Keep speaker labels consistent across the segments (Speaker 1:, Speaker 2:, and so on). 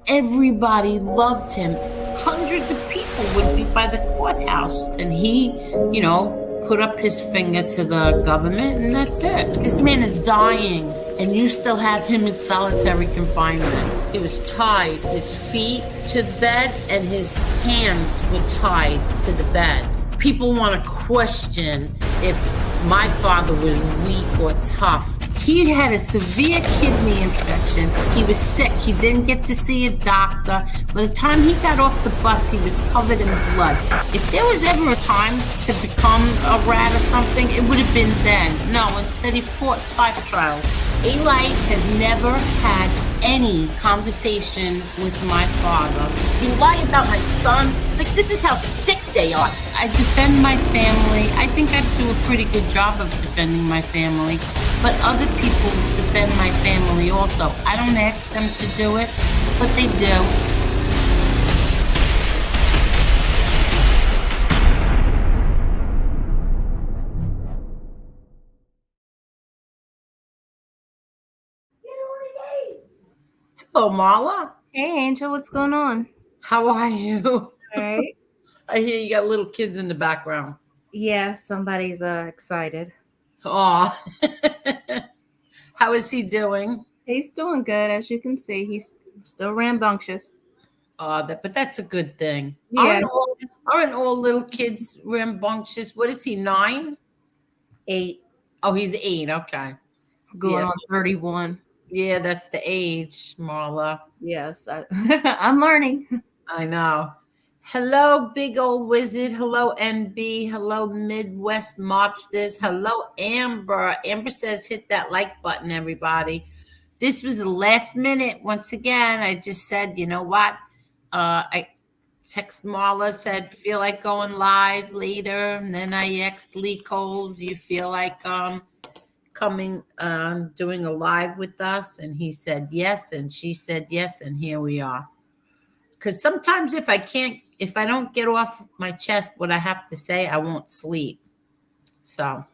Speaker 1: Everybody loved him. Hundreds of people would be by the courthouse, and he, put up his finger to the government, and that's it. This man is dying, and you still have him in solitary confinement. He was tied, his feet to the bed, and his hands were tied to the bed. People want to question if my father was weak or tough. He had a severe kidney infection. He was sick. He didn't get to see a doctor. By the time he got off the bus, he was covered in blood. If there was ever a time to become a rat or something, it would have been then. No, instead he fought 5 trials. Eli has never had any conversation with my father. You lie about my son? Like, this is how sick they are. I defend my family. I think I do a pretty good job of defending my family. But other people defend my family also. I don't ask them to do it, but they do. Hello, Marla.
Speaker 2: Hey, Angel, what's going on?
Speaker 1: How are you?
Speaker 2: All right.
Speaker 1: I hear you got little kids in the background.
Speaker 2: Yeah, somebody's excited.
Speaker 1: Aw. How is he doing?
Speaker 2: He's doing good, as you can see. He's still rambunctious.
Speaker 1: But that's a good thing.
Speaker 2: Yeah.
Speaker 1: Aren't all little kids rambunctious? What is he, 9?
Speaker 2: 8.
Speaker 1: Oh, he's 8. Okay.
Speaker 2: Going on 31.
Speaker 1: Yeah, that's the age, Marla.
Speaker 2: Yes, I'm learning.
Speaker 1: I know. Hello, big old wizard. Hello, MB. Hello, Midwest mobsters. Hello, Amber. Amber says hit that like button, everybody. This was the last minute. Once again, I just said, you know what? I text Marla, said, feel like going live later. And then I asked Lee Cole, do you feel like coming doing a live with us? And he said yes, and she said yes, and here we are. Because sometimes if I don't get off my chest what I have to say, I won't sleep. So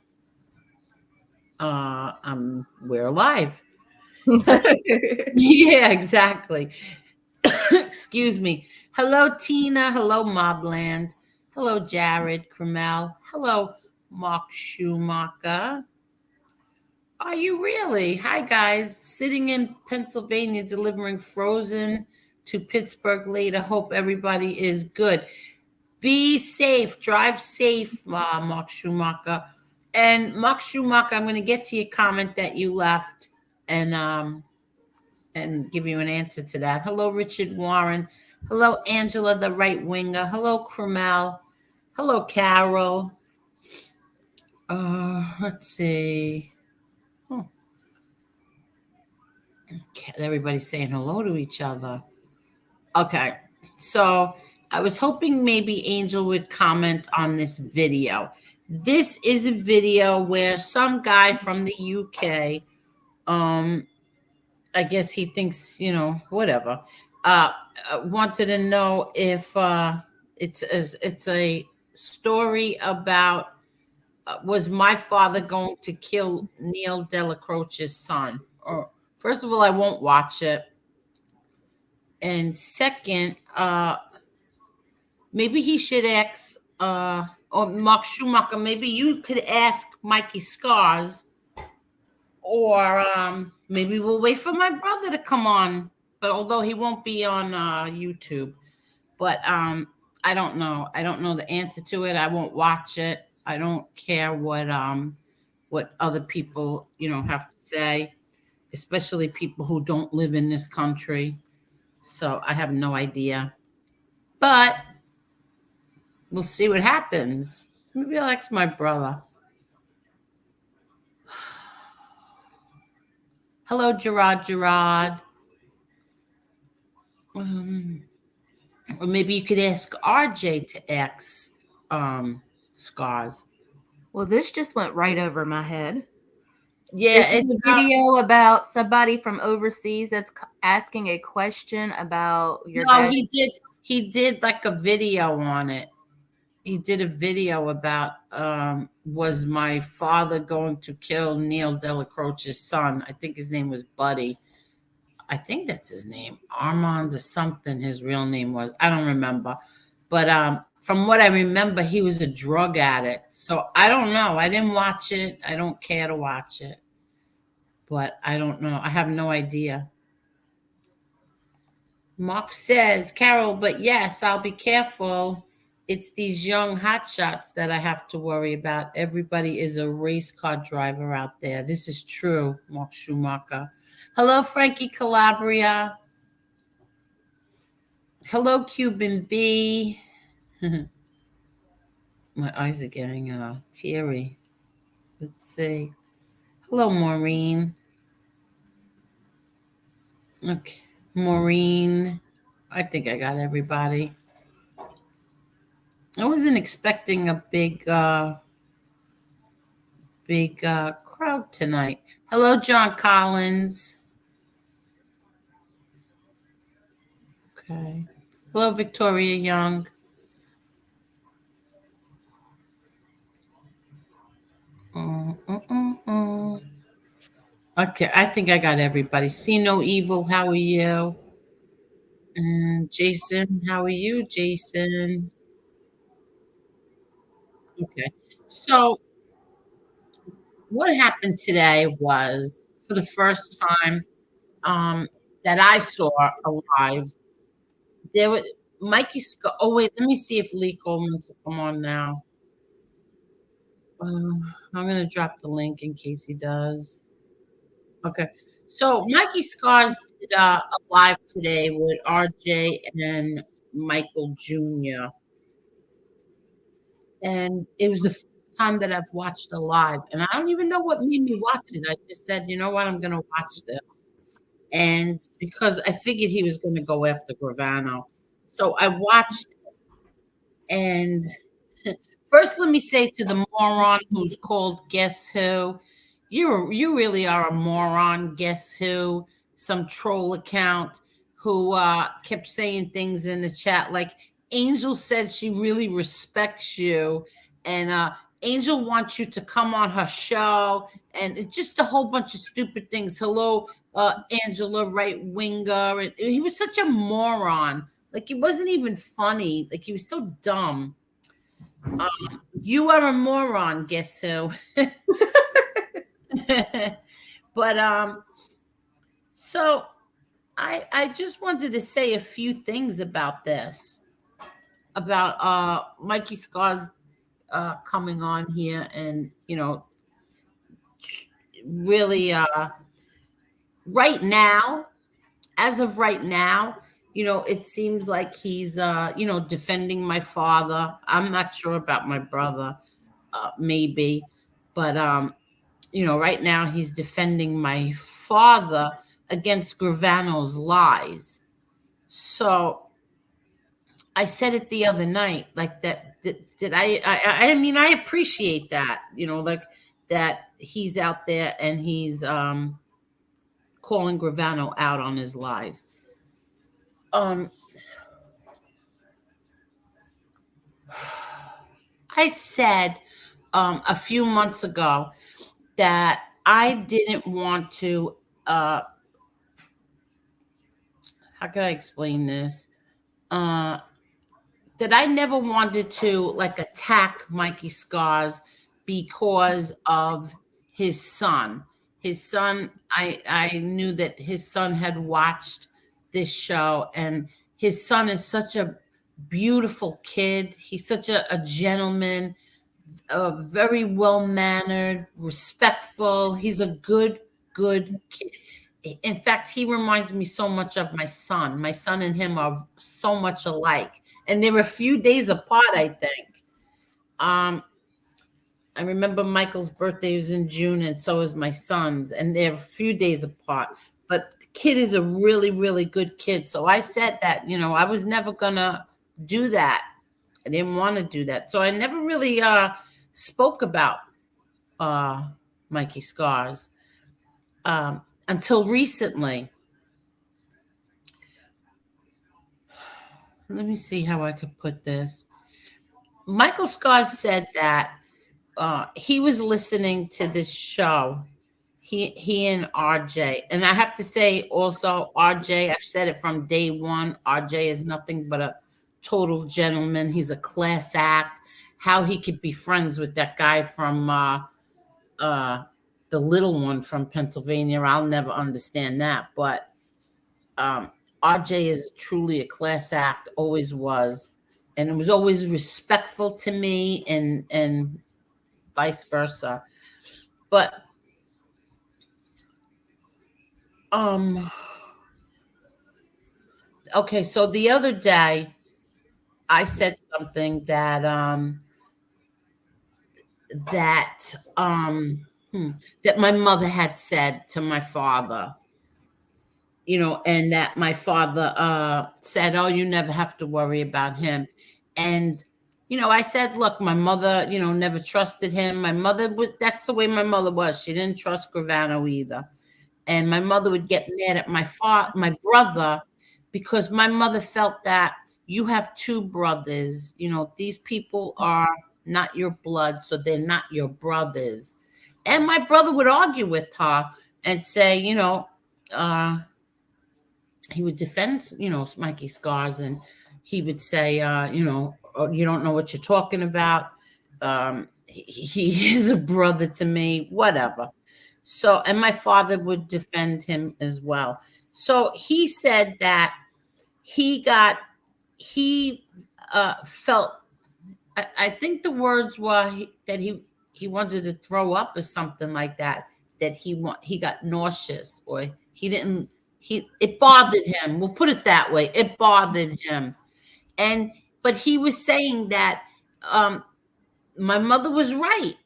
Speaker 1: we're live. Yeah, exactly. Excuse me. Hello, Tina. Hello, Mobland. Hello, Jared Kremel. Hello, Mark Schumacher. Are you really? Hi, guys. Sitting in Pennsylvania delivering frozen to Pittsburgh later. Hope everybody is good. Be safe. Drive safe, Mark Schumacher. And Mark Schumacher, I'm going to get to your comment that you left and give you an answer to that. Hello, Richard Warren. Hello, Angela, the right winger. Hello, Kremel. Hello, Carol. Let's see. Everybody's saying hello to each other. Okay, so I was hoping maybe Angel would comment on this video. This is a video where some guy from the UK, I guess he thinks, whatever, wanted to know if it's a story about was my father going to kill Neil Delacroce's son? Or first of all, I won't watch it. And second, maybe he should ask, or Mark Schumacher, maybe you could ask Mikey Scars, or maybe we'll wait for my brother to come on. But although he won't be on YouTube, but I don't know. I don't know the answer to it. I won't watch it. I don't care what other people, have to say, especially people who don't live in this country. So I have no idea. But we'll see what happens. Maybe I'll ask my brother. Hello, Gerard. Or maybe you could ask RJ to ask Scars.
Speaker 2: Well, this just went right over my head.
Speaker 1: Yeah,
Speaker 2: it's a video about somebody from overseas that's asking a question about your dad.
Speaker 1: He did like a video on it. He did a video about was my father going to kill Neil Delacroce's son? I think his name was Buddy. I think that's his name, Armand or something. His real name was, I don't remember, but from what I remember, he was a drug addict. So I don't know. I didn't watch it. I don't care to watch it, but I don't know. I have no idea. Mark says, Carol, but yes, I'll be careful. It's these young hotshots that I have to worry about. Everybody is a race car driver out there. This is true, Mark Schumacher. Hello, Frankie Calabria. Hello, Cuban B. My eyes are getting teary. Let's see. Hello, Maureen. Okay, Maureen. I think I got everybody. I wasn't expecting a big crowd tonight. Hello, John Collins. Okay. Hello, Victoria Young. Mm, mm, mm, mm. Okay, I think I got everybody. See no evil. How are you? And Jason, how are you, Jason? Okay. So what happened today was for the first time um, that I saw alive. There was Mikey Scott. Oh wait, let me see if Lee Coleman's come on now. I'm gonna drop the link in case he does. Okay. So Mikey Scars did a live today with RJ and Michael Jr. And it was the first time that I've watched a live, and I don't even know what made me watch it. I just said, you know what, I'm gonna watch this. And because I figured he was gonna go after Gravano. So I watched and first, let me say to the moron who's called Guess Who, you really are a moron. Guess Who? Some troll account who kept saying things in the chat like Angel said she really respects you, and Angel wants you to come on her show, and just a whole bunch of stupid things. Hello, Angela, right winger, and he was such a moron. Like he wasn't even funny. Like he was so dumb. You are a moron, guess who? But so I just wanted to say a few things about this, about Mikey Scars coming on here and really right now, as of right now, it seems like he's defending my father. I'm not sure about my brother, maybe, but right now he's defending my father against Gravano's lies. So I said it the other night, like that. Did I mean, I appreciate that, like that he's out there and he's calling Gravano out on his lies. Um, I said a few months ago that I didn't want to. How can I explain this? Uh, that I never wanted to like attack Mikey Scars because of his son. His son, I knew that his son had watched this show, and his son is such a beautiful kid. He's such a gentleman, very well mannered, respectful. He's a good kid. In fact, he reminds me so much of my son. My son and him are so much alike, and they're a few days apart, I think. Um, I remember Michael's birthday was in June, and so is my son's, and they're a few days apart. But the kid is a really, really good kid. So I said that, I was never gonna do that. I didn't want to do that. So I never really spoke about uh, Mikey Scars until recently. Let me see how I could put this. Michael Scars said that he was listening to this show. He and RJ. And I have to say also, RJ, I've said it from day one, RJ is nothing but a total gentleman. He's a class act. How he could be friends with that guy from uh the little one from Pennsylvania, I'll never understand that. But um RJ is truly a class act, always was. And it was always respectful to me, and vice versa. But um okay, so the other day I said something that that my mother had said to my father, and that my father said, "Oh, you never have to worry about him." And I said, "Look, my mother, never trusted him. My mother was That's the way my mother was. She didn't trust Gravano either." And my mother would get mad at my brother, because my mother felt that you have two brothers. These people are not your blood, so they're not your brothers. And my brother would argue with her and say, uh, he would defend, Mikey Scars, and he would say, "Oh, you don't know what you're talking about. He is a brother to me, whatever." So, and my father would defend him as well. So he said that he felt, I think the words were that he wanted to throw up or something like that. That he got nauseous, or he didn't he it bothered him. We'll put it that way. It bothered him, and but he was saying that um, my mother was right.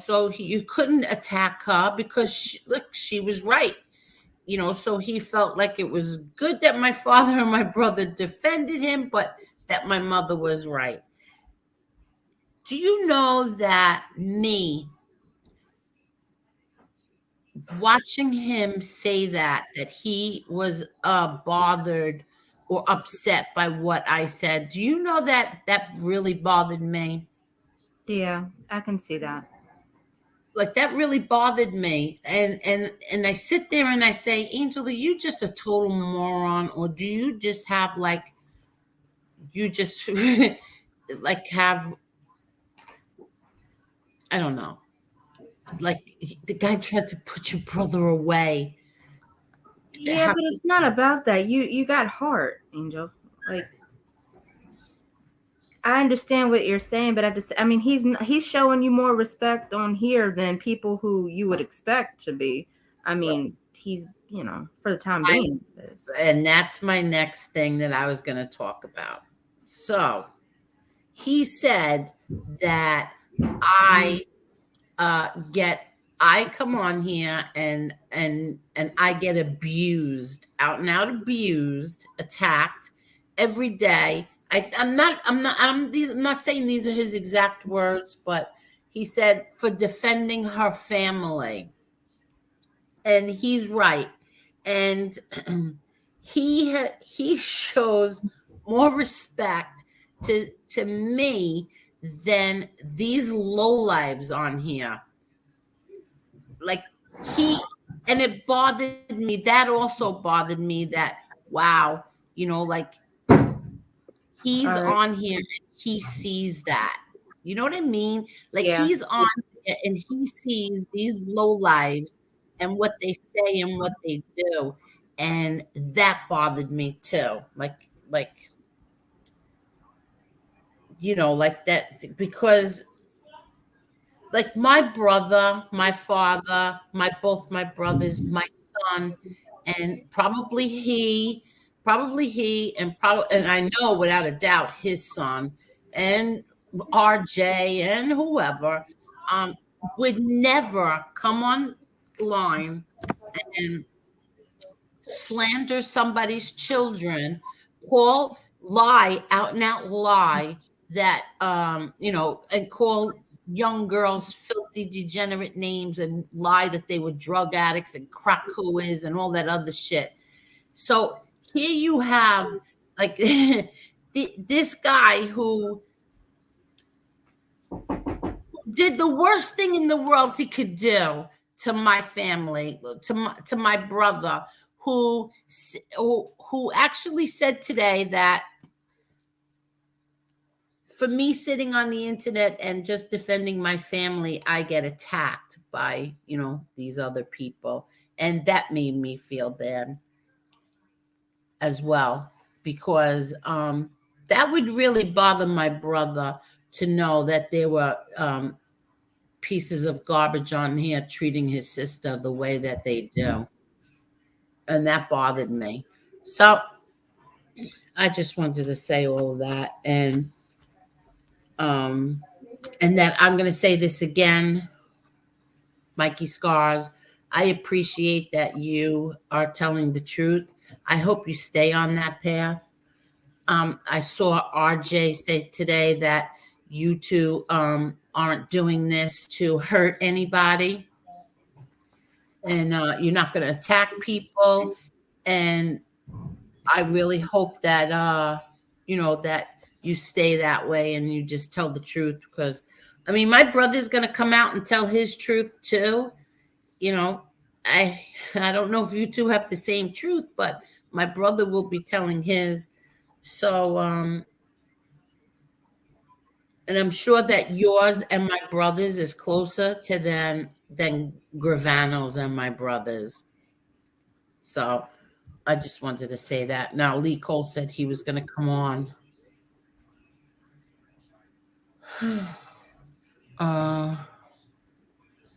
Speaker 1: So you couldn't attack her because look, she was right. So he felt like it was good that my father and my brother defended him, but that my mother was right. Do you know that me watching him say that he was bothered or upset by what I said? Do you know that that really bothered me?
Speaker 2: Yeah, I can see that.
Speaker 1: Like, that really bothered me. And I sit there and I say, Angela, you just a total moron, or do you just have like you just like have, I don't know, like the guy tried to put your brother away.
Speaker 2: Yeah,
Speaker 1: How,
Speaker 2: but it's not about that. You got heart, Angel. Like, I understand what you're saying, but I mean, he's showing you more respect on here than people who you would expect to be. I mean, he's, for the time
Speaker 1: I,
Speaker 2: being, is.
Speaker 1: and that's my next thing that I was going to talk about. So he said that I get I come on here and I get abused, out and out abused, attacked every day. I'm not saying these are his exact words, but he said, for defending her family. And he's right. And he shows more respect to me than these lowlives on here. Like, he and it bothered me. That also bothered me, that wow, like, he's
Speaker 2: All right.
Speaker 1: on here and he sees that. You know what I mean? Like,
Speaker 2: Yeah.
Speaker 1: he's on here and he sees these low lives and what they say and what they do. And that bothered me too. Like, like that, because like my brother, my father, both my brothers, my son, and and I know without a doubt his son, and RJ and whoever, um, would never come online and slander somebody's children, lie out and out lie, that and call young girls filthy degenerate names, and lie that they were drug addicts and crack coolers and all that other shit. So here you have, like, this guy who did the worst thing in the world he could do, to my family, to my brother, who actually said today that for me sitting on the internet and just defending my family, I get attacked by, these other people. And that made me feel bad as well, because that would really bother my brother to know that there were pieces of garbage on here treating his sister the way that they do. And that bothered me. So I just wanted to say all of that. And that I'm going to say this again, Mikey Scars. I appreciate that you are telling the truth. I hope you stay on that path. I saw RJ say today that you two aren't doing this to hurt anybody, and you're not going to attack people. And I really hope that that you stay that way and you just tell the truth, because I mean, my brother's going to come out and tell his truth too. I don't know if you two have the same truth, but my brother will be telling his. So and I'm sure that yours and my brother's is closer to than Gravano's and my brother's. So I just wanted to say that. Now Lee Cole said he was going to come on.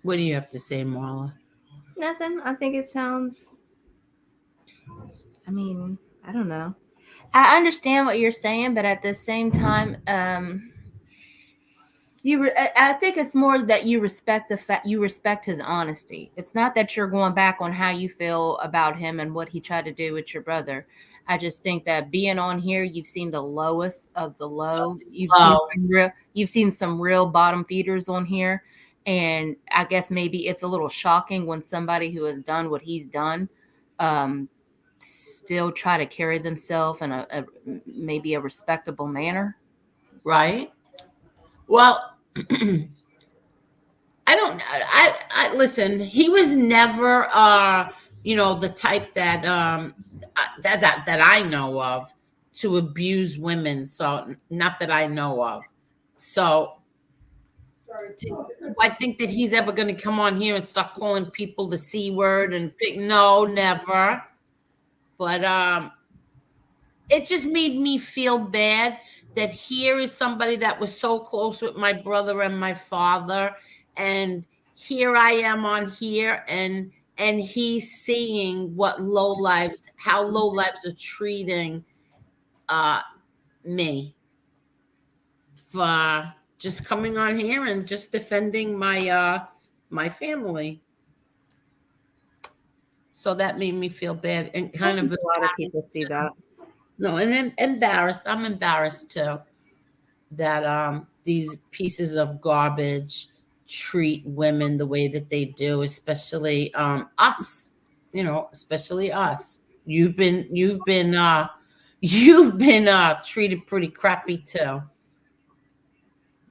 Speaker 1: What do you have to say, Marla?
Speaker 2: Nothing. I think it sounds. I mean, I don't know. I understand what you're saying, but at the same time, I think it's more that you respect you respect his honesty. It's not that you're going back on how you feel about him and what he tried to do with your brother. I just think that being on here, you've seen the lowest of the low. You've seen some real bottom feeders on here, and I guess maybe it's a little shocking when somebody who has done what he's done still try to carry themselves in a maybe a respectable manner.
Speaker 1: Right. Well, I don't. I listen. He was never, the type that that I know of to abuse women. So not that I know of. So I think that he's ever going to come on here and start calling people the C word and pick. No, never. But it just made me feel bad that here is somebody that was so close with my brother and my father, and here I am on here, and he's seeing how low lives are treating me for just coming on here and just defending my family. So that made me feel bad and kind of
Speaker 2: a lot of people see that.
Speaker 1: No, and embarrassed. I'm embarrassed too that these pieces of garbage treat women the way that they do, especially us. Especially us. You've been treated pretty crappy too.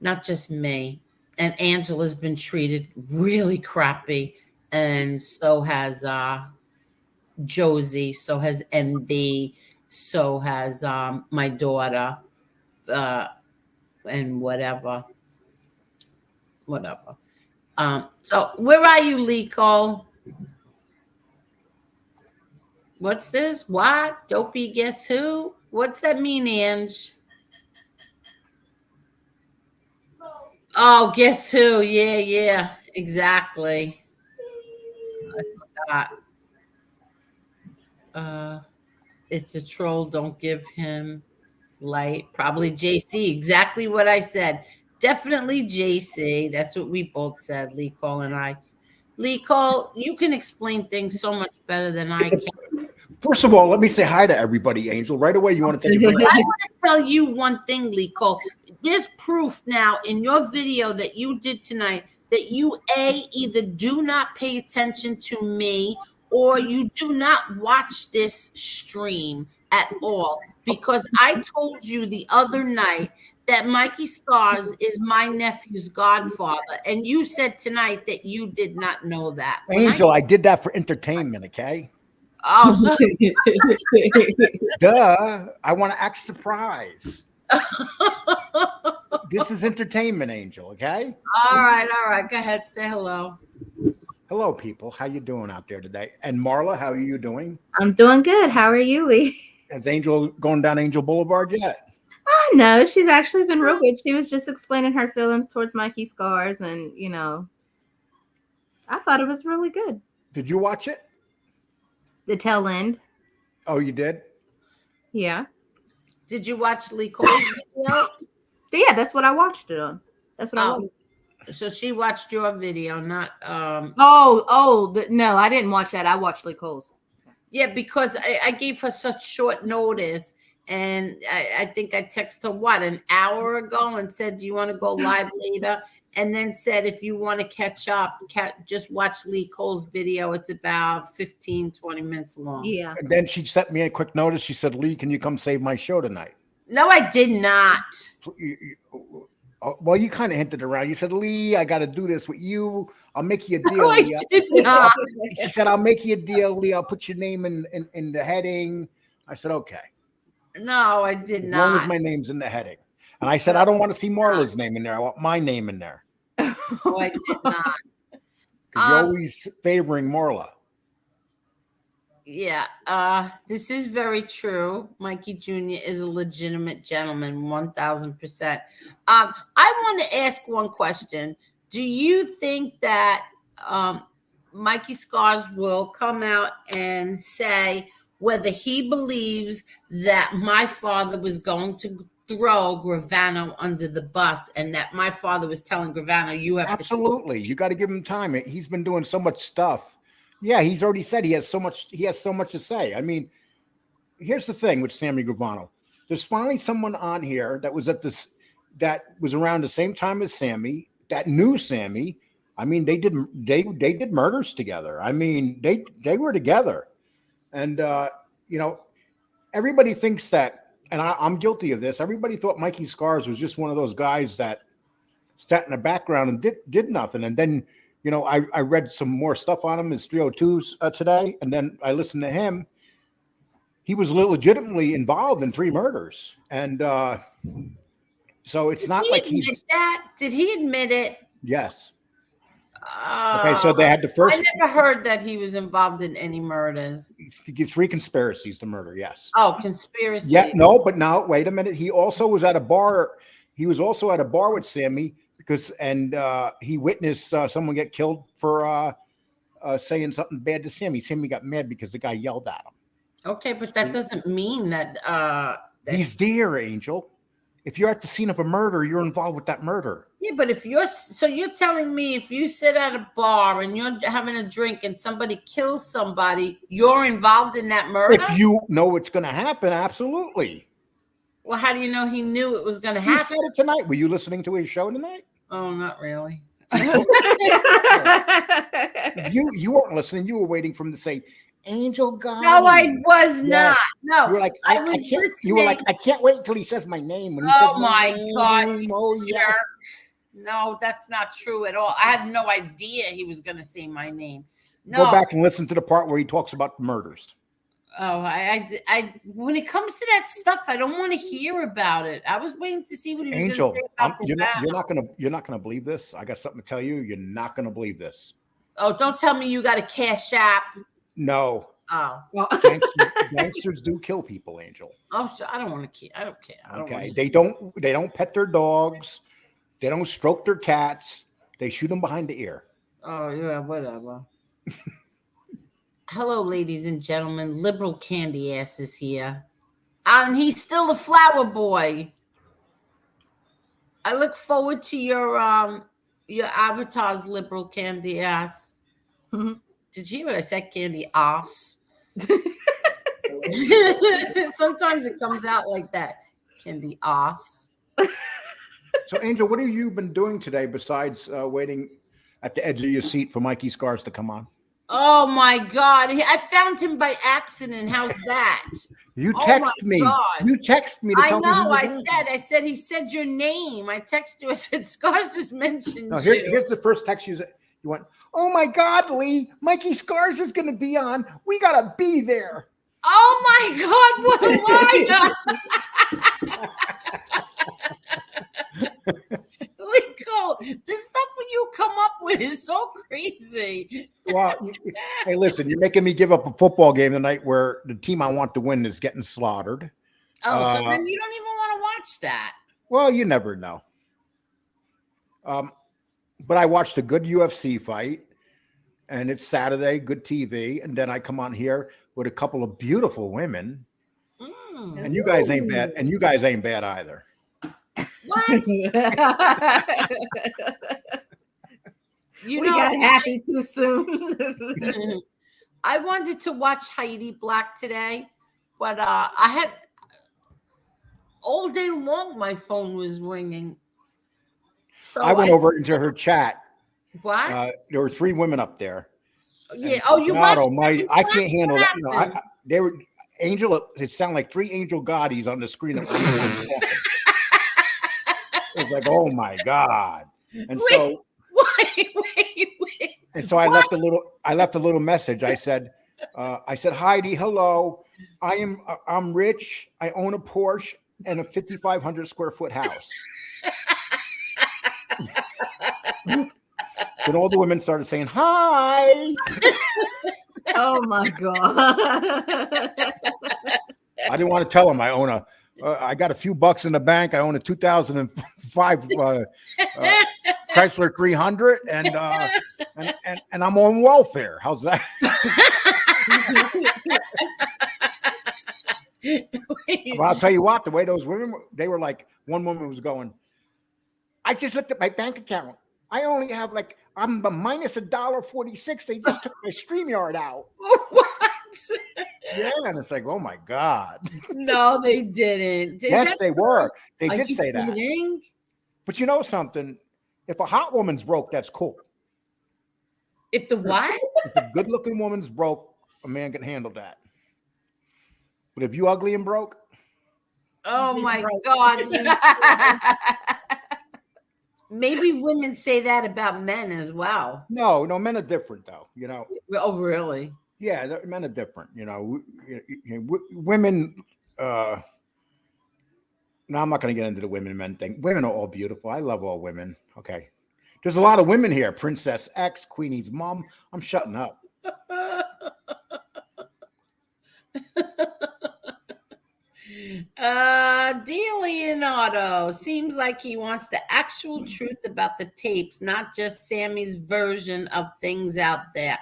Speaker 1: Not just me. And Angela's been treated really crappy, and so has Josie, so has MB, so has my daughter, and whatever. So where are you, Lee Cole? What's this? What? Dopey guess who? What's that mean, Ange? Oh, guess who? Yeah, exactly. I forgot. It's a troll. Don't give him light. Probably JC. Exactly what I said. Definitely JC. That's what we both said, Lee Cole and I. Lee Cole, you can explain things so much better than I can.
Speaker 3: First of all, let me say hi to everybody, Angel. Right away, you want to take a break?
Speaker 1: I want to tell you one thing, Lee Cole. There's proof now in your video that you did tonight that you, either do not pay attention to me or you do not watch this stream at all. Because I told you the other night that Mikey Scars is my nephew's godfather, and you said tonight that you did not know that.
Speaker 3: Angel, I did that for entertainment, okay?
Speaker 1: Oh, so
Speaker 3: Duh. I want to act surprised. This is entertainment, Angel, okay?
Speaker 1: all right. Go ahead, say hello.
Speaker 3: Hello, people. How you doing out there today? And Marla, how are you doing?
Speaker 2: I'm doing good. How are you, Lee?
Speaker 3: Has Angel gone down Angel Boulevard yet?
Speaker 2: I know she's actually been real good. She was just explaining her feelings towards Mikey Scars, and I thought it was really good.
Speaker 3: Did you watch it?
Speaker 2: The tail end.
Speaker 3: Oh, you did?
Speaker 2: Yeah.
Speaker 1: Did you watch Lee Cole's video?
Speaker 2: Yeah, that's what I watched it on. That's what I watched.
Speaker 1: So she watched your video, not
Speaker 2: no, I didn't watch that. I watched Lee Cole's.
Speaker 1: Yeah, because I gave her such short notice, and I think I texted her an hour ago and said, do you want to go live later? And then said, if you want to catch up, just watch Lee Cole's video. It's about 15, 20 minutes long.
Speaker 2: Yeah.
Speaker 3: And then she sent me a quick notice. She said, Lee, can you come save my show tonight?
Speaker 1: No, I did not.
Speaker 3: Well, you kind of hinted around. You said, Lee, I got to do this with you. I'll make you a deal.
Speaker 1: No, I did not.
Speaker 3: She said, I'll make you a deal, Lee. I'll put your name in the heading. I said, okay.
Speaker 1: No, I did
Speaker 3: as
Speaker 1: not.
Speaker 3: long as my name's in the heading. And I said, I don't want to see Marla's name in there. I want my name in there.
Speaker 1: No, I did not.
Speaker 3: Because you're always favoring Marla.
Speaker 1: Yeah, this is very true. Mikey Jr. is a legitimate gentleman, 1000%. I want to ask one question. Do you think that Mikey Scars will come out and say whether he believes that my father was going to throw Gravano under the bus and that my father was telling Gravano, you have
Speaker 3: Absolutely. You got to give him time. He's been doing so much stuff. Yeah, he's already said he has so much to say. I mean, here's the thing with Sammy Gravano. There's finally someone on here that was around the same time as Sammy, that knew Sammy. I mean, they did murders together. I mean, they were together. And everybody thinks that, and I'm guilty of this. Everybody thought Mikey Scars was just one of those guys that sat in the background and did nothing. And then, I read some more stuff on him, his 302s today, and then I listened to him. He was legitimately involved in 3 murders. And so it's not like he's...
Speaker 1: Did he admit it?
Speaker 3: Yes. Okay, so they had the first...
Speaker 1: I never heard that he was involved in any murders.
Speaker 3: 3 conspiracies to murder, yes.
Speaker 1: Oh, conspiracy.
Speaker 3: Yeah, no, but now, wait a minute. He also was at a bar. He was also at a bar with Sammy and he witnessed someone get killed for saying something bad to Sammy. Sammy got mad because the guy yelled at him.
Speaker 1: Okay, but that doesn't mean that...
Speaker 3: He's there, Angel. If you're at the scene of a murder, you're involved with that murder.
Speaker 1: Yeah, but you're telling me if you sit at a bar and you're having a drink and somebody kills somebody, you're involved in that murder?
Speaker 3: If you know it's going to happen, absolutely.
Speaker 1: Well, how do you know he knew it was going to happen?
Speaker 3: He said it tonight. Were you listening to his show tonight?
Speaker 1: Oh, not really.
Speaker 3: You weren't listening. You were waiting for him to say, Angel Gotti.
Speaker 1: No, I was not. No,
Speaker 3: you were like,
Speaker 1: I was
Speaker 3: can't,
Speaker 1: listening.
Speaker 3: You were like, I can't wait until he says my name. When he
Speaker 1: oh
Speaker 3: says
Speaker 1: my
Speaker 3: name,
Speaker 1: God!
Speaker 3: Oh yes.
Speaker 1: No, that's not true at all. I had no idea he was going to say my name. No.
Speaker 3: Go back and listen to the part where he talks about murders.
Speaker 1: Oh, I when it comes to that stuff, I don't want to hear about it. I was waiting to see what he was
Speaker 3: Angel,
Speaker 1: going to say about
Speaker 3: you're not gonna believe this. I got something to tell you. You're not gonna believe this.
Speaker 1: Oh, don't tell me you got a Cash App.
Speaker 3: No.
Speaker 1: Oh,
Speaker 2: well,
Speaker 3: gangsters do kill people, Angel.
Speaker 1: Oh, so I don't want to. I don't care.
Speaker 3: Okay, they don't pet their dogs. They don't stroke their cats. They shoot them behind the ear.
Speaker 1: Oh yeah, whatever. Hello, ladies and gentlemen. Liberal Candy Ass is here. And he's still a flower boy. I look forward to your avatar's Liberal Candy Ass. Did you hear what I said? Candy Ass. Sometimes it comes out like that. Candy Ass.
Speaker 3: So, Angel, what have you been doing today besides waiting at the edge of your seat for Mikey Scars to come on?
Speaker 1: Oh my God! I found him by accident. How's that?
Speaker 3: You
Speaker 1: Oh
Speaker 3: text
Speaker 1: my
Speaker 3: me.
Speaker 1: God.
Speaker 3: You text me to
Speaker 1: I
Speaker 3: tell me.
Speaker 1: know. I said he said your name. I texted you. I said Scars just mentioned
Speaker 3: No,
Speaker 1: you.
Speaker 3: here's the first text you went. Oh my God, Lee! Mikey Scars is going to be on. We gotta be there.
Speaker 1: Oh my God! What a liar! Lico, the stuff you come up with is so crazy.
Speaker 3: Well, hey, listen, you're making me give up a football game tonight where the team I want to win is getting slaughtered.
Speaker 1: Oh, so then you don't even want to watch that.
Speaker 3: Well, you never know. But I watched a good UFC fight, and it's Saturday, good TV, and then I come on here with a couple of beautiful women, and you guys ain't bad, and you guys ain't bad either.
Speaker 1: What?
Speaker 2: We got happy too soon.
Speaker 1: I wanted to watch Heidi Black today, but I had all day long my phone was ringing. So
Speaker 3: I went over into her chat.
Speaker 1: What?
Speaker 3: There were 3 women up there.
Speaker 1: Yeah. Oh, you
Speaker 3: God
Speaker 1: watched?
Speaker 3: Almighty, I can't handle that. You know,
Speaker 1: happened?
Speaker 3: they were Angel. It sounded like 3 Angel Gottis on the screen. It was like, oh my God! And so,
Speaker 1: wait.
Speaker 3: and so I left a little message. I said, Heidi, hello. I'm rich. I own a Porsche and a 5,500 square foot house. Then all the women started saying hi.
Speaker 2: Oh my God.
Speaker 3: I didn't want to tell them I own I got a few bucks in the bank. I own a 2005 Chrysler 300, and I'm on welfare. How's that? Well, I'll tell you what. The way those women, they were like, one woman was going, I just looked at my bank account. I only have I'm a minus $1.46. They just took my StreamYard out.
Speaker 1: What?
Speaker 3: Yeah, and it's like, oh my God.
Speaker 1: No, they didn't.
Speaker 3: Yes, they were. They
Speaker 1: Are
Speaker 3: did
Speaker 1: you
Speaker 3: say
Speaker 1: kidding?
Speaker 3: that. But you know something? If a hot woman's broke, that's cool.
Speaker 1: If the what?
Speaker 3: If a good-looking woman's broke, a man can handle that. But if you ugly and broke,
Speaker 1: Oh my God. Maybe women say that about men as well.
Speaker 3: no, men are different though. You know.
Speaker 1: Oh, really?
Speaker 3: Yeah, men are different. You know, women. No, I'm not going to get into the women men thing. Women are all beautiful. I love all women. Okay, there's a lot of women here. Princess X, Queenie's mom. I'm shutting up.
Speaker 1: D. Leonardo seems like he wants the actual truth about the tapes, not just Sammy's version of things out there.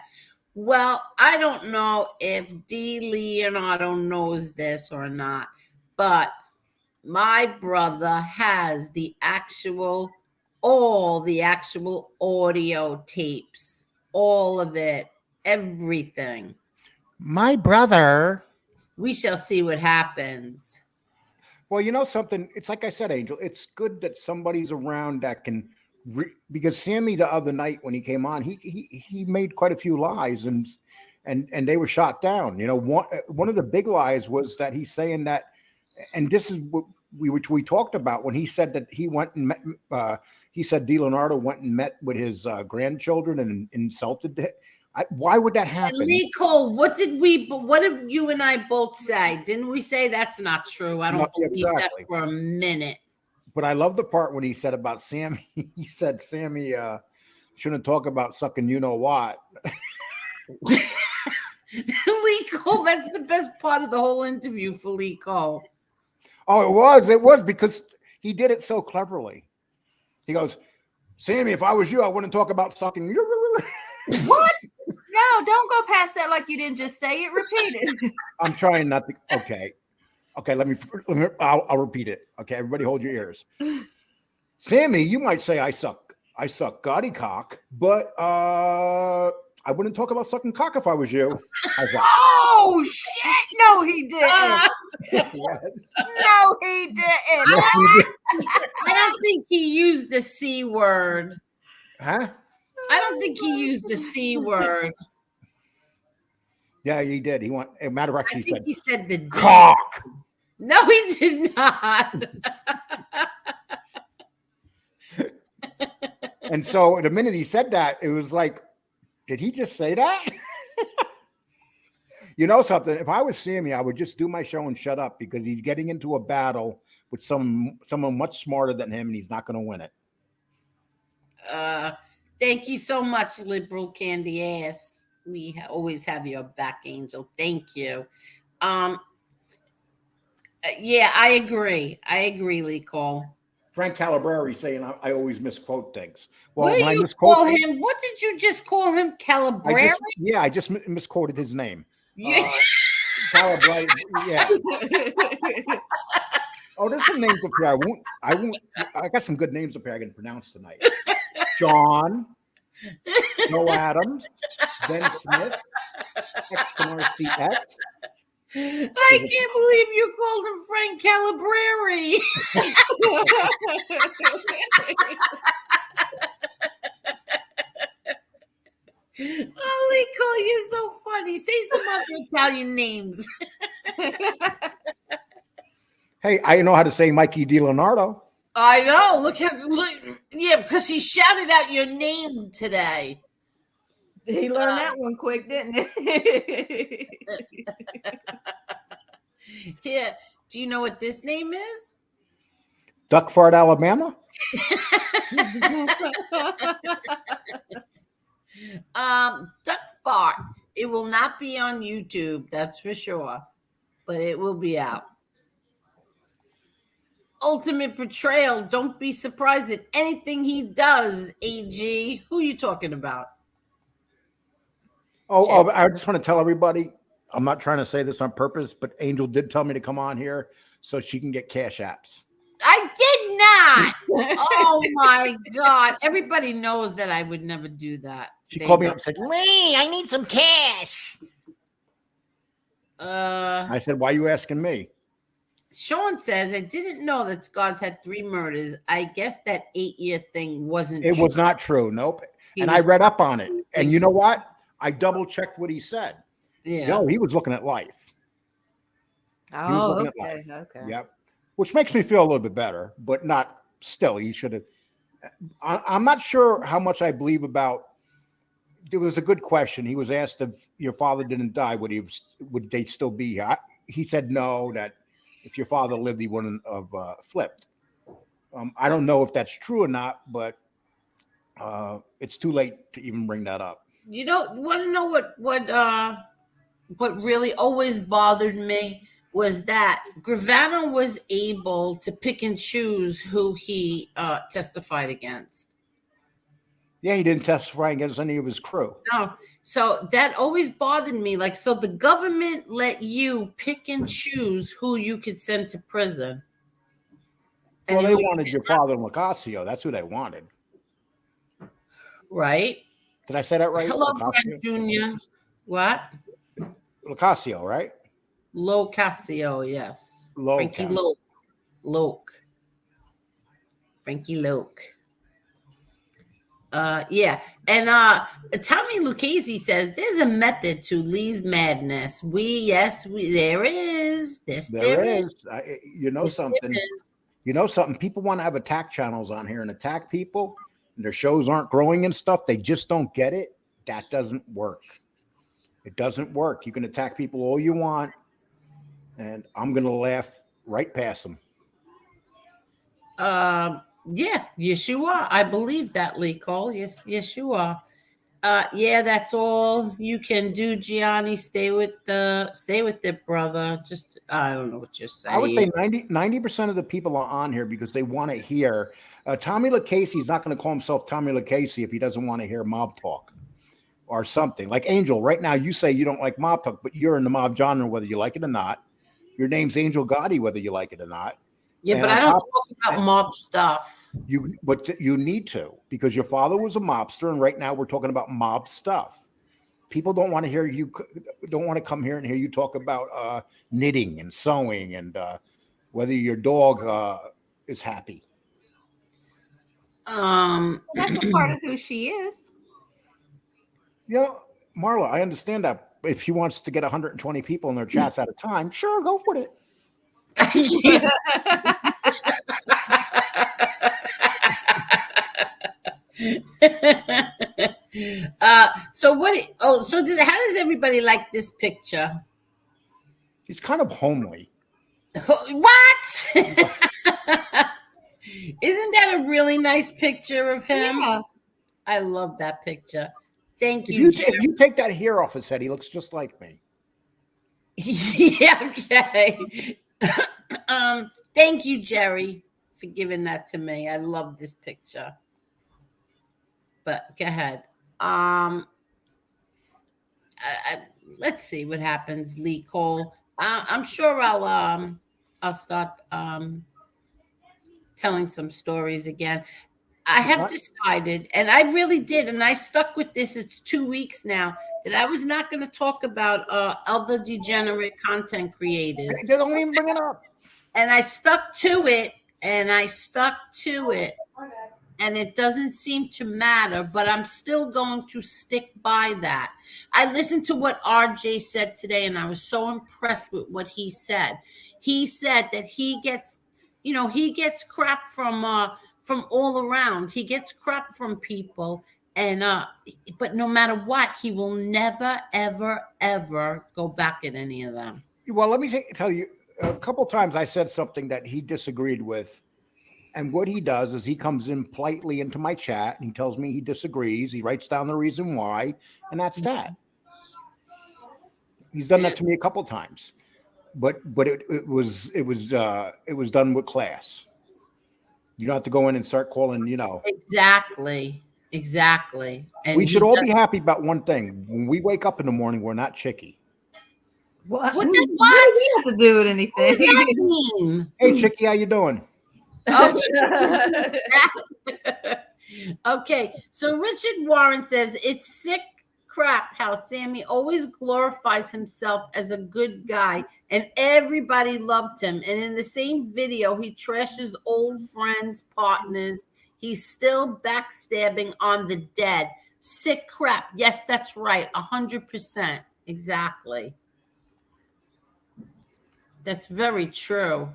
Speaker 1: Well, I don't know if D. Leonardo knows this or not, but my brother has all the actual audio tapes, all of it, everything.
Speaker 3: My brother.
Speaker 1: We shall see what happens.
Speaker 3: Well, you know something? It's like I said, Angel. It's good that somebody's around that can, because Sammy the other night when he came on, he made quite a few lies and they were shot down. You know, one of the big lies was that he's saying that, and this is what we talked about when he said that he went and met. He said DiLeonardo went and met with his grandchildren and insulted it. Why would that happen?
Speaker 1: And Lee Cole, what did you and I both say? Didn't we say that's not true? I don't believe that for a minute.
Speaker 3: But I love the part when he said about Sammy. He said Sammy shouldn't talk about sucking you know what.
Speaker 1: Lee Cole, that's the best part of the whole interview for Lee Cole.
Speaker 3: Oh, it was because he did it so cleverly. He goes, Sammy, if I was you, I wouldn't talk about sucking.
Speaker 2: What? No, don't go past that like you didn't just say it. Repeat it.
Speaker 3: I'm trying not to. Okay. Let me. I'll repeat it. Okay, everybody, hold your ears. Sammy, you might say I suck Gotti cock, but I wouldn't talk about sucking cock if I was you.
Speaker 2: Oh shit! No, he didn't.
Speaker 3: Yes.
Speaker 2: No, he didn't.
Speaker 3: Yes, he did.
Speaker 1: I don't think he used the C word.
Speaker 3: Huh?
Speaker 1: I don't think he used the C word.
Speaker 3: Yeah, he did. He went. Matter of fact,
Speaker 1: I
Speaker 3: he
Speaker 1: think
Speaker 3: said,
Speaker 1: he said the D.
Speaker 3: "Cock."
Speaker 1: No, he did not.
Speaker 3: And so the minute he said that, it was like, did he just say that? You know something? If I was Sammy, I would just do my show and shut up because he's getting into a battle with someone much smarter than him, and he's not going to win it.
Speaker 1: Thank you so much, liberal candy ass. We always have your back, Angel. Thank you. Yeah, I agree. I agree, Lee Cole.
Speaker 3: Frank Calabrese saying I always misquote things. Well,
Speaker 1: What do
Speaker 3: when I
Speaker 1: you
Speaker 3: misquote
Speaker 1: call
Speaker 3: things,
Speaker 1: him? What did you just call him? Calabrese?
Speaker 3: I just misquoted his name.
Speaker 1: Yeah.
Speaker 3: Calabrese, yeah. Oh, there's some names up here. I won't. I got some good names up here I can pronounce tonight. John, Joe Adams, Ben Smith, XNRCX.
Speaker 1: I can't believe you called him Frank Calabrese. Holy cow, you're so funny. Say some other Italian names.
Speaker 3: Hey, I know how to say Mikey DiLeonardo.
Speaker 1: I know. Look, yeah, because he shouted out your name today.
Speaker 2: He learned that one quick, didn't he?
Speaker 1: Yeah. Do you know what this name is?
Speaker 3: Duck Fart, Alabama.
Speaker 1: Duck Fart. It will not be on YouTube, that's for sure, but it will be out. Ultimate Betrayal. Don't be surprised at anything he does, AG. Who are you talking about?
Speaker 3: Oh, I just want to tell everybody, I'm not trying to say this on purpose, but Angel did tell me to come on here so she can get cash apps.
Speaker 1: I did not. Oh my God. Everybody knows that I would never do that.
Speaker 3: She called me up and said, Lee, I need some cash. I said, why are you asking me?
Speaker 1: Sean says, I didn't know that Scars had 3 murders. I guess that 8-year thing wasn't
Speaker 3: It
Speaker 1: true.
Speaker 3: was not true. Nope. And I read up on it. And you know what? I double checked what he said.
Speaker 1: Yeah.
Speaker 3: No, he was looking at life.
Speaker 2: Oh, okay. Okay.
Speaker 3: Yep. Which makes me feel a little bit better, but not still. He should have. I'm not sure how much I believe about. It was a good question. He was asked if your father didn't die, would they still be here? He said no, that if your father lived, he wouldn't have flipped. I don't know if that's true or not, but it's too late to even bring that up.
Speaker 1: You want to know what really always bothered me was that Gravano was able to pick and choose who he testified against.
Speaker 3: Yeah, he didn't testify against any of his crew.
Speaker 1: No, so that always bothered me. Like, so the government let you pick and choose who you could send to prison.
Speaker 3: Well, they wanted your father and Locasio. That's who they wanted.
Speaker 1: Right?
Speaker 3: Did I say that right?
Speaker 1: Hello, Brad Jr. What?
Speaker 3: Locasio, right?
Speaker 1: Locasio, yes. Frankie Loke. Frankie Loke. Yeah. And Tommy Lucchese says there's a method to Lee's madness. There is. There is.
Speaker 3: You know something. You know something. People want to have attack channels on here and attack people, and their shows aren't growing and stuff. They just don't get it. That doesn't work. It doesn't work. You can attack people all you want, and I'm gonna laugh right past them.
Speaker 1: Yeah, yes, you are. I believe that, Lee Cole. Yes, you are. Yeah, that's all you can do, Gianni. Stay with it, brother. Just I don't know what you're saying.
Speaker 3: I would say 90% of the people are on here because they want to hear. Tommy Lucchese is not going to call himself Tommy Lucchese if he doesn't want to hear mob talk or something. Like Angel, right now you say you don't like mob talk, but you're in the mob genre whether you like it or not. Your name's Angel Gotti whether you like it or not.
Speaker 1: Yeah, but I don't talk about mob stuff.
Speaker 3: But you need to, because your father was a mobster, and right now we're talking about mob stuff. People don't want to hear you. Don't want to come here and hear you talk about knitting and sewing and whether your dog is happy.
Speaker 2: That's a part of who she is.
Speaker 3: You know, Marla, I understand that, if she wants to get 120 people in their chats at a time, sure, go for it.
Speaker 1: So what? Oh, so how does everybody like this picture?
Speaker 3: He's kind of homely.
Speaker 1: What? Isn't that a really nice picture of him?
Speaker 2: Yeah.
Speaker 1: I love that picture. Thank
Speaker 3: If
Speaker 1: you.
Speaker 3: you take that hair off his head, he looks just like me.
Speaker 1: Yeah, okay. Thank you, Jerry, for giving that to me. I love this picture. But go ahead. Let's see what happens, Lee Cole. I'm sure I'll start telling some stories again. I have decided, and I really did, and I stuck with this. It's 2 weeks now that I was not going to talk about other degenerate content creators.
Speaker 3: They don't even bring it up.
Speaker 1: And I stuck to it, and it doesn't seem to matter, but I'm still going to stick by that. I listened to what RJ said today, and I was so impressed with what he said. He said that he gets crap from all around. He gets crap from people, and but no matter what, he will never, ever, ever go back at any of them.
Speaker 3: Well, let me tell you, a couple times I said something that he disagreed with. And what he does is he comes in politely into my chat and he tells me he disagrees. He writes down the reason why, and that's that. He's done that to me a couple times, but it was done with class. You don't have to go in and start calling,
Speaker 1: Exactly. And
Speaker 3: we should all be happy about one thing: when we wake up in the morning, we're not chicky.
Speaker 2: What?
Speaker 1: What?
Speaker 2: Do we have to do with anything?
Speaker 1: What does that mean?
Speaker 3: Hey, Chicky, how you doing?
Speaker 1: Oh, okay. So Richard Warren says it's sick crap how Sammy always glorifies himself as a good guy and everybody loved him. And in the same video, he trashes old friends, partners. He's still backstabbing on the dead. Sick crap. Yes, that's right. 100%. Exactly. That's very true.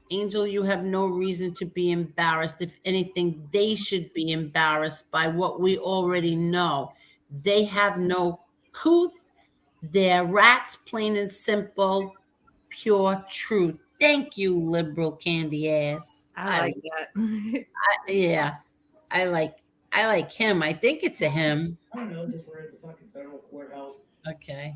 Speaker 1: Angel, you have no reason to be embarrassed. If anything, they should be embarrassed by what we already know. They have no couth. They're rats, plain and simple, pure truth. Thank you, liberal candy ass.
Speaker 2: I like that.
Speaker 1: Yeah, I like him. I think it's a him.
Speaker 4: I don't know, just we're at the fucking federal courthouse.
Speaker 1: Okay.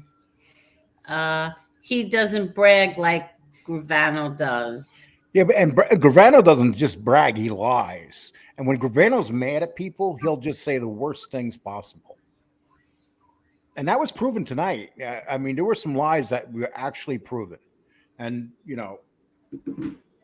Speaker 1: He doesn't brag like Gravano does.
Speaker 3: Yeah, and Gravano doesn't just brag; he lies. And when Gravano's mad at people, he'll just say the worst things possible. And that was proven tonight. I mean, there were some lies that were actually proven. And,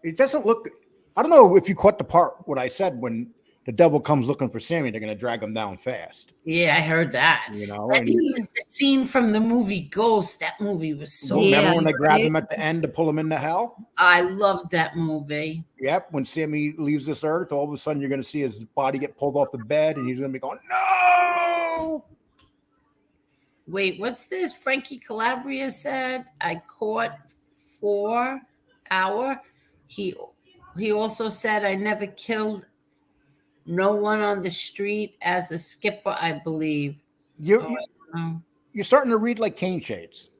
Speaker 3: it doesn't look... I don't know if you caught the part what I said when the devil comes looking for Sammy, they're going to drag him down fast.
Speaker 1: Yeah, I heard that. The scene from the movie Ghost. That movie was so...
Speaker 3: Remember when they grabbed him at the end to pull him into hell?
Speaker 1: I loved that movie.
Speaker 3: Yep. When Sammy leaves this earth, all of a sudden you're going to see his body get pulled off the bed and he's going to be going, no!
Speaker 1: Wait, what's this? Frankie Calabria said, I caught 4 hour. He also said, I never killed no one on the street as a skipper, I believe.
Speaker 3: You're starting to read like Caneshades.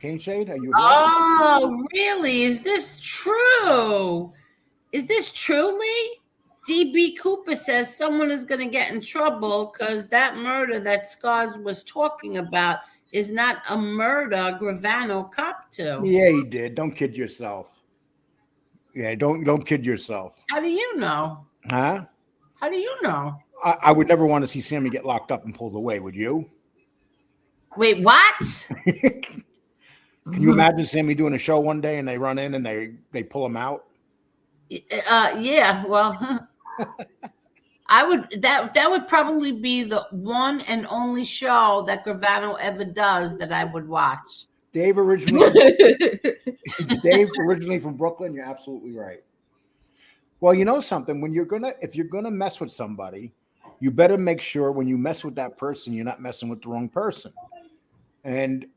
Speaker 3: Caneshade, are you here?
Speaker 1: Oh, really? Is this true? Lee? DB Cooper says someone is going to get in trouble because that murder that Scars was talking about is not a murder Gravano copped to.
Speaker 3: Yeah, he did. Don't kid yourself. Yeah, don't kid yourself.
Speaker 1: How do you know?
Speaker 3: Huh?
Speaker 1: How do you know?
Speaker 3: I would never want to see Sammy get locked up and pulled away. Would you?
Speaker 1: Wait, what?
Speaker 3: Can you imagine Sammy doing a show one day and they run in and they pull him out?
Speaker 1: Yeah. Well, I would. That would probably be the one and only show that Gravano ever does that I would watch.
Speaker 3: Dave originally from Brooklyn. You're absolutely right. Well, you know something. If you're gonna mess with somebody, you better make sure when you mess with that person, you're not messing with the wrong person. And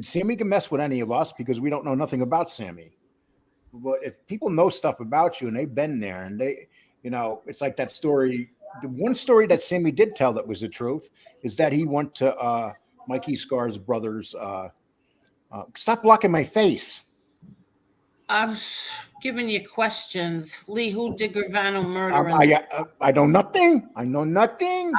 Speaker 3: Sammy can mess with any of us because we don't know nothing about Sammy. But if people know stuff about you and they've been there and it's like that story. The one story that Sammy did tell that was the truth is that he went to Mikey Scar's brother's. Stop blocking my face.
Speaker 1: I was giving you questions. Lee, who did Gravano murder?
Speaker 3: I know nothing. I know nothing.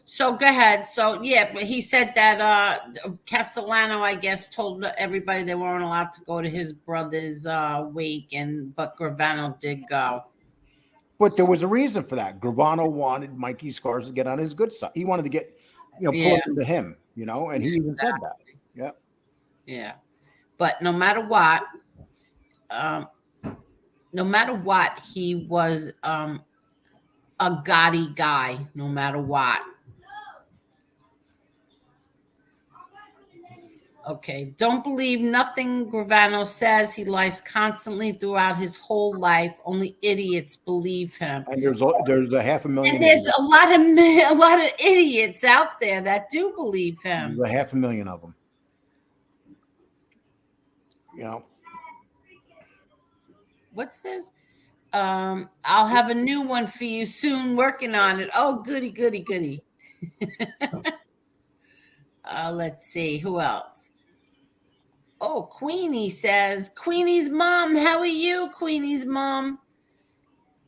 Speaker 1: So go ahead. So yeah, but he said that Castellano, I guess, told everybody they weren't allowed to go to his brother's wake, but Gravano did go.
Speaker 3: But there was a reason for that. Gravano wanted Mikey Scars to get on his good side. He wanted to get, pull into him, and he even said that. Yeah.
Speaker 1: Yeah. But no matter what, he was a Gotti guy, no matter what. Okay, don't believe nothing Gravano says. He lies constantly throughout his whole life. Only idiots believe him.
Speaker 3: And there's a 500,000.
Speaker 1: And there's a lot of idiots out there that do believe him.
Speaker 3: There's 500,000 of them.
Speaker 1: What's this? I'll have a new one for you soon. Working on it. Oh, goody. Let's see who else. Oh, Queenie says, Queenie's mom, how are you, Queenie's mom?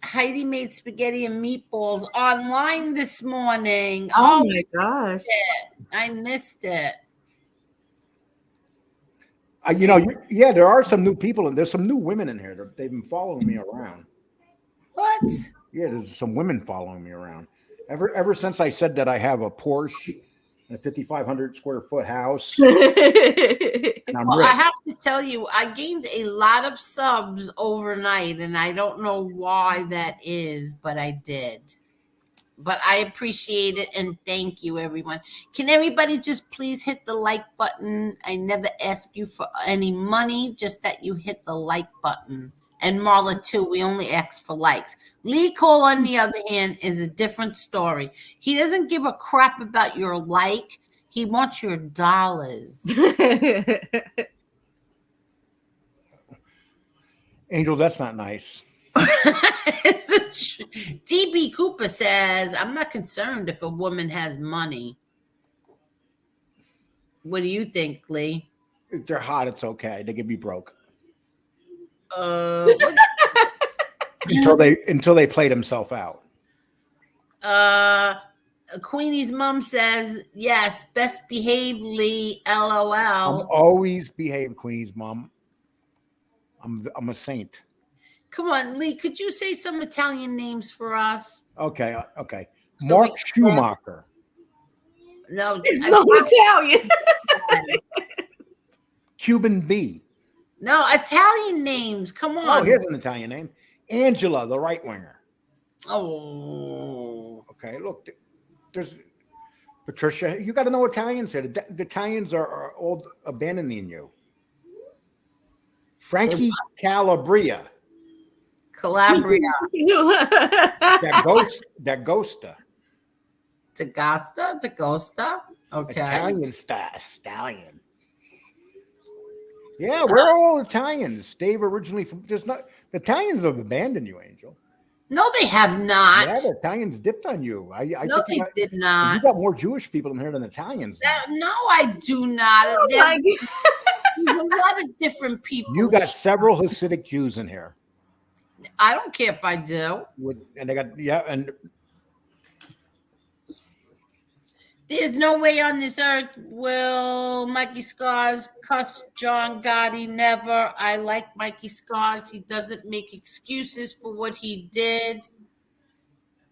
Speaker 1: Heidi made spaghetti and meatballs online this morning.
Speaker 2: Oh my gosh.
Speaker 1: I missed it.
Speaker 3: There are some new people, and there's some new women in here. They've been following me around.
Speaker 1: What?
Speaker 3: Yeah, there's some women following me around. Ever since I said that I have a Porsche, a 5,500 square foot house.
Speaker 1: I have to tell you, I gained a lot of subs overnight, and I don't know why that is, but I did. But I appreciate it, and thank you, everyone. Can everybody just please hit the like button? I never ask you for any money, just that you hit the like button. And Marla, too, we only ask for likes. Lee Cole, on the other hand, is a different story. He doesn't give a crap about your like. He wants your dollars.
Speaker 3: Angel, that's not nice.
Speaker 1: DB Cooper says, I'm not concerned if a woman has money. What do you think, Lee?
Speaker 3: If they're hot, it's okay. They can be broke. Until they play themselves out.
Speaker 1: Queenie's mom says, yes, best behave, Lee, LOL.
Speaker 3: I'm always behave, Queenie's mom. I'm a saint.
Speaker 1: Come on, Lee, could you say some Italian names for us?
Speaker 3: Okay. So Mark Schumacher.
Speaker 1: No,
Speaker 2: it's not Italian.
Speaker 3: Cuban B.
Speaker 1: No, Italian names. Come on.
Speaker 3: Oh, here's an Italian name. Angela, the right winger.
Speaker 1: Oh.
Speaker 3: Okay, look, there's Patricia. You got to know Italians here. The Italians are all abandoning you. Frankie Calabria.
Speaker 1: Calabria.
Speaker 3: D'Agosta.
Speaker 1: D'Agosta. Okay.
Speaker 3: Italian stallion. Yeah, we're all Italians. Dave originally from the Italians have abandoned you, Angel.
Speaker 1: No, they have not.
Speaker 3: Yeah, the Italians dipped on you.
Speaker 1: No, they did not.
Speaker 3: You got more Jewish people in here than Italians.
Speaker 1: No, I do not.
Speaker 2: Oh
Speaker 1: There's a lot of different people.
Speaker 3: You got several Hasidic Jews in here.
Speaker 1: I don't care if I do.
Speaker 3: And they got and
Speaker 1: there's no way on this earth will Mikey Scars cuss John Gotti. Never. I like Mikey Scars. He doesn't make excuses for what he did.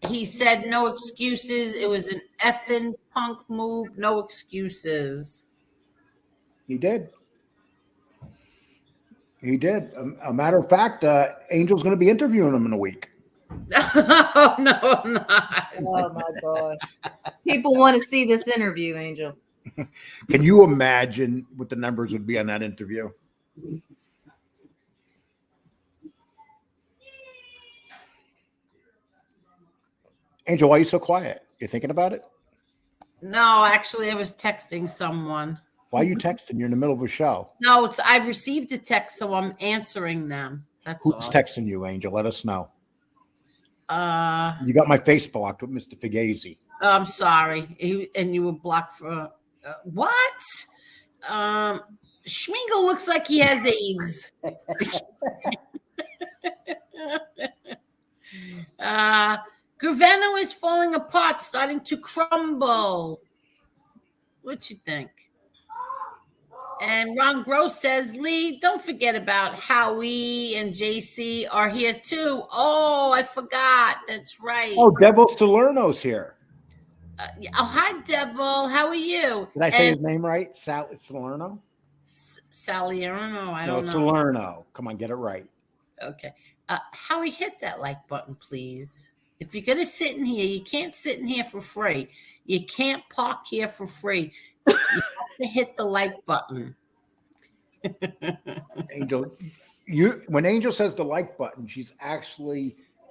Speaker 1: He said no excuses. It was an effing punk move. No excuses.
Speaker 3: He did. He did. A matter of fact, Angel's going to be interviewing him in a week.
Speaker 1: Oh, no, I'm not.
Speaker 2: Oh, my gosh. People want to see this interview, Angel.
Speaker 3: Can you imagine what the numbers would be on that interview? Angel, why are you so quiet? You thinking about it?
Speaker 1: No, actually, I was texting someone.
Speaker 3: Why are you texting? You're in the middle of a show.
Speaker 1: No, I received a text, so I'm answering them. That's
Speaker 3: Who's
Speaker 1: all.
Speaker 3: texting you, Angel? Let us know.
Speaker 1: Uh,
Speaker 3: You got my face blocked with Mr. Fugazi.
Speaker 1: I'm sorry. And you were blocked for what? Schmingel looks like he has AIDS. Gravano is falling apart, starting to crumble. What you think? And Ron Gross says, Lee, don't forget about Howie and JC are here too. Oh, I forgot. That's right.
Speaker 3: Oh, Devil Salerno's here.
Speaker 1: Hi, Devil. How are you?
Speaker 3: Did I say his name right? Salerno?
Speaker 1: Salerno. I don't know.
Speaker 3: Salerno. Come on, get it right.
Speaker 1: Okay. Howie, hit that like button, please. If you're going to sit in here, you can't sit in here for free. You can't park here for free. You have to hit the like button.
Speaker 3: Angel, when Angel says the like button,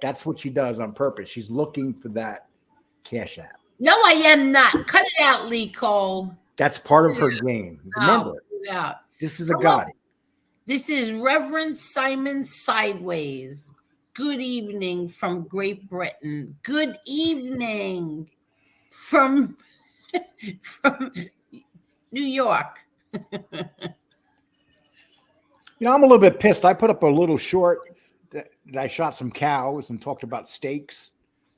Speaker 3: that's what she does on purpose. She's looking for that Cash App.
Speaker 1: No, I am not. Cut it out, Lee Cole.
Speaker 3: That's part of her game. Remember, this is a Gotti.
Speaker 1: This is Reverend Simon Sideways. Good evening from Great Britain. Good evening from New York.
Speaker 3: I'm a little bit pissed. I put up a little short that I shot some cows and talked about steaks,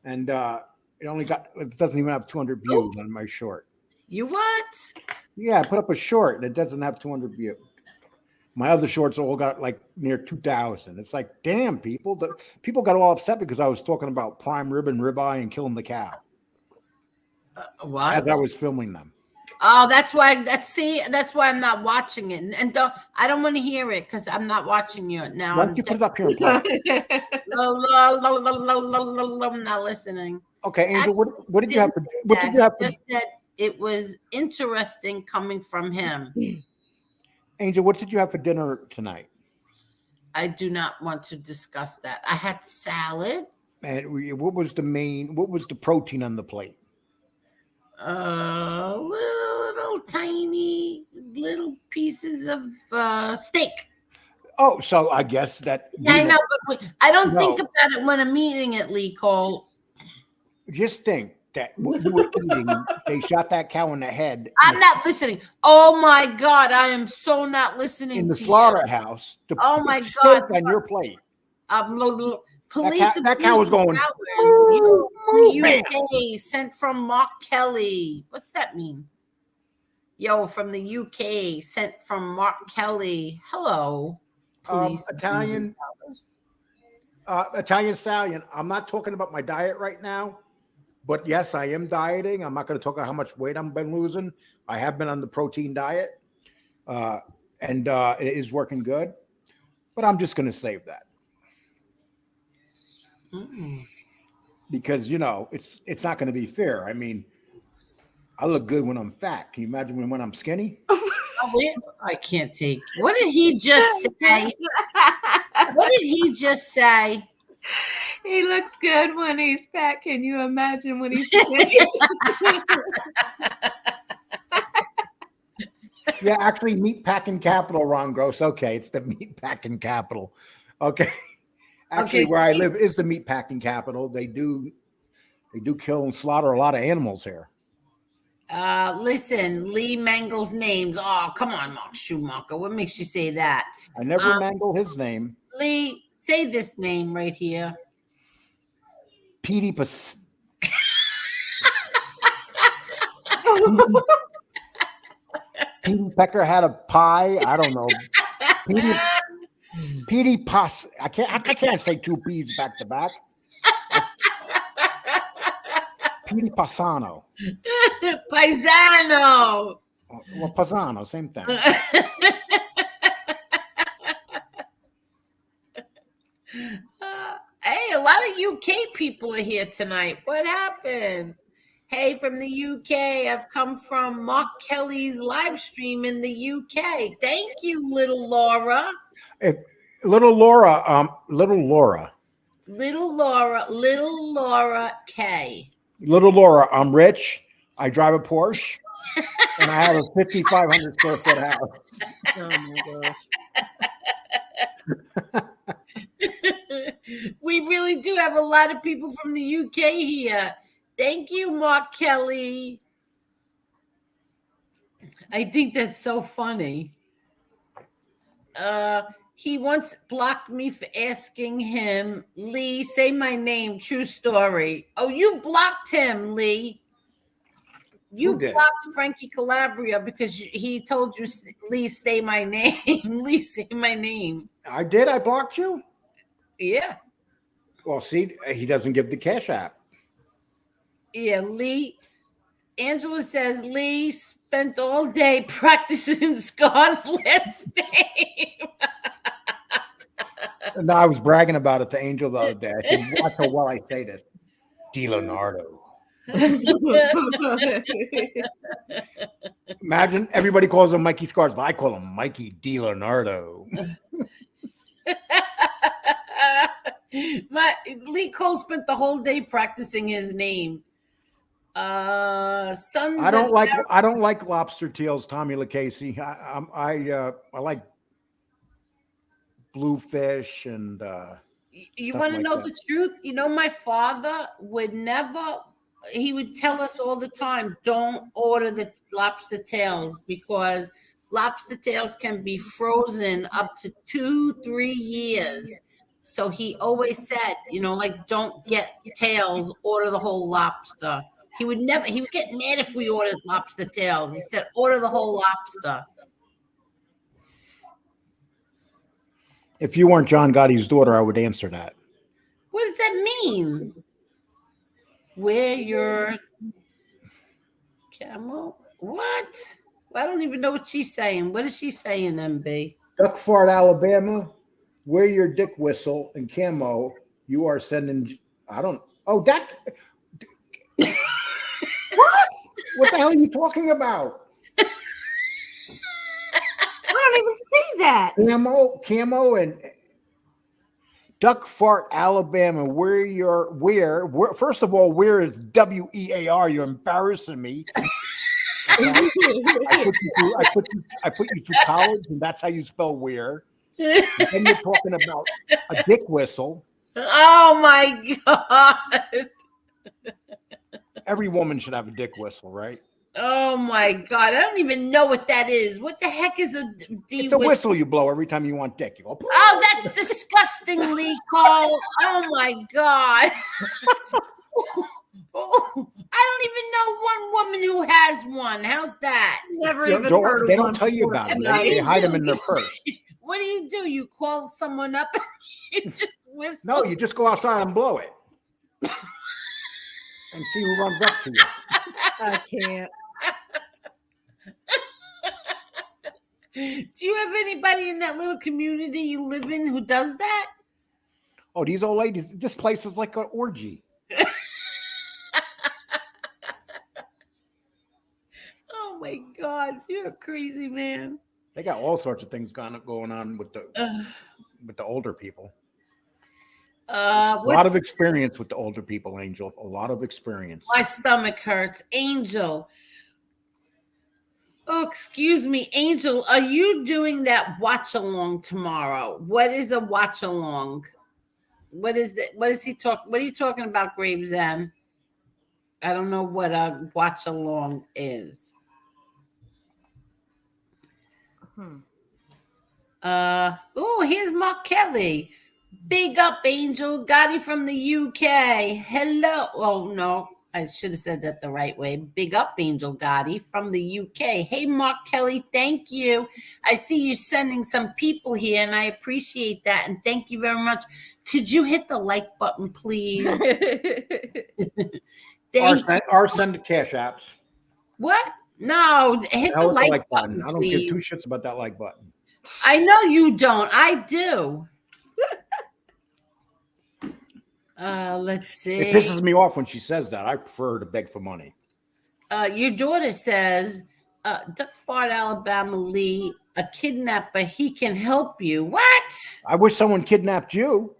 Speaker 3: and it doesn't even have 200 views on my short.
Speaker 1: You what?
Speaker 3: Yeah, I put up a short that doesn't have 200 views. My other shorts all got like near 2,000. It's like, damn, people got all upset because I was talking about prime rib and ribeye and killing the cow.
Speaker 1: What?
Speaker 3: As I was filming them.
Speaker 1: Oh, that's why I'm not watching it. And I don't want to hear it because I'm not watching you now.
Speaker 3: Why don't you put it up here?
Speaker 1: I'm not listening.
Speaker 3: Okay, Angel, what did you have to
Speaker 1: just said it was interesting coming from him.
Speaker 3: Angel, what did you have for dinner tonight?
Speaker 1: I do not want to discuss that. I had salad.
Speaker 3: And what was the protein on the plate?
Speaker 1: Little tiny little pieces of steak.
Speaker 3: Oh, so I guess that.
Speaker 1: Yeah, I know, but I don't think about it when I'm eating it, Lee Cole.
Speaker 3: Just think that what you were eating, they shot that cow in the head.
Speaker 1: I'm not listening. Oh my God, I am so not listening.
Speaker 3: In the slaughterhouse.
Speaker 1: Oh my God,
Speaker 3: on your plate.
Speaker 1: Police.
Speaker 3: That cow was going.
Speaker 1: UK sent from Mark Kelly. What's that mean? Yo, from the UK sent from Mark Kelly. Hello, police.
Speaker 3: Italian Stallion. I'm not talking about my diet right now, but yes, I am dieting. I'm not going to talk about how much weight I've been losing. I have been on the protein diet, and it is working good. But I'm just going to save that. Because it's not going to be fair. I mean, I look good when I'm fat. Can you imagine when I'm skinny?
Speaker 1: I can't take. What did he just say? What did he just say?
Speaker 2: He looks good when he's fat. Can you imagine when he's skinny?
Speaker 3: Yeah, actually, meat packing capital, Ron Gross. Okay, it's the meat packing capital. Okay. Actually, where I live is the meat packing capital. They do kill and slaughter a lot of animals here.
Speaker 1: Listen, Lee mangles names. Oh, come on, Mark Schumacher. What makes you say that?
Speaker 3: I never mangle his name.
Speaker 1: Lee, say this name right here.
Speaker 3: Petey Pecker had a pie. I don't know. Petey Pas. I can't say two P's back to back. Petey Pasano.
Speaker 1: Paisano.
Speaker 3: Well, Pasano, same thing.
Speaker 1: Hey, a lot of UK people are here tonight. What happened? Hey, from the UK, I've come from Mark Kelly's live stream in the UK. Thank you, little Laura.
Speaker 3: Little Laura,
Speaker 1: Little Laura K.
Speaker 3: Little Laura, I'm rich. I drive a Porsche, and I have a 5,500 square foot house.
Speaker 2: Oh my gosh.
Speaker 1: We really do have a lot of people from the UK here. Thank you, Mark Kelly. I think that's so funny. He once blocked me for asking him, Lee, say my name, true story. Oh, you blocked him, Lee. You
Speaker 3: Who did?
Speaker 1: blocked Frankie Calabria because he told you, Lee, say my name. Lee, say my name.
Speaker 3: I did. I blocked you.
Speaker 1: Yeah.
Speaker 3: Well, see, he doesn't give the Cash App.
Speaker 1: Yeah, Lee. Angela says Lee spent all day practicing Scar's last name.
Speaker 3: No, I was bragging about it to Angel the other day. I said, watch how well I say this. DiLeonardo. Imagine everybody calls him Mikey Scars, but I call him Mikey DiLeonardo.
Speaker 1: Lee Cole spent the whole day practicing his name. Sons
Speaker 3: I don't like lobster tails, Tommy LaCasey. I like bluefish and
Speaker 1: you want to
Speaker 3: like
Speaker 1: know
Speaker 3: that.
Speaker 1: the truth? You know, my father would never, he would tell us all the time, don't order the lobster tails because lobster tails can be frozen up to 2-3 years. So he always said, you know, like, don't get tails, order the whole lobster. He would get mad if we ordered lobster tails. He said, order the whole lobster.
Speaker 3: If you weren't John Gotti's daughter, I would answer that.
Speaker 1: What does that mean? Where your camel? What? I don't even know what she's saying. What is she saying, MB?
Speaker 3: Duck Fart, Alabama. Wear your dick whistle and camo. You are sending. I don't. Oh, that. What? What the hell are you talking about?
Speaker 2: I don't even see that.
Speaker 3: Camo, and Duck Fart, Alabama. Where? First of all, where is WEAR? You're embarrassing me. Okay? I put you through college, and that's how you spell where. And then you're talking about a dick whistle.
Speaker 1: Oh my God.
Speaker 3: Every woman should have a dick whistle, right?
Speaker 1: Oh my God. I don't even know what that is. What the heck is a
Speaker 3: It's a whistle you blow every time you want dick. You go,
Speaker 1: oh, that's disgustingly called. Oh my God. Oh, I don't even know one woman who has one. How's that?
Speaker 2: Never
Speaker 3: They
Speaker 2: even
Speaker 3: don't-
Speaker 2: heard of
Speaker 3: they don't
Speaker 2: one
Speaker 3: tell you
Speaker 2: before
Speaker 3: about them.
Speaker 2: tonight.
Speaker 3: They hide them in their purse.
Speaker 1: What do? You call someone up and you just whistle?
Speaker 3: No, you just go outside and blow it. And see who runs up to you.
Speaker 2: I can't.
Speaker 1: Do you have anybody in that little community you live in who does that?
Speaker 3: Oh, these old ladies, this place is like an orgy.
Speaker 1: Oh my God, you're a crazy man.
Speaker 3: They got all sorts of things going on with the older people. A lot of experience with the older people, Angel. A lot of experience.
Speaker 1: My stomach hurts. Angel. Oh, excuse me. Angel, are you doing that watch along tomorrow? What is a watch along? What is that? What is he talking? What are you talking about, Gravesend? I don't know what a watch along is. Oh, here's Mark Kelly. Big up, Angel. Gotti from the UK. Hello. Oh, no. I should have said that the right way. Big up, Angel Gotti from the UK. Hey, Mark Kelly. Thank you. I see you sending some people here, and I appreciate that. And thank you very much. Could you hit the like button, please?
Speaker 3: Or send the cash apps.
Speaker 1: What? No, hit the like button,
Speaker 3: I don't give two shits about that like button.
Speaker 1: I know you don't. I do. Let's see.
Speaker 3: It pisses me off when she says that. I prefer her to beg for money.
Speaker 1: Your daughter says, Duck Fart, Alabama Lee, a kidnapper, he can help you. What?
Speaker 3: I wish someone kidnapped you.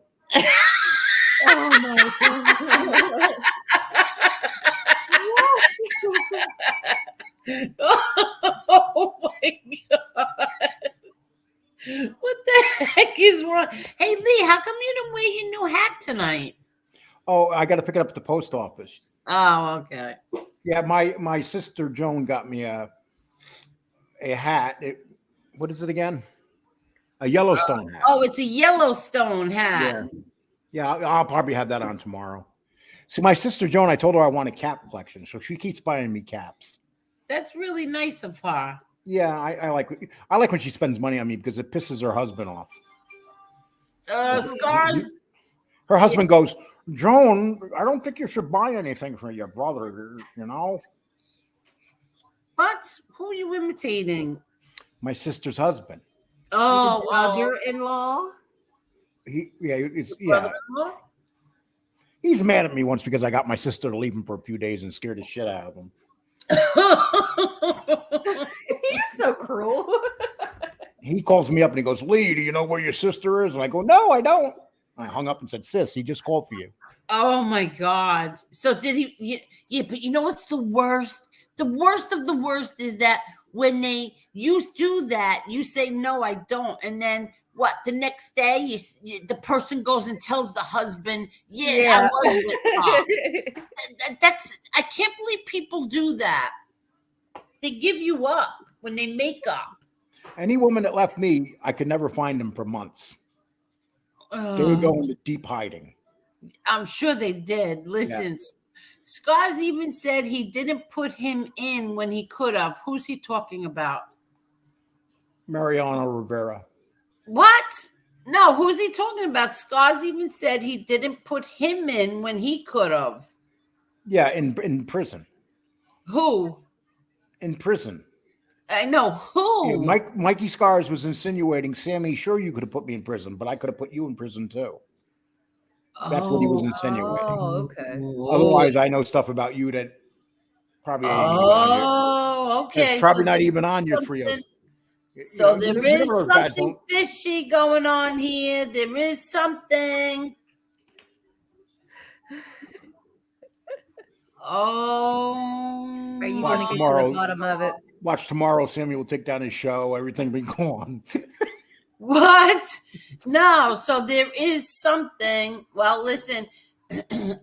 Speaker 2: Oh my god.
Speaker 1: Oh my god. What the heck is wrong? Hey Lee, how come you didn't wear your new hat tonight?
Speaker 3: Oh, I got to pick it up at the post office.
Speaker 1: Oh, okay.
Speaker 3: Yeah, my sister Joan got me a hat. What is it again? A Yellowstone hat.
Speaker 1: Oh, it's a Yellowstone hat.
Speaker 3: Yeah, I'll probably have that on tomorrow. So my sister Joan, I told her I want a cap collection, so she keeps buying me caps.
Speaker 1: That's really nice of her.
Speaker 3: Yeah, I like when she spends money on me because it pisses her husband off.
Speaker 1: Scars.
Speaker 3: Her husband goes, Joan, I don't think you should buy anything for your brother. You know,
Speaker 1: What? Who are you imitating?
Speaker 3: my sister's husband.
Speaker 1: Oh,
Speaker 2: Brother-in-law.
Speaker 1: brother-in-law?
Speaker 3: He's mad at me once because I got my sister to leave him for a few days and scared the shit out of him.
Speaker 2: You're so cruel.
Speaker 3: He calls me up and he goes, Lee, do you know where your sister is? And I go, no, I don't. I hung up and said, sis, he just called for you.
Speaker 1: Oh my God. So did he? Yeah, but you know what's the worst? The worst of the worst is that when you do that, you say, no, I don't. And then what? The next day, the person goes and tells the husband, yeah. I was with her. I can't believe people do that. They give you up when they make up.
Speaker 3: Any woman that left me, I could never find them for months. They would go into deep hiding.
Speaker 1: I'm sure they did. Listen, Scars even said he didn't put him in when he could have. Who's he talking about?
Speaker 3: Mariano Rivera.
Speaker 1: What? No, who's he talking about? Scars even said he didn't put him in when he could have.
Speaker 3: Yeah, in prison.
Speaker 1: Who?
Speaker 3: In prison.
Speaker 1: I know who.
Speaker 3: Yeah, Mikey Scars was insinuating, Sammy, sure you could have put me in prison, but I could have put you in prison too. That's what he was insinuating.
Speaker 2: Oh, okay.
Speaker 3: Otherwise, I know stuff about you that probably ain't even on your,
Speaker 1: okay.
Speaker 3: it's probably not even on your free.
Speaker 1: So there is something fishy going on here. There is something. Oh.
Speaker 2: Are you going to get to the bottom of it?
Speaker 3: Watch tomorrow. Sammy will take down his show. Everything will be gone.
Speaker 1: What? No. So there is something. Well, listen,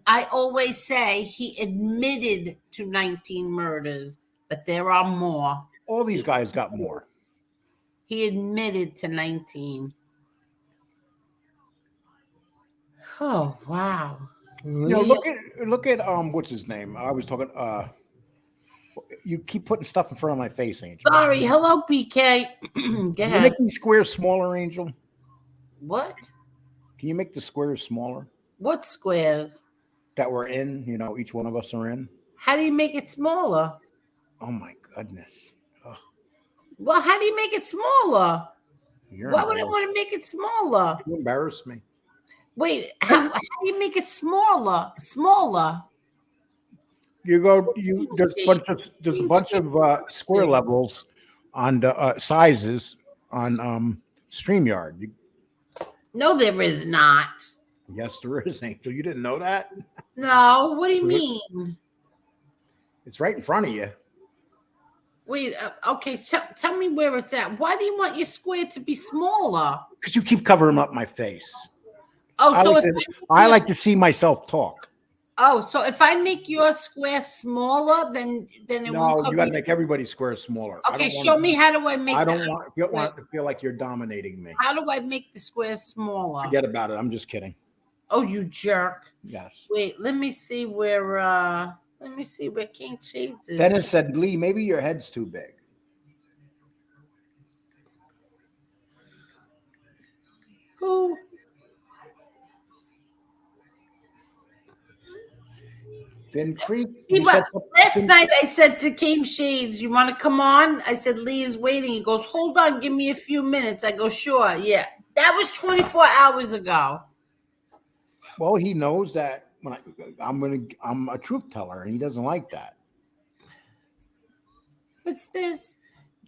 Speaker 1: I always say he admitted to 19 murders, but there are more.
Speaker 3: All these guys got more.
Speaker 1: He admitted to 19. Oh, wow. Really?
Speaker 3: Look at what's his name? I was talking you keep putting stuff in front of my face, Angel.
Speaker 1: Sorry. Hello, PK. Go ahead.
Speaker 3: Can you make these squares smaller, Angel?
Speaker 1: What?
Speaker 3: Can you make the squares smaller?
Speaker 1: What squares?
Speaker 3: That we're in, each one of us are in.
Speaker 1: How do you make it smaller?
Speaker 3: Oh my goodness. Ugh.
Speaker 1: Well, how do you make it smaller? Why would I want to make it smaller?
Speaker 3: You embarrass me.
Speaker 1: Wait, how do you make it smaller? Smaller.
Speaker 3: There's a bunch of square levels on the sizes on StreamYard.
Speaker 1: No, there is not.
Speaker 3: Yes, there is, Angel. You didn't know that?
Speaker 1: No. What do you mean?
Speaker 3: It's right in front of you.
Speaker 1: Wait. Okay. Tell me where it's at. Why do you want your square to be smaller?
Speaker 3: Because you keep covering up my face.
Speaker 1: Oh,
Speaker 3: I like to see myself talk.
Speaker 1: Oh, so if I make your square smaller, then it won't.
Speaker 3: No, you got to make everybody's square smaller.
Speaker 1: Okay, show me how do I make.
Speaker 3: I don't want to feel like you're dominating me.
Speaker 1: How do I make the square smaller?
Speaker 3: Forget about it. I'm just kidding.
Speaker 1: Oh, you jerk!
Speaker 3: Yes.
Speaker 1: Wait, let me see where. Caneshades is.
Speaker 3: Dennis said, Lee, maybe your head's too big.
Speaker 1: Who?
Speaker 3: Finn Creek.
Speaker 1: Last night I said to Caneshades, you want to come on? I said, Lee is waiting. He goes, hold on, give me a few minutes. I go, sure, yeah. That was 24 hours ago.
Speaker 3: Well, he knows that when I'm a truth teller, and he doesn't like that.
Speaker 1: What's this?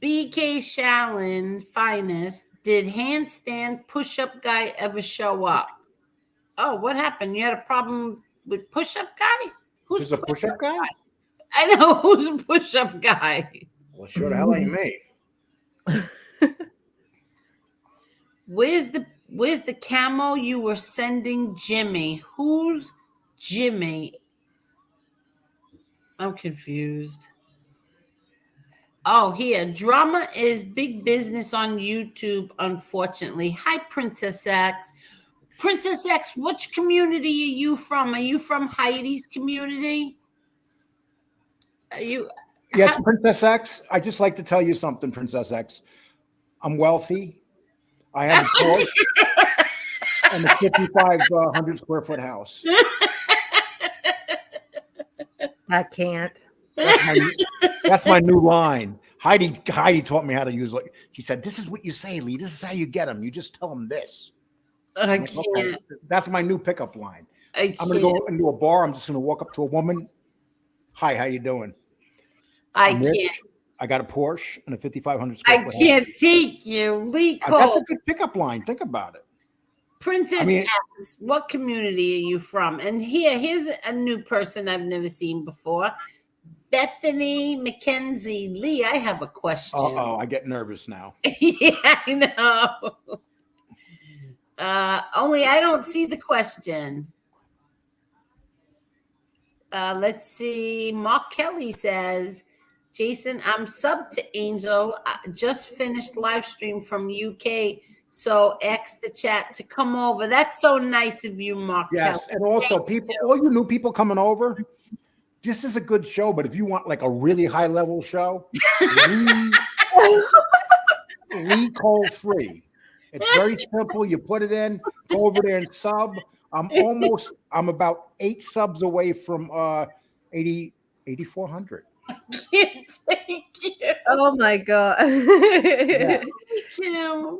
Speaker 1: BK Shallon, finest. Did handstand push-up guy ever show up? Oh, what happened? You had a problem with push-up guy? Who's
Speaker 3: There's a push-up guy?
Speaker 1: I know who's a push-up guy.
Speaker 3: Well, sure the hell ain't me.
Speaker 1: Where's the camo you were sending Jimmy? Who's Jimmy? I'm confused. Oh, here. Drama is big business on YouTube, unfortunately. Hi, Princess X. Princess X, which community are you from? Are you from Heidi's community? Are you?
Speaker 3: Yes, Princess X. I just like to tell you something, Princess X. I'm wealthy. I have a Porsche and a 5,500 square foot house.
Speaker 5: I can't.
Speaker 3: That's my new line. Heidi taught me how to use it. She said, "This is what you say, Lee. This is how you get them. You just tell them this."
Speaker 1: I
Speaker 3: Like,
Speaker 1: can't.
Speaker 3: okay. That's my new pickup line.
Speaker 1: I
Speaker 3: I'm gonna go into a bar. I'm just gonna walk up to a woman. Hi, how you doing? I'm rich.
Speaker 1: can't.
Speaker 3: I got a Porsche and a 5,500 square
Speaker 1: I
Speaker 3: foot
Speaker 1: can't take you, Lee
Speaker 3: house. That's
Speaker 1: Cole.
Speaker 3: a good pickup line. Think about it.
Speaker 1: Princess X, what community are you from? And here's a new person I've never seen before. Bethany Mackenzie. Lee, I have a question.
Speaker 3: Oh, I get nervous now.
Speaker 1: Yeah, I know. Only I don't see the question. Let's see. Mark Kelly says, Jason, I'm sub to Angel. I just finished live stream from UK. So X the chat to come over. That's so nice of you, Mark
Speaker 3: Yes,
Speaker 1: Kelly.
Speaker 3: and also people, all you new people coming over, this is a good show, but if you want like a really high level show, Lee Cole free. It's very simple. You put it in, go over there and sub. I'm about 8 subs away from 8,400.
Speaker 1: Can't take you.
Speaker 5: Oh my God.
Speaker 3: Yeah.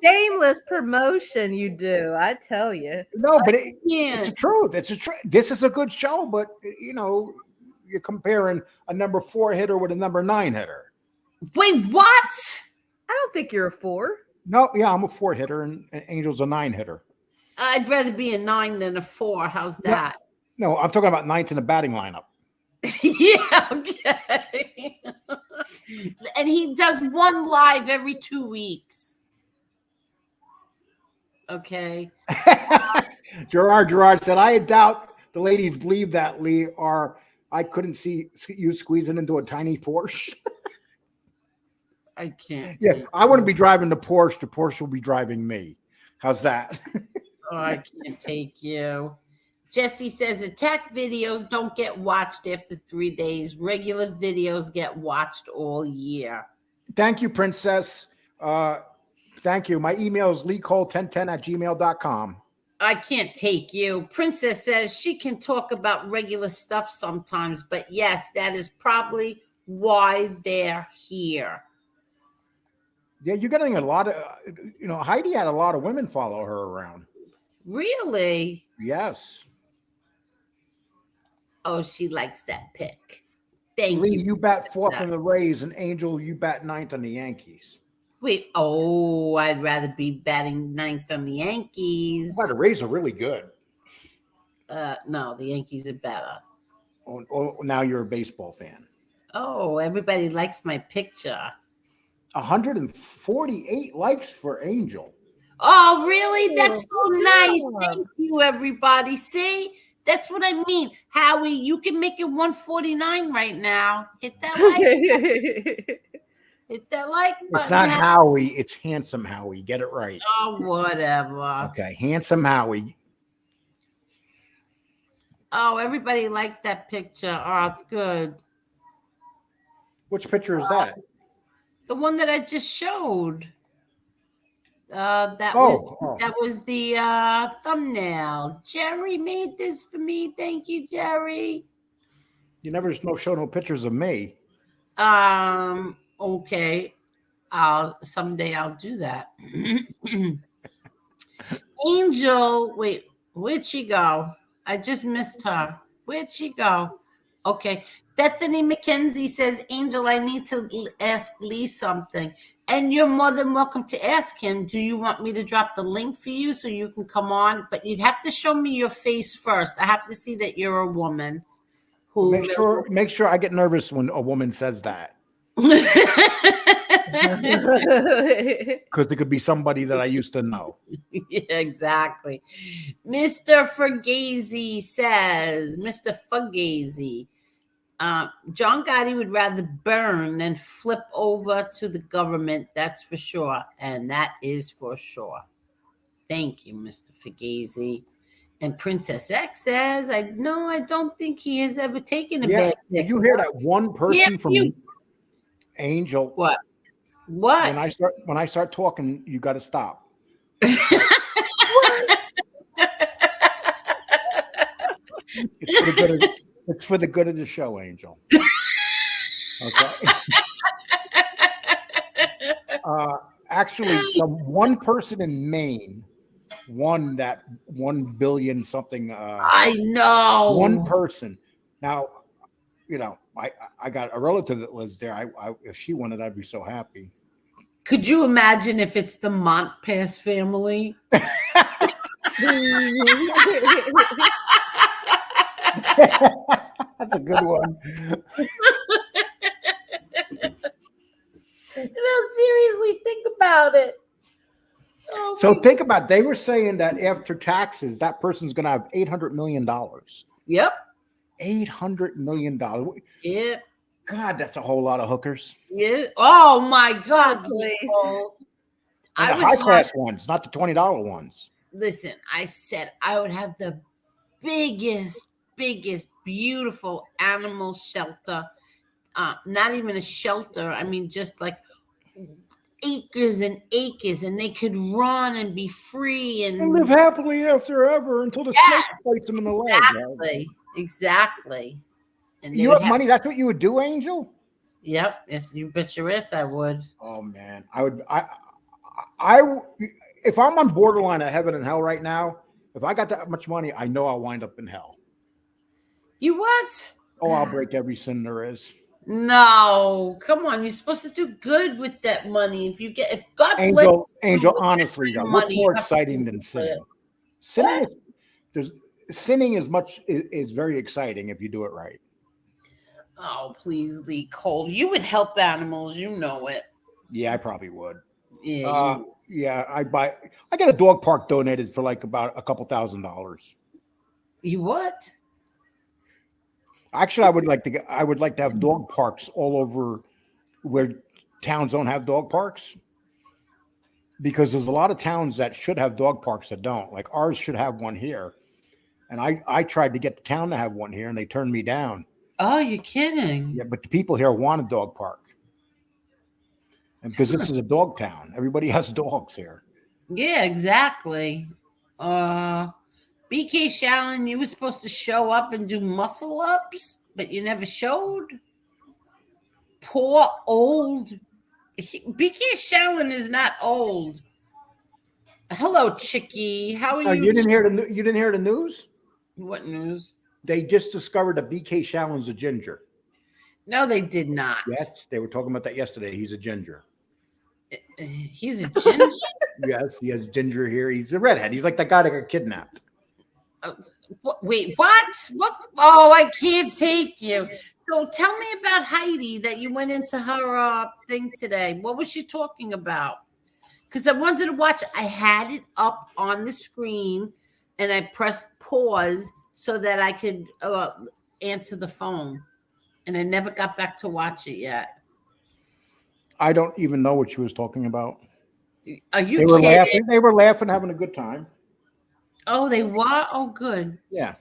Speaker 5: Shameless promotion you do, I tell you.
Speaker 3: No, but it's
Speaker 1: Yeah.
Speaker 3: the truth. It's a truth. This is a good show, but you know, you're comparing a number 4 hitter with a number 9 hitter.
Speaker 1: Wait, what?
Speaker 5: I don't think you're a 4.
Speaker 3: No, yeah, I'm a 4 hitter and Angel's a 9 hitter.
Speaker 1: I'd rather be a 9 than a 4. How's that?
Speaker 3: No, I'm talking about 9th in the batting lineup.
Speaker 1: Yeah, okay. And he does one live every 2 weeks. Okay.
Speaker 3: Gerard said, I doubt the ladies believe that, Lee, or I couldn't see you squeezing into a tiny Porsche.
Speaker 1: I can't.
Speaker 3: Yeah, I wouldn't be driving the Porsche. The Porsche will be driving me. How's that?
Speaker 1: Oh, I can't take you. Jesse says attack videos don't get watched after 3 days. Regular videos get watched all year.
Speaker 3: Thank you, Princess. Thank you. My email is leecole1010@gmail.com.
Speaker 1: I can't take you. Princess says she can talk about regular stuff sometimes, but yes, that is probably why they're here.
Speaker 3: Yeah, you're getting a lot of, Heidi had a lot of women follow her around.
Speaker 1: Really?
Speaker 3: Yes.
Speaker 1: Oh, she likes that pick. Thank
Speaker 3: Lee,
Speaker 1: you.
Speaker 3: you bat 4th in the Rays, and Angel, you bat 9th on the Yankees.
Speaker 1: Wait, I'd rather be batting 9th on the Yankees.
Speaker 3: Well, the Rays are really good.
Speaker 1: No, the Yankees are better.
Speaker 3: Oh, now you're a baseball fan.
Speaker 1: Oh, everybody likes my picture.
Speaker 3: 148 likes for Angel.
Speaker 1: Oh, really? That's so nice.
Speaker 5: job.
Speaker 1: Thank you, everybody. See, that's what I mean. Howie, you can make it 149 right now. Hit that like. Hit that like button.
Speaker 3: It's not Howie. It's Handsome Howie. Get it right.
Speaker 1: Oh, whatever.
Speaker 3: Okay, Handsome Howie.
Speaker 1: Oh, everybody liked that picture. Oh, it's good.
Speaker 3: Which picture is that?
Speaker 1: The one that I just showed. That
Speaker 3: Oh.
Speaker 1: was the thumbnail. Jerry made this for me. Thank you, Jerry.
Speaker 3: You never show no pictures of me.
Speaker 1: Okay. Someday I'll do that. Angel, wait, where'd she go? I just missed her. Where'd she go? Okay. Bethany McKenzie says, Angel, I need to ask Lee something. And you're more than welcome to ask him, do you want me to drop the link for you so you can come on? But you'd have to show me your face first. I have to see that you're a woman who
Speaker 3: Make sure I get nervous when a woman says that. Because it could be somebody that I used to know.
Speaker 1: Yeah, exactly. Mr. Fugazi says, Mr. Fugazi, John Gotti would rather burn than flip over to the government. That's for sure. And that is for sure. Thank you, Mr. Fugazi. And Princess X says, I don't think he has ever taken a bad pick.
Speaker 3: Did you hear that one person from Angel?
Speaker 1: What? What?
Speaker 3: When I start talking, you got to stop. It's for the good of the show, Angel. Okay. Actually, one person in Maine won that 1 billion something.
Speaker 1: I know.
Speaker 3: One person. Now, I got a relative that lives there. If she won it, I'd be so happy.
Speaker 1: Could you imagine if it's the Montpass family?
Speaker 3: That's a good one.
Speaker 1: Seriously, think about it. Oh,
Speaker 3: so think about it. They were saying that after taxes, that person's going to have $800 million.
Speaker 1: Yep.
Speaker 3: $800 million.
Speaker 1: Yep.
Speaker 3: God, that's a whole lot of hookers.
Speaker 1: Yeah. Oh my God.
Speaker 3: And the high class ones, not the $20 ones.
Speaker 1: Listen, I said I would have the biggest, beautiful animal shelter. Not even a shelter. I mean, just like acres and acres, and they could run and be free and
Speaker 3: live happily after ever until the snake bites them in the leg.
Speaker 1: Exactly. And
Speaker 3: you have money. That's what you would do, Angel?
Speaker 1: Yep. Yes, you bet your ass I would.
Speaker 3: Oh man, I would. If I'm on borderline of heaven and hell right now, if I got that much money, I know I'll wind up in hell.
Speaker 1: You what?
Speaker 3: Oh, I'll break every sin there is.
Speaker 1: No, come on. You're supposed to do good with that money. If God bless
Speaker 3: Angel, honestly, what's more exciting than sinning? Sinning is very exciting if you do it right.
Speaker 1: Oh, please, Lee Cole. You would help animals. You know it.
Speaker 3: Yeah, I probably would.
Speaker 1: Yeah.
Speaker 3: I got a dog park donated for like about a couple $1,000.
Speaker 1: You what?
Speaker 3: Actually, I would like to have dog parks all over where towns don't have dog parks. Because there's a lot of towns that should have dog parks that don't. Like ours should have one here. And I tried to get the town to have one here and they turned me down.
Speaker 1: Oh, you're kidding.
Speaker 3: Yeah, but the people here want a dog park. And because this is a dog town. Everybody has dogs here.
Speaker 1: Yeah, exactly. BK Shallon, you were supposed to show up and do muscle ups, but you never showed. Poor old BK Shallon is not old. Hello, Chicky. How are you?
Speaker 3: You didn't hear the news?
Speaker 1: What news?
Speaker 3: They just discovered that BK Shallon's a ginger.
Speaker 1: No, they did not.
Speaker 3: Yes, they were talking about that yesterday. He's a ginger.
Speaker 1: He's a ginger?
Speaker 3: Yes, he has ginger here. He's a redhead. He's like that guy that got kidnapped.
Speaker 1: Wait, what? What? Oh, I can't take you. So tell me about Heidi that you went into her thing today. What was she talking about? Because I wanted to watch. I had it up on the screen and I pressed pause so that I could answer the phone. And I never got back to watch it yet.
Speaker 3: I don't even know what she was talking about.
Speaker 1: Are you
Speaker 3: kidding?
Speaker 1: Laughing.
Speaker 3: They were laughing, having a good time.
Speaker 1: Oh, they were? Oh, good.
Speaker 3: Yeah.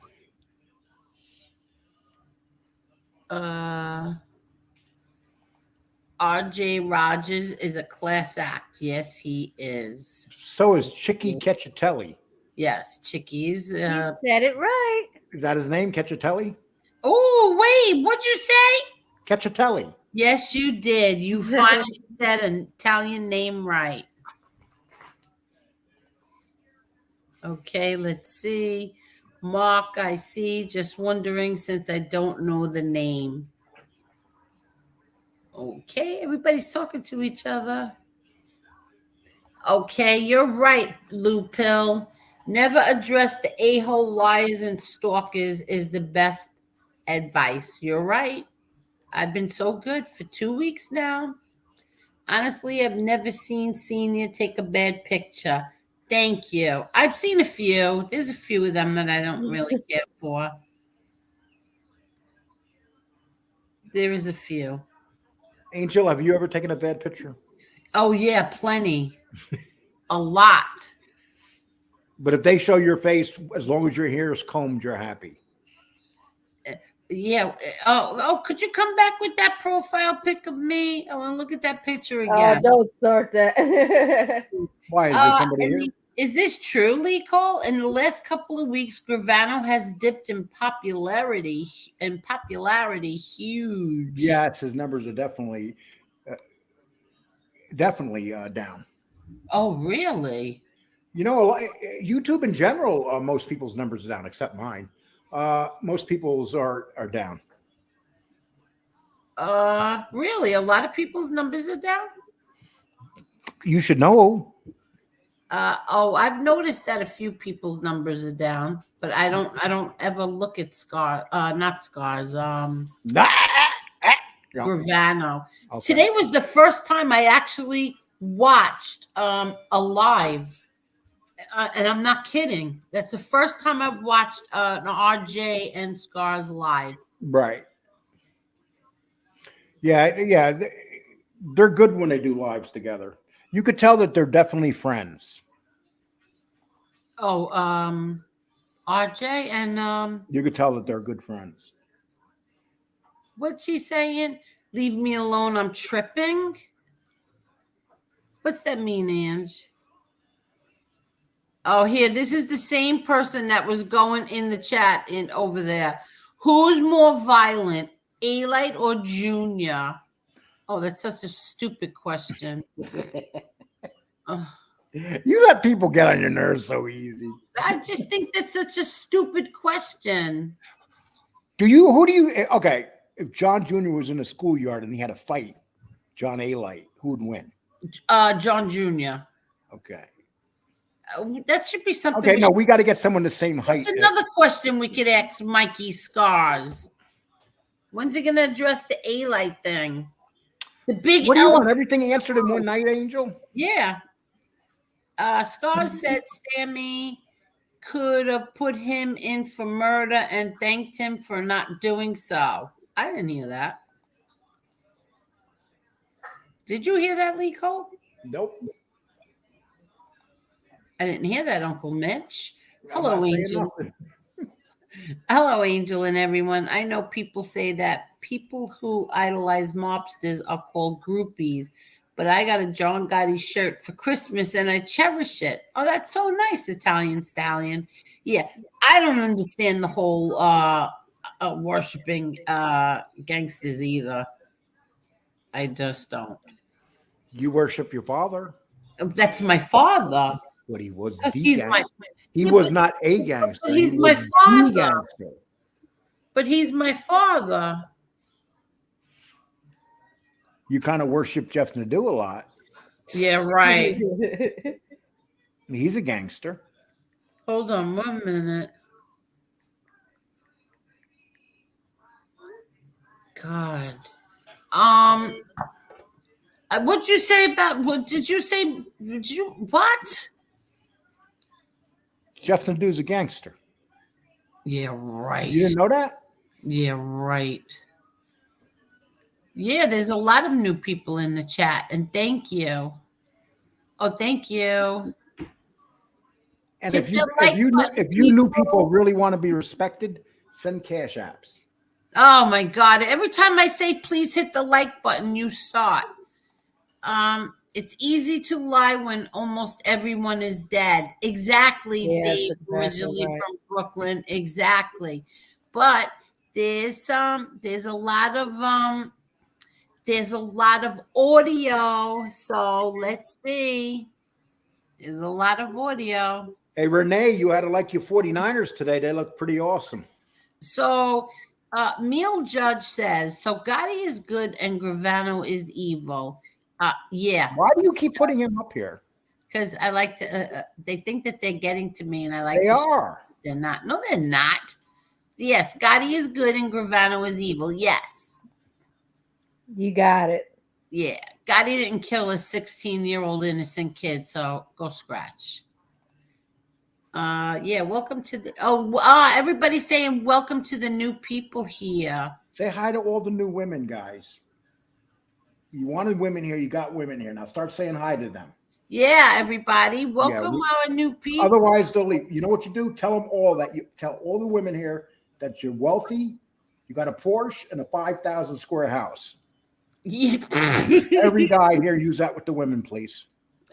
Speaker 1: R.J. Rogers is a class act. Yes, he is.
Speaker 3: So is Chicky Cacciatelli.
Speaker 1: Yes, Chicky's.
Speaker 5: You said it right.
Speaker 3: Is that his name, Cacciatelli?
Speaker 1: Oh, wait. What'd you say?
Speaker 3: Cacciatelli.
Speaker 1: Yes, you did. You finally said an Italian name right. Okay, let's see. Mark, I see. Just wondering since I don't know the name. Okay, everybody's talking to each other. Okay, you're right, Lou Pill. Never address the a-hole liars and stalkers is the best advice. You're right. I've been so good for 2 weeks now. Honestly, I've never seen Senior take a bad picture. Thank you. I've seen a few. There's a few of them that I don't really care for. There is a few.
Speaker 3: Angel, have you ever taken a bad picture?
Speaker 1: Oh, yeah, plenty. A lot.
Speaker 3: But if they show your face, as long as your hair is combed, you're happy.
Speaker 1: Yeah. Oh, could you come back with that profile pic of me? I want to look at that picture again.
Speaker 5: Don't start that.
Speaker 3: Why is there somebody here?
Speaker 1: Is this true, Lee Cole? In the last couple of weeks, Gravano has dipped in popularity. Huge.
Speaker 3: Yes, his numbers are definitely down.
Speaker 1: Oh, really?
Speaker 3: You know, YouTube in general, most people's numbers are down, except mine. Most people's are down.
Speaker 1: Really? A lot of people's numbers are down?
Speaker 3: You should know.
Speaker 1: I've noticed that a few people's numbers are down, but I don't ever look at not Scars, Gravano.
Speaker 3: Okay.
Speaker 1: Today was the first time I actually watched a live. And I'm not kidding. That's the first time I've watched an RJ and Scars live.
Speaker 3: Right. Yeah. They're good when they do lives together. You could tell that they're definitely friends.
Speaker 1: Oh, RJ and
Speaker 3: You could tell that they're good friends.
Speaker 1: what's she saying? Leave me alone. I'm tripping. What's that mean, Ange? Oh, here, this is the same person that was going in the chat in over there. Who's more violent, A-Light or Junior? Oh, that's such a stupid question.
Speaker 3: You let people get on your nerves so easy.
Speaker 1: I just think that's such a stupid question.
Speaker 3: Okay, if John Jr. was in a schoolyard and he had a fight, John A-Light, who would win?
Speaker 1: John Jr.
Speaker 3: Okay.
Speaker 1: That should be something.
Speaker 3: Okay, no, we got to get someone the same height.
Speaker 1: That's another question we could ask Mikey Scars. When's he going to address the A-Light thing? The big
Speaker 3: What do you want? Everything answered in one night, Angel?
Speaker 1: Yeah. Scars said Sammy could have put him in for murder and thanked him for not doing so. I didn't hear that. Did you hear that, Lee Cole?
Speaker 3: Nope.
Speaker 1: I didn't hear that, Uncle Mitch. Hello, Angel. Hello, Angel and everyone. I know people say that people who idolize mobsters are called groupies, but I got a John Gotti shirt for Christmas and I cherish it. Oh, that's so nice, Italian Stallion. Yeah, I don't understand the whole worshiping gangsters either. I just don't.
Speaker 3: You worship your father?
Speaker 1: That's my father.
Speaker 3: But he was
Speaker 1: He
Speaker 3: was not a gangster.
Speaker 1: He's my father. But he's my father.
Speaker 3: You kind of worship Jeff Nadeau a lot.
Speaker 1: Yeah, right.
Speaker 3: He's a gangster.
Speaker 1: Hold on 1 minute. God. What'd you say about what did you say? What?
Speaker 3: Jeff Nadeau's a gangster.
Speaker 1: Yeah, right.
Speaker 3: You didn't know that?
Speaker 1: Yeah, right. Yeah, there's a lot of new people in the chat, and thank you. Oh, thank you.
Speaker 3: And if you knew people really want to be respected, send cash apps.
Speaker 1: Oh my God. Every time I say please hit the like button, you start. It's easy to lie when almost everyone is dead. Exactly,
Speaker 5: Yes,
Speaker 1: Dave,
Speaker 5: exactly
Speaker 1: originally
Speaker 5: right.
Speaker 1: from Brooklyn. Exactly. But there's a lot of audio. So let's see. There's a lot of audio.
Speaker 3: Hey, Renee, you had to like your 49ers today. They look pretty awesome.
Speaker 1: So Meal Judge says, so Gotti is good and Gravano is evil. Yeah.
Speaker 3: Why do you keep putting him up here?
Speaker 1: because I like to. They think that they're getting to me, and I like.
Speaker 3: They
Speaker 1: to
Speaker 3: are.
Speaker 1: They're not. No, they're not. Yes, Gotti is good and Gravano is evil. Yes.
Speaker 5: You got it.
Speaker 1: Yeah. Gotti didn't kill a 16-year-old innocent kid, so go scratch. Yeah, welcome to the everybody's saying welcome to the new people here.
Speaker 3: Say hi to all the new women, guys. You wanted women here, you got women here. Now start saying hi to them.
Speaker 1: Yeah, everybody. Welcome our new people.
Speaker 3: Otherwise, they'll leave. You know what you do? Tell them all that you tell all the women here that you're wealthy, you got a Porsche and a 5,000 square house. Every guy here use that with the women, please.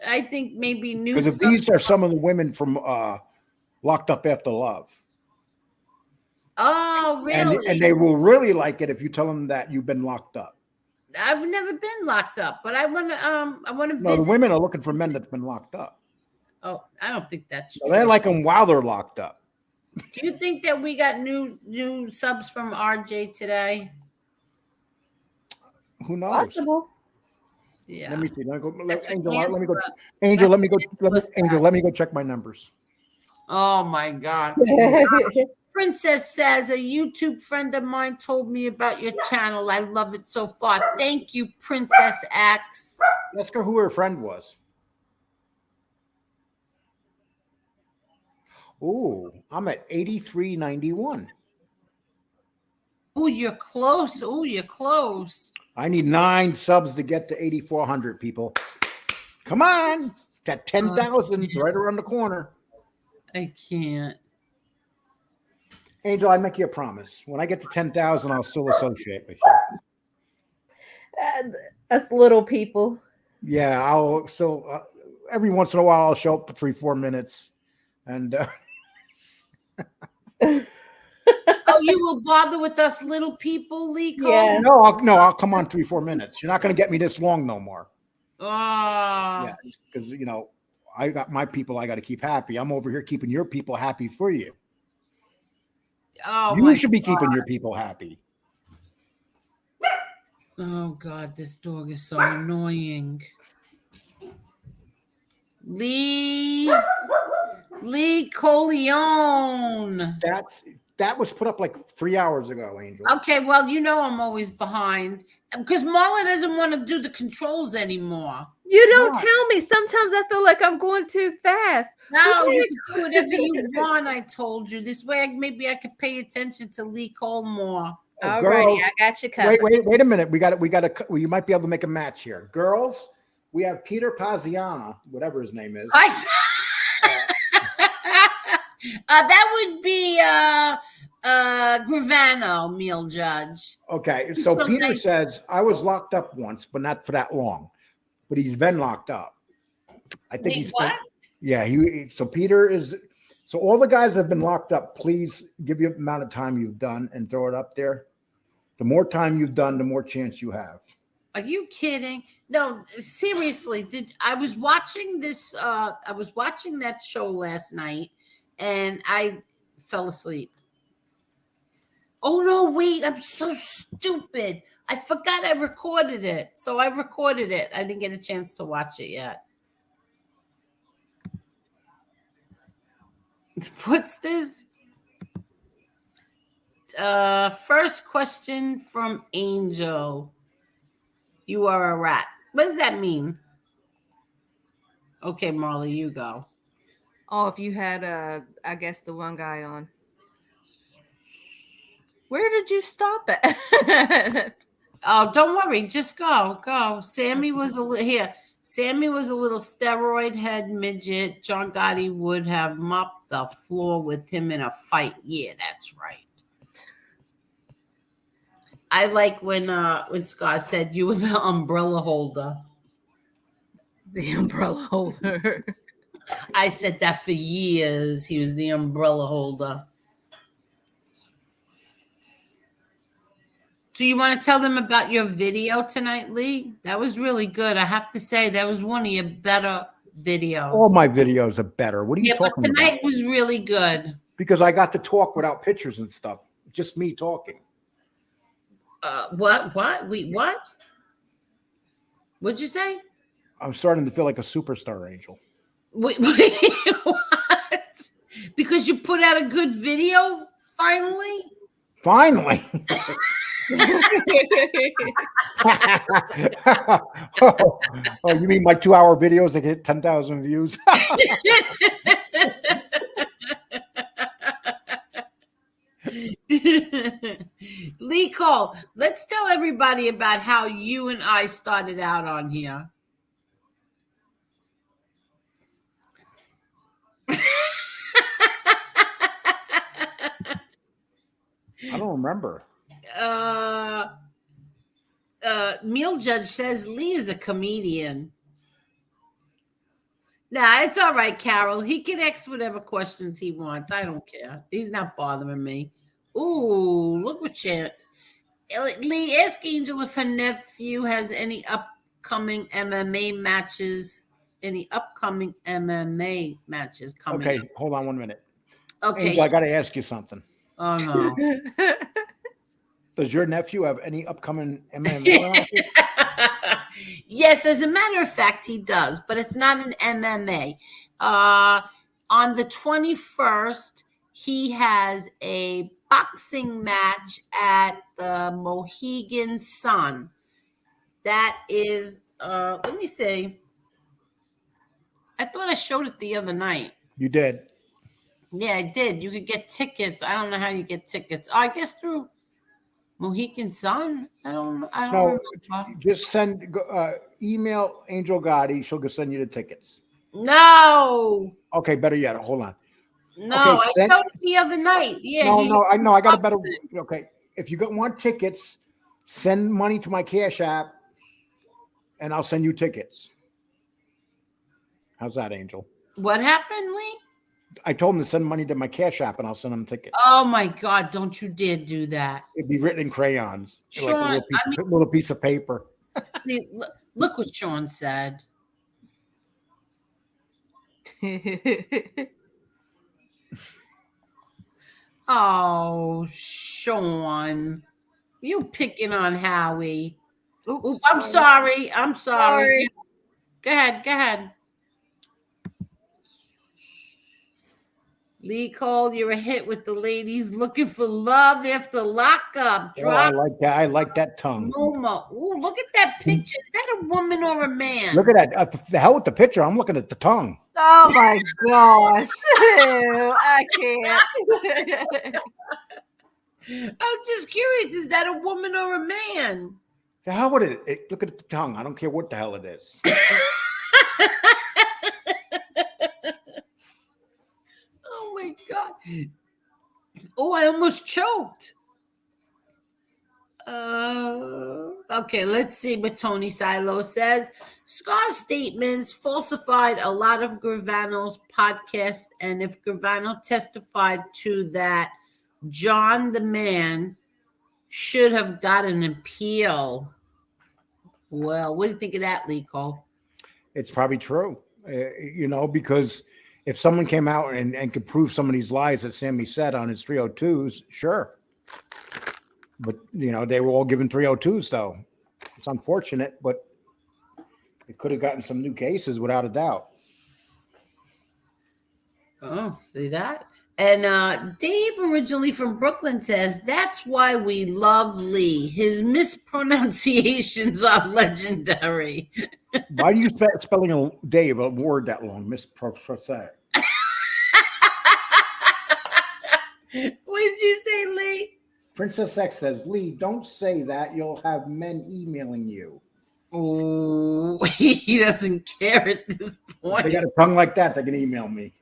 Speaker 1: I think maybe new.
Speaker 3: Because if these are some of the women from Locked Up After Love.
Speaker 1: Oh, really?
Speaker 3: And they will really like it if you tell them that you've been locked up.
Speaker 1: I've never been locked up, but I want to
Speaker 3: No,
Speaker 1: visit.
Speaker 3: the women are looking for men that's been locked up.
Speaker 1: Oh, I don't think that's
Speaker 3: So
Speaker 1: true.
Speaker 3: they like them while they're locked up.
Speaker 1: Do you think that we got new subs from RJ today?
Speaker 3: Who knows?
Speaker 5: Possible.
Speaker 1: Yeah.
Speaker 3: Let me see. Let me go.
Speaker 1: That's
Speaker 3: Angel,
Speaker 1: what
Speaker 3: let me go.
Speaker 1: Angela-
Speaker 3: Angel, let me go.
Speaker 1: Angela
Speaker 3: Angel, let me go check my numbers.
Speaker 1: Oh my God. Princess says a YouTube friend of mine told me about your channel. I love it so far. Thank you, Princess X.
Speaker 3: Ask her who her friend was. Ooh, I'm at 83.91.
Speaker 1: Oh, you're close. Oh, you're close.
Speaker 3: I need 9 subs to get to 8,400 people. Come on. That 10,000 is right around the corner.
Speaker 1: I can't.
Speaker 3: Angel, I make you a promise. When I get to 10,000, I'll still associate with you.
Speaker 5: Us little people.
Speaker 3: Yeah, I'll still, every once in a while, I'll show up for 3-4 minutes. And
Speaker 1: Oh, you will bother with us little people, Lee Cole?
Speaker 5: Yeah.
Speaker 3: no, I'll come on 3-4 minutes. You're not going to get me this long no more.
Speaker 1: Oh.
Speaker 3: Yeah, because, you know, I got my people I got to keep happy. I'm over here keeping your people happy for you.
Speaker 1: Oh,
Speaker 3: You should be keeping your people happy.
Speaker 1: Oh God, this dog is so annoying. Lee Coleone.
Speaker 3: That was put up like 3 hours ago, Angel.
Speaker 1: Okay, well, you know I'm always behind because Marla doesn't want to do the controls anymore.
Speaker 5: You don't
Speaker 3: Why?
Speaker 5: tell me. Sometimes I feel like I'm going too fast.
Speaker 1: No, you can do whatever you want. I told you this way. Maybe I could pay attention to Lee Cole more.
Speaker 3: Oh,
Speaker 5: All
Speaker 3: girls,
Speaker 5: righty, I got you covered.
Speaker 3: wait a minute. We got to. Well, you might be able to make a match here, girls. We have Peter Paziana, whatever his name is.
Speaker 1: That would be Gravano, meal judge.
Speaker 3: Okay, so Peter says I was locked up once, but not for that long. But he's been locked up. I think he's
Speaker 1: what?
Speaker 3: Yeah, so Peter is. So all the guys that have been locked up, please give you the amount of time you've done and throw it up there. The more time you've done, the more chance you have.
Speaker 1: Are you kidding? No, seriously. I was watching this? I was watching that show last night, and I fell asleep. Oh no! Wait, I'm so stupid. I forgot I recorded it. So I recorded it. I didn't get a chance to watch it yet. What's this? First question from Angel. You are a rat. What does that mean? Okay, Marla, you go.
Speaker 2: Oh, if you had I guess the one guy on. Where did you stop at?
Speaker 1: Oh, don't worry. Just go. Sammy was a little steroid head midget. John Gotti would have mopped the floor with him in a fight. Yeah, that's right. I like when Scott said you were the umbrella holder.
Speaker 2: The umbrella holder.
Speaker 1: I said that for years. He was the umbrella holder. Do you want to tell them about your video tonight, Lee? That was really good. I have to say that was one of your better videos.
Speaker 3: All my videos are better. What are you talking
Speaker 1: but tonight
Speaker 3: about?
Speaker 1: was really good.
Speaker 3: Because I got to talk without pictures and stuff. Just me talking.
Speaker 1: What? Wait, what? What'd you say?
Speaker 3: I'm starting to feel like a superstar, Angel.
Speaker 1: Wait, what? Because you put out a good video finally?
Speaker 3: Finally. Oh, you mean my 2-hour videos that get 10,000 views?
Speaker 1: Lee Cole, let's tell everybody about how you and I started out on here.
Speaker 3: I don't remember.
Speaker 1: Meal Judge says Lee is a comedian. Nah, it's all right, Carol. He can ask whatever questions he wants. I don't care. He's not bothering me. Ooh, look what you... Lee, ask Angel if her nephew has any upcoming MMA matches. Any upcoming MMA matches coming
Speaker 3: Okay,
Speaker 1: up.
Speaker 3: hold on 1 minute.
Speaker 1: Okay.
Speaker 3: Angel, I got to ask you something.
Speaker 1: Oh, no.
Speaker 3: Does your nephew have any upcoming MMA matches?
Speaker 1: Yes, as a matter of fact, he does, but it's not an MMA. On the 21st, he has a boxing match at the Mohegan Sun. That is, let me see. I thought I showed it the other night.
Speaker 3: You did.
Speaker 1: Yeah, I did. You could get tickets. I don't know how you get tickets. Oh, I guess through Mohegan Sun. I don't
Speaker 3: No,
Speaker 1: remember.
Speaker 3: just send email Angel Gotti. She'll go send you the tickets.
Speaker 1: No.
Speaker 3: Okay, better yet. Hold on.
Speaker 1: No,
Speaker 3: Okay,
Speaker 1: I showed it the other night. Yeah.
Speaker 3: No, I know. I got a better. Okay, if you want tickets, send money to my Cash App, and I'll send you tickets. How's that, Angel?
Speaker 1: What happened, Lee?
Speaker 3: I told him to send money to my Cash App, and I'll send them tickets.
Speaker 1: Oh my God! Don't you dare do that.
Speaker 3: It'd be written in crayons,
Speaker 1: Sean,
Speaker 3: like a little piece of paper.
Speaker 1: See, look what Sean said. Oh, Sean, you picking on Howie? Oops, I'm sorry. I'm sorry. Go ahead. Lee Cole, you're a hit with the ladies looking for love after lockup.
Speaker 3: Oh, I like that. I like that tongue.
Speaker 1: Momo. Ooh, look at that picture. Is that a woman or a man?
Speaker 3: Look at that. The hell with the picture. I'm looking at the tongue.
Speaker 5: Oh my gosh. Ew, I can't.
Speaker 1: I'm just curious. Is that a woman or a man?
Speaker 3: The hell with it. Look at the tongue. I don't care what the hell it is.
Speaker 1: Oh my God. Oh, I almost choked. Okay, let's see what Tony Silo says. Scar's statements falsified a lot of Gravano's podcasts, and if Gravano testified to that, John the man should have got an appeal. Well, what do you think of that, Lee Cole?
Speaker 3: It's probably true, because if someone came out and could prove some of these lies that Sammy said on his 302s, sure. But, they were all given 302s, though. It's unfortunate, but it could have gotten some new cases without a doubt.
Speaker 1: Oh, see that? And Dave, originally from Brooklyn, says, that's why we love Lee. His mispronunciations are legendary.
Speaker 3: Why are you spelling a Dave a word that long? Mispronunciation.
Speaker 1: What did you say, Lee?
Speaker 3: Princess X says, Lee, don't say that. You'll have men emailing you.
Speaker 1: Oh, he doesn't care at this point.
Speaker 3: They got a tongue like that, they can email me.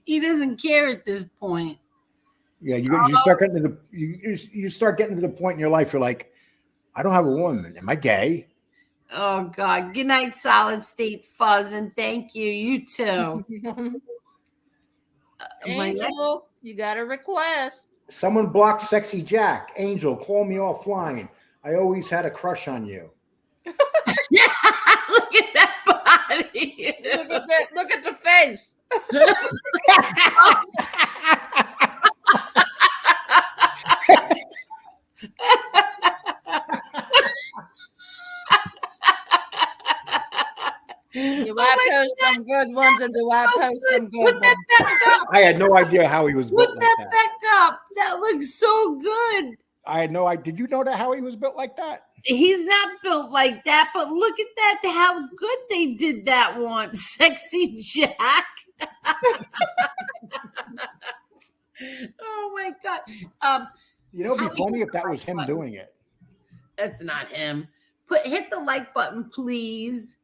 Speaker 1: He doesn't care at this point.
Speaker 3: Yeah, you start getting to you start getting to the point in your life. You're like, I don't have a woman. Am I gay?
Speaker 1: Oh God! Good night, Solid State Fuzz, and thank you. You too.
Speaker 5: Angel, you got a request.
Speaker 3: Someone blocked Sexy Jack. Angel, call me offline. I always had a crush on you.
Speaker 1: Yeah, look at that body.
Speaker 5: Look at the face.
Speaker 2: You're I post some good ones or do I post some good
Speaker 1: Put that
Speaker 2: ones?
Speaker 1: back up.
Speaker 3: I had no idea how he was built
Speaker 1: Put
Speaker 3: like
Speaker 1: that
Speaker 3: that.
Speaker 1: back up. That looks so good.
Speaker 3: I had no idea. Did you know that how he was built like that?
Speaker 1: He's not built like that, but look at that. How good they did that one. Sexy Jack. Oh my God.
Speaker 3: It'd be
Speaker 1: How-
Speaker 3: funny if that was him doing it.
Speaker 1: That's not him. Hit the like button, please.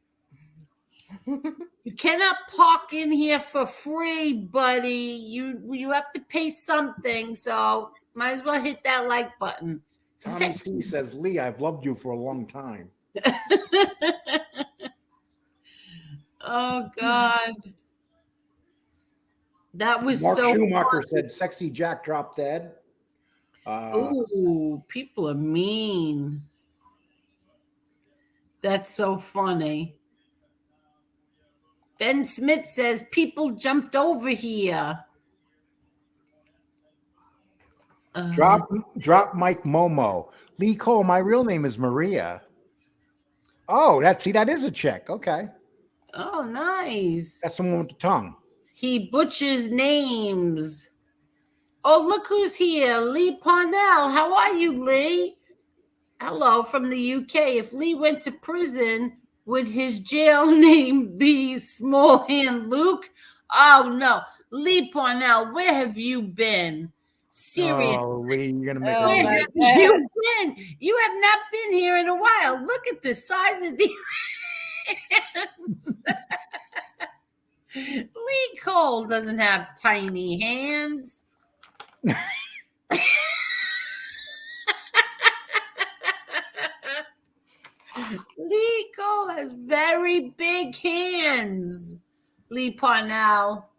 Speaker 1: You cannot park in here for free, buddy. You have to pay something, so might as well hit that like button.
Speaker 3: Tommy C says, Lee, I've loved you for a long time.
Speaker 1: Oh God. That was
Speaker 3: Mark
Speaker 1: so
Speaker 3: Schumacher
Speaker 1: fun.
Speaker 3: said, sexy Jack dropped dead.
Speaker 1: Ooh, people are mean. That's so funny. Ben Smith says people jumped over here.
Speaker 3: Drop Mike Momo. Lee Cole, my real name is Maria. Oh, that is a chick. Okay.
Speaker 1: Oh, nice.
Speaker 3: That's the one with the tongue.
Speaker 1: He butchers names. Oh, look who's here. Lee Parnell. How are you, Lee? Hello from the UK. If Lee went to prison, would his jail name be Small Hand Luke? Oh, no. Lee Parnell, where have you been? Seriously.
Speaker 3: Oh, Lee, you're going to make
Speaker 2: Oh,
Speaker 3: us
Speaker 2: my
Speaker 3: sick.
Speaker 2: God.
Speaker 1: You been? You have not been here in a while. Look at the size of these hands. Lee Cole doesn't have tiny hands. Lee Cole has very big hands. Lee Parnell.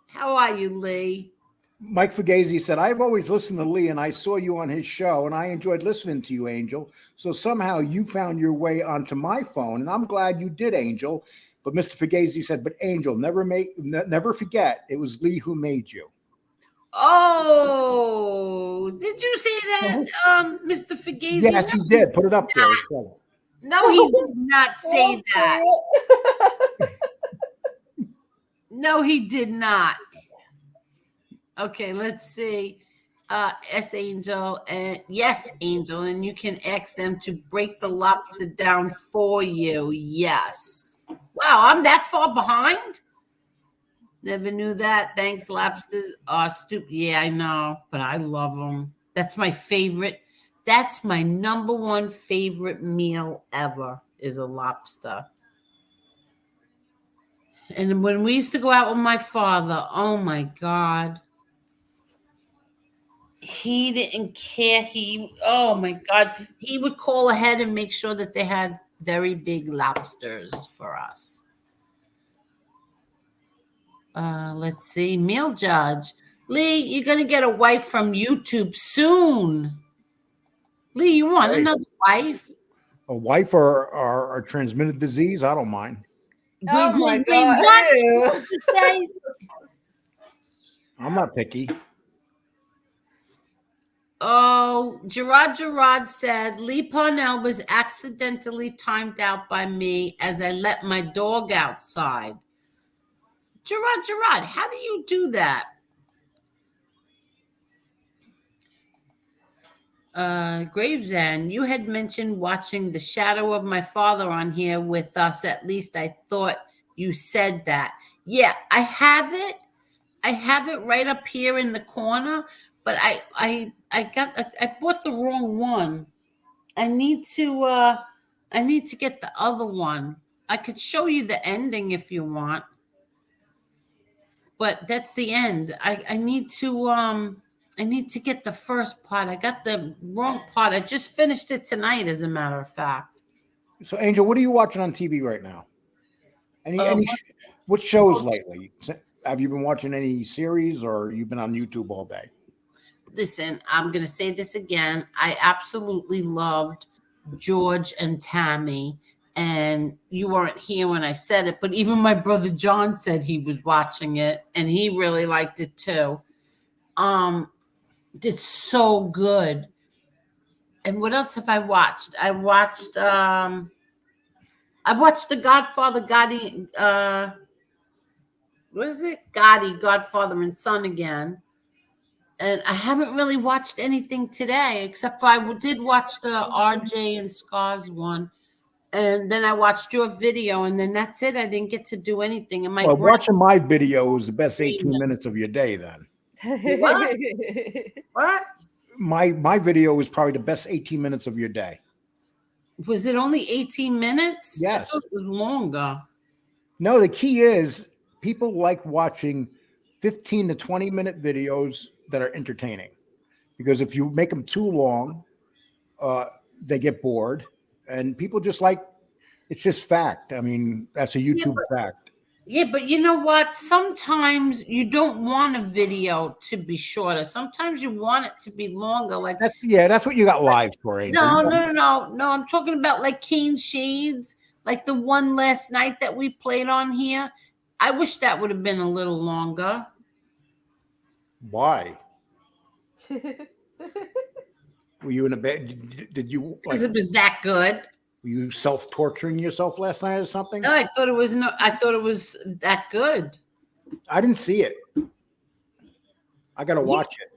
Speaker 1: How are you, Lee?
Speaker 3: Mike Fugazi said, I've always listened to Lee and I saw you on his show and I enjoyed listening to you, Angel. So somehow you found your way onto my phone and I'm glad you did, Angel. But Mr. Fugazi said, but Angel, never forget, it was Lee who made you.
Speaker 1: Oh, did you say that, Mr. Fugazi?
Speaker 3: Yes, he did. Put it up there.
Speaker 1: No, he did not say that. No, he did not. Okay, let's see. S Angel and yes, Angel, and you can ask them to break the lobster down for you. Yes. Wow, I'm that far behind. Never knew that. Thanks, lobsters are stupid. Yeah, I know, but I love them. That's my favorite. That's my number one favorite meal ever is a lobster. And when we used to go out with my father, oh my God. He didn't care. Oh my God. He would call ahead and make sure that they had very big lobsters for us. Let's see. Meal judge. Lee, you're going to get a wife from YouTube soon. Lee, you want another wife?
Speaker 3: A wife or a transmitted disease? I don't mind.
Speaker 2: Oh my
Speaker 1: Wait,
Speaker 2: God.
Speaker 1: what?
Speaker 2: Ew.
Speaker 1: Say?
Speaker 3: I'm not picky.
Speaker 1: Oh, Gerard said Lee Parnell was accidentally timed out by me as I let my dog outside. Gerard, how do you do that? Gravesend, you had mentioned watching The Shadow of My Father on here with us. At least I thought you said that. Yeah, I have it. I have it right up here in the corner, but I bought the wrong one. I need to get the other one. I could show you the ending if you want. But that's the end. I need to get the first part. I got the wrong part. I just finished it tonight, as a matter of fact.
Speaker 3: So, Angel, what are you watching on TV right now? What shows lately? Have you been watching any series or you've been on YouTube all day?
Speaker 1: Listen, I'm going to say this again. I absolutely loved George and Tammy. And you weren't here when I said it, but even my brother John said he was watching it and he really liked it too. It's so good. And what else have I watched? I watched I watched The Godfather, Gotti. What is it? Gotti, Godfather and Son again. And I haven't really watched anything today, except for did watch the RJ and Scars one. And then I watched your video, and then that's it. I didn't get to do anything. And my
Speaker 3: Well, watching my video is the best 18
Speaker 1: grandma.
Speaker 3: minutes of your day. Then
Speaker 1: What? What?
Speaker 3: my video is probably the best 18 minutes of your day.
Speaker 1: Was it only 18 minutes? I
Speaker 3: Yes.
Speaker 1: thought it was longer.
Speaker 3: No, the key is people like watching 15 to 20-minute videos that are entertaining, because if you make them too long, they get bored, and people just like, it's just fact. I mean, that's a YouTube fact.
Speaker 1: Yeah, but you know what? Sometimes you don't want a video to be shorter. Sometimes you want it to be longer. Like
Speaker 3: That's what you got live for, Angel.
Speaker 1: no. I'm talking about like Caneshades, like the one last night that we played on here. I wish that would have been a little longer.
Speaker 3: Why? Were you in a bed? Did you
Speaker 1: Because it was that good.
Speaker 3: were you self-torturing yourself last night or something?
Speaker 1: No, I thought it was that good.
Speaker 3: I didn't see it. I gotta watch it.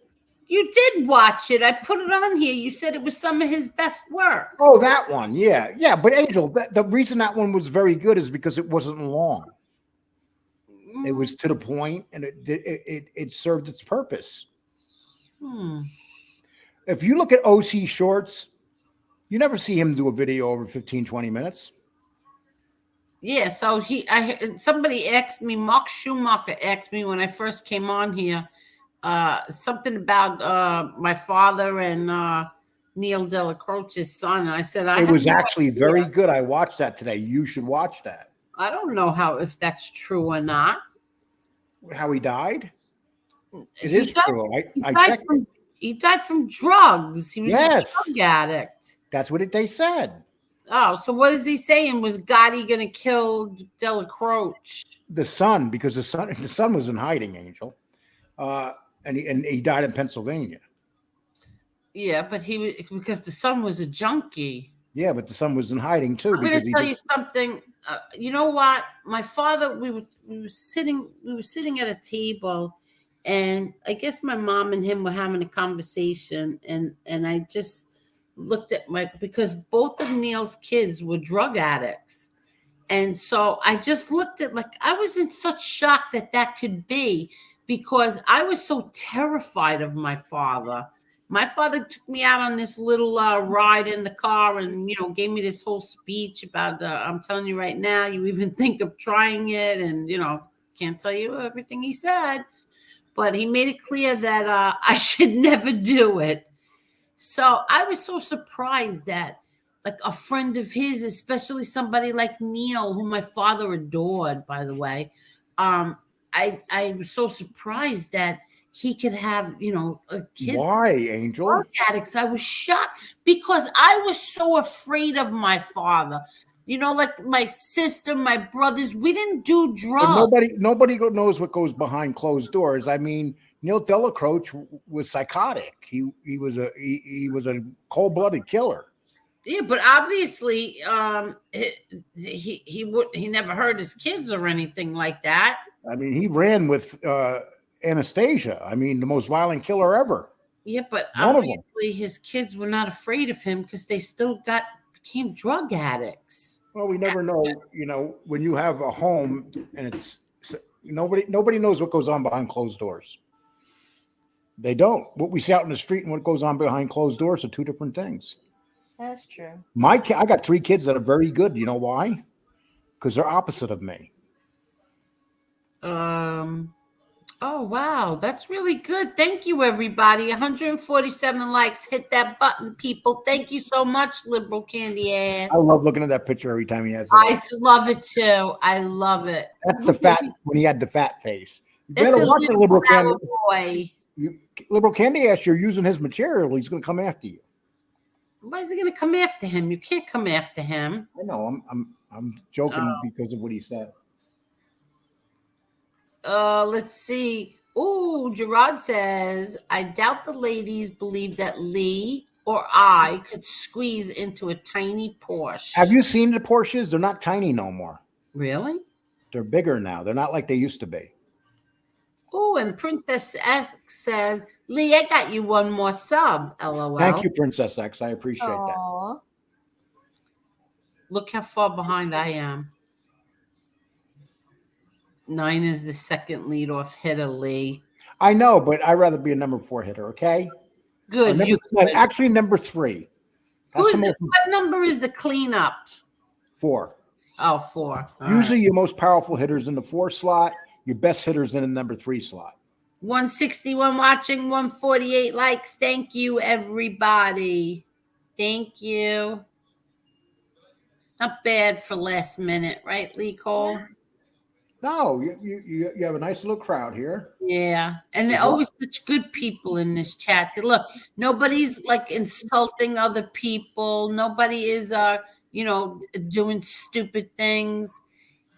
Speaker 1: You did watch it. I put it on here. You said it was some of his best work.
Speaker 3: Oh, that one. Yeah. But Angel, the reason that one was very good is because it wasn't long. It was to the point, and it served its purpose. If you look at OC Shorts, you never see him do a video over 15, 20 minutes.
Speaker 1: Yeah, so somebody asked me, Mark Schumacher asked me when I first came on here, something about my father and Neil Delacroce's son. And I said,
Speaker 3: It was actually very good. I watched that today. You should watch that.
Speaker 1: I don't know if that's true or not.
Speaker 3: How he died? It is true. I checked it.
Speaker 1: He died from drugs. He was a drug addict.
Speaker 3: That's what they said.
Speaker 1: Oh, so what is he saying? Was Gotti going to kill Delacroce?
Speaker 3: The son, because the son was in hiding, Angel, and he died in Pennsylvania.
Speaker 1: Yeah, but because the son was a junkie.
Speaker 3: Yeah, but the son was in hiding too.
Speaker 1: I'm going to tell you something. You know what? My father, we were sitting at a table, and I guess my mom and him were having a conversation, and I just looked at because both of Neil's kids were drug addicts. And so I just looked at, like, I was in such shock that could be, because I was so terrified of my father. My father took me out on this little ride in the car and, gave me this whole speech about, I'm telling you right now, you even think of trying it. And, can't tell you everything he said, but he made it clear that I should never do it. So I was so surprised that, like, a friend of his, especially somebody like Neil, who my father adored, by the way, I was so surprised that he could have, kids.
Speaker 3: Why, Angel?
Speaker 1: Drug addicts. I was shocked because I was so afraid of my father. Like my sister, my brothers, we didn't do drugs.
Speaker 3: But nobody knows what goes behind closed doors. I mean, Neil Delacroce was psychotic. He was a cold-blooded killer.
Speaker 1: Yeah, but obviously, he never hurt his kids or anything like that.
Speaker 3: I mean, he ran with Anastasia. I mean, the most violent killer ever.
Speaker 1: Yeah, but obviously his kids were not afraid of him because they still became drug addicts.
Speaker 3: Well, we never know. When you have a home and it's nobody knows what goes on behind closed doors. They don't. What we see out in the street and what goes on behind closed doors are two different things.
Speaker 2: That's true.
Speaker 3: I got 3 kids that are very good. You know why? Because they're opposite of me.
Speaker 1: Oh, wow. That's really good. Thank you, everybody. 147 likes. Hit that button, people. Thank you so much, liberal candy ass.
Speaker 3: I love looking at that picture every time he has it.
Speaker 1: I love it, too. I love it.
Speaker 3: That's the fat, when he had the fat face. You
Speaker 1: That's
Speaker 3: better watch it, liberal candy.
Speaker 1: Boy.
Speaker 3: Liberal candy ass, you're using his material. He's going to come after you.
Speaker 1: Why is he going to come after him? You can't come after him.
Speaker 3: I know. I'm joking because of what he said.
Speaker 1: Let's see. Oh, Gerard says, I doubt the ladies believe that Lee or I could squeeze into a tiny Porsche.
Speaker 3: Have you seen the Porsches? They're not tiny no more.
Speaker 1: Really?
Speaker 3: They're bigger now. They're not like they used to be.
Speaker 1: Oh, and Princess X says, Lee, I got you one more sub. LOL.
Speaker 3: Thank you, Princess X. I appreciate that.
Speaker 5: Aw.
Speaker 1: Look how far behind I am. 9 is the second leadoff hitter, Lee.
Speaker 3: I know, but I'd rather be a number 4 hitter, okay?
Speaker 1: Good.
Speaker 3: Number, actually, number 3.
Speaker 1: Who is it? What number is the cleanup?
Speaker 3: 4.
Speaker 1: Oh, 4. All
Speaker 3: Usually
Speaker 1: right.
Speaker 3: your most powerful hitters in the 4 slot, your best hitters in the number 3 slot.
Speaker 1: 161 watching, 148 likes. Thank you, everybody. Thank you. Not bad for last minute, right, Lee Cole?
Speaker 3: No, you have a nice little crowd here.
Speaker 1: Yeah, and they're always such good people in this chat. Look, nobody's like insulting other people. Nobody is, doing stupid things.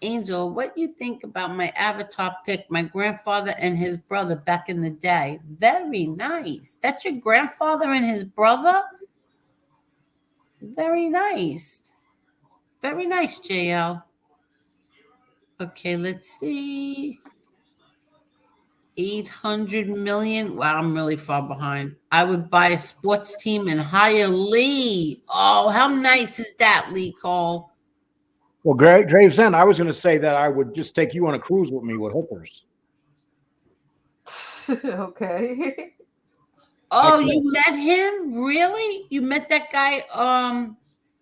Speaker 1: Angel, what you think about my avatar pic? My grandfather and his brother back in the day. Very nice. That's your grandfather and his brother. Very nice. Very nice, JL. Okay, let's see. 800 million. Wow, I'm really far behind. I would buy a sports team and hire Lee. Oh, how nice is that, Lee Cole?
Speaker 3: Well, Gravesend, I was going to say that I would just take you on a cruise with me with hookers.
Speaker 5: Okay.
Speaker 1: Oh, you met him? Really? You met that guy?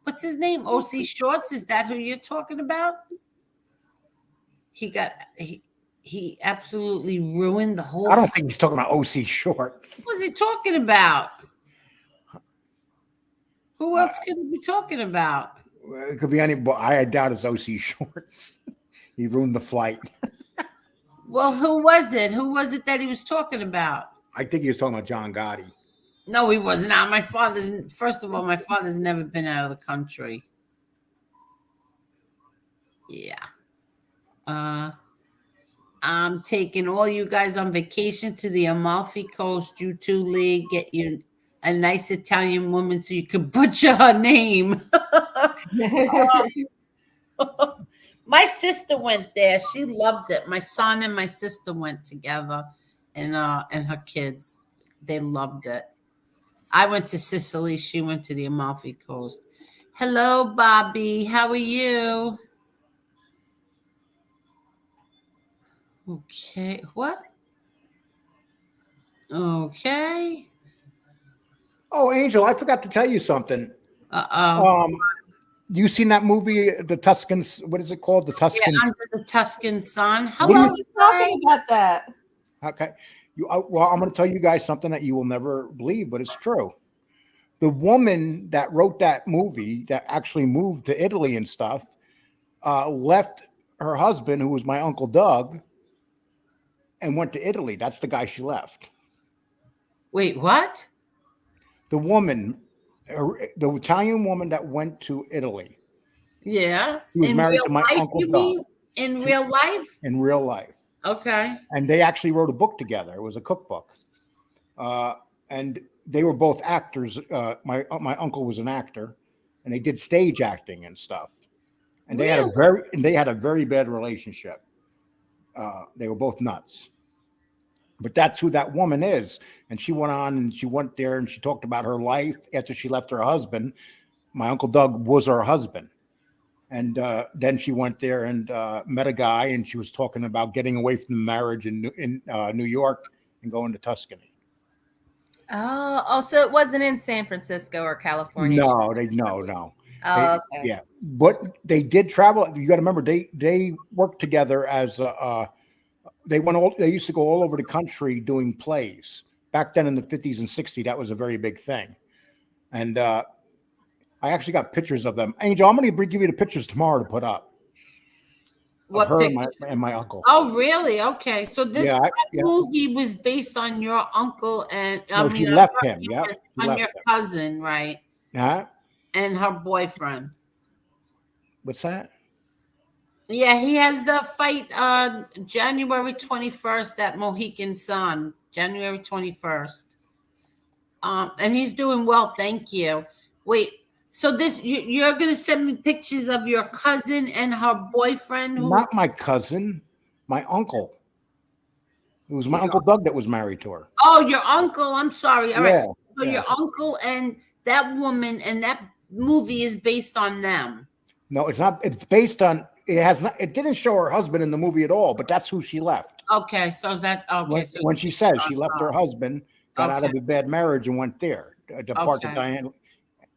Speaker 1: What's his name? OC Shorts? Is that who you're talking about? He absolutely ruined the whole.
Speaker 3: I don't think he's talking about OC Shorts.
Speaker 1: What was he talking about? Who else could he be talking about?
Speaker 3: It could be anybody. I doubt it's OC Shorts. He ruined the flight.
Speaker 1: Well, who was it? Who was it that he was talking about?
Speaker 3: I think he was talking about John Gotti.
Speaker 1: No, he was not. First of all, my father's never been out of the country. Yeah. I'm taking all you guys on vacation to the Amalfi Coast. You two, Lee, get you a nice Italian woman so you can butcher her name. My sister went there. She loved it. My son and my sister went together, and her kids. They loved it. I went to Sicily. She went to the Amalfi Coast. Hello, Bobby. How are you? Okay. What? Okay.
Speaker 3: Oh, Angel, I forgot to tell you something.
Speaker 1: Uh-oh.
Speaker 3: You seen that movie, The Tuscans? What is it called? The Tuscans.
Speaker 1: Yeah, Under the Tuscan Sun.
Speaker 5: Hello,
Speaker 1: Hello.
Speaker 5: I was talking about that.
Speaker 3: Okay. Well, I'm going to tell you guys something that you will never believe, but it's true. The woman that wrote that movie, that actually moved to Italy and stuff, left her husband, who was my Uncle Doug, and went to Italy. That's the guy she left.
Speaker 1: Wait, what?
Speaker 3: The woman, the Italian woman that went to Italy.
Speaker 1: Yeah.
Speaker 3: She was married to my Uncle Doug.
Speaker 1: In real life?
Speaker 3: In real life.
Speaker 1: Okay.
Speaker 3: And they actually wrote a book together. It was a cookbook. And they were both actors. My uncle was an actor, and they did stage acting and stuff. And they had a very bad relationship. They were both nuts. But that's who that woman is. And she went on and she went there and she talked about her life after she left her husband. My Uncle Doug was her husband. And then she went there and met a guy, and she was talking about getting away from the marriage in New York and going to Tuscany.
Speaker 2: Oh, so it wasn't in San Francisco or California?
Speaker 3: No.
Speaker 2: Oh, okay.
Speaker 3: Yeah, but they did travel. You got to remember, they worked together as they used to go all over the country doing plays. Back then in the 50s and 60s, that was a very big thing. And I actually got pictures of them. Angel, I'm going to give you the pictures tomorrow to put up.
Speaker 1: What
Speaker 3: her
Speaker 1: picture?
Speaker 3: and my uncle.
Speaker 1: Oh, really? Okay. So this
Speaker 3: Yeah.
Speaker 1: movie was based on your uncle and
Speaker 3: she left him. Yeah,
Speaker 1: on your cousin, right?
Speaker 3: Yeah.
Speaker 1: And her boyfriend.
Speaker 3: What's that?
Speaker 1: Yeah, he has the fight January 21st at Mohegan Sun. January 21st. And he's doing well, thank you. Wait, so you're gonna send me pictures of your cousin and her boyfriend? Who?
Speaker 3: Not my cousin, my uncle. It was my
Speaker 1: Your-
Speaker 3: Uncle Doug that was married to her.
Speaker 1: Oh, your uncle. I'm sorry. All right.
Speaker 3: Yeah,
Speaker 1: So
Speaker 3: yeah.
Speaker 1: your uncle and that woman and that movie is based on them.
Speaker 3: No, it's not. It's based on. It has not. It didn't show her husband in the movie at all, but that's who she left.
Speaker 1: Okay, so that
Speaker 3: When she says she left her husband, got out of a bad marriage, and went there to part to Diane.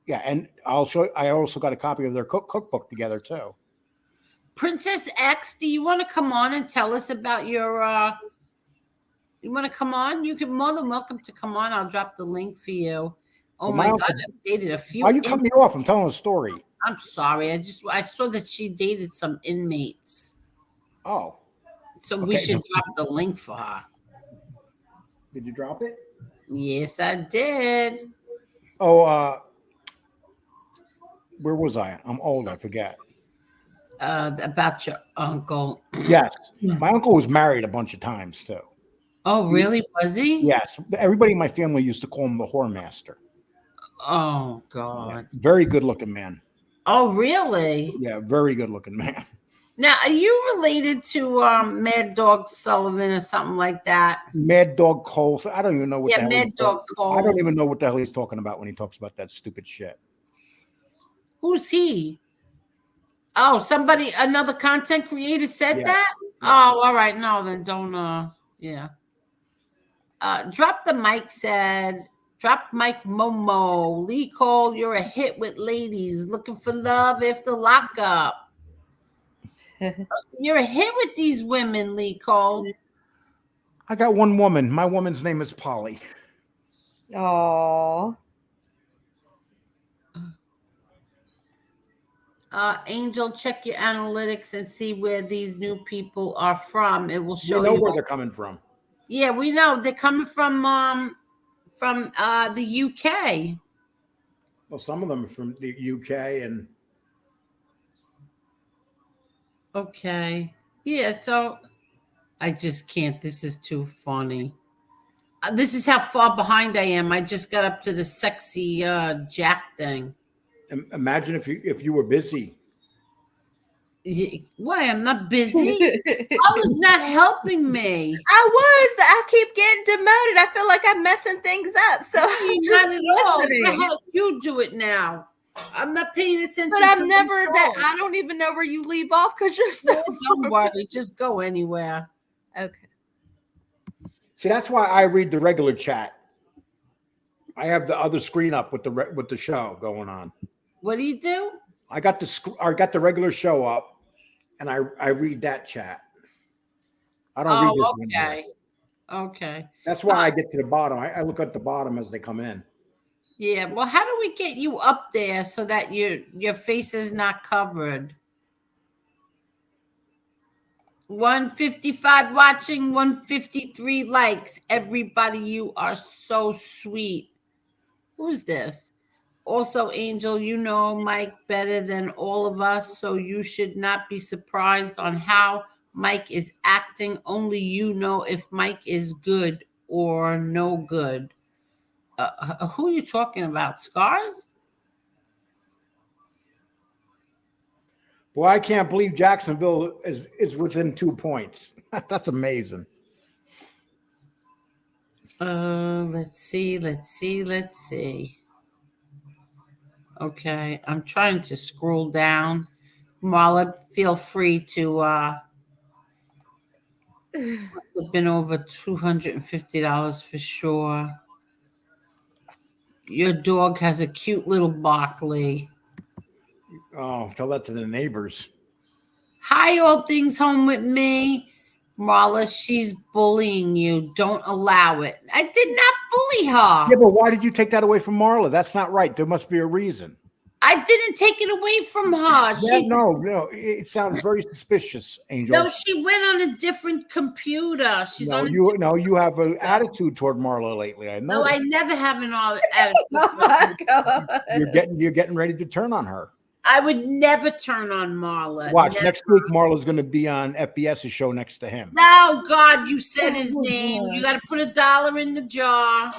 Speaker 3: Yeah, and I also got a copy of their cookbook together too.
Speaker 1: Princess X, do you want to come on and tell us about your? You want to come on? You can more than welcome to come on. I'll drop the link for you. Oh my God, I dated a few.
Speaker 3: Why you cut me off? I'm telling a story.
Speaker 1: I'm sorry. I saw that she dated some inmates.
Speaker 3: Oh.
Speaker 1: So we should drop the link for her.
Speaker 3: Did you drop it?
Speaker 1: Yes, I did.
Speaker 3: Oh, where was I? I'm old. I forget.
Speaker 1: About your uncle.
Speaker 3: Yes. My uncle was married a bunch of times too.
Speaker 1: Oh, really? Was he?
Speaker 3: Yes. Everybody in my family used to call him the whore master.
Speaker 1: Oh, God.
Speaker 3: Yeah. Very good looking man.
Speaker 1: Oh, really?
Speaker 3: Yeah, very good looking man.
Speaker 1: Now, are you related to Mad Dog Sullivan or something like that?
Speaker 3: Mad Dog Cole. I don't even know what the hell
Speaker 1: Mad Dog Cole.
Speaker 3: I don't even know what the hell he's talking about when he talks about that stupid shit.
Speaker 1: Who's he? Oh, another content creator said that?
Speaker 3: Yeah.
Speaker 1: Oh, all right. No, then don't, yeah. Drop the mic said, drop Mike Momo. Lee Cole, you're a hit with ladies looking for love after lockup. You're a hit with these women, Lee Cole.
Speaker 3: I got one woman. My woman's name is Polly.
Speaker 5: Oh.
Speaker 1: Angel, check your analytics and see where these new people are from. It will show
Speaker 3: You know where they're coming from.
Speaker 1: Yeah, we know they're coming from the UK.
Speaker 3: Well, some of them are from the UK and.
Speaker 1: Okay. Yeah, so I just can't. This is too funny. This is how far behind I am. I just got up to the sexy Jack thing.
Speaker 3: Imagine if you were busy.
Speaker 1: Why? I'm not busy. I was not helping me.
Speaker 2: I keep getting demoted. I feel like I'm messing things up. So
Speaker 1: not at all. The hell, you do it now. I'm not paying attention.
Speaker 2: But I'm never that. I don't even know where you leave off because you're so.
Speaker 1: Don't worry. Just go anywhere.
Speaker 2: Okay.
Speaker 3: See, that's why I read the regular chat. I have the other screen up with the show going on.
Speaker 1: What do you do?
Speaker 3: I got the regular show up, and I read that chat. I don't read this one.
Speaker 1: Okay. Okay.
Speaker 3: That's why I get to the bottom. I look at the bottom as they come in.
Speaker 1: Yeah. Well, how do we get you up there so that your face is not covered? 155 watching, 153 likes. Everybody, you are so sweet. Who's this? Also, Angel, you know Mike better than all of us, so you should not be surprised on how Mike is acting. Only you know if Mike is good or no good. Who are you talking about? Scars?
Speaker 3: Well, I can't believe Jacksonville is within 2 points. That's amazing.
Speaker 1: Let's see. Okay, I'm trying to scroll down. Marla, feel free to have been over $250 for sure. Your dog has a cute little Barkley.
Speaker 3: Oh, tell that to the neighbors.
Speaker 1: Hi, all things home with me. Marla, she's bullying you. Don't allow it. I did not bully her.
Speaker 3: Yeah, but why did you take that away from Marla? That's not right. There must be a reason.
Speaker 1: I didn't take it away from her.
Speaker 3: Yeah, no. It sounds very suspicious, Angel.
Speaker 1: No, she went on a different computer. She's on.
Speaker 3: You have an attitude toward Marla lately. I know.
Speaker 1: No, I never have an attitude.
Speaker 5: Oh my God.
Speaker 3: You're getting ready to turn on her.
Speaker 1: I would never turn on Marla.
Speaker 3: Watch
Speaker 1: Never.
Speaker 3: next week. Marla's going to be on FBS's show next to him.
Speaker 1: No, God, you said his name. You got to put $1 in the jar.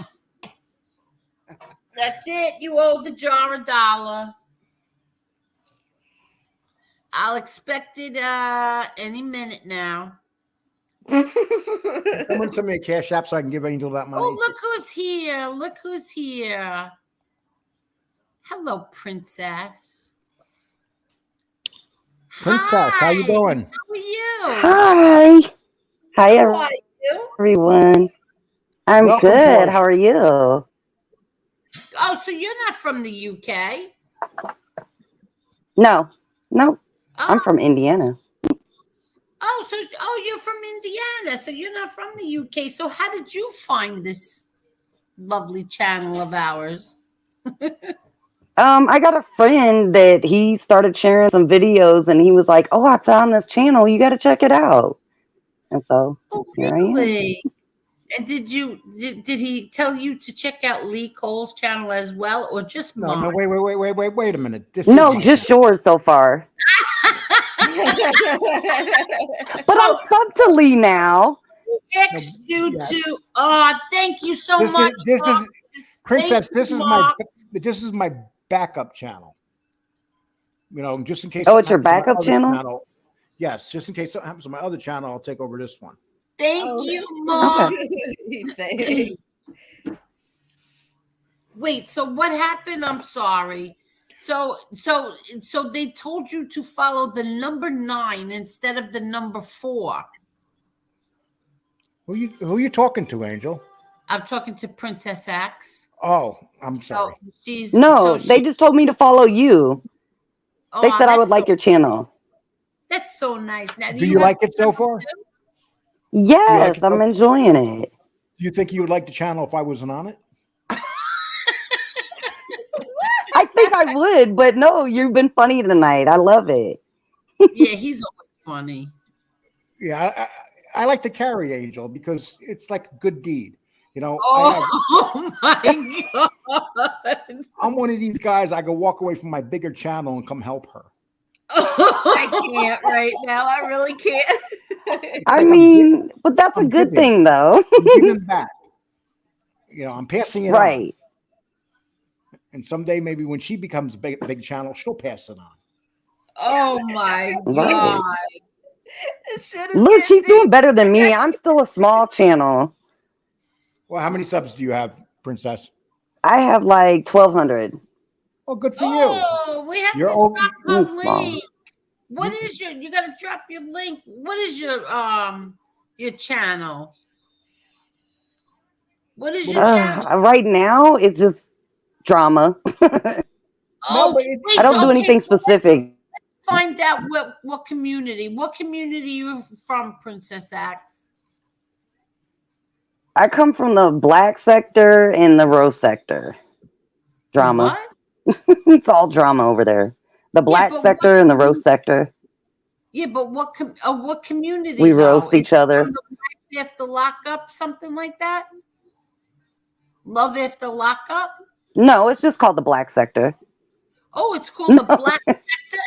Speaker 1: That's it. You owe the jar $1. I'll expect it any minute now.
Speaker 3: Someone send me a cash app so I can give Angel that money.
Speaker 1: Oh, look who's here. Look who's here. Hello, princess.
Speaker 3: Princess, how you doing?
Speaker 1: How are you?
Speaker 6: Hi. Hi,
Speaker 1: How are you?
Speaker 6: everyone. I'm
Speaker 3: Welcome to
Speaker 6: good.
Speaker 3: our
Speaker 6: How are you?
Speaker 1: Oh, so you're not from the UK?
Speaker 6: No, no, I'm
Speaker 1: Oh,
Speaker 6: from Indiana.
Speaker 1: you're from Indiana, so you're not from the UK. So how did you find this lovely channel of ours?
Speaker 6: I got a friend that he started sharing some videos and he was like, "Oh, I found this channel. You got to check it out." And so
Speaker 1: Oh,
Speaker 6: here I am.
Speaker 1: really? And did he tell you to check out Lee Cole's channel as well, or just
Speaker 3: No,
Speaker 1: mine?
Speaker 3: wait a minute. This
Speaker 6: No,
Speaker 3: is
Speaker 6: just yours so far. But I'm subbed to Lee now.
Speaker 1: Next you
Speaker 3: yes.
Speaker 1: to. Oh, thank you so much.
Speaker 3: this
Speaker 1: Mark.
Speaker 3: is Princess.
Speaker 1: Thank
Speaker 3: This
Speaker 1: you,
Speaker 3: is
Speaker 1: Mark.
Speaker 3: this is my backup channel. You know, just in case.
Speaker 6: Oh,
Speaker 3: something
Speaker 6: it's your
Speaker 3: happens to my
Speaker 6: backup
Speaker 3: other
Speaker 6: channel?
Speaker 3: Yes, just in case something happens to my other channel, I'll take over this one.
Speaker 1: Thank you, Mark.
Speaker 5: Thanks.
Speaker 1: Wait, so what happened? I'm sorry. So they told you to follow the number 9 instead of the number 4.
Speaker 3: Who you talking to, Angel?
Speaker 1: I'm talking to Princess X.
Speaker 3: Oh, I'm sorry.
Speaker 6: No, they just told me to follow you. They said I would like your channel.
Speaker 1: That's so nice. Now,
Speaker 3: Do you like it so far?
Speaker 6: Yes, I'm enjoying it.
Speaker 3: Do you think you would like the channel if I wasn't on it?
Speaker 6: I think I would, but no, you've been funny tonight. I love it.
Speaker 1: Yeah, he's always funny.
Speaker 3: Yeah, I like to carry Angel because it's like a good deed. You know,
Speaker 1: oh my God.
Speaker 3: I'm one of these guys. I can walk away from my bigger channel and come help her.
Speaker 5: I can't right now. I really can't.
Speaker 6: I mean, but that's a good thing, though.
Speaker 3: I'm giving back. You know, I'm passing it on.
Speaker 6: Right.
Speaker 3: And someday, maybe when she becomes big channel, she'll pass it on.
Speaker 1: Oh my
Speaker 6: Right.
Speaker 1: God.
Speaker 6: Look, she's doing better than me. I'm still a small channel.
Speaker 3: Well, how many subs do you have, Princess?
Speaker 6: I have like 1,200.
Speaker 3: Oh, good for you.
Speaker 1: Oh, we have
Speaker 3: You're
Speaker 1: to
Speaker 3: over-
Speaker 1: drop her
Speaker 6: You're small.
Speaker 1: link. What is you gotta drop your link. What is your channel? What is your channel?
Speaker 6: Right now, it's just drama.
Speaker 1: Oh,
Speaker 6: I don't do anything specific.
Speaker 1: Find out what community. What community you're from, Princess Axe?
Speaker 6: I come from the black sector and the rose sector. Drama.
Speaker 1: What?
Speaker 6: It's all drama over there. The black sector and the rose sector.
Speaker 1: Yeah, but what community?
Speaker 6: We roast each other.
Speaker 1: After lockup, something like that. Love after lockup.
Speaker 6: No, it's just called the black sector.
Speaker 1: Oh, it's called the black sector.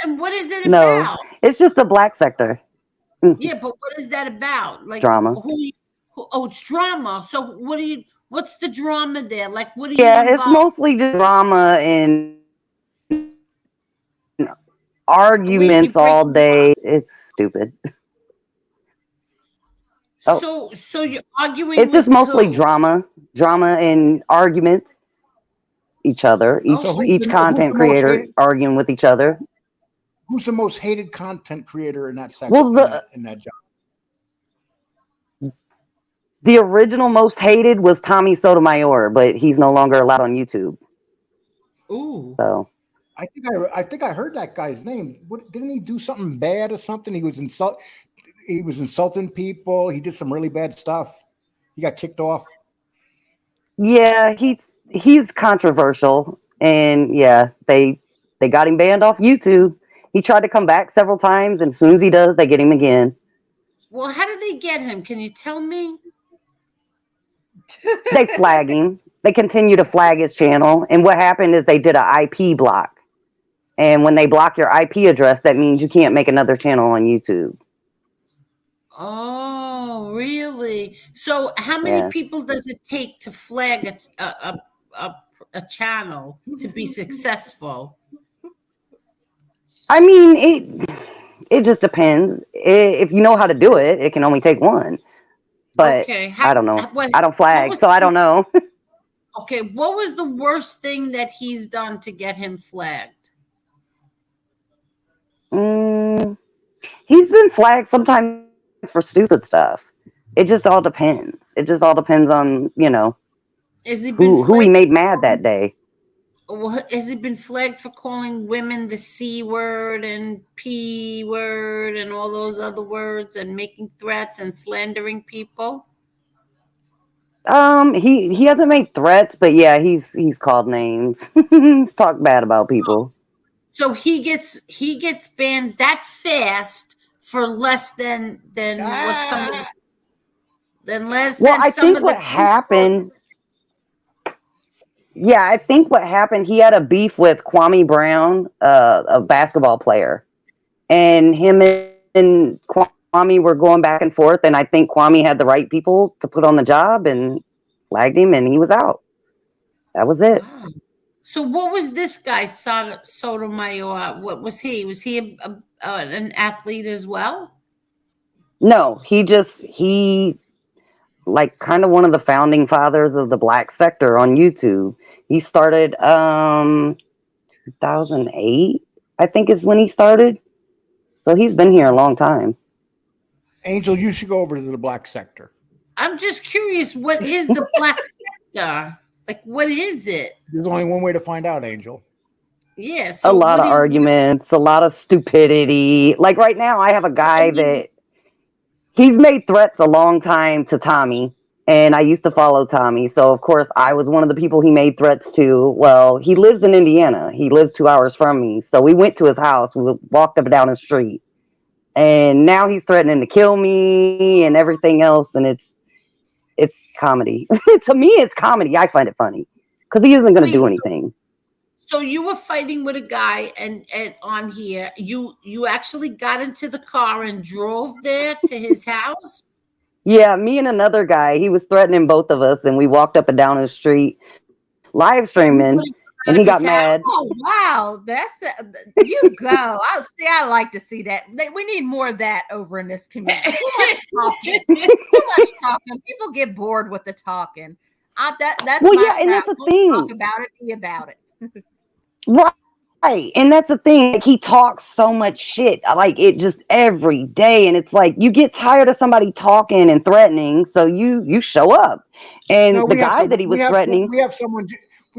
Speaker 1: And what is it
Speaker 6: No,
Speaker 1: about?
Speaker 6: it's just the black sector.
Speaker 1: Yeah, but what is that about? Like
Speaker 6: Drama.
Speaker 1: Oh, it's drama. So what's the drama there? Like, what do you?
Speaker 6: Yeah, it's mostly just drama and arguments all day. It's stupid.
Speaker 1: So you're arguing.
Speaker 6: It's just
Speaker 1: with
Speaker 6: mostly
Speaker 1: who?
Speaker 6: drama and arguments. Each other, each content creator arguing with each other.
Speaker 3: Who's the most hated content creator in that section?
Speaker 6: Well,
Speaker 3: in that job.
Speaker 6: The original most hated was Tommy Sotomayor, but he's no longer allowed on YouTube.
Speaker 1: Ooh.
Speaker 6: So
Speaker 3: I think I heard that guy's name. Didn't he do something bad or something? He was insulting people. He did some really bad stuff. He got kicked off.
Speaker 6: Yeah, he's controversial, and yeah, they got him banned off YouTube. He tried to come back several times, and as soon as he does, they get him again.
Speaker 1: Well, how did they get him? Can you tell me?
Speaker 6: They flag him. They continue to flag his channel, and what happened is they did an IP block. And when they block your IP address, that means you can't make another channel on YouTube.
Speaker 1: Oh, really? So how many people does it take to flag a channel to be successful?
Speaker 6: I mean, it just depends. If you know how to do it, it can only take one. But
Speaker 1: Okay,
Speaker 6: I don't know.
Speaker 1: what,
Speaker 6: I don't
Speaker 1: what
Speaker 6: flag,
Speaker 1: was
Speaker 6: so I don't know.
Speaker 1: okay? What was the worst thing that he's done to get him flagged?
Speaker 6: Mm, he's been flagged sometimes for stupid stuff. It just all depends. It just all depends on,
Speaker 1: Has he been
Speaker 6: who he
Speaker 1: flagged
Speaker 6: made
Speaker 1: for
Speaker 6: mad
Speaker 1: calling,
Speaker 6: that day.
Speaker 1: well, has he been flagged for calling women the C word and P word and all those other words and making threats and slandering people?
Speaker 6: He hasn't made threats, but yeah, he's called names. He's talked bad about people.
Speaker 1: So he gets banned that fast for less than what some of
Speaker 3: Ah,
Speaker 1: than less
Speaker 6: Well,
Speaker 1: than
Speaker 6: I
Speaker 1: some
Speaker 6: think
Speaker 1: of the
Speaker 6: what
Speaker 1: people.
Speaker 6: happened, yeah, I think what happened, he had a beef with Kwame Brown, a basketball player, and him and Kwame were going back and forth, and I think Kwame had the right people to put on the job and flagged him, and he was out. That was it.
Speaker 1: Wow. So what was this guy Sotomayor? What was he? Was he an athlete as well?
Speaker 6: No, he like kind of one of the founding fathers of the black sector on YouTube. He started 2008, I think is when he started. So he's been here a long time.
Speaker 3: Angel, you should go over to the black sector.
Speaker 1: I'm just curious. What is the black sector? Like, what is it?
Speaker 3: There's only one way to find out, Angel.
Speaker 1: Yeah.
Speaker 6: A
Speaker 1: So
Speaker 6: lot
Speaker 1: what
Speaker 6: of
Speaker 1: do you?
Speaker 6: arguments, a lot of stupidity. Like right now, I have a
Speaker 1: I
Speaker 6: guy
Speaker 1: mean,
Speaker 6: that he's made threats a long time to Tommy, and I used to follow Tommy. So of course, I was one of the people he made threats to. Well, he lives in Indiana. He lives 2 hours from me. So we went to his house. We walked up and down the street, and now he's threatening to kill me and everything else. And it's comedy. To me, it's comedy. I find it funny because he isn't going to
Speaker 1: wait.
Speaker 6: do anything.
Speaker 1: So you were fighting with a guy, and on here, you actually got into the car and drove there to his house.
Speaker 6: Yeah, me and another guy, he was threatening both of us, and we walked up and down the street live
Speaker 1: And you
Speaker 6: streaming,
Speaker 1: wouldn't come
Speaker 6: and
Speaker 1: out
Speaker 6: he
Speaker 1: of his
Speaker 6: got
Speaker 1: house.
Speaker 6: mad.
Speaker 2: Oh wow, you go. I see. I like to see that. We need more of that over in this community. Too much talking. Too much talking. People get bored with the talking. That's
Speaker 6: Well,
Speaker 2: my
Speaker 6: yeah, and
Speaker 2: crap.
Speaker 6: that's the
Speaker 2: Don't talk
Speaker 6: thing.
Speaker 2: about it. Be about it.
Speaker 6: Right. And that's the thing. Like, he talks so much shit, like it just every day. And it's like you get tired of somebody talking and threatening, so you show up.
Speaker 3: No,
Speaker 6: And the guy that he was threatening,
Speaker 3: we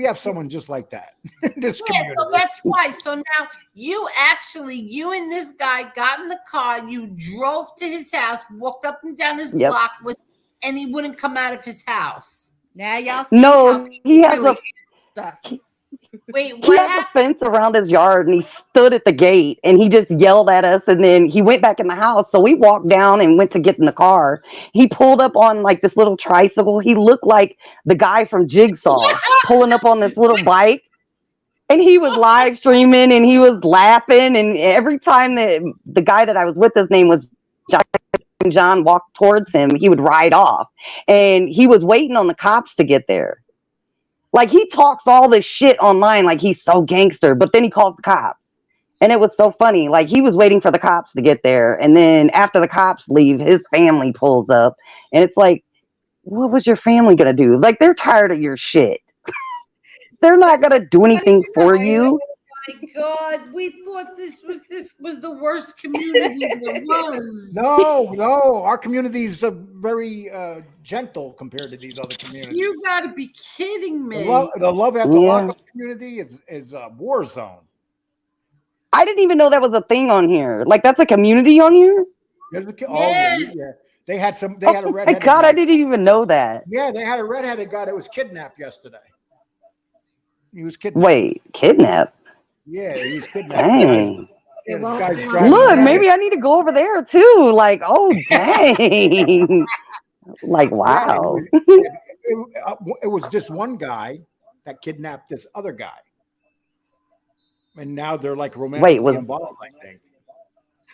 Speaker 3: have someone just like that in this
Speaker 1: Yeah,
Speaker 3: community.
Speaker 1: so that's why. So now you and this guy got in the car, you drove to his house, walked up and down his
Speaker 6: yep.
Speaker 1: block, and he wouldn't come out of his house.
Speaker 2: Now y'all see how
Speaker 6: No,
Speaker 2: people
Speaker 6: he has
Speaker 2: really
Speaker 6: a
Speaker 2: stuff.
Speaker 1: Wait,
Speaker 6: he
Speaker 1: what
Speaker 6: has a
Speaker 1: happened?
Speaker 6: fence around his yard, and he stood at the gate and he just yelled at us, and then he went back in the house. So we walked down and went to get in the car. He pulled up on like this little tricycle. He looked like the guy from Jigsaw pulling up on this little bike, and he was live streaming and he was laughing. And every time that the guy that I was with, his name was John, walked towards him, he would ride off, and he was waiting on the cops to get there. Like, he talks all this shit online like he's so gangster, but then he calls the cops. And it was so funny. Like, he was waiting for the cops to get there, and then after the cops leave, his family pulls up, and it's like, what was your family gonna do? Like, they're tired of your shit. They're not gonna do anything for you.
Speaker 1: My God, we thought this was the worst community there was.
Speaker 3: No, our community is very gentle compared to these other communities.
Speaker 1: You gotta be kidding
Speaker 3: The
Speaker 1: me.
Speaker 3: love after
Speaker 6: Yeah.
Speaker 3: lockup community is a war zone.
Speaker 6: I didn't even know that was a thing on here. Like, that's a community on here?
Speaker 3: There's a
Speaker 1: Yes.
Speaker 3: yeah. They had a
Speaker 6: Oh my
Speaker 3: redheaded
Speaker 6: God,
Speaker 3: guy.
Speaker 6: I didn't even know that.
Speaker 3: Yeah, they had a redheaded guy that was kidnapped yesterday. He was kidnapped.
Speaker 6: Wait, kidnap?
Speaker 3: Yeah, he was kidnapped.
Speaker 6: Dang.
Speaker 3: Yeah,
Speaker 2: It
Speaker 3: this
Speaker 2: won't
Speaker 3: guy's
Speaker 2: seem
Speaker 3: driving.
Speaker 6: Look,
Speaker 3: around.
Speaker 6: maybe I need to go over there too. Like, oh, dang. Like, wow.
Speaker 3: Yeah, it was just one guy that kidnapped this other guy, and now they're like romantically involved. I think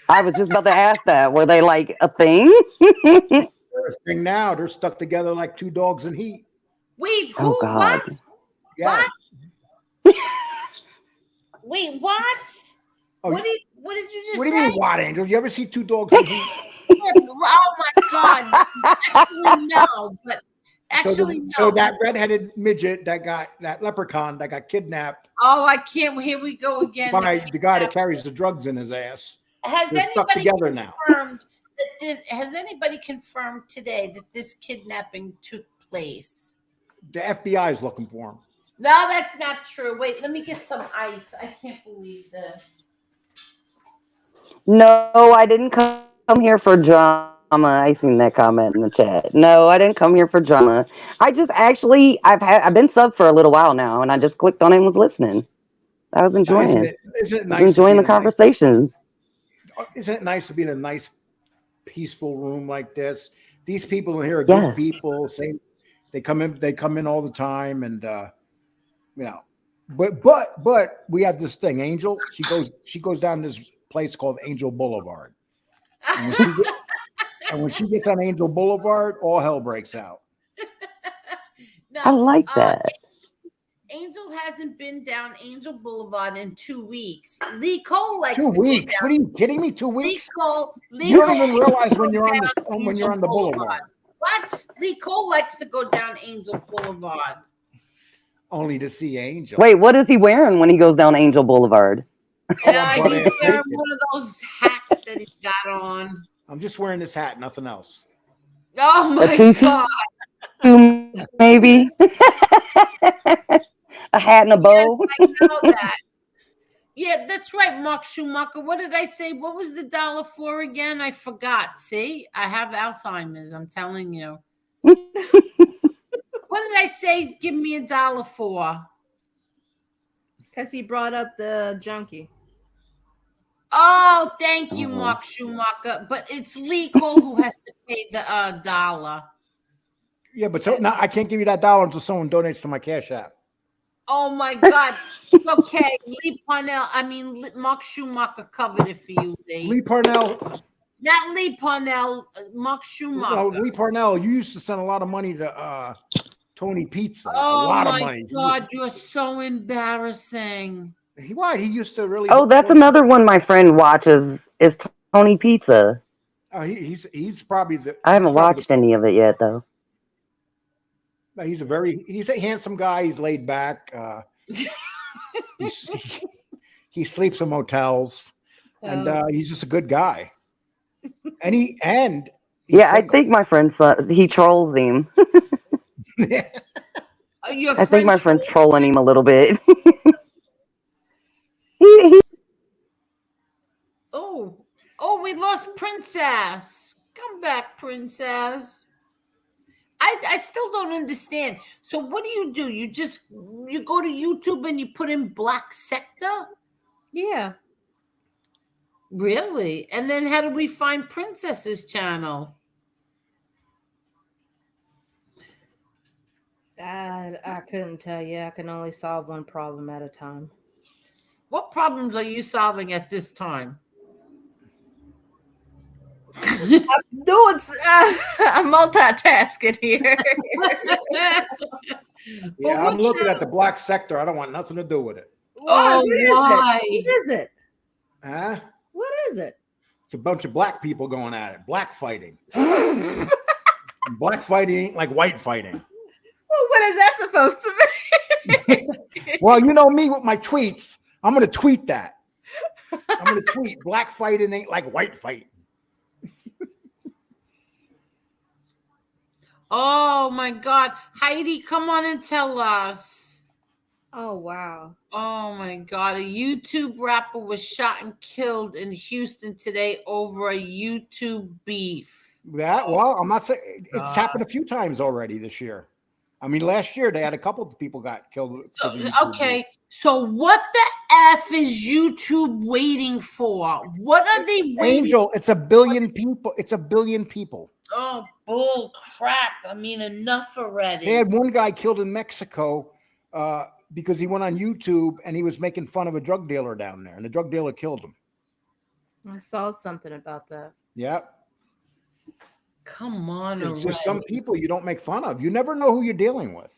Speaker 6: I was just about to ask that. Were they like a thing?
Speaker 3: they're a thing now. They're stuck together like two dogs in heat.
Speaker 1: Wait,
Speaker 6: Oh,
Speaker 1: who
Speaker 6: God.
Speaker 1: what?
Speaker 3: Yes.
Speaker 1: What? Wait, what?
Speaker 3: Oh,
Speaker 1: What did you just
Speaker 3: what do
Speaker 1: say?
Speaker 3: you mean, what, Angel? You ever see two dogs in heat?
Speaker 1: Oh my God! Actually, no. But actually, no.
Speaker 3: So that redheaded midget, that leprechaun that got kidnapped
Speaker 1: Oh, I can't. Here we go again.
Speaker 3: by the guy that carries the drugs in his ass.
Speaker 1: Has
Speaker 3: They're stuck
Speaker 1: anybody
Speaker 3: together now.
Speaker 1: confirmed that this? Has anybody confirmed today that this kidnapping took place?
Speaker 3: The FBI is looking for him.
Speaker 1: No, that's not true. Wait, let me get some ice. I can't believe this.
Speaker 6: No, I didn't come here for drama. I seen that comment in the chat. No, I didn't come here for drama. I just actually I've been sub for a little while now, and I just clicked on it and was listening. I was enjoying
Speaker 3: Isn't
Speaker 6: it.
Speaker 3: it
Speaker 6: I
Speaker 3: nice?
Speaker 6: was enjoying the conversations.
Speaker 3: Isn't it nice to be in a nice, peaceful room like this? These people here are
Speaker 6: Yes.
Speaker 3: good people. They come in all the time, and you know. But we have this thing, Angel. She goes down this place called Angel Boulevard, and when she gets on Angel Boulevard, all hell breaks out.
Speaker 1: No,
Speaker 6: I like that.
Speaker 1: Angel hasn't been down Angel Boulevard in 2 weeks. Lee Cole likes
Speaker 3: 2
Speaker 1: to
Speaker 3: weeks?
Speaker 1: Go
Speaker 3: What
Speaker 1: down.
Speaker 3: are you kidding me? 2 weeks?
Speaker 1: Lee
Speaker 3: You don't
Speaker 1: Cole
Speaker 3: even realize when you're on
Speaker 1: Angel
Speaker 3: the boulevard.
Speaker 1: What? Lee Cole likes to go down Angel Boulevard.
Speaker 3: Only to see Angel.
Speaker 6: Wait, what is he wearing when he goes down Angel Boulevard?
Speaker 1: He's wearing
Speaker 3: naked.
Speaker 1: one of those hats that he's got on.
Speaker 3: I'm just wearing this hat, nothing else.
Speaker 1: Oh my
Speaker 6: tutu?
Speaker 1: God.
Speaker 6: Maybe a hat and a bow.
Speaker 1: Yes, I know that. Yeah, that's right, Mark Schumacher. What did I say? What was the dollar for again? I forgot. See, I have Alzheimer's. I'm telling you. What did I say? Give me a dollar for?
Speaker 2: Because he brought up the junkie.
Speaker 1: Oh, thank you, Mark Schumacher. But it's Lee Cole who has to pay the dollar.
Speaker 3: Yeah, but so now I can't give you that dollar until someone donates to my Cash App.
Speaker 1: Oh my God. It's okay. Lee Parnell. Mark Schumacher covered it for you, Lee.
Speaker 3: Lee Parnell.
Speaker 1: Not Lee Parnell, Mark Schumacher.
Speaker 3: No, Lee Parnell, you used to send a lot of money to Tony Pizza.
Speaker 1: Oh
Speaker 3: a lot
Speaker 1: my
Speaker 3: of money.
Speaker 1: God, you're so embarrassing.
Speaker 3: He used to really.
Speaker 6: Oh, that's another one my friend watches is Tony Pizza.
Speaker 3: Oh, he's probably the.
Speaker 6: I haven't watched any of it yet, though.
Speaker 3: He's a handsome guy. He's laid back. He sleeps in motels, and he's just a good guy. I
Speaker 6: think my friend he trolls him. I think my friend's trolling him a little bit.
Speaker 1: Oh, we lost Princess. Come back, Princess. I still don't understand. So what do? You go to YouTube and you put in Black Sector?
Speaker 2: Yeah.
Speaker 1: Really? And then how do we find Princess's channel?
Speaker 2: I couldn't tell you. I can only solve one problem at a time.
Speaker 1: What problems are you solving at this time?
Speaker 2: I'm multitasking here.
Speaker 3: Yeah, I'm looking at the Black Sector. I don't want nothing to do with it.
Speaker 1: Oh, why?
Speaker 2: What is it?
Speaker 3: Huh?
Speaker 2: What is it?
Speaker 3: It's a bunch of black people going at it. Black fighting. Black fighting ain't like white fighting.
Speaker 2: Well, what is that supposed to mean?
Speaker 3: Well, you know me with my tweets. I'm going to tweet that. I'm going to tweet black fighting ain't like white fighting.
Speaker 1: Oh my God. Heidi, come on and tell us.
Speaker 2: Oh, wow.
Speaker 1: Oh my God. A YouTube rapper was shot and killed in Houston today over a YouTube beef.
Speaker 3: I'm not saying it's happened a few times already this year. I mean, last year they had a couple of people got killed.
Speaker 1: Okay. So what the F is YouTube waiting for? What are they waiting
Speaker 3: Angel, it's a billion people. It's a billion people.
Speaker 1: Oh, bull crap. I mean, enough already.
Speaker 3: They had one guy killed in Mexico because he went on YouTube and he was making fun of a drug dealer down there, and the drug dealer killed him.
Speaker 2: I saw something about that.
Speaker 3: Yeah.
Speaker 1: Come on.
Speaker 3: It's just some people you don't make fun of. You never know who you're dealing with.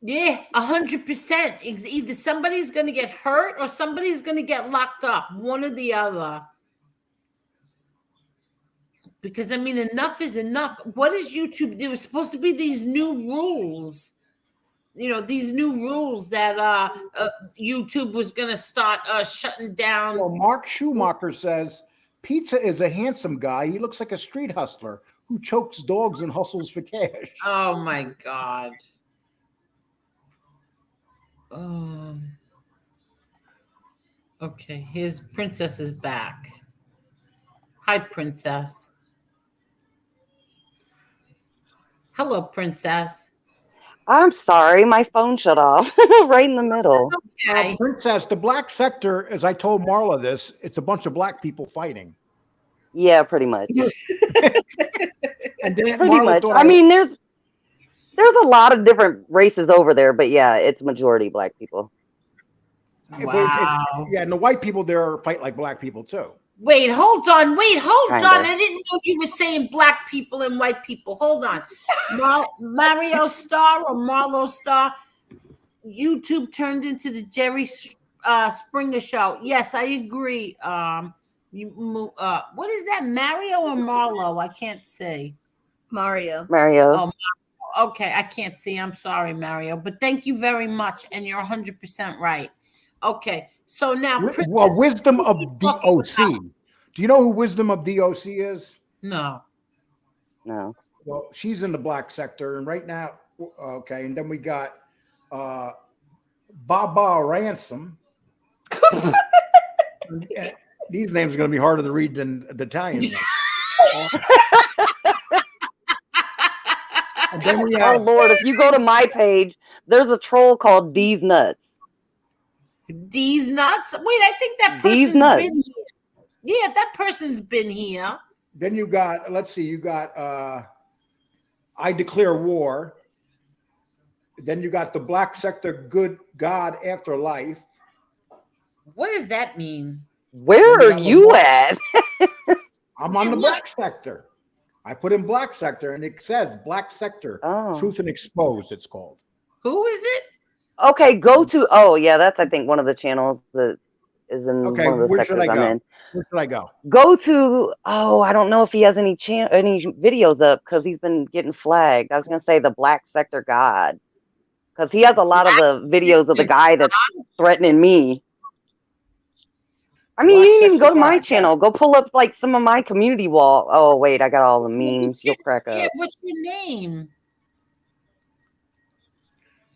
Speaker 1: Yeah, 100%. Either somebody's going to get hurt or somebody's going to get locked up, one or the other. Because I mean, enough is enough. What does YouTube do? It's supposed to be these new rules. These new rules that YouTube was going to start shutting down.
Speaker 3: Well, Mark Schumacher says Pizza is a handsome guy. He looks like a street hustler who chokes dogs and hustles for cash.
Speaker 1: Oh my God. Okay, his princess is back. Hi, princess. Hello, princess.
Speaker 6: I'm sorry, my phone shut off right in the middle.
Speaker 1: Okay.
Speaker 3: Princess, the black sector, as I told Marla this, it's a bunch of black people fighting.
Speaker 6: Yeah, pretty much.
Speaker 3: And then
Speaker 6: Pretty much. I mean, there's a lot of different races over there, but yeah, it's majority black people.
Speaker 1: Wow.
Speaker 3: Yeah, and the white people there fight like black people too.
Speaker 1: Wait, hold on.
Speaker 6: Kinda.
Speaker 1: I didn't know you were saying black people and white people. Hold on. Mario Star or Marlo Star, YouTube turned into the Jerry Springer show. Yes, I agree. What is that, Mario or Marlo? I can't see.
Speaker 5: Mario.
Speaker 1: Oh, okay, I can't see. I'm sorry, Mario, but thank you very much, and you're 100% right. Okay, so now,
Speaker 3: Wisdom of DOC. Do you know who Wisdom of DOC is?
Speaker 1: No.
Speaker 3: Well, she's in the black sector, and right now, okay, and then we got Baba Ransom. These names are going to be harder to read than the Italian ones. And then we have,
Speaker 6: oh Lord, if you go to my page, there's a troll called D's Nuts.
Speaker 1: D's Nuts? Wait, I think that person's been here. Yeah, that person's been here.
Speaker 3: Then you got, let's see, you got I Declare War. Then you got the Black Sector Good God Afterlife.
Speaker 1: What does that mean?
Speaker 6: Where are you at?
Speaker 3: I'm on the black sector. I put in black sector and it says black sector. Truth and Exposed, it's called.
Speaker 1: Who is it?
Speaker 6: Okay, go to, oh yeah, that's I think one of the channels that is in one of the sectors I'm in.
Speaker 3: Where should I go?
Speaker 6: Go to, I don't know if he has any videos up because he's been getting flagged. I was going to say the Black Sector God because he has a lot of the videos of the guy that's threatening me. I mean, you can even go to my channel. Go pull up like some of my community wall. Oh, wait, I got all the memes. You'll crack up.
Speaker 1: Yeah, what's your name?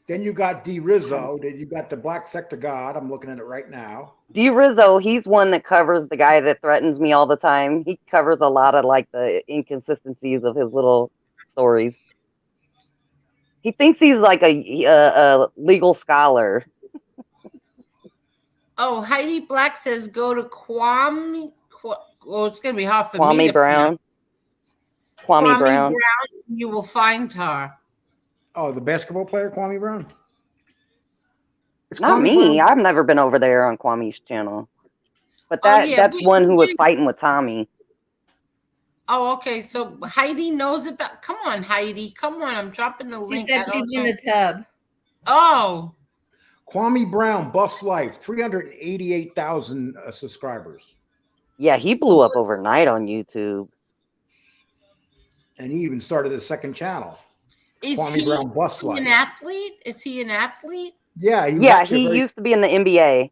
Speaker 3: Then you got D Rizzo. Then you got the Black Sector God. I'm looking at it right now.
Speaker 6: D Rizzo, he's one that covers the guy that threatens me all the time. He covers a lot of like the inconsistencies of his little stories. He thinks he's like a legal scholar.
Speaker 1: Oh, Heidi Black says go to Kwame. Well, it's going to be hard for
Speaker 6: me. Kwame Brown. Kwame Brown.
Speaker 1: You will find her.
Speaker 3: Oh, the basketball player, Kwame Brown?
Speaker 6: It's not me. Brown? I've never been over there on Kwame's channel. But that's one who was fighting with Tommy.
Speaker 1: Oh, okay. So Heidi knows about. Come on, Heidi. Come on. I'm dropping the link.
Speaker 5: She said she's in the tub.
Speaker 1: Oh.
Speaker 3: Kwame Brown, Bus Life, 388,000 subscribers.
Speaker 6: Yeah, he blew up overnight on YouTube.
Speaker 3: And he even started a second channel.
Speaker 1: Is
Speaker 3: Kwame Brown, Bus Life.
Speaker 1: An athlete? Is he an athlete?
Speaker 3: Yeah.
Speaker 6: He used to be in the NBA.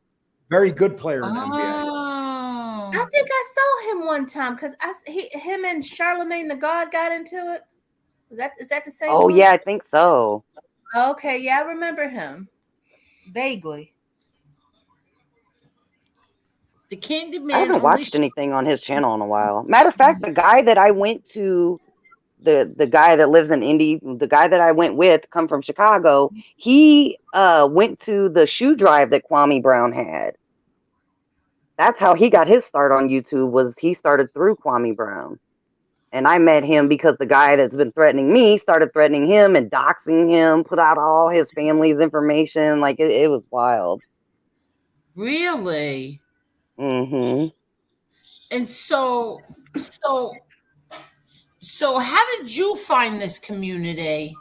Speaker 3: Very good player in the NBA.
Speaker 2: I think I saw him one time because him and Charlemagne the God got into it. Is that the same?
Speaker 6: Oh one? Yeah, I think so.
Speaker 2: Okay, yeah, I remember him vaguely.
Speaker 1: The Candyman.
Speaker 6: I haven't watched anything on his channel in a while. Matter of fact, the guy that I went to, the guy that lives in Indy, the guy that I went with, come from Chicago, he went to the shoe drive that Kwame Brown had. That's how he got his start on YouTube, was he started through Kwame Brown. And I met him because the guy that's been threatening me started threatening him and doxing him, put out all his family's information. Like, it was wild.
Speaker 1: Really?
Speaker 6: Mm-hmm.
Speaker 1: And so how did you find this community?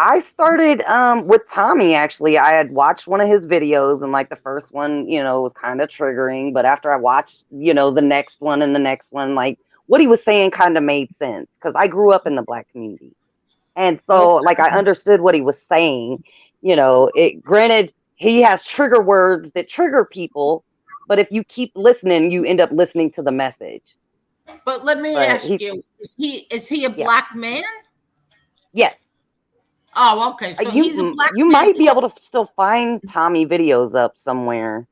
Speaker 6: I started with Tommy actually. I had watched one of his videos and like the first one, was kind of triggering, but after I watched, the next one and the next one, like what he was saying kind of made sense because I grew up in the Black community. And so like I understood what he was saying. It granted he has trigger words that trigger people, but if you keep listening, you end up listening to the message.
Speaker 1: But let me
Speaker 6: But
Speaker 1: ask you: is he a
Speaker 6: yeah.
Speaker 1: black man?
Speaker 6: Yes.
Speaker 1: Oh, okay. So he's a black
Speaker 6: You
Speaker 1: man.
Speaker 6: might be able to still find Tommy videos up somewhere.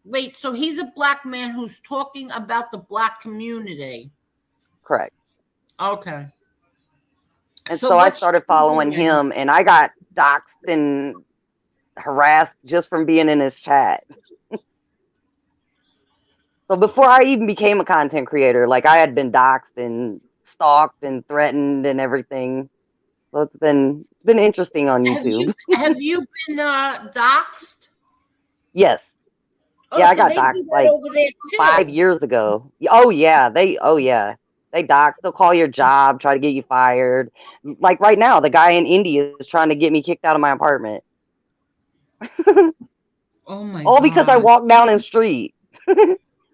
Speaker 1: Wait, so he's a black man who's talking about the Black community.
Speaker 6: Correct.
Speaker 1: Okay.
Speaker 6: And so I
Speaker 1: what's
Speaker 6: started
Speaker 1: she
Speaker 6: following
Speaker 1: doing?
Speaker 6: him, and I got doxxed and harassed just from being in his chat. So before I even became a content creator, like I had been doxxed and stalked and threatened and everything. So it's been interesting on YouTube.
Speaker 1: Have you been doxxed?
Speaker 6: Yes.
Speaker 1: Oh,
Speaker 6: Yeah, I
Speaker 1: so
Speaker 6: got
Speaker 1: they do
Speaker 6: doxxed
Speaker 1: that
Speaker 6: like
Speaker 1: over there too.
Speaker 6: 5 years ago. Oh yeah, they dox. They'll call your job, try to get you fired. Like right now, the guy in India is trying to get me kicked out of my apartment.
Speaker 1: Oh my
Speaker 6: All because I
Speaker 1: God.
Speaker 6: walked down the street.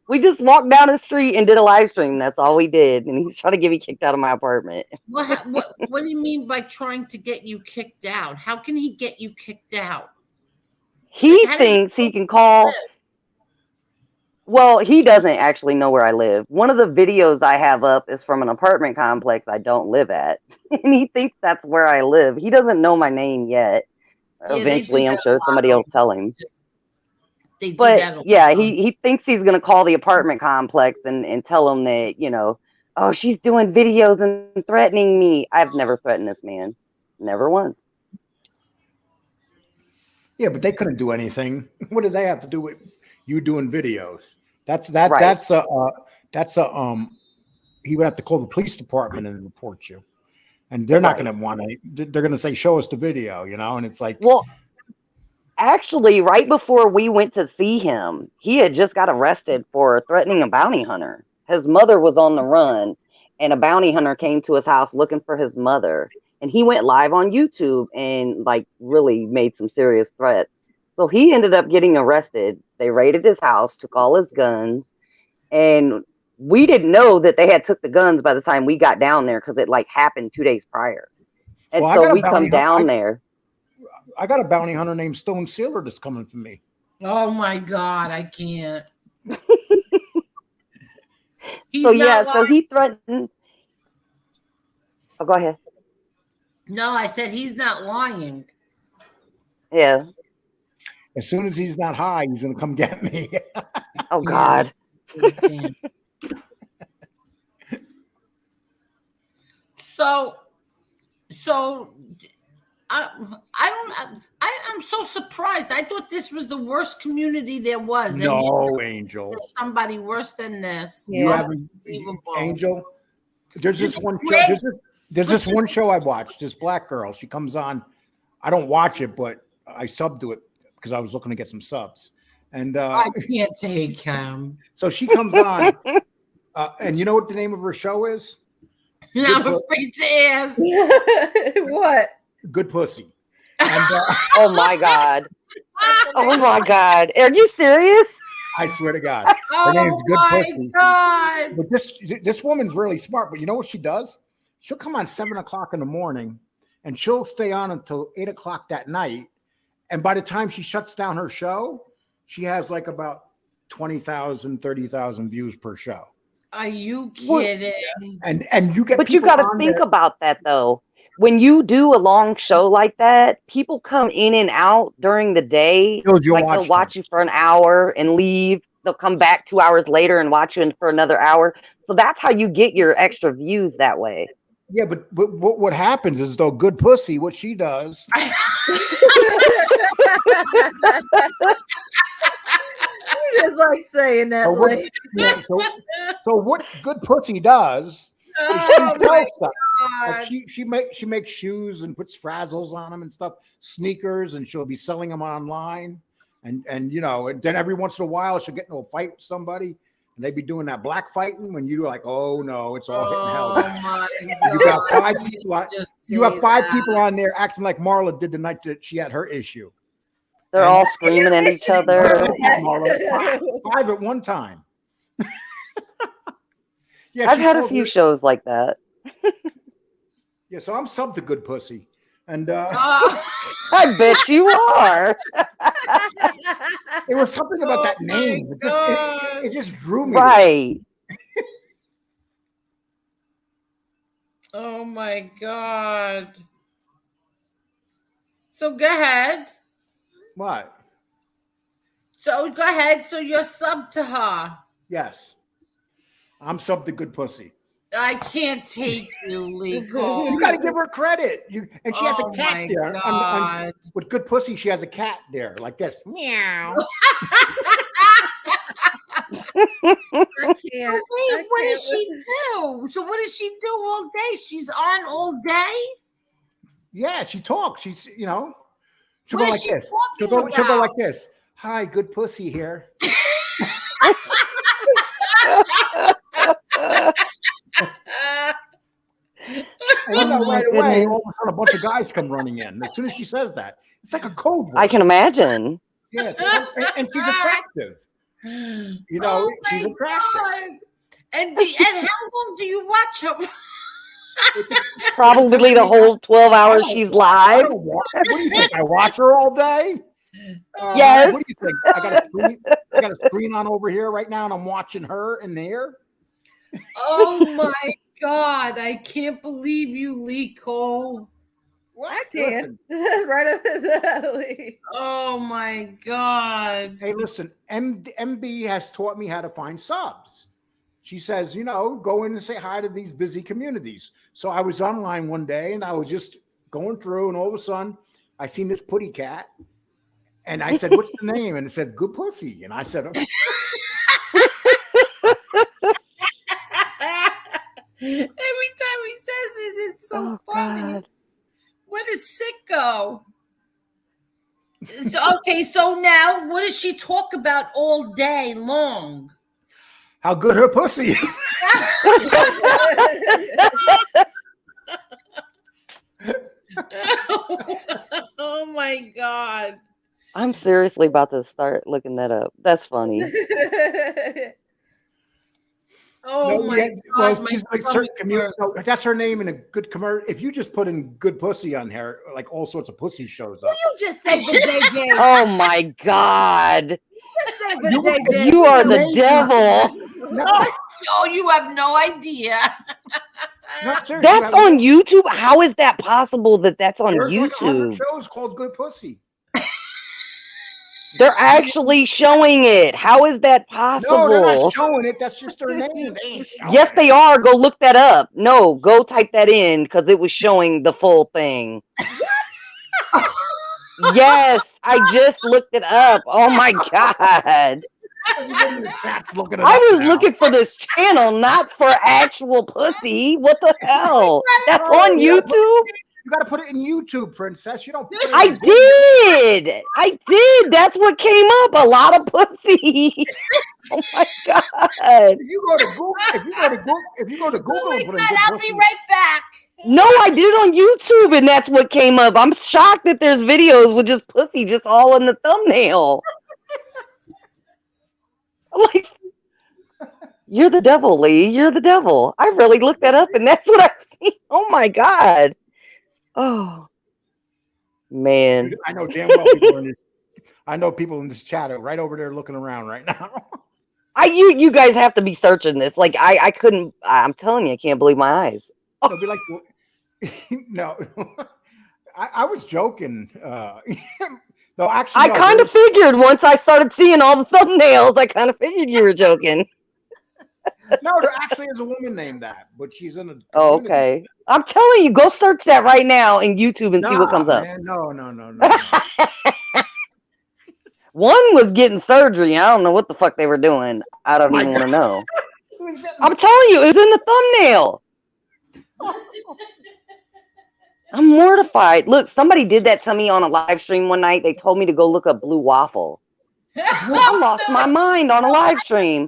Speaker 6: We just walked down the street and did a live stream. That's all we did. And he's trying to get me kicked out of my apartment.
Speaker 1: What do you mean by trying to get you kicked out? How can he get you kicked out?
Speaker 6: He thinks he can call. Well, he doesn't actually know where I live. One of the videos I have up is from an apartment complex I don't live at. And he thinks that's where I live. He doesn't know my name yet.
Speaker 1: Yeah,
Speaker 6: Eventually, I'm sure somebody will tell him.
Speaker 1: They do
Speaker 6: But
Speaker 1: that
Speaker 6: yeah, he thinks he's going to call the apartment complex and tell them that, oh, she's doing videos and threatening me. I've never threatened this man. Never once.
Speaker 3: Yeah, but they couldn't do anything. What did they have to do with you doing videos? That's he would have to call the police department and report you. And they're not going to want to, they're going to say, show us the video, and it's like,
Speaker 6: well, actually, right before we went to see him, he had just got arrested for threatening a bounty hunter. His mother was on the run, and a bounty hunter came to his house looking for his mother. And he went live on YouTube and like really made some serious threats. So he ended up getting arrested. They raided his house, took all his guns, and we didn't know that they had took the guns by the time we got down there because it like happened 2 days prior. And so we come down there.
Speaker 3: I got a bounty hunter named Stone Sealer that's coming for me.
Speaker 1: Oh my God, I can't.
Speaker 6: So he threatened. Oh, go ahead.
Speaker 1: No, I said he's not lying.
Speaker 6: Yeah.
Speaker 3: As soon as he's not high, he's going to come get me.
Speaker 6: Oh God.
Speaker 1: I'm so surprised. I thought this was the worst community there was.
Speaker 3: No, Angel.
Speaker 1: There's somebody worse than this.
Speaker 3: You haven't, Angel. There's this one show. There's this one show I watched. This black girl. She comes on. I don't watch it, but I subbed to it because I was looking to get some subs. And
Speaker 1: I can't take him.
Speaker 3: So she comes on, and you know what the name of her show is?
Speaker 1: I'm afraid to ask.
Speaker 5: What?
Speaker 3: Good Pussy. And,
Speaker 6: oh my God. Oh my God. Are you serious?
Speaker 3: I swear to God. Her name's Good Pussy.
Speaker 1: God.
Speaker 3: But this woman's really smart. But you know what she does? She'll come on 7 o'clock in the morning and she'll stay on until 8 o'clock that night. And by the time she shuts down her show, she has like about 20,000, 30,000 views per show.
Speaker 1: Are you kidding?
Speaker 3: And you get,
Speaker 6: but you got to think about that though. When you do a long show like that, people come in and out during the day. They'll watch you for an hour and leave. They'll come back 2 hours later and watch you for another hour. So that's how you get your extra views that way.
Speaker 3: Yeah, but what happens is though Good Pussy, what she does.
Speaker 5: You just like saying that.
Speaker 3: So what Good Pussy does is she sells stuff. Like she makes shoes and puts frazzles on them and stuff, sneakers, and she'll be selling them online. And then every once in a while she'll get into a fight with somebody. And they'd be doing that black fighting when you're like, oh no, it's all hitting hell.
Speaker 2: Oh my
Speaker 3: You got
Speaker 2: God.
Speaker 3: five people on.
Speaker 2: Just
Speaker 3: You have
Speaker 2: say
Speaker 3: 5
Speaker 2: that.
Speaker 3: people on there acting like Marla did the night that she had her issue.
Speaker 6: They're
Speaker 3: And-
Speaker 6: all screaming at each other.
Speaker 3: Marla, 5 at one time. Yeah,
Speaker 6: I've
Speaker 3: she
Speaker 6: had a
Speaker 3: called
Speaker 6: few
Speaker 3: me-
Speaker 6: shows like that.
Speaker 3: Yeah, so I'm subbed to Good Pussy, and
Speaker 2: Oh,
Speaker 6: I bet you are.
Speaker 3: it was something about that
Speaker 2: Oh my
Speaker 3: name. It just drew me.
Speaker 6: Right.
Speaker 2: oh my God. So go ahead.
Speaker 3: What?
Speaker 2: So go ahead. So you're sub to her.
Speaker 3: Yes, I'm subbed to Good Pussy.
Speaker 2: I can't take you, Lee Cole.
Speaker 3: You got to give her credit. And she has
Speaker 2: Oh
Speaker 3: a cat
Speaker 2: my
Speaker 3: there.
Speaker 2: God.
Speaker 3: With Good Pussy, she has a cat there, like this. Meow.
Speaker 5: I can't.
Speaker 2: Wait, what does she do? So what does she do all day? She's on all day?
Speaker 3: Yeah, she talks. She's, she'll
Speaker 2: What
Speaker 3: go
Speaker 2: is
Speaker 3: like
Speaker 2: she
Speaker 3: this. She'll
Speaker 2: talking
Speaker 3: go
Speaker 2: about?
Speaker 3: like this. Hi, Good Pussy here. And right away,
Speaker 6: goodness.
Speaker 3: all of a sudden, a bunch of guys come running in. As soon as she says that, it's like a code word.
Speaker 6: I can imagine.
Speaker 3: Yeah, and she's attractive.
Speaker 2: Oh
Speaker 3: She's
Speaker 2: my
Speaker 3: attractive.
Speaker 2: God. And how long do you watch her?
Speaker 6: Probably the whole 12 hours she's
Speaker 3: I
Speaker 6: live.
Speaker 3: don't what do you think? I watch her all day?
Speaker 6: Yes.
Speaker 3: What do you think? I got a screen on over here right now, and I'm watching her in there.
Speaker 2: Oh my God. I can't believe you, Lee Cole.
Speaker 3: What?
Speaker 5: I can.
Speaker 3: Listen,
Speaker 5: That's right up his alley.
Speaker 2: Oh my God.
Speaker 3: hey, listen. MB has taught me how to find subs. She says, go in and say hi to these busy communities. So I was online one day, and I was just going through, and all of a sudden, I seen this putty cat, and I said, "What's the name?" And it said, "Good Pussy." And I said,
Speaker 2: Every time he says it, it's so
Speaker 6: Oh,
Speaker 2: funny.
Speaker 6: God.
Speaker 2: What is sicko? So now what does she talk about all day long?
Speaker 3: "How good her pussy is."
Speaker 2: Oh my God.
Speaker 6: I'm seriously about to start looking that up. That's funny.
Speaker 2: Oh my God.
Speaker 3: Well,
Speaker 2: my
Speaker 3: she's like certain
Speaker 2: stomach
Speaker 3: community.
Speaker 2: hurts.
Speaker 3: No, that's her name in a good commercial. If you just put in "Good Pussy" on here, like all sorts of pussy shows up.
Speaker 5: You just say good JJ.
Speaker 6: Oh my God.
Speaker 5: Just say good
Speaker 3: You-
Speaker 5: JJ.
Speaker 6: You are the
Speaker 3: amazing.
Speaker 6: devil.
Speaker 3: No,
Speaker 2: Oh, you have no idea.
Speaker 3: not seriously.
Speaker 6: That's on YouTube. How is that possible that that's on
Speaker 3: There's like 100
Speaker 6: YouTube?
Speaker 3: shows called "Good Pussy."
Speaker 6: They're actually showing it. How is that
Speaker 3: No, they're
Speaker 6: possible?
Speaker 3: not showing it. That's just their name. They ain't showing
Speaker 6: Yes,
Speaker 3: it.
Speaker 6: they are. Go look that up. No, go type that in because it was showing the full thing. Yes, I just looked it up. Oh my God.
Speaker 3: Everybody in the chat's looking it
Speaker 6: I
Speaker 3: up
Speaker 6: was
Speaker 3: now.
Speaker 6: looking for this channel, not for actual pussy. What the hell? That's on
Speaker 3: Yeah,
Speaker 6: YouTube?
Speaker 3: You got to put it in YouTube, princess. You don't. Put it
Speaker 6: I
Speaker 3: in
Speaker 6: did. I did. That's what came up. A lot of pussy. Oh my God.
Speaker 3: If you go to Google, Google
Speaker 2: Oh my
Speaker 3: and put in
Speaker 2: God,
Speaker 3: "Good
Speaker 2: I'll
Speaker 3: Pussy,"
Speaker 2: be right back.
Speaker 6: No, I did it on YouTube and that's what came up. I'm shocked that there's videos with just pussy just all in the thumbnail. I'm like, you're the devil, Lee. You're the devil. I really looked that up and that's what I've seen. Oh my God. Oh, man.
Speaker 3: I know damn well people in this. I know people in this chat are right over there looking around right now.
Speaker 6: You guys have to be searching this. Like I couldn't. I'm telling you, I can't believe my eyes.
Speaker 3: It'll be like, no, I was joking. No, actually,
Speaker 6: I
Speaker 3: no,
Speaker 6: kind of figured once I started seeing all the thumbnails. I kind of figured you were joking.
Speaker 3: no, there actually is a woman named that, but she's in a.
Speaker 6: Oh,
Speaker 3: community.
Speaker 6: okay. I'm telling you, go search that right now in YouTube and see what comes up.
Speaker 3: Man, no.
Speaker 6: One was getting surgery. I don't know what the fuck they were doing. I don't
Speaker 3: my
Speaker 6: even want to
Speaker 3: God.
Speaker 6: know.
Speaker 3: Who is that?
Speaker 6: I'm telling you, it was in the thumbnail. I'm mortified. Look, somebody did that to me on a live stream one night. They told me to go look up blue waffle. I lost my mind on a live stream.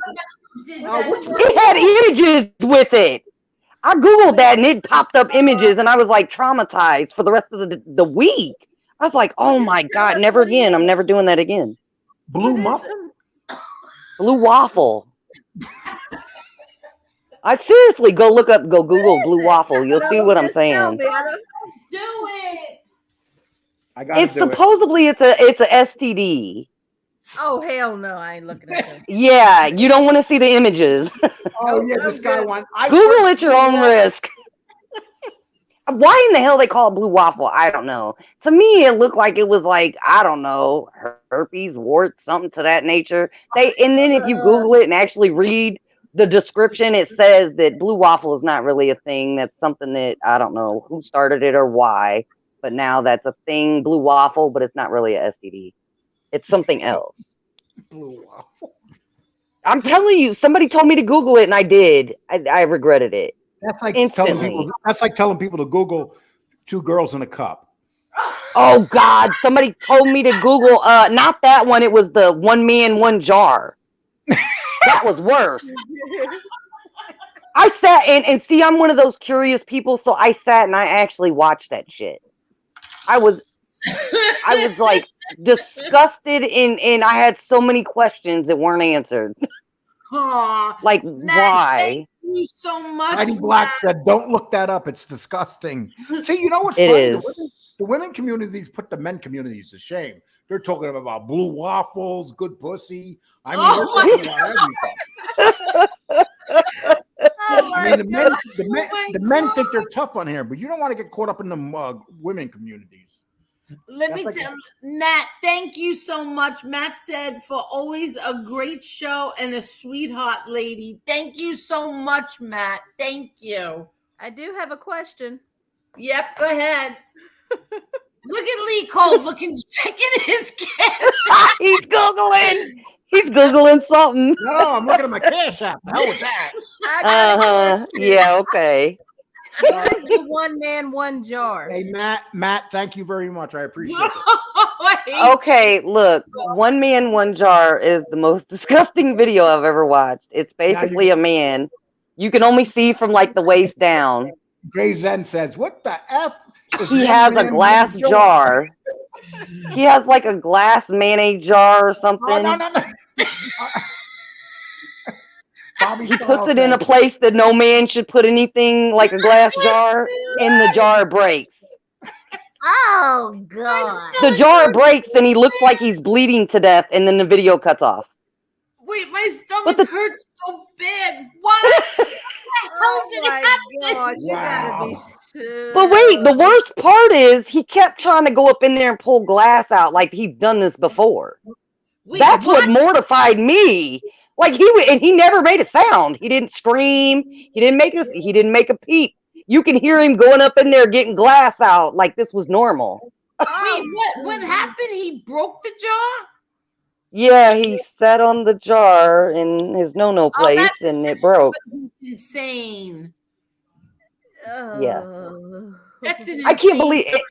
Speaker 6: It had images with it. I Googled that and it popped up images and I was like traumatized for the rest of the week. I was like, oh my God, never again. I'm never doing that again.
Speaker 3: Blue muffin.
Speaker 6: Blue waffle. I seriously go Google blue waffle. You'll see what I'm saying.
Speaker 5: Do
Speaker 1: it.
Speaker 3: I got
Speaker 6: It's supposedly it's a STD.
Speaker 5: Oh hell no, I ain't looking at that.
Speaker 6: Yeah, you don't want to see the images.
Speaker 3: Oh yeah, this guy wants.
Speaker 6: Google at your own risk. Why in the hell they call it blue waffle? I don't know. To me, it looked like it was like, I don't know, herpes, wart, something to that nature. And then if you Google it and actually read the description, it says that blue waffle is not really a thing. That's something that I don't know who started it or why, but now that's a thing, blue waffle, but it's not really a STD. It's something else.
Speaker 3: Blue waffle.
Speaker 6: I'm telling you, somebody told me to Google it and I did. I regretted it.
Speaker 3: That's like
Speaker 6: instantly.
Speaker 3: telling people to Google 2 girls in a cup.
Speaker 6: Oh God, somebody told me to Google not that one, it was the 1 man 1 jar. That was worse. I sat and see, I'm one of those curious people, so I sat and I actually watched that shit. I was like disgusted and I had so many questions that weren't answered. Like, why?
Speaker 1: Thank you so much.
Speaker 3: Heidi Black said, "Don't look that up. It's disgusting." See, you know what's
Speaker 6: It
Speaker 3: funny?
Speaker 6: is.
Speaker 3: The women communities put the men communities to shame. They're talking about blue waffles, good pussy. I mean, they're talking about everything. I mean, the men think they're tough on here, but you don't want to get caught up in the women communities.
Speaker 1: Let me tell Matt, thank you so much. Matt said, for always a great show and a sweetheart lady. Thank you so much, Matt. Thank you.
Speaker 5: I do have a question.
Speaker 1: Yep, go ahead. Look at Lee Cole checking his cash.
Speaker 6: He's Googling. He's Googling something.
Speaker 3: No, I'm looking at my cash app. The hell with that.
Speaker 6: Yeah, okay.
Speaker 5: What is the 1 man 1 jar?
Speaker 3: Hey, Matt, thank you very much. I appreciate it.
Speaker 6: Okay, look, 1 man 1 jar is the most disgusting video I've ever watched. It's basically a man. You can only see from like the waist down.
Speaker 3: Gravano says, "What the F?"
Speaker 6: He has a glass jar. He has like a glass mayonnaise jar or something.
Speaker 3: Oh, no.
Speaker 6: He puts it in a place that no man should put anything, like a glass jar, and the jar breaks.
Speaker 2: Oh God!
Speaker 6: The jar breaks and he looks like he's bleeding to death, and then the video cuts off.
Speaker 1: Wait, my stomach hurts so bad. What? What the hell did happen?
Speaker 5: God, you gotta be sure.
Speaker 6: But wait, the worst part is he kept trying to go up in there and pull glass out like he'd done this before.
Speaker 1: Wait,
Speaker 6: That's what mortified me. Like he never made a sound. He didn't scream. He didn't make a peep. You can hear him going up in there getting glass out like this was normal.
Speaker 1: Wait, what happened? He broke the jar?
Speaker 6: Yeah, he sat on the jar in his no place and it broke.
Speaker 1: Insane.
Speaker 6: Yeah.
Speaker 1: That's an
Speaker 6: I can't believe it.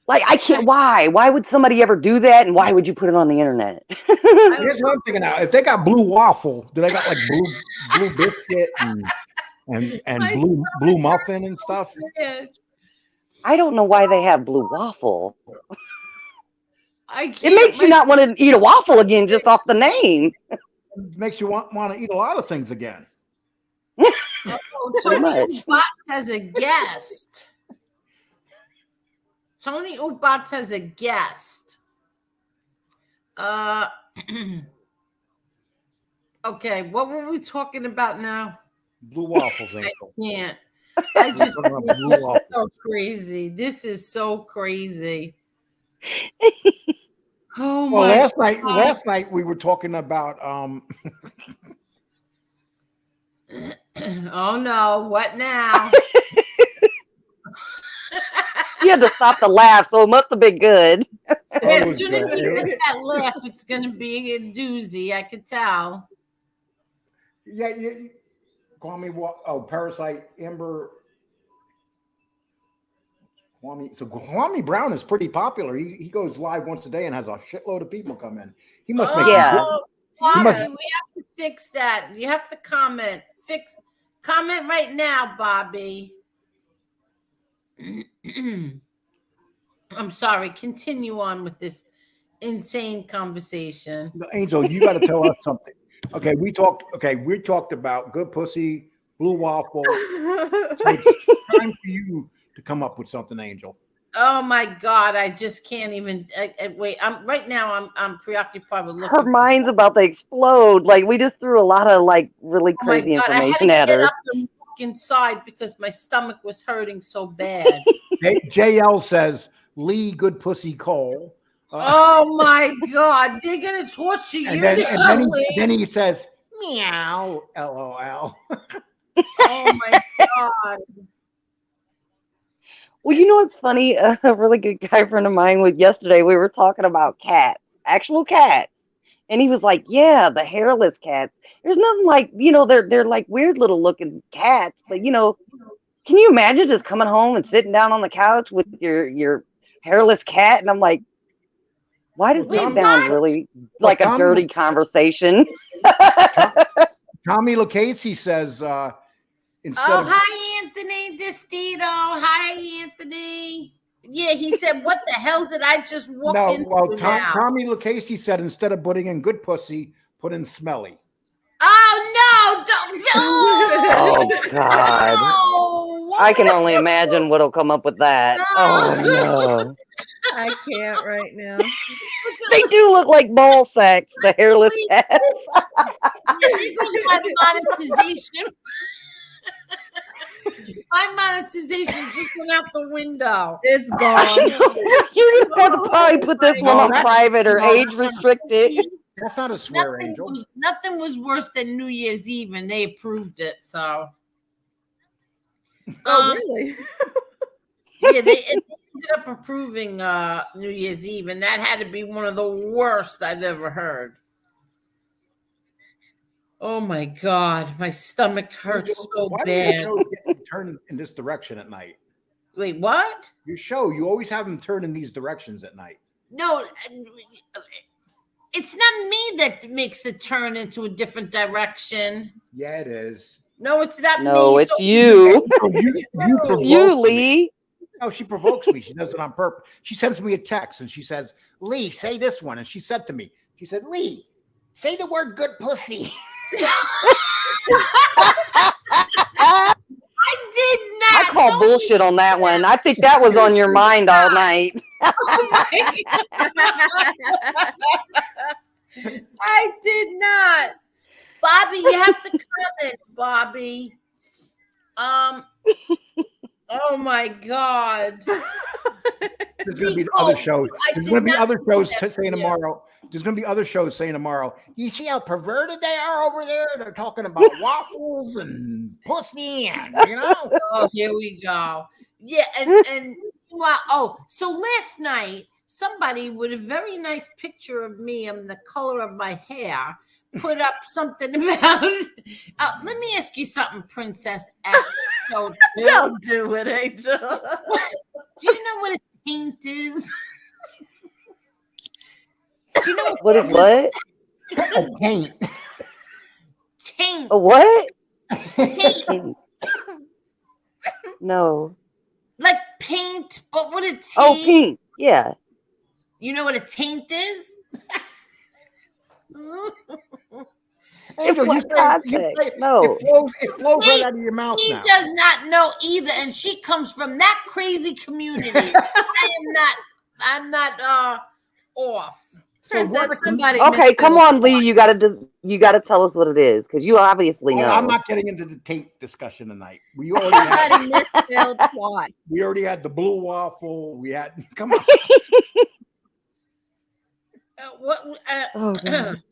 Speaker 6: Like, I can't. Why? Why would somebody ever do that? And why would you put it on the internet?
Speaker 3: Here's what I'm thinking now. If they got blue waffle, do they got like blue biscuit and blue muffin and stuff?
Speaker 6: I don't know why they have blue waffle.
Speaker 1: It
Speaker 6: makes you not want to eat a waffle again just off the name.
Speaker 3: It makes you want to eat a lot of things again.
Speaker 1: Tony Ubats has a guest. Tony Ubats has a guest. Okay, what were we talking about now?
Speaker 3: Blue waffles.
Speaker 1: I can't. I just this is so crazy. This is so crazy. Oh
Speaker 3: well,
Speaker 1: my
Speaker 3: last night we were talking about
Speaker 1: oh no, what now?
Speaker 6: You had to stop the laugh, so it must have been good.
Speaker 1: As soon as he gets that laugh, it's gonna be a doozy, I could tell.
Speaker 3: Yeah. Kwame, Parasite, Ember. Kwame Brown is pretty popular. He goes live once a day and has a shitload of people come in. He must make You
Speaker 1: Bobby,
Speaker 3: must-
Speaker 1: we have to fix that. You have to comment. Comment right now, Bobby. I'm sorry. Continue on with this insane conversation.
Speaker 3: Angel, you got to tell us something. Okay, we talked about good pussy, blue waffle. So it's time for you to come up with something, Angel.
Speaker 1: Oh my God! I just can't even wait. I'm preoccupied with looking.
Speaker 6: Her mind's about to explode. Like we just threw a lot of like really
Speaker 1: Oh my
Speaker 6: crazy
Speaker 1: God!
Speaker 6: information
Speaker 1: I
Speaker 6: at
Speaker 1: had to get
Speaker 6: her.
Speaker 1: up and walk inside because my stomach was hurting so bad.
Speaker 3: JL says Lee good pussy Cole.
Speaker 1: Oh my God! They're gonna torture you.
Speaker 3: Then he says meow LOL.
Speaker 1: Oh my God!
Speaker 6: Well, you know what's funny? A really good guy friend of mine with yesterday, we were talking about cats, actual cats. And he was like, yeah, the hairless cats. There's nothing like, they're like weird little looking cats, but can you imagine just coming home and sitting down on the couch with your hairless cat? And I'm like, why does this sound really like a dirty conversation?
Speaker 3: Tommy Lucchese says
Speaker 1: Hi Anthony Destito. Hi Anthony. Yeah, he said, "What the hell did I just walk into?" Now?
Speaker 3: Tommy Lucchese said instead of putting in good pussy, put in smelly.
Speaker 1: Oh no!
Speaker 6: Oh God!
Speaker 1: No,
Speaker 6: I can only imagine what'll come up with that. Oh no!
Speaker 5: I can't right now.
Speaker 6: They do look like ball sacks, the hairless cats.
Speaker 1: There goes my monetization. My monetization just went out the window.
Speaker 5: It's gone.
Speaker 6: You're gonna have to probably put this one on private or age restricted.
Speaker 3: That's not a swear, Angel.
Speaker 1: Nothing was worse than New Year's Eve, and they approved it. So,
Speaker 5: Oh, really?
Speaker 1: yeah, they ended up approving New Year's Eve, and that had to be one of the worst I've ever heard. Oh my God, my stomach hurts so
Speaker 3: Why
Speaker 1: bad.
Speaker 3: do your show turn in this direction at night?
Speaker 1: Wait, what?
Speaker 3: Your show, you always have them turn in these directions at night.
Speaker 1: No, it's not me that makes the turn into a different direction.
Speaker 3: Yeah, it is.
Speaker 1: No, it's not me.
Speaker 6: No, it's you.
Speaker 3: It's
Speaker 6: you, Lee.
Speaker 3: No, she provokes me. She does it on purpose. She sends me a text and she says, Lee, say this one. And she said to me, she said, Lee, say the word good pussy.
Speaker 1: I did not.
Speaker 6: I call bullshit on that one. I think that was on your mind all night.
Speaker 1: I did not. Bobby, you have to comment, Bobby. Oh my God.
Speaker 3: There's going to be other shows. There's going to be other shows saying tomorrow. There's going to be other shows saying tomorrow. You see how perverted they are over there? They're talking about waffles and pussy, and
Speaker 1: Oh, here we go. Yeah, and well, so last night somebody with a very nice picture of me and the color of my hair put up something about. Let me ask you something, Princess X.
Speaker 5: Don't do it, Angel.
Speaker 1: Do you know what a taint is? Do you know
Speaker 6: what is what?
Speaker 3: A taint.
Speaker 1: Taint.
Speaker 6: A what?
Speaker 1: Taint.
Speaker 6: No.
Speaker 1: Like paint, but what a taint.
Speaker 6: Oh, pink. Yeah.
Speaker 1: You know what a taint is?
Speaker 3: Angel,
Speaker 6: no.
Speaker 3: It flows right out of your mouth
Speaker 1: She
Speaker 3: now.
Speaker 1: does not know either, and she comes from that crazy community. I'm not off.
Speaker 3: So
Speaker 6: okay, come on, Lee. You gotta tell us what it is because you obviously know.
Speaker 3: I'm not getting into the taint discussion tonight. We already had the blue waffle. We had come on.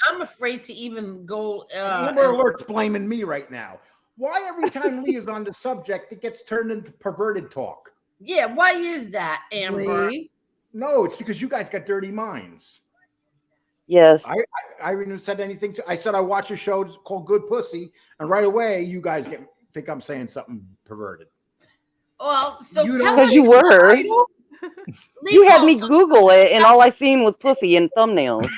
Speaker 1: I'm afraid to even go.
Speaker 3: Amber Alert's blaming me right now. Why every time Lee is on the subject, it gets turned into perverted talk?
Speaker 1: Yeah, why is that, Amber?
Speaker 5: Lee?
Speaker 3: No, it's because you guys got dirty minds.
Speaker 6: Yes.
Speaker 3: I didn't said anything. I said I watch a show called Good Pussy, and right away you guys think I'm saying something perverted.
Speaker 1: Well, so
Speaker 6: because you were. You had me Google it, and all I seen was pussy and thumbnails.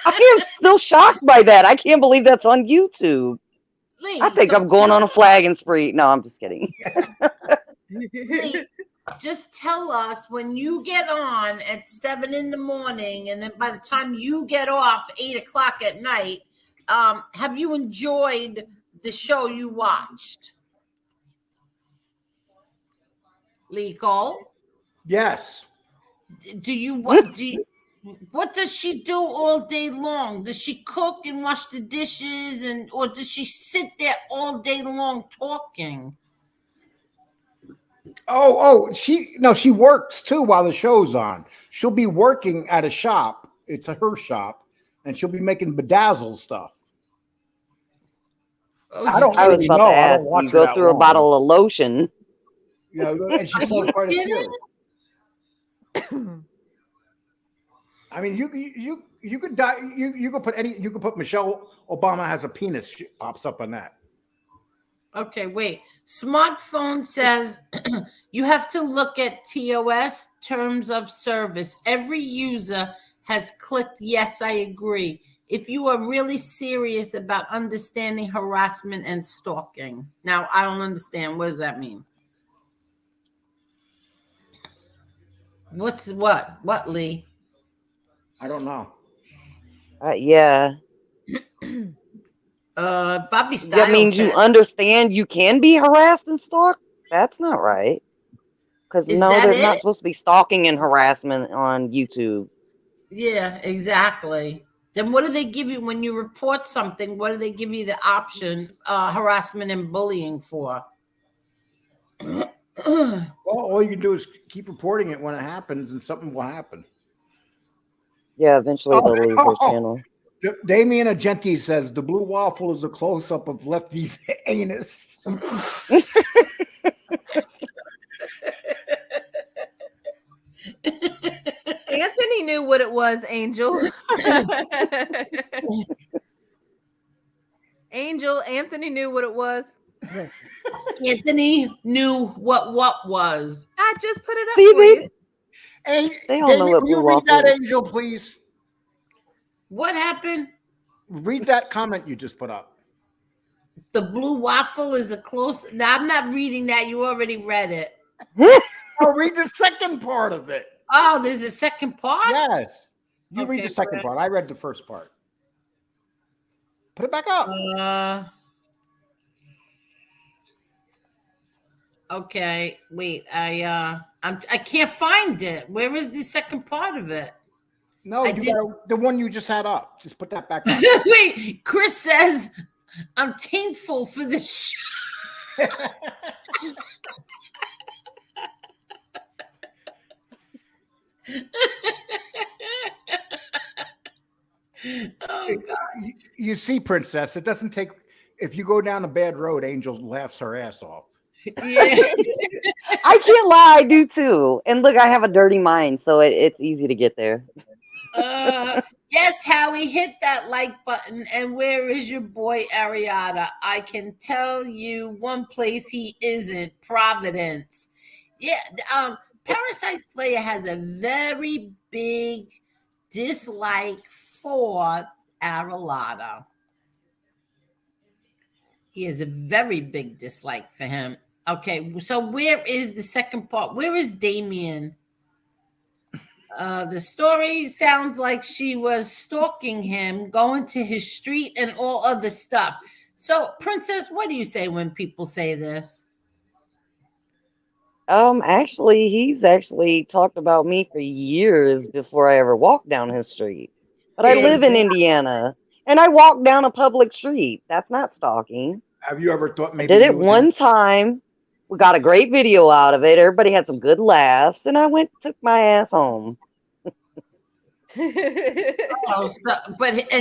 Speaker 6: I am still shocked by that. I can't believe that's on YouTube. I think I'm going on a flagging spree. No, I'm just kidding.
Speaker 1: Lee, just tell us when you get on at 7 in the morning, and then by the time you get off 8 o'clock at night, have you enjoyed the show you watched? Lee Cole?
Speaker 3: Yes.
Speaker 1: What does she do all day long? Does she cook and wash the dishes, or does she sit there all day long talking?
Speaker 3: She works too while the show's on. She'll be working at a shop. It's her shop, and she'll be making bedazzle stuff.
Speaker 6: I was about to ask. You go through a bottle of lotion.
Speaker 3: And she sells quite a few. I mean, you could die. You could put any. You could put Michelle Obama has a penis. Pops up on that.
Speaker 1: Okay, wait. Smartphone says you have to look at TOS, terms of service. Every user has clicked yes, I agree. If you are really serious about understanding harassment and stalking. Now, I don't understand. What does that mean? What, Lee?
Speaker 3: I don't know.
Speaker 6: Yeah.
Speaker 1: Bobby Styles.
Speaker 6: That means you understand you can be harassed and stalked? That's not right. Because there's not supposed to be stalking and harassment on YouTube.
Speaker 1: Yeah, exactly. Then what do they give you when you report something? What do they give you the option, harassment and bullying for?
Speaker 3: Well, all you can do is keep reporting it when it happens, and something will happen.
Speaker 6: Yeah, eventually they'll lose their channel.
Speaker 3: Damien Agenti says the blue waffle is a close-up of Lefty's anus.
Speaker 5: Anthony knew what it was, Angel. Anthony knew what it was.
Speaker 1: Yes. Anthony knew what was.
Speaker 5: I just put it up for you.
Speaker 3: They all know what blue waffle is. Read that, Angel, please.
Speaker 1: What happened?
Speaker 3: Read that comment you just put up.
Speaker 1: The blue waffle is a close. Now, I'm not reading that. You already read it.
Speaker 3: I'll read the second part of it.
Speaker 1: Oh, there's a second part?
Speaker 3: Yes. You read the second part. I read the first part. Put it back up.
Speaker 1: Okay. Wait. I can't find it. Where is the second part of it?
Speaker 3: No, the one you just had up. Just put that back up.
Speaker 1: Wait, Chris says I'm taintful for this show. Oh, God.
Speaker 3: You see, Princess, it doesn't take. If you go down a bad road, Angel laughs her ass off.
Speaker 1: Yeah.
Speaker 6: I can't lie, I do too. And look, I have a dirty mind, so it's easy to get there.
Speaker 1: Yes, Howie, hit that like button. And where is your boy Ariada? I can tell you one place he isn't. Providence. Yeah. Parasite Slayer has a very big dislike for Ariada. He has a very big dislike for him. Okay, so where is the second part? Where is Damien? The story sounds like she was stalking him, going to his street and all other stuff. So, Princess, what do you say when people say this?
Speaker 6: Actually, he's actually talked about me for years before I ever walked down his street. But I live in Indiana, and I walk down a public street. That's not stalking.
Speaker 3: Have you ever thought maybe
Speaker 6: I did it one time? We got a great video out of it. Everybody had some good laughs, and I took my ass home.
Speaker 1: But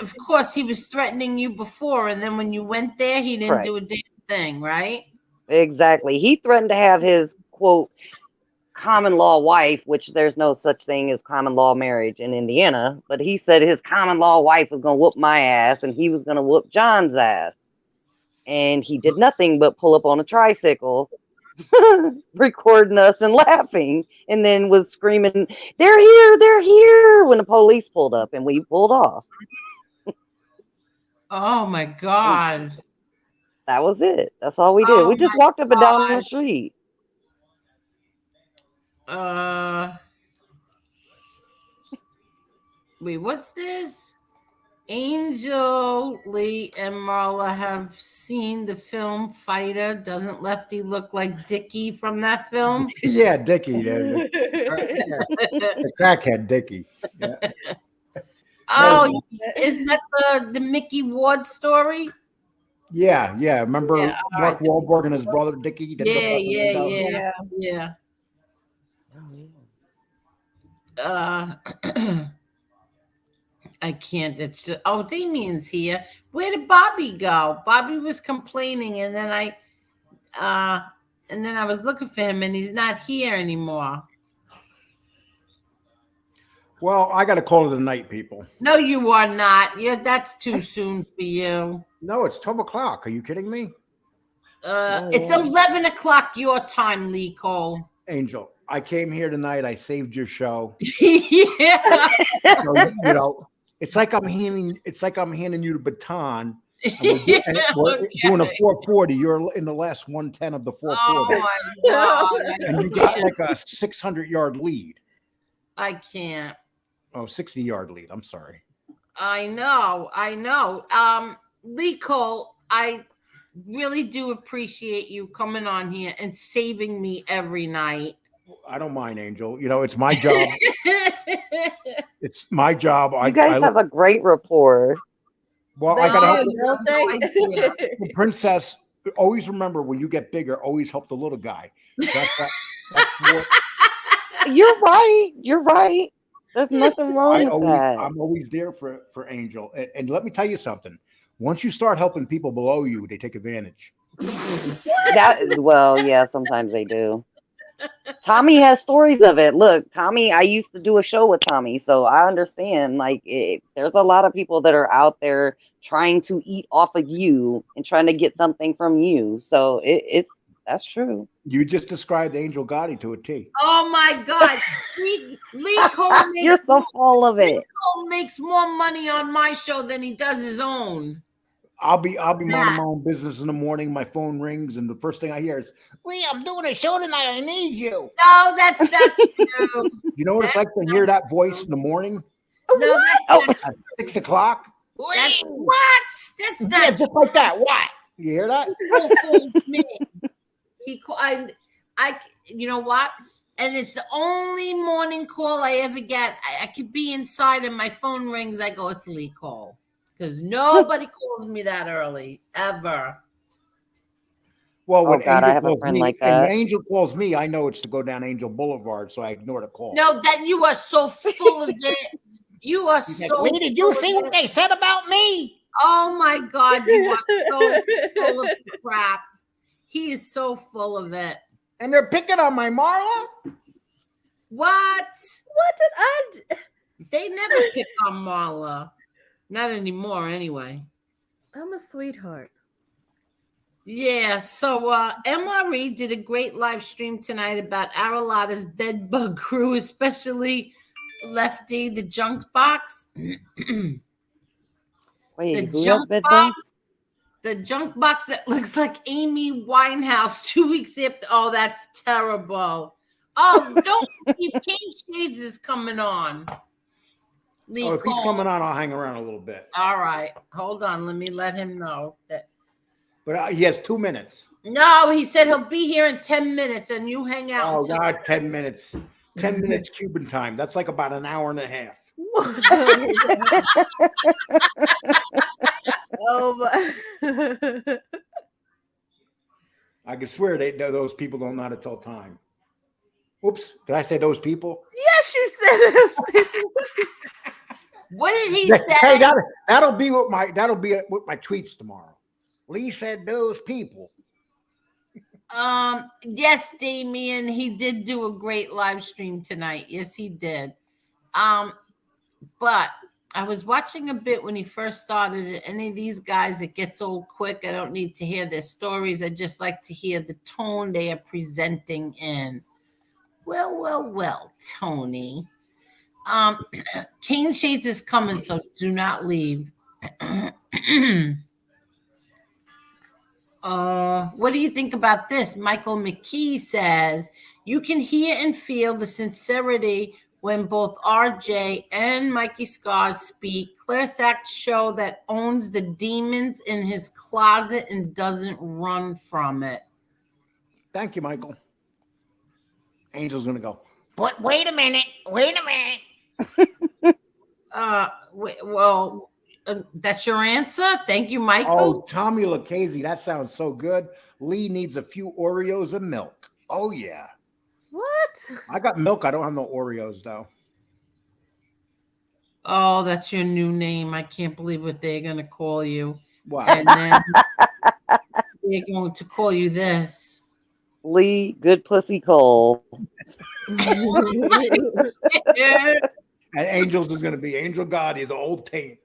Speaker 1: of course he was threatening you before, and then when you went there, he didn't do a damn thing, right?
Speaker 6: Exactly. He threatened to have his quote common law wife, which there's no such thing as common law marriage in Indiana, but he said his common law wife was going to whoop my ass, and he was going to whoop John's ass. And he did nothing but pull up on a tricycle recording us and laughing, and then was screaming, they're here, when the police pulled up, and we pulled off.
Speaker 1: Oh my God.
Speaker 6: That was it. That's all we did.
Speaker 1: Oh
Speaker 6: We just
Speaker 1: my
Speaker 6: walked up and down the
Speaker 1: God.
Speaker 6: street.
Speaker 1: Wait, what's this? Angel, Lee, and Marla have seen the film Fighter. Doesn't Lefty look like Dickie from that film?
Speaker 3: Yeah, Dickie. The crackhead Dickie. Yeah.
Speaker 1: Oh, isn't that the Mickey Ward story?
Speaker 3: Yeah. Remember
Speaker 1: Yeah, all
Speaker 3: Mark
Speaker 1: right.
Speaker 3: Wahlberg and his brother Dickie?
Speaker 1: Yeah. I can't. It's just, oh, Damien's here. Where did Bobby go? Bobby was complaining, and then I was looking for him, and he's not here anymore.
Speaker 3: Well, I got to call it a night, people.
Speaker 1: No, you are not. That's too soon for you.
Speaker 3: No, it's 12 o'clock. Are you kidding me?
Speaker 1: It's 11 o'clock your time, Lee Cole.
Speaker 3: Angel, I came here tonight. I saved your show.
Speaker 1: Yeah.
Speaker 3: So, it's like I'm handing you the baton. And we're doing a 440. You're in the last 110 of the 440.
Speaker 1: Oh my God.
Speaker 3: And you got like a 600-yard lead.
Speaker 1: I can't.
Speaker 3: Oh, 60-yard lead. I'm sorry.
Speaker 1: I know. Lee Cole, I really do appreciate you coming on here and saving me every night.
Speaker 3: I don't mind, Angel. It's my job. It's my job.
Speaker 6: You guys have a great rapport.
Speaker 3: Well, I gotta help
Speaker 5: don't they?
Speaker 3: Princess. Always remember, when you get bigger, always help the little guy. That's
Speaker 6: You're right. There's nothing wrong with that.
Speaker 3: I'm always there for Angel. And let me tell you something. Once you start helping people below you, they take advantage.
Speaker 6: Yeah, sometimes they do. Tommy has stories of it. Look, Tommy, I used to do a show with Tommy, so I understand. There's a lot of people that are out there trying to eat off of you and trying to get something from you. So that's true.
Speaker 3: You just described Angel Gotti to a T.
Speaker 1: Oh my God. Lee Cole
Speaker 6: You're so full of it.
Speaker 1: Lee Cole makes more money on my show than he does his own.
Speaker 3: I'll be minding my own business in the morning. My phone rings, and the first thing I hear is, "Lee, I'm doing a show tonight. I need you."
Speaker 1: No, that's true.
Speaker 3: You know what it's like to hear that voice in the morning?
Speaker 1: No,
Speaker 3: At 6 o'clock.
Speaker 1: That's not
Speaker 3: Yeah, just like that. What? You hear that?
Speaker 1: me. I you know what? And it's the only morning call I ever get. I could be inside and my phone rings. I go, it's Lee Cole. Because nobody calls me that early, ever.
Speaker 3: Well, when
Speaker 6: God,
Speaker 3: Angel
Speaker 6: I have a
Speaker 3: calls
Speaker 6: friend
Speaker 3: me,
Speaker 6: like
Speaker 3: and
Speaker 6: that.
Speaker 3: when Angel calls me, I know it's to go down Angel Boulevard, so I ignore the call.
Speaker 1: No, that you are so full of it. You are so
Speaker 3: Lee, did you see what they said about me?
Speaker 1: Oh my God, you are so full of crap. He is so full of it.
Speaker 3: And they're picking on my Marla?
Speaker 1: What?
Speaker 5: What did I?
Speaker 1: They never pick on Marla. Not anymore, anyway.
Speaker 5: I'm a sweetheart.
Speaker 1: Yeah, so MRE did a great live stream tonight about Aralotta's bed bug crew, especially Lefty, the junk box.
Speaker 6: Wait, who has bed bugs?
Speaker 1: The junk box that looks like Amy Winehouse 2 weeks after. Oh, that's terrible. Oh, don't believe Caneshades is coming on. Lee
Speaker 3: If he's
Speaker 1: Cole.
Speaker 3: coming on, I'll hang around a little bit.
Speaker 1: All right, hold on. Let me let him know that.
Speaker 3: But he has 2 minutes.
Speaker 1: No, he said he'll be here in 10 minutes, and you hang out.
Speaker 3: Oh,
Speaker 1: until-
Speaker 3: God, 10 minutes. 10 minutes Cuban time. That's like about an hour and a half.
Speaker 5: Oh my.
Speaker 3: I can swear those people don't know how to tell time. Oops, did I say those people?
Speaker 5: Yes, you said those people.
Speaker 1: What did he say?
Speaker 3: Hey, that'll be with my tweets tomorrow. Lee said those people.
Speaker 1: Yes, Damien, he did do a great live stream tonight. Yes, he did. But I was watching a bit when he first started. Any of these guys, it gets old quick. I don't need to hear their stories. I just like to hear the tone they are presenting in. Well, Tony. Caneshades is coming, so do not leave. What do you think about this? Michael McKee says, you can hear and feel the sincerity when both RJ and Mikey Scars speak. Class act show that owns the demons in his closet and doesn't run from it.
Speaker 3: Thank you, Michael. Angel's gonna go.
Speaker 1: But wait a minute. Well, that's your answer. Thank you, Michael.
Speaker 3: Oh, Tommy Lucchese, that sounds so good. Lee needs a few Oreos and milk. Oh yeah.
Speaker 5: What?
Speaker 3: I got milk. I don't have no Oreos though.
Speaker 1: Oh, that's your new name. I can't believe what they're gonna call you.
Speaker 3: Wow.
Speaker 1: And then they're going to call you this.
Speaker 6: Lee, good pussy Cole.
Speaker 3: And Angel's is gonna be Angel Gotti, the old taint.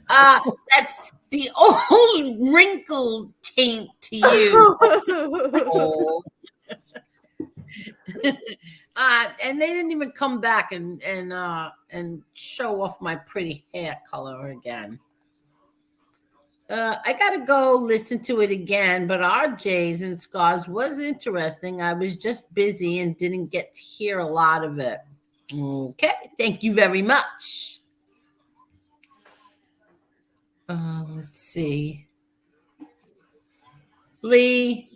Speaker 1: That's the old wrinkled taint to you. Oh. And they didn't even come back and show off my pretty hair color again. I gotta go listen to it again, but RJ's and Scars was interesting. I was just busy and didn't get to hear a lot of it. Okay, thank you very much. Let's see. Lee,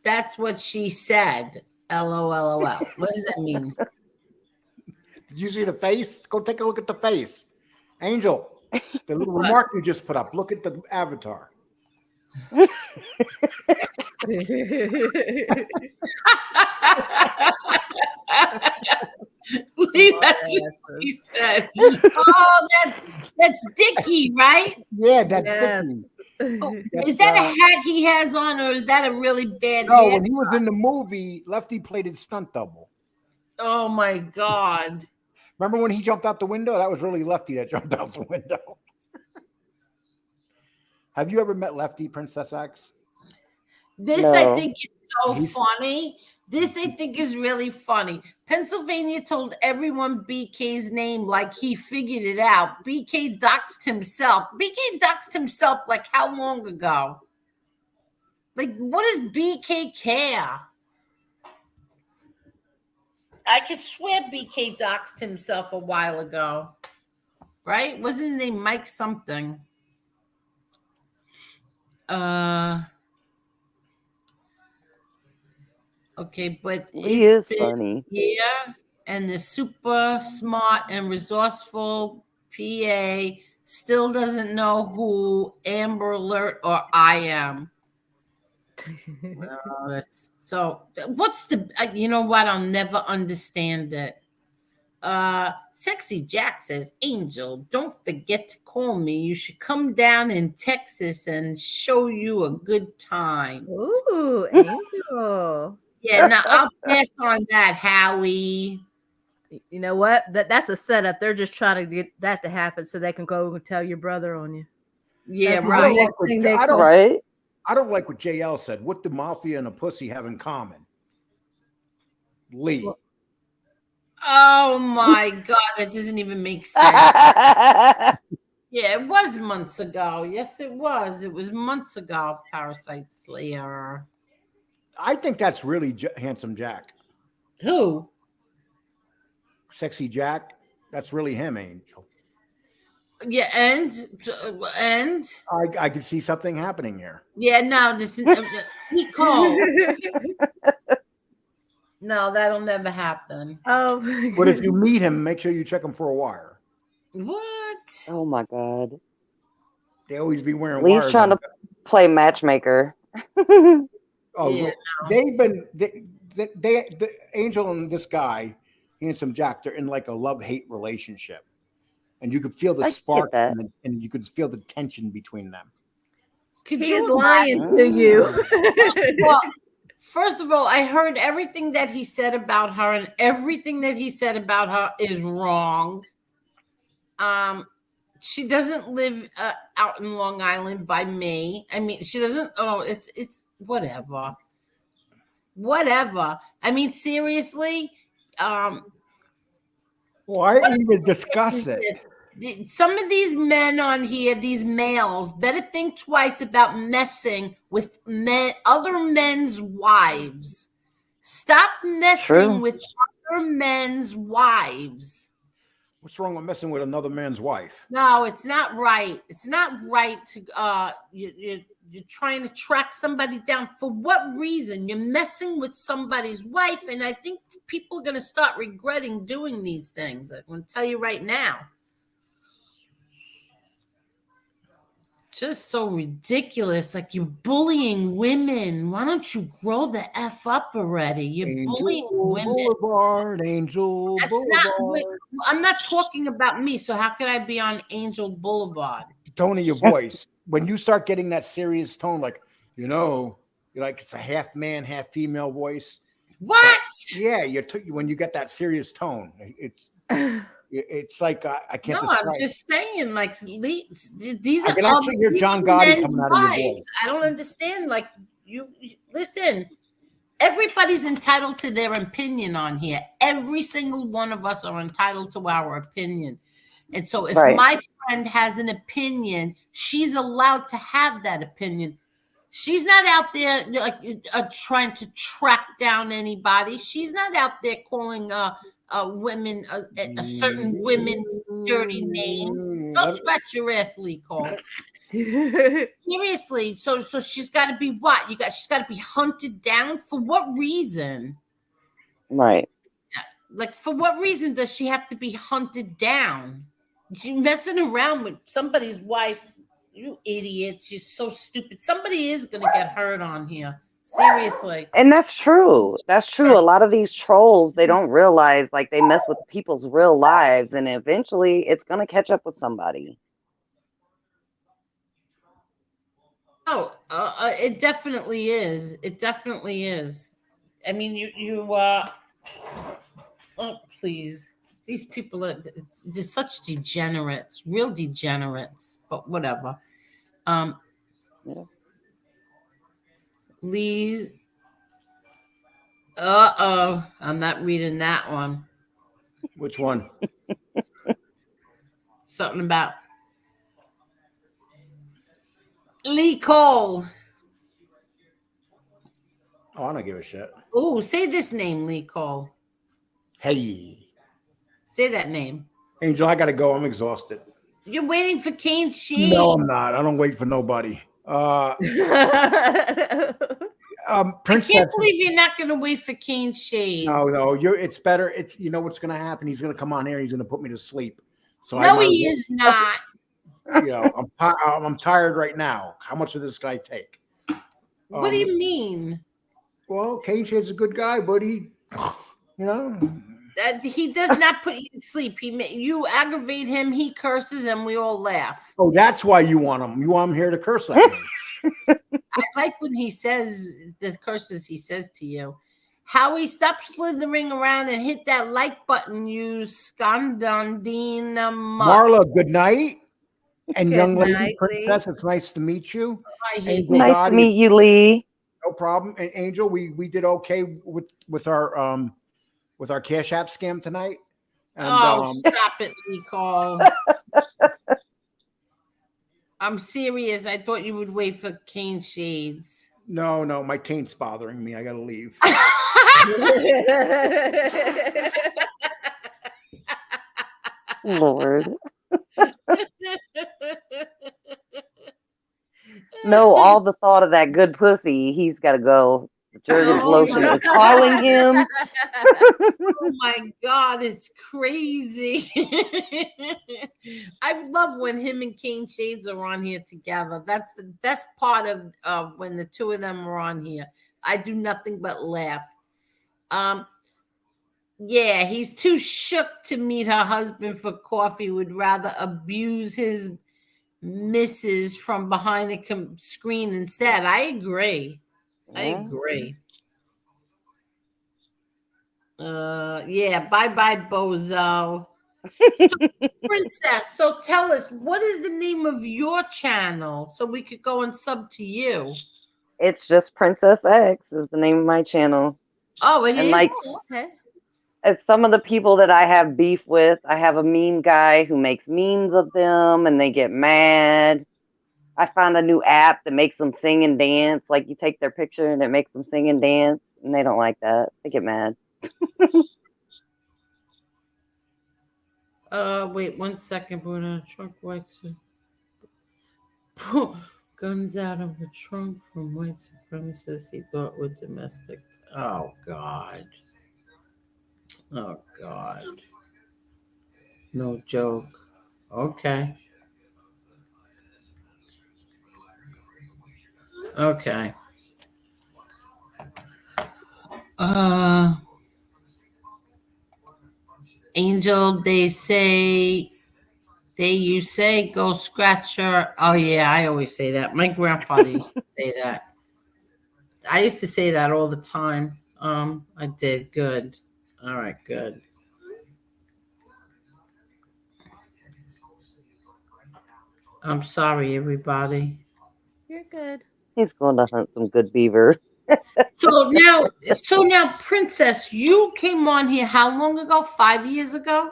Speaker 1: that's what she said. LOLOL. What does that mean?
Speaker 3: Did you see the face? Go take a look at the face. Angel, the little remark you just put up. Look at the avatar.
Speaker 1: Lee, that's what he said. Oh, that's Dickie, right?
Speaker 3: Yeah, that's
Speaker 5: Yes.
Speaker 3: Dickie.
Speaker 1: Oh, is that a hat he has on, or is that a really bad
Speaker 3: No,
Speaker 1: hat?
Speaker 3: when he was in the movie, Lefty played his stunt double.
Speaker 1: Oh my God.
Speaker 3: Remember when he jumped out the window? That was really Lefty that jumped out the window. Have you ever met Lefty, Princess X?
Speaker 1: This
Speaker 6: No.
Speaker 1: I think is so
Speaker 3: He's-
Speaker 1: funny. This I think is really funny. Pennsylvania told everyone BK's name like he figured it out. BK doxed himself. BK doxed himself like how long ago? Like, what does BK care? I could swear BK doxed himself a while ago. Right? Wasn't his name Mike something? Okay, but
Speaker 6: He
Speaker 1: it's
Speaker 6: is
Speaker 1: been
Speaker 6: funny.
Speaker 1: here, and the super smart and resourceful PA still doesn't know who Amber Alert or I am. So what's the you know what? I'll never understand it. Sexy Jack says, Angel, don't forget to call me. You should come down in Texas and show you a good time.
Speaker 5: Ooh, Angel.
Speaker 1: Yeah, now I'll pass on that, Howie.
Speaker 5: You know what? That's a setup. They're just trying to get that to happen so they can go and tell your brother on you.
Speaker 1: Yeah,
Speaker 5: That's
Speaker 1: right.
Speaker 5: the next thing they call-
Speaker 6: Right?
Speaker 3: I don't like what JL said. What do mafia and a pussy have in common? Lee.
Speaker 1: Oh my God, that doesn't even make sense. Yeah, it was months ago. Yes, it was. It was months ago, Parasite Slayer.
Speaker 3: I think that's really Handsome Jack.
Speaker 1: Who?
Speaker 3: Sexy Jack. That's really him, Angel.
Speaker 1: Yeah, and
Speaker 3: I could see something happening here.
Speaker 1: yeah, no, this is Nicole. No, that'll never happen.
Speaker 5: Oh,
Speaker 3: But if you meet him, make sure you check him for a wire.
Speaker 1: What?
Speaker 6: Oh my God.
Speaker 3: They always be wearing
Speaker 6: Lee's
Speaker 3: wires.
Speaker 6: trying
Speaker 3: on
Speaker 6: to play matchmaker.
Speaker 3: Oh,
Speaker 1: Yeah,
Speaker 3: look, they've been the Angel and this guy, Handsome Jack, they're in like a love-hate relationship, and you could feel the
Speaker 6: I get
Speaker 3: spark
Speaker 6: that.
Speaker 3: and you could feel the tension between them.
Speaker 1: Could
Speaker 5: he
Speaker 1: you
Speaker 5: is lying
Speaker 1: imagine?
Speaker 5: to you.
Speaker 1: Well, First of all, I heard everything that he said about her, and everything that he said about her is wrong. She doesn't live out in Long Island by me. I mean, she doesn't. Oh, it's whatever, whatever. I mean, seriously.
Speaker 3: Why even discuss it?
Speaker 1: Some of these men on here, these males, better think twice about messing with other men's wives. Stop messing with other men's wives.
Speaker 3: What's wrong with messing with another man's wife?
Speaker 1: No, it's not right. It's not right to you're trying to track somebody down. For what reason? You're messing with somebody's wife, and I think people are going to start regretting doing these things. I'm going to tell you right now. Just so ridiculous. Like, you're bullying women. Why don't you grow the F up already? You're
Speaker 3: Angel
Speaker 1: bullying women.
Speaker 3: Boulevard, Angel
Speaker 1: That's
Speaker 3: Boulevard.
Speaker 1: not. I'm not talking about me. So how could I be on Angel Boulevard?
Speaker 3: The tone of your voice. When you start getting that serious tone, like, you're like, it's a half man, half female voice.
Speaker 1: What?
Speaker 3: Yeah, when you get that serious tone, it's like I can't.
Speaker 1: No, I'm just saying, like, these
Speaker 3: I
Speaker 1: are
Speaker 3: can actually hear John Gotti coming out of your voice.
Speaker 1: I don't understand. Like, you listen. Everybody's entitled to their opinion on here. Every single one of us are entitled to our opinion. And so if my friend has an opinion, she's allowed to have that opinion. She's not out there like trying to track down anybody. She's not out there calling women a certain women's dirty names. Don't scratch your ass, Lee Cole. Seriously. So she's got to be what? She's got to be hunted down for what reason?
Speaker 6: Right.
Speaker 1: Like, for what reason does she have to be hunted down? She's messing around with somebody's wife. You idiots. You're so stupid. Somebody is going to get hurt on here. Seriously.
Speaker 6: And that's true. That's true. A lot of these trolls, they don't realize, like, they mess with people's real lives, and eventually it's going to catch up with somebody.
Speaker 1: Oh, it definitely is. It definitely is. I mean, oh, please. These people are just such degenerates, real degenerates, but whatever. Lee's. I'm not reading that one.
Speaker 3: Which one?
Speaker 1: Something about Lee Cole.
Speaker 3: Oh, I don't give a shit.
Speaker 1: Oh, say this name, Lee Cole.
Speaker 3: Hey.
Speaker 1: Say that name.
Speaker 3: Angel, I got to go. I'm exhausted.
Speaker 1: You're waiting for Caneshades.
Speaker 3: No, I'm not. I don't wait for nobody. Princess.
Speaker 1: I can't believe you're not going to wait for Caneshades.
Speaker 3: No. It's better. It's what's going to happen. He's going to come on here. He's going to put me to sleep. So
Speaker 1: no, he is not.
Speaker 3: I'm tired right now. How much does this guy take?
Speaker 1: What do you mean?
Speaker 3: Well, Caneshades is a good guy, but he
Speaker 1: does not put you to sleep. You aggravate him. He curses, and we all laugh.
Speaker 3: Oh, that's why you want him. You want him here to curse at me.
Speaker 1: I like when he says the curses he says to you. Howie, stop slithering around and hit that like button, you scandandina.
Speaker 3: Marla, good night. And
Speaker 5: Good
Speaker 3: young lady,
Speaker 5: night,
Speaker 3: Princess, it's nice to meet you.
Speaker 6: Nice to meet you, Lee.
Speaker 3: No problem. And Angel, we did okay with our Cash App scam tonight. And,
Speaker 1: stop it, Nicole. I'm serious. I thought you would wait for Caneshades.
Speaker 3: No, my taint's bothering me. I gotta leave.
Speaker 6: Lord. No, all the thought of that good pussy, he's got to go. Jergens lotion is calling him.
Speaker 1: Oh my God, it's crazy. I love when him and Caneshades are on here together. That's the best part of when the two of them are on here. I do nothing but laugh. Yeah, he's too shook to meet her husband for coffee. Would rather abuse his missus from behind a screen instead. I agree. I agree. Yeah, bye, bozo. So, Princess, so tell us, what is the name of your channel so we could go and sub to you?
Speaker 6: It's just Princess X is the name of my channel.
Speaker 1: Oh, it
Speaker 6: And
Speaker 1: is?
Speaker 6: like
Speaker 5: Okay.
Speaker 6: it's some of the people that I have beef with. I have a meme guy who makes memes of them and they get mad. I found a new app that makes them sing and dance. Like you take their picture and it makes them sing and dance, and they don't like that. They get mad.
Speaker 1: Wait 1 second, Buddha. Trunk white guns out of a trunk from white supremacists he thought were domestic. Oh God. Oh God. No joke. Okay. Okay. Uh Angel, you say go scratch her. Oh yeah, I always say that. My grandfather used to say that. I used to say that all the time. I did good. All right, good. I'm sorry, everybody.
Speaker 5: You're good.
Speaker 6: He's going to hunt some good beaver.
Speaker 1: So now, Princess, you came on here how long ago? 5 years ago?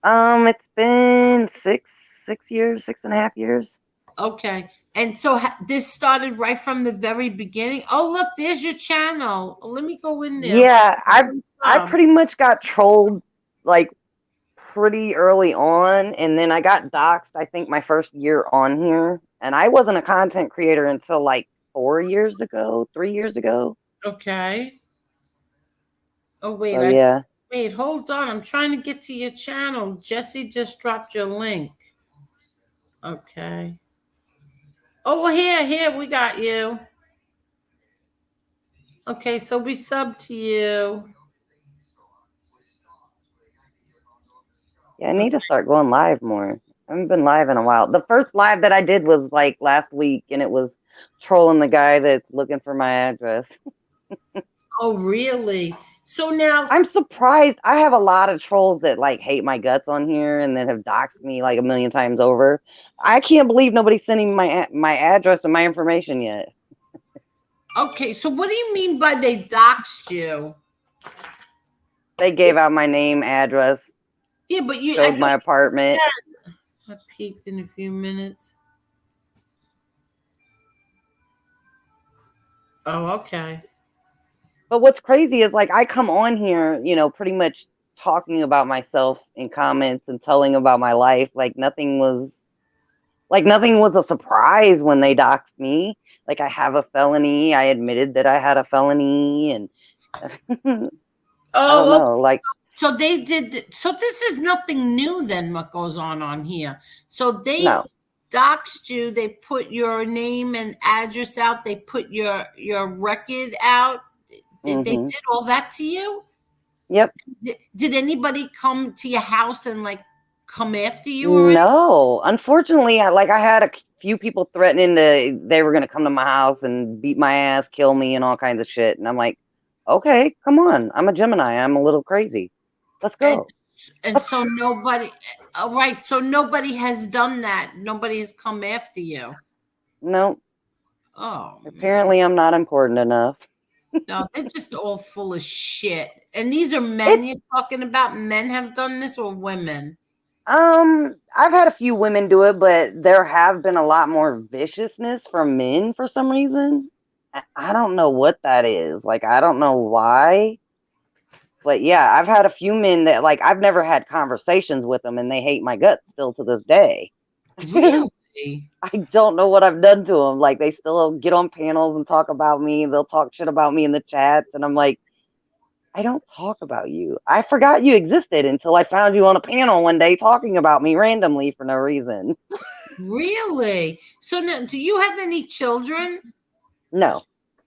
Speaker 6: It's been 6 years, 6.5 years.
Speaker 1: Okay. And so this started right from the very beginning. Oh, look, there's your channel. Let me go in there.
Speaker 6: Yeah, I pretty much got trolled like pretty early on, and then I got doxxed, I think, my first year on here. And I wasn't a content creator until like 4 years ago, 3 years ago.
Speaker 1: Okay. Oh, wait.
Speaker 6: So yeah.
Speaker 1: Wait, hold on. I'm trying to get to your channel. Jesse just dropped your link. Okay. Oh, here, we got you. Okay, so we sub to you.
Speaker 6: Yeah, I need to start going live more. I haven't been live in a while. The first live that I did was like last week, and it was trolling the guy that's looking for my address.
Speaker 1: Oh, really? So now
Speaker 6: I'm surprised. I have a lot of trolls that like hate my guts on here and that have doxed me like a million times over. I can't believe nobody's sending my address and my information yet.
Speaker 1: okay, so what do you mean by they doxed you?
Speaker 6: They gave out my name, address,
Speaker 1: Yeah, but
Speaker 6: showed my apartment.
Speaker 1: I peeked in a few minutes. Oh, okay.
Speaker 6: But what's crazy is like I come on here, pretty much talking about myself in comments and telling about my life. Nothing was a surprise when they doxed me. Like I have a felony. I admitted that I had a felony, and I don't know. Like
Speaker 1: so they did. So this is nothing new then. What goes on here? So they
Speaker 6: no.
Speaker 1: doxed you. They put your name and address out. They put your record out. They did all that to you?
Speaker 6: Yep.
Speaker 1: Did anybody come to your house and like come after you? Or
Speaker 6: No, unfortunately, I had a few people threatening they were gonna come to my house and beat my ass, kill me, and all kinds of shit. And I'm like, okay, come on. I'm a Gemini. I'm a little crazy. Let's go.
Speaker 1: And so nobody. All right. So nobody has done that. Nobody has come after you.
Speaker 6: No.
Speaker 1: Oh.
Speaker 6: Apparently, I'm not important enough.
Speaker 1: No, they're just all full of shit. And these are men you're talking about? Men have done this or women?
Speaker 6: I've had a few women do it, but there have been a lot more viciousness from men for some reason. I don't know what that is. Like, I don't know why. But yeah, I've had a few men that like I've never had conversations with them and they hate my guts still to this day.
Speaker 1: Really?
Speaker 6: I don't know what I've done to them. Like they still get on panels and talk about me. They'll talk shit about me in the chats, and I'm like, I don't talk about you. I forgot you existed until I found you on a panel one day talking about me randomly for no reason.
Speaker 1: Really? So now, do you have any children?
Speaker 6: No.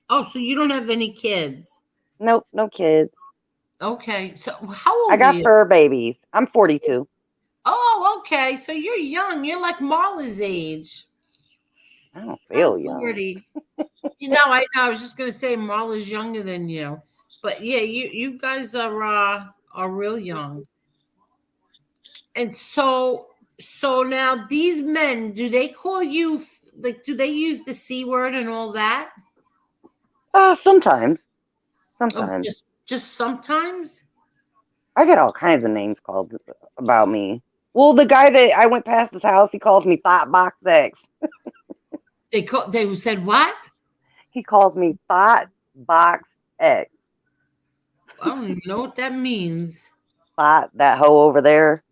Speaker 1: Oh, so you don't have any kids?
Speaker 6: Nope, no kids.
Speaker 1: Okay. So how old
Speaker 6: I got
Speaker 1: are you?
Speaker 6: fur babies. I'm 42.
Speaker 1: Oh, okay. So you're young. You're like Marla's age.
Speaker 6: I don't feel
Speaker 1: I'm
Speaker 6: young.
Speaker 1: 40. I know. I was just gonna say Marla's younger than you. But yeah, you guys are real young. And so now these men, do they call you like do they use the C word and all that?
Speaker 6: Sometimes.
Speaker 1: Oh,
Speaker 6: Sometimes.
Speaker 1: just sometimes?
Speaker 6: I get all kinds of names called about me. Well, the guy that I went past his house, he calls me Thought Box X.
Speaker 1: They said what?
Speaker 6: He calls me Thought Box X.
Speaker 1: I don't even know what that means.
Speaker 6: Thought, that hoe over there.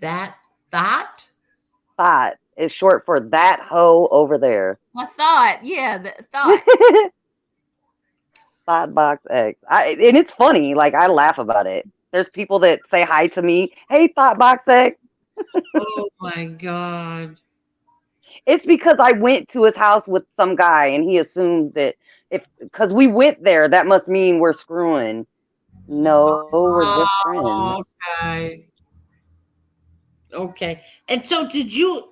Speaker 1: That thought?
Speaker 6: Thought is short for that hoe over there.
Speaker 5: I thought, yeah, the thought.
Speaker 6: Thought Box X. And it's funny. Like, I laugh about it. There's people that say hi to me. Hey, Thought Box X.
Speaker 1: Oh my god.
Speaker 6: It's because I went to his house with some guy and he assumes that because we went there, that must mean we're screwing. No, we're just
Speaker 1: Oh,
Speaker 6: friends.
Speaker 1: okay. Okay. And so did you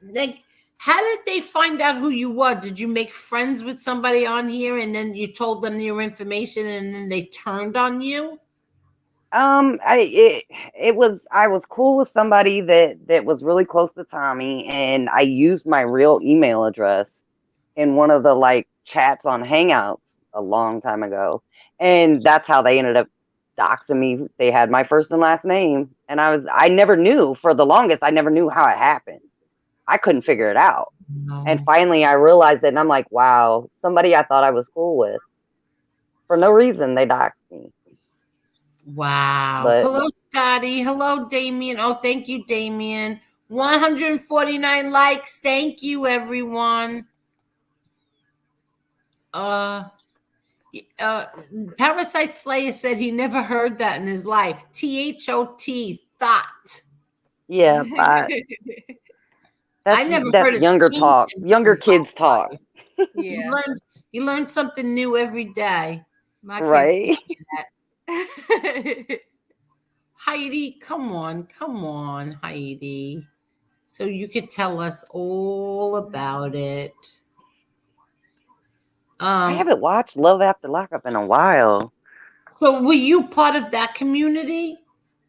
Speaker 1: like how did they find out who you were? Did you make friends with somebody on here and then you told them your information and then they turned on you?
Speaker 6: I was cool with somebody that was really close to Tommy, and I used my real email address in one of the like chats on Hangouts a long time ago, and that's how they ended up doxing me. They had my first and last name, and I never knew for the longest. I never knew how it happened. I couldn't figure it out, and
Speaker 1: No.
Speaker 6: finally I realized it, and I'm like, wow, somebody I thought I was cool with for no reason they doxed me.
Speaker 1: Wow.
Speaker 6: But
Speaker 1: Hello, Scotty. Hello, Damien. Oh, thank you, Damien. 149 likes. Thank you, everyone. Uh, uh, Parasite Slayer said he never heard that in his life. THOT, thought.
Speaker 6: yeah,
Speaker 1: I never heard
Speaker 6: that's
Speaker 1: of
Speaker 6: younger
Speaker 1: tea
Speaker 6: talk,
Speaker 1: in
Speaker 6: younger kids
Speaker 1: my
Speaker 6: talk,
Speaker 1: life.
Speaker 5: Yeah,
Speaker 1: You learn something new every day.
Speaker 5: my kids
Speaker 6: right?
Speaker 5: that.
Speaker 1: Heidi, come on, Heidi. So you could tell us all about it.
Speaker 6: I
Speaker 1: Um,
Speaker 6: haven't watched Love After Lockup in a while.
Speaker 1: so were you part of that community?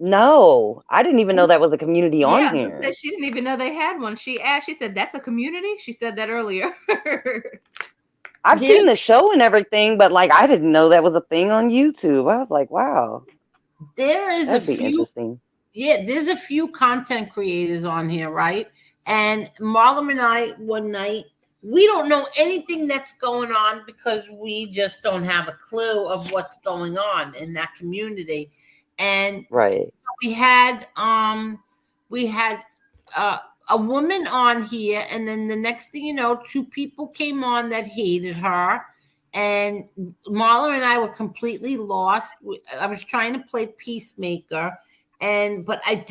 Speaker 6: No, I didn't even know that was a community on
Speaker 5: Yeah, Lou
Speaker 6: here.
Speaker 5: said she didn't even know they had one. She asked, she said, "That's a community?" She said that earlier.
Speaker 6: I've seen
Speaker 1: There's
Speaker 6: the show and everything, but like I didn't know that was a thing on YouTube. I was like, wow,
Speaker 1: there is a
Speaker 6: that'd be
Speaker 1: few
Speaker 6: interesting.
Speaker 1: yeah, there's a few content creators on here, right? And Marla and I one night, we don't know anything that's going on because we just don't have a clue of what's going on in that community. And
Speaker 6: Right.
Speaker 1: we had uh, a woman on here, and then the next thing you know, two people came on that hated her, and Marla and I were completely lost. I was trying to play peacemaker, but I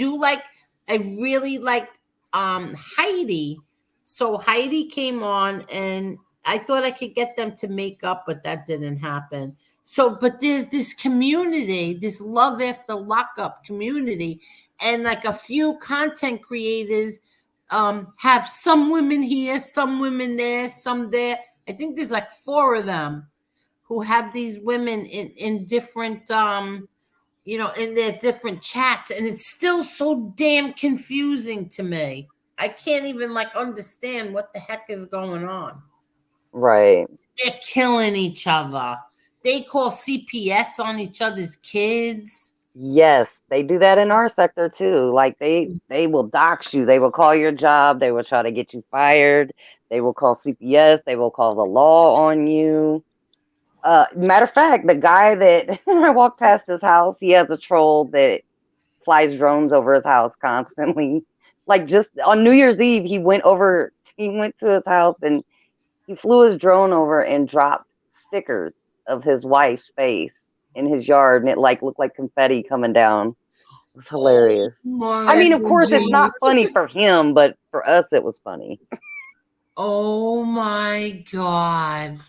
Speaker 1: really liked Heidi. So Heidi came on, and I thought I could get them to make up, but that didn't happen. So, but there's this community, this love after lockup community, and like a few content creators have some women here, some women there, some there. I think there's like four of them who have these women in different in their different chats, and it's still so damn confusing to me. I can't even like understand what the heck is going on.
Speaker 6: Right.
Speaker 1: They're killing each other. They call CPS on each other's kids.
Speaker 6: Yes, they do that in our sector too. Like they will dox you. They will call your job. They will try to get you fired. They will call CPS. They will call the law on you. Matter of fact, the guy that I walked past his house, he has a troll that flies drones over his house constantly. Like just on New Year's Eve, he went to his house and he flew his drone over and dropped stickers of his wife's face in his yard, and it like looked like confetti coming down. It was
Speaker 1: Oh
Speaker 6: hilarious. I
Speaker 1: my,
Speaker 6: mean,
Speaker 1: that's
Speaker 6: of course, it's not
Speaker 1: ingenious.
Speaker 6: funny for him, but for us, it was funny.
Speaker 1: Oh my god.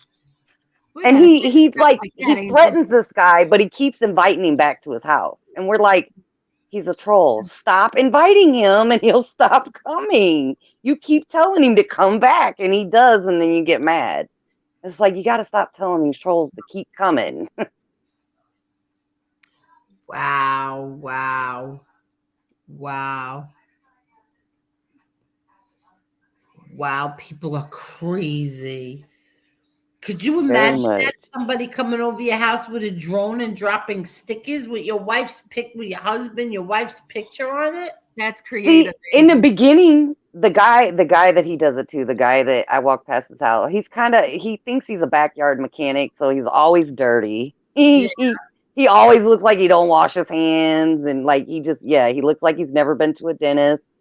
Speaker 5: We
Speaker 6: And
Speaker 5: gotta
Speaker 6: he
Speaker 5: fix
Speaker 6: he's
Speaker 5: stuff
Speaker 6: like
Speaker 5: like
Speaker 6: he
Speaker 5: that, Angel.
Speaker 6: threatens this guy, but he keeps inviting him back to his house, and we're like, he's a troll. Stop inviting him, and he'll stop coming. You keep telling him to come back, and he does, and then you get mad. It's like you got to stop telling these trolls to keep coming.
Speaker 1: Wow, wow, wow, wow. People are crazy. Could you
Speaker 6: Very
Speaker 1: imagine that?
Speaker 6: much.
Speaker 1: Somebody coming over your house with a drone and dropping stickers with your wife's with your husband, your wife's picture on it?
Speaker 2: That's creative,
Speaker 6: See, in the
Speaker 2: Angel.
Speaker 6: beginning, the guy that he does it to, the guy that I walk past his house, he thinks he's a backyard mechanic, so he's always dirty.
Speaker 1: Yeah.
Speaker 6: He always looks like he don't wash his hands, and like he looks like he's never been to a dentist.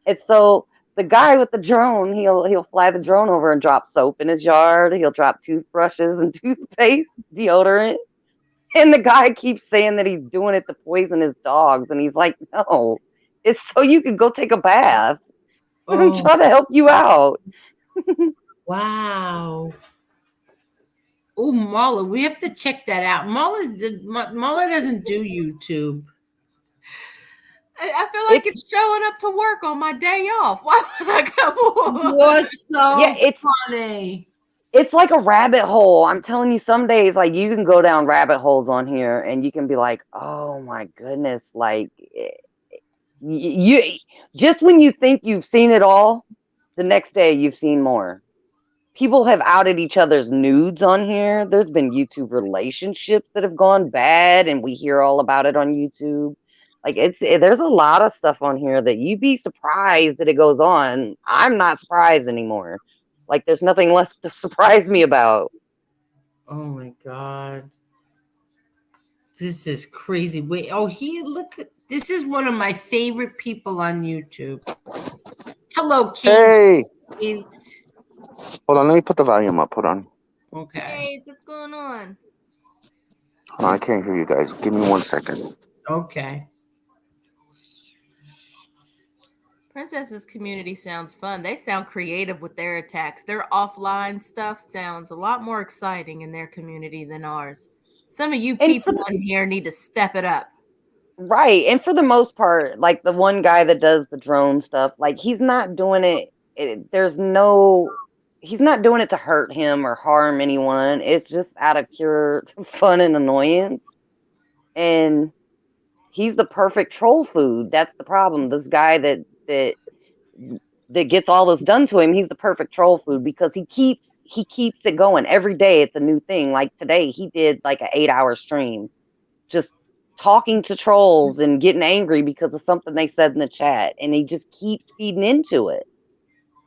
Speaker 6: And so the guy with the drone, he'll fly the drone over and drop soap in his yard. He'll drop toothbrushes and toothpaste, deodorant. And the guy keeps saying that he's doing it to poison his dogs. And he's like, no, it's so you can go take a bath. I'm
Speaker 1: Oh,
Speaker 6: trying to help you out.
Speaker 1: wow. Oh, Marla, we have to check that out. Marla doesn't do YouTube.
Speaker 2: I feel like
Speaker 6: It's
Speaker 2: it's showing up to work on my day off. Why would I come on?
Speaker 1: You're so
Speaker 6: yeah,
Speaker 1: funny.
Speaker 6: it's like a rabbit hole. I'm telling you, some days like you can go down rabbit holes on here and you can be like, oh my goodness, like you just when you think you've seen it all, the next day you've seen more. People have outed each other's nudes on here. There's been YouTube relationships that have gone bad, and we hear all about it on YouTube. Like there's a lot of stuff on here that you'd be surprised that it goes on. I'm not surprised anymore. Like there's nothing less to surprise me about.
Speaker 1: Oh my God. This is crazy. Wait, oh, here, look. This is one of my favorite people on YouTube. Hello,
Speaker 7: Hey,
Speaker 1: Kids.
Speaker 7: hold on. Let me put the volume up. Hold on.
Speaker 1: Okay.
Speaker 2: Hey, what's going on?
Speaker 7: Hold on, I can't hear you guys. Give me 1 second.
Speaker 1: Okay.
Speaker 2: Princess's community sounds fun. They sound creative with their attacks. Their offline stuff sounds a lot more exciting in their community than ours. Some of you
Speaker 6: And for
Speaker 2: people on here need to step it up.
Speaker 6: right, and for the most part, like the one guy that does the drone stuff, like he's not doing he's not doing it to hurt him or harm anyone. It's just out of pure fun and annoyance. And he's the perfect troll food. That's the problem. This guy that gets all this done to him, he's the perfect troll food because he keeps it going every day. It's a new thing. Like today, he did like an 8-hour stream, just talking to trolls and getting angry because of something they said in the chat, and he just keeps feeding into it.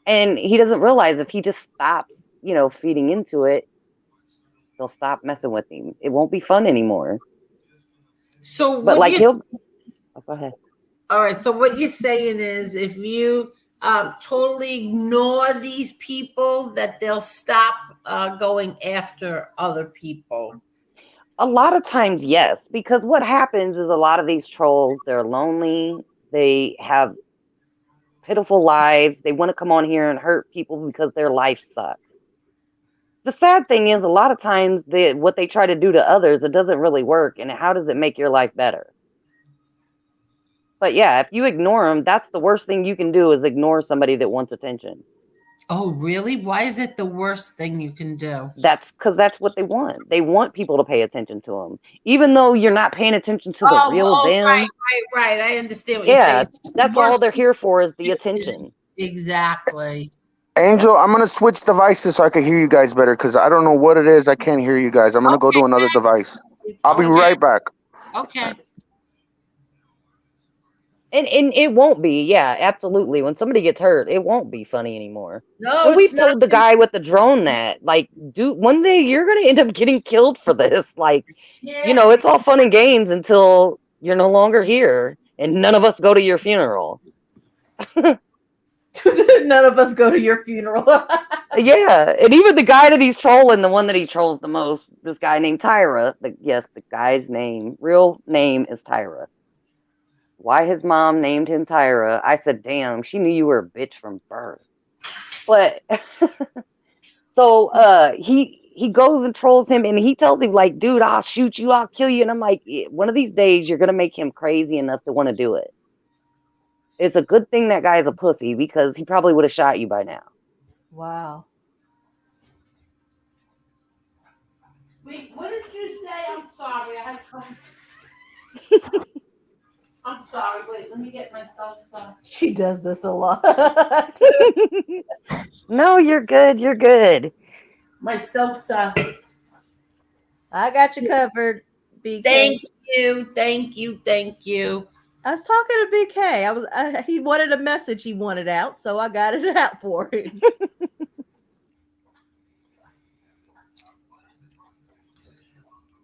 Speaker 6: And he doesn't realize if he just stops, feeding into it, they'll stop messing with him. It won't be fun anymore.
Speaker 1: So
Speaker 6: But
Speaker 1: what
Speaker 6: like
Speaker 1: you
Speaker 6: go ahead.
Speaker 1: all right, so what you're saying is if you totally ignore these people, that they'll stop going after other people.
Speaker 6: A lot of times, yes, because what happens is a lot of these trolls, they're lonely. They have pitiful lives. They want to come on here and hurt people because their life sucks. The sad thing is, a lot of times, what they try to do to others, it doesn't really work. And how does it make your life better? But yeah, if you ignore them, that's the worst thing you can do is ignore somebody that wants attention.
Speaker 1: Oh, really? Why is it the worst thing you can do?
Speaker 6: That's because that's what they want. They want people to pay attention to them, even though you're not paying attention to the real them.
Speaker 1: Right. I understand what
Speaker 6: Yeah,
Speaker 1: you're saying.
Speaker 6: that's all they're here for is the attention.
Speaker 1: Exactly.
Speaker 7: Angel, I'm gonna switch devices so I can hear you guys better because I don't know what it is. I can't hear you guys. I'm gonna go to another device. I'll be right back.
Speaker 1: Okay.
Speaker 6: And it won't be. Yeah, absolutely. When somebody gets hurt, it won't be funny anymore.
Speaker 1: No,
Speaker 6: And we've
Speaker 1: it's not.
Speaker 6: told the guy with the drone that, like, dude, one day you're gonna end up getting killed for this. Like,
Speaker 1: Yeah.
Speaker 6: it's all fun and games until you're no longer here, and none of us go to your funeral.
Speaker 5: None of us go to your funeral.
Speaker 6: Yeah, and even the guy that he's trolling, the one that he trolls the most, this guy named Tyra. The guy's real name is Tyra. Why his mom named him Tyra? I said, damn, she knew you were a bitch from birth. But so he goes and trolls him, and he tells him like, dude, I'll shoot you, I'll kill you. And I'm like, one of these days you're gonna make him crazy enough to want to do it. It's a good thing that guy's a pussy because he probably would have shot you by now.
Speaker 5: Wow.
Speaker 1: Wait, what did you say? I'm sorry. I had come. I'm sorry. Wait, let me get myself.
Speaker 5: She does this a lot.
Speaker 6: No, you're good. You're good.
Speaker 1: Myself.
Speaker 5: I got you covered, BK.
Speaker 1: Thank you. Thank you. Thank you.
Speaker 5: I was talking to BK. He wanted a message he wanted out, so I got it out for him.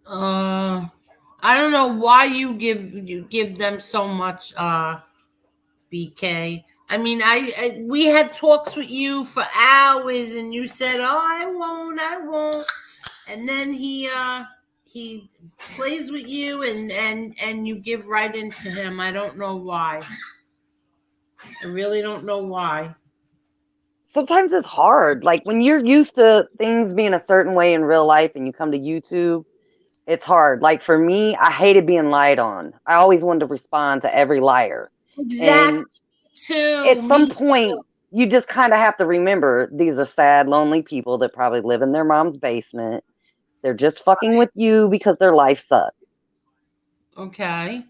Speaker 1: I don't know why you give them so much, BK. I mean, we had talks with you for hours, and you said, "Oh, I won't," and then he plays with you, and you give right into him. I don't know why. I really don't know why.
Speaker 6: Sometimes it's hard. Like when you're used to things being a certain way in real life and you come to YouTube, it's hard. Like for me, I hated being lied on. I always wanted to respond to every liar.
Speaker 1: Exactly.
Speaker 6: And
Speaker 1: Too.
Speaker 6: at some point, you just kind of have to remember these are sad, lonely people that probably live in their mom's basement. They're just fucking with you because their life sucks.
Speaker 1: Okay.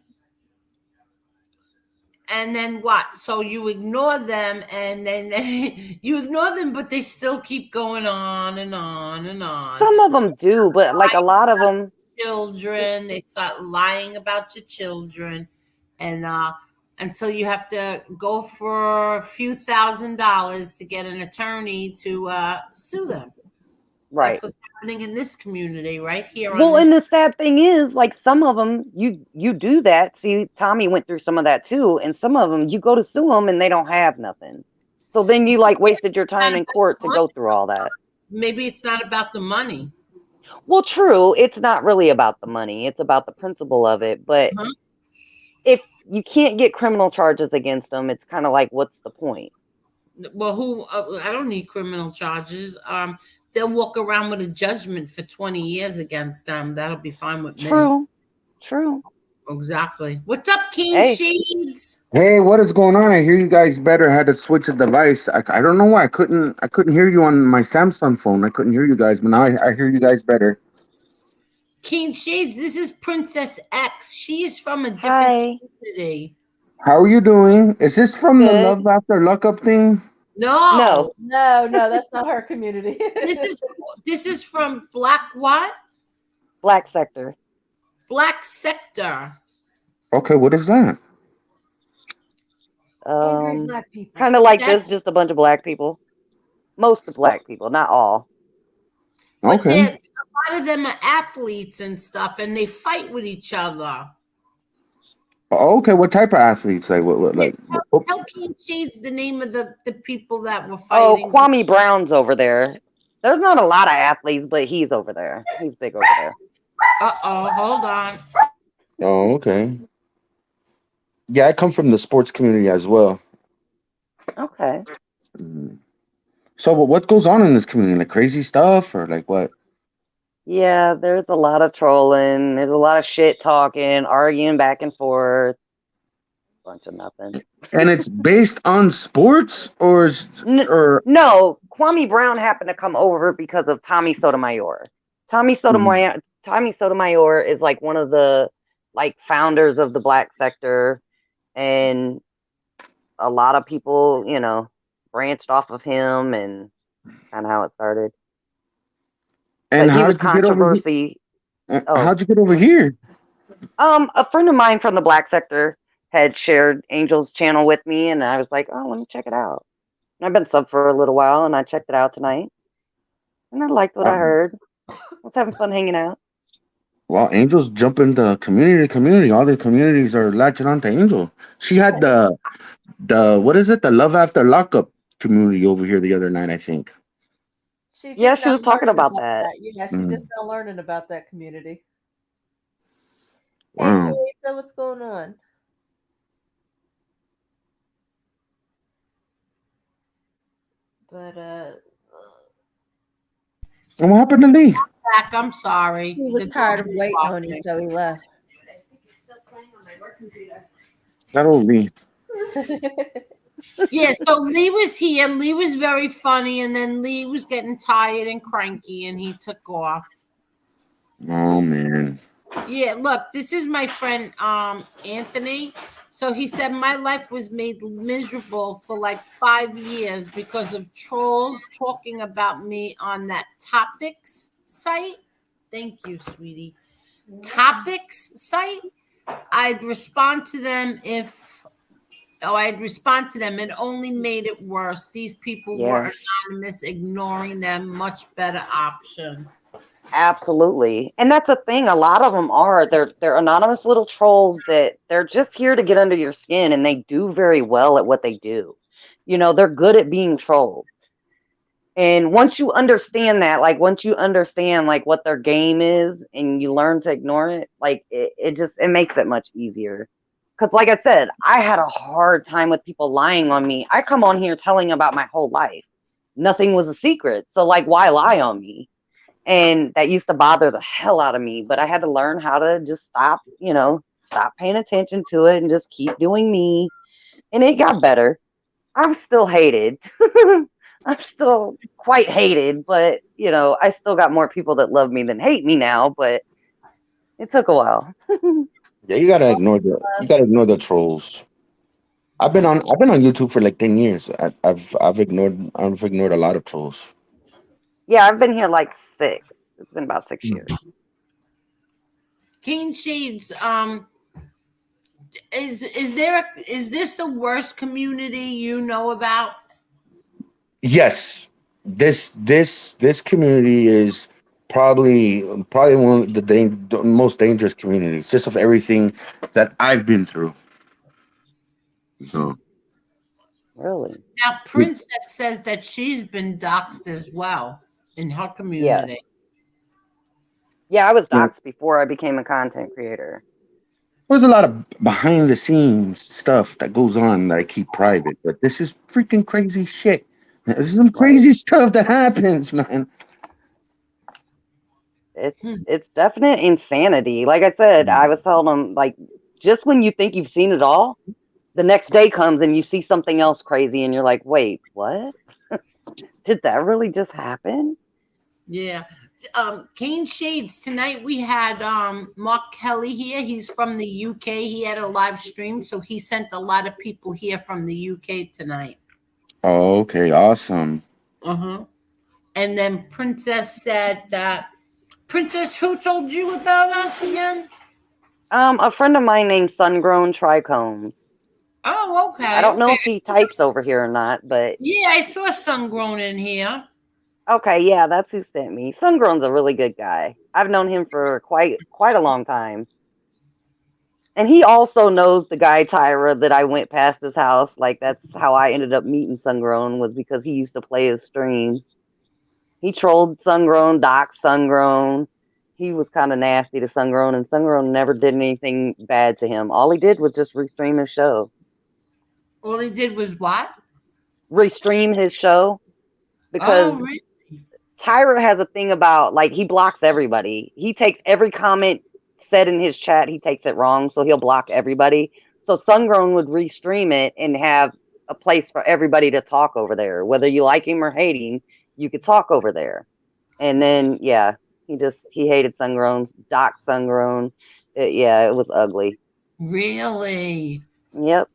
Speaker 1: And then what? So you ignore them, and then you ignore them, but they still keep going on and on and on.
Speaker 6: Some of them do, but like a lot of them.
Speaker 1: Children, they start lying about your children, and until you have to go for a few $1,000s to get an attorney to sue them.
Speaker 6: Right.
Speaker 1: That's what's happening in this community right here.
Speaker 6: Well, and the sad thing is, like some of them, you do that. See, Tommy went through some of that too, and some of them, you go to sue them and they don't have nothing. So then you like wasted your time in court to go through all that.
Speaker 1: Maybe it's not about the money.
Speaker 6: Well, true. It's not really about the money. It's about the principle of it. But if you can't get criminal charges against them, it's kind of like, what's the point?
Speaker 1: Well, I don't need criminal charges. They'll walk around with a judgment for 20 years against them. That'll be fine with me.
Speaker 6: True.
Speaker 1: Exactly. What's up, Caneshades?
Speaker 7: Hey, what is going on? I hear you guys better. Had to switch the device. I don't know why I couldn't hear you on my Samsung phone. I couldn't hear you guys, but now I hear you guys better.
Speaker 1: Caneshades, this is Princess X. She's from a different community.
Speaker 7: How are you doing? Is this from the Love After Lockup thing?
Speaker 1: No,
Speaker 5: that's not her community.
Speaker 1: This is from Black what?
Speaker 6: Black Sector.
Speaker 1: Black Sector.
Speaker 7: Okay, what is that?
Speaker 6: Kind of like this, just a bunch of black people. Most of black people, not all.
Speaker 7: Okay.
Speaker 1: A lot of them are athletes and stuff, and they fight with each other.
Speaker 7: Okay, what type of athletes? Like what
Speaker 1: Tell Caneshades the name of the people that were fighting.
Speaker 6: Oh, Kwame Brown's over there. There's not a lot of athletes, but he's over there. He's big over there.
Speaker 1: Hold on.
Speaker 7: Oh, okay. Yeah, I come from the sports community as well.
Speaker 6: Okay.
Speaker 7: So what goes on in this community? Like crazy stuff or like what?
Speaker 6: Yeah, there's a lot of trolling. There's a lot of shit talking, arguing back and forth. Bunch of nothing.
Speaker 7: And it's based on sports or
Speaker 6: no, Kwame Brown happened to come over because of Tommy Sotomayor. Tommy Sotomayor is like one of the like founders of the Black Sector, and a lot of people, branched off of him, and kind of how it started.
Speaker 7: And
Speaker 6: he was controversy.
Speaker 7: How'd you get over here?
Speaker 6: A friend of mine from the Black Sector had shared Angel's channel with me, and I was like, oh, let me check it out. And I've been sub for a little while, and I checked it out tonight, and I liked what I heard. I was having fun hanging out.
Speaker 7: Well, Angel's jumping the community to community. All the communities are latching on to Angel. She had the what is it? The Love After Lockup community over here the other night, I think.
Speaker 6: She was talking about that.
Speaker 5: Yeah, she's just now learning about that community.
Speaker 7: Wow.
Speaker 5: Hey, Teresa, what's going on? But
Speaker 7: and what happened to Lee?
Speaker 1: I'm sorry.
Speaker 5: He was tired of waiting on you, so he left.
Speaker 7: That old Lee.
Speaker 1: Yeah, so Lee was here. Lee was very funny, and then Lee was getting tired and cranky, and he took off.
Speaker 7: Oh man.
Speaker 1: Yeah, look, this is my friend Anthony. So he said my life was made miserable for like 5 years because of trolls talking about me on that topics site. Thank you, sweetie. Topics site. I'd respond to them if I'd respond to them. It only made it worse. These people
Speaker 6: Yeah,
Speaker 1: were anonymous, ignoring them. Much better option.
Speaker 6: absolutely. And that's the thing. A lot of them are. They're anonymous little trolls that they're just here to get under your skin, and they do very well at what they do. You know, they're good at being trolls. And once you understand that, like once you understand like what their game is and you learn to ignore it, like it just it makes it much easier. Cause like I said, I had a hard time with people lying on me. I come on here telling about my whole life. Nothing was a secret. So like why lie on me? And that used to bother the hell out of me. But I had to learn how to just stop, stop paying attention to it and just keep doing me. And it got better. I'm still hated. I'm still quite hated, but I still got more people that love me than hate me now, but it took a while.
Speaker 7: Yeah, you gotta ignore the trolls. I've been on YouTube for like 10 years. I've ignored a lot of trolls.
Speaker 6: Yeah, I've been here like 6. It's been about 6 years.
Speaker 1: Caneshades, is this the worst community you know about?
Speaker 7: Yes, this community is probably one of the most dangerous communities, just of everything that I've been through. So
Speaker 6: Really?
Speaker 1: Now, Princess says that she's been doxxed as well in her
Speaker 6: Yeah.
Speaker 1: community.
Speaker 6: Yeah, I was
Speaker 7: you know,
Speaker 6: doxxed before I became a content creator.
Speaker 7: there's a lot of behind the scenes stuff that goes on that I keep private, but this is freaking crazy shit. There's some
Speaker 6: Right.
Speaker 7: crazy stuff that happens, man.
Speaker 1: Hmm.
Speaker 6: It's definite insanity. Like I said, I was telling them like just when you think you've seen it all, the next day comes and you see something else crazy and you're like, "Wait, what? Did that really just happen?"
Speaker 1: Yeah. Caneshades, tonight we had Mark Kelly here. He's from the UK. He had a live stream, so he sent a lot of people here from the UK tonight.
Speaker 7: Oh, okay, awesome.
Speaker 1: Uh-huh. And then Princess said that Princess, who told you about us again?
Speaker 6: A friend of mine named Sungrown Trichomes.
Speaker 1: Oh,
Speaker 6: I
Speaker 1: okay,
Speaker 6: don't know
Speaker 1: okay.
Speaker 6: if he types over here or not, but
Speaker 1: Yeah, I saw sun grown in here.
Speaker 6: okay, yeah, that's who sent me. Sungrown's a really good guy. I've known him for quite a long time. And he also knows the guy Tyra that I went past his house. Like that's how I ended up meeting Sungrown was because he used to play his streams. He trolled Sungrown, doxed Sungrown. He was kind of nasty to Sungrown, and Sungrown never did anything bad to him. All he did was just restream his show.
Speaker 1: All he did was what?
Speaker 6: Restream his show because
Speaker 1: Oh, really?
Speaker 6: Tyra has a thing about like he blocks everybody. He takes every comment said in his chat, he takes it wrong, so he'll block everybody. So Sungrown would restream it and have a place for everybody to talk over there. Whether you like him or hate him, you could talk over there. And then yeah, he hated Sungrown, docked Sungrown. Yeah, it was ugly.
Speaker 1: Really?
Speaker 6: Yep.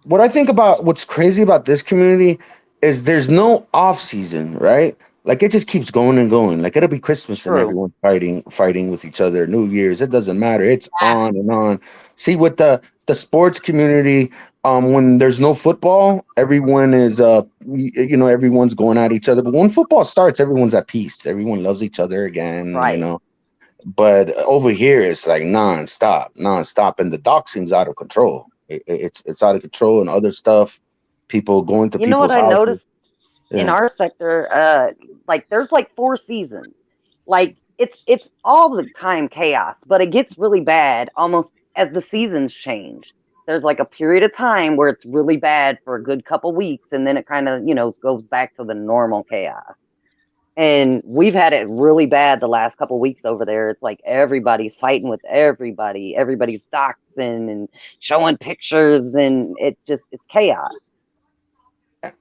Speaker 7: What I think about what's crazy about this community is there's no off season, right? Like it just keeps going and going. Like it'll be Christmas and
Speaker 6: True.
Speaker 7: everyone's fighting with each other. New Year's, it doesn't matter. It's on and on. See, with the sports community, when there's no football, everyone is everyone's going at each other. But when football starts, everyone's at peace. Everyone loves each other again.
Speaker 6: Right.
Speaker 7: But over here, it's like nonstop, and the doxing's out of control. It's out of control, and other stuff. People going to
Speaker 6: You know what
Speaker 7: people's
Speaker 6: I
Speaker 7: houses.
Speaker 6: noticed in
Speaker 7: Yeah.
Speaker 6: our sector? Like there's like 4 seasons. Like it's all the time chaos, but it gets really bad almost as the seasons change. There's like a period of time where it's really bad for a good couple weeks, and then it kind of goes back to the normal chaos. And we've had it really bad the last couple weeks over there. It's like everybody's fighting with everybody. Everybody's doxing and showing pictures, and it's chaos.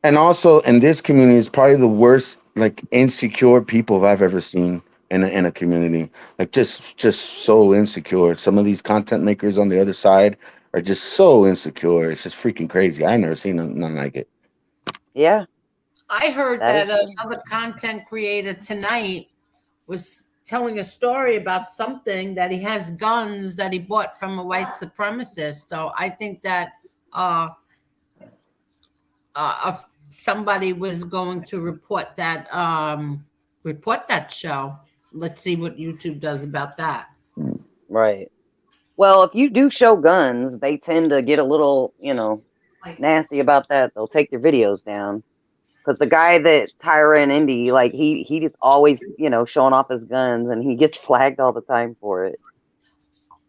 Speaker 7: And also in this community is probably the worst like insecure people I've ever seen in a community. Like just so insecure. Some of these content makers on the other side are just so insecure. It's just freaking crazy. I never seen nothing like it.
Speaker 6: Yeah,
Speaker 1: I heard
Speaker 6: that
Speaker 1: that
Speaker 6: is.
Speaker 1: another content creator tonight was telling a story about something that he has guns that he bought from a white supremacist. So I think that uh, somebody was going to report that show. Let's see what YouTube does about that.
Speaker 6: Right. Well, if you do show guns, they tend to get a little, nasty about that. They'll take your videos down. Because the guy that Tyra and Indy, like he just always, showing off his guns, and he gets flagged all the time for it.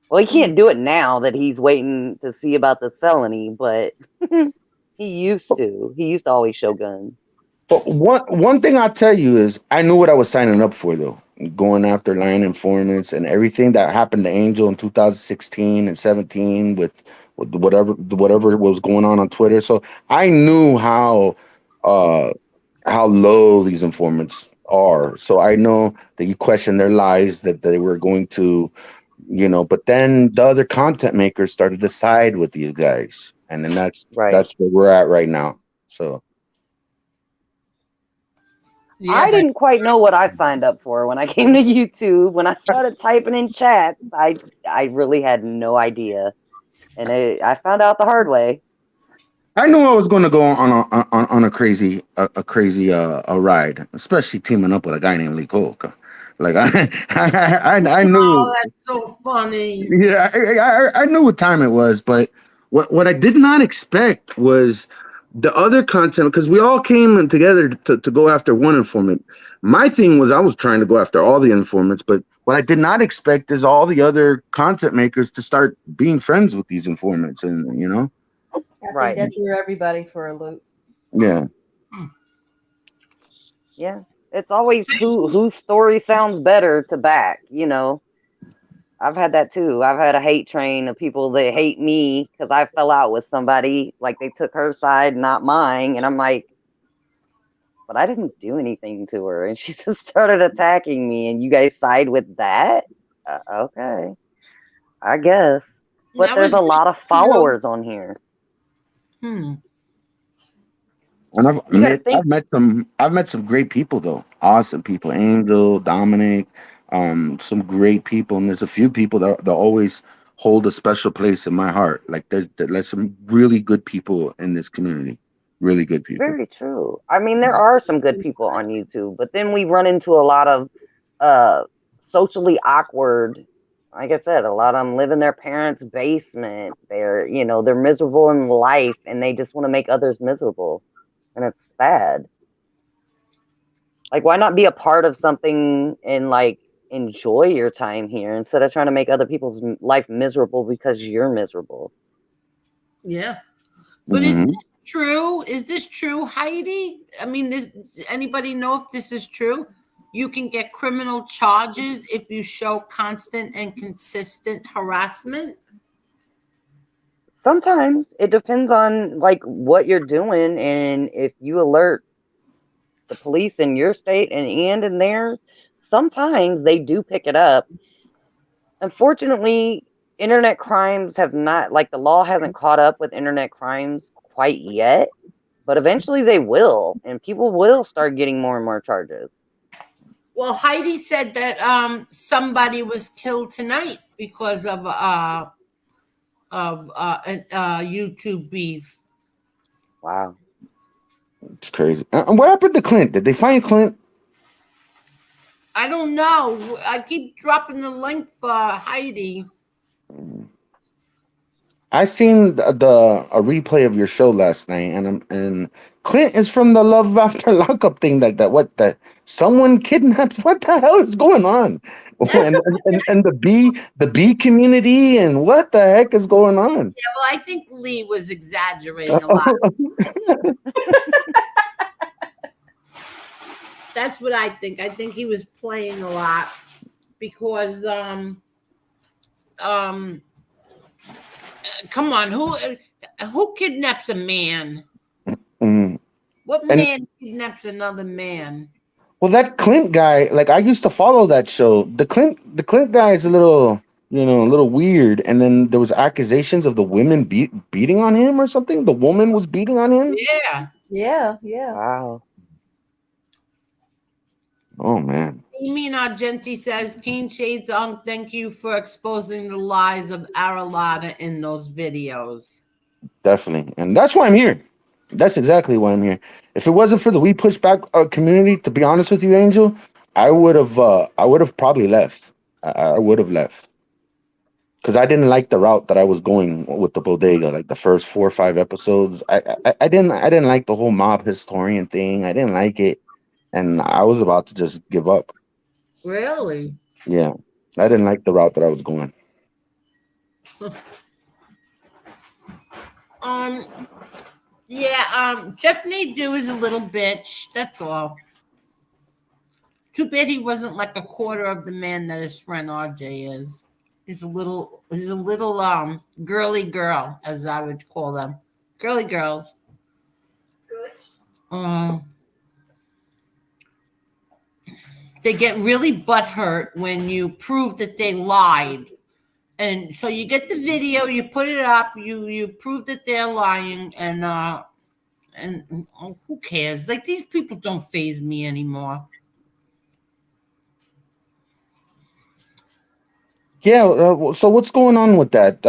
Speaker 6: Well, he can't do it now that he's waiting to see about the felony, but he used to. He used to always show guns.
Speaker 7: But one thing I'll tell you is I knew what I was signing up for though. Going after lying informants and everything that happened to Angel in 2016 and 17 with whatever was going on Twitter. So I knew how low these informants are. So I know that you question their lies, that they were going to, but then the other content makers started to side with these guys. And then that's
Speaker 6: Right.
Speaker 7: where we're at right now. So
Speaker 6: I didn't quite know what I signed up for when I came to YouTube. When I started typing in chats, I really had no idea. And I found out the hard way.
Speaker 7: I knew I was going to go on a crazy ride, especially teaming up with a guy named Lee Cole. Like I knew.
Speaker 1: Oh, that's so funny.
Speaker 7: Yeah, I knew what time it was, but what I did not expect was the other content, because we all came together to go after one informant. My thing was I was trying to go after all the informants, but what I did not expect is all the other content makers to start being friends with these informants, and
Speaker 6: Right.
Speaker 5: That threw everybody for a loop.
Speaker 7: yeah.
Speaker 6: Yeah. It's always whose story sounds better to back, I've had that too. I've had a hate train of people that hate me because I fell out with somebody, like they took her side, not mine. And I'm like, but I didn't do anything to her. And she just started attacking me, and you guys side with that? Okay. I guess. But
Speaker 1: That
Speaker 6: there's
Speaker 1: was
Speaker 6: a lot of followers on here.
Speaker 1: Hmm.
Speaker 7: And
Speaker 6: think-
Speaker 7: I've met some great people though. Awesome people. Angel, Dominic, some great people. And there's a few people that always hold a special place in my heart. Like there's some really good people in this community. Really good people.
Speaker 6: Very true. I mean, there are some good people on YouTube, but then we run into a lot of socially awkward. Like I said, a lot of them live in their parents' basement. They're miserable in life, and they just want to make others miserable. And it's sad. Like, why not be a part of something and like enjoy your time here instead of trying to make other people's life miserable because you're miserable?
Speaker 1: Yeah. But is this true? Is this true, Heidi? I mean, anybody know if this is true? You can get criminal charges if you show constant and consistent harassment.
Speaker 6: Sometimes it depends on like what you're doing, and if you alert the police in your state and in theirs, sometimes they do pick it up. Unfortunately, internet crimes have not, like, the law hasn't caught up with internet crimes quite yet, but eventually they will, and people will start getting more and more charges.
Speaker 1: Well, Heidi said that somebody was killed tonight because of YouTube beef.
Speaker 6: Wow.
Speaker 7: It's crazy. And what happened to Clint? Did they find Clint?
Speaker 1: I don't know. I keep dropping the link for Heidi.
Speaker 7: I seen a replay of your show last night, and Clint is from the Love After Lockup thing, like that. What the? Someone kidnapped? What the hell is going on? and the B community, and what the heck is going on?
Speaker 1: Yeah, well, I think Lee was exaggerating a lot. That's what I think. I think he was playing a lot because come on, who kidnaps a man?
Speaker 7: Mm.
Speaker 1: What man kidnaps another man?
Speaker 7: Well, that Clint guy, like I used to follow that show. The Clint guy is a little, a little weird. And then there was accusations of the women beating on him or something. The woman was beating on him.
Speaker 1: Yeah.
Speaker 5: Yeah.
Speaker 6: Wow.
Speaker 7: Oh man,
Speaker 1: Amy Argenti says, Caneshades, thank you for exposing the lies of Aralata in those videos.
Speaker 7: definitely, and that's why I'm here. That's exactly why I'm here. If it wasn't for the We Push Back community, to be honest with you, Angel, I would have probably left. I would have left because I didn't like the route that I was going with the bodega. Like the first 4 or 5 episodes, I didn't like the whole mob historian thing. I didn't like it, and I was about to just give up.
Speaker 1: Really?
Speaker 7: Yeah, I didn't like the route that I was going.
Speaker 1: Jeff Nadeau is a little bitch. That's all. Too bad he wasn't like a quarter of the man that his friend RJ is. He's a little girly girl, as I would call them. Girly girls. They get really butthurt when you prove that they lied. And so you get the video, you put it up, you prove that they're lying, and who cares? Like, these people don't faze me anymore.
Speaker 7: Yeah. So what's going on with that?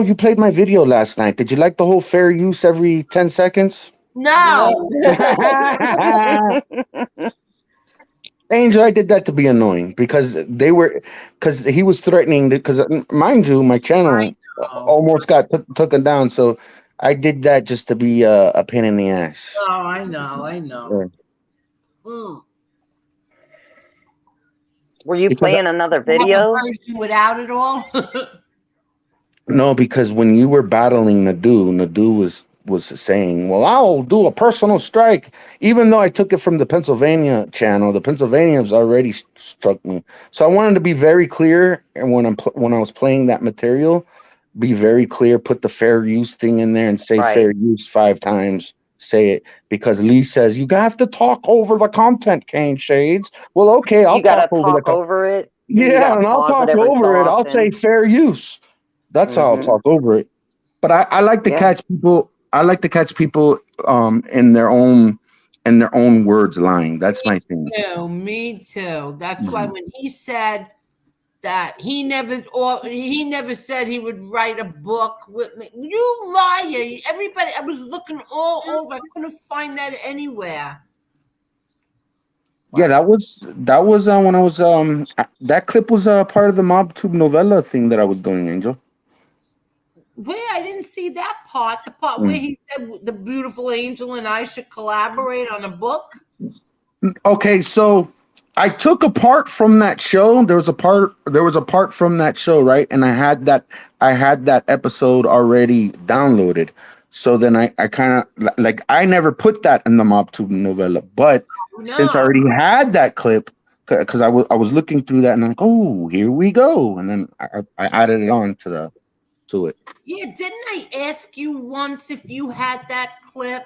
Speaker 7: You played my video last night? Did you like the whole fair use every 10 seconds?
Speaker 1: No.
Speaker 7: Angel, I did that to be annoying because he was threatening because mind you, my channel almost got taken down. So I did that just to be a pain in the ass.
Speaker 1: Oh, I know. Mm.
Speaker 6: Were you playing another video?
Speaker 1: Without it all?
Speaker 7: No, because when you were battling Nadu was saying, "Well, I'll do a personal strike," even though I took it from the Pennsylvania channel. The Pennsylvanians already struck me, so I wanted to be very clear. And when I was playing that material, be very clear. Put the fair use thing in there and say fair use 5 times. Say it because Lee says you have to talk over the content, Caneshades. Well, okay, I'll talk over it. Yeah, and I'll talk over it. I'll say fair use. That's how I'll talk over it. But I like to catch people. I like to catch people in their own words lying. That's my thing.
Speaker 1: Me too. That's why when he said that he never said he would write a book with me. You liar. Everybody, I was looking all over. I couldn't find that anywhere.
Speaker 7: Yeah, that was when I was that clip was part of the MobTube novella thing that I was doing, Angel.
Speaker 1: Where? I didn't see that part. The part where he said the beautiful Angel and I should collaborate on a book.
Speaker 7: Okay, so I took a part from that show. There was a part from that show, right? And I had that episode already downloaded. So then I kind of like I never put that in the MobTube novella, but since I already had that clip, because I was looking through that and I'm like, oh, here we go, and then I added it on to it.
Speaker 1: Yeah, didn't I ask you once if you had that clip?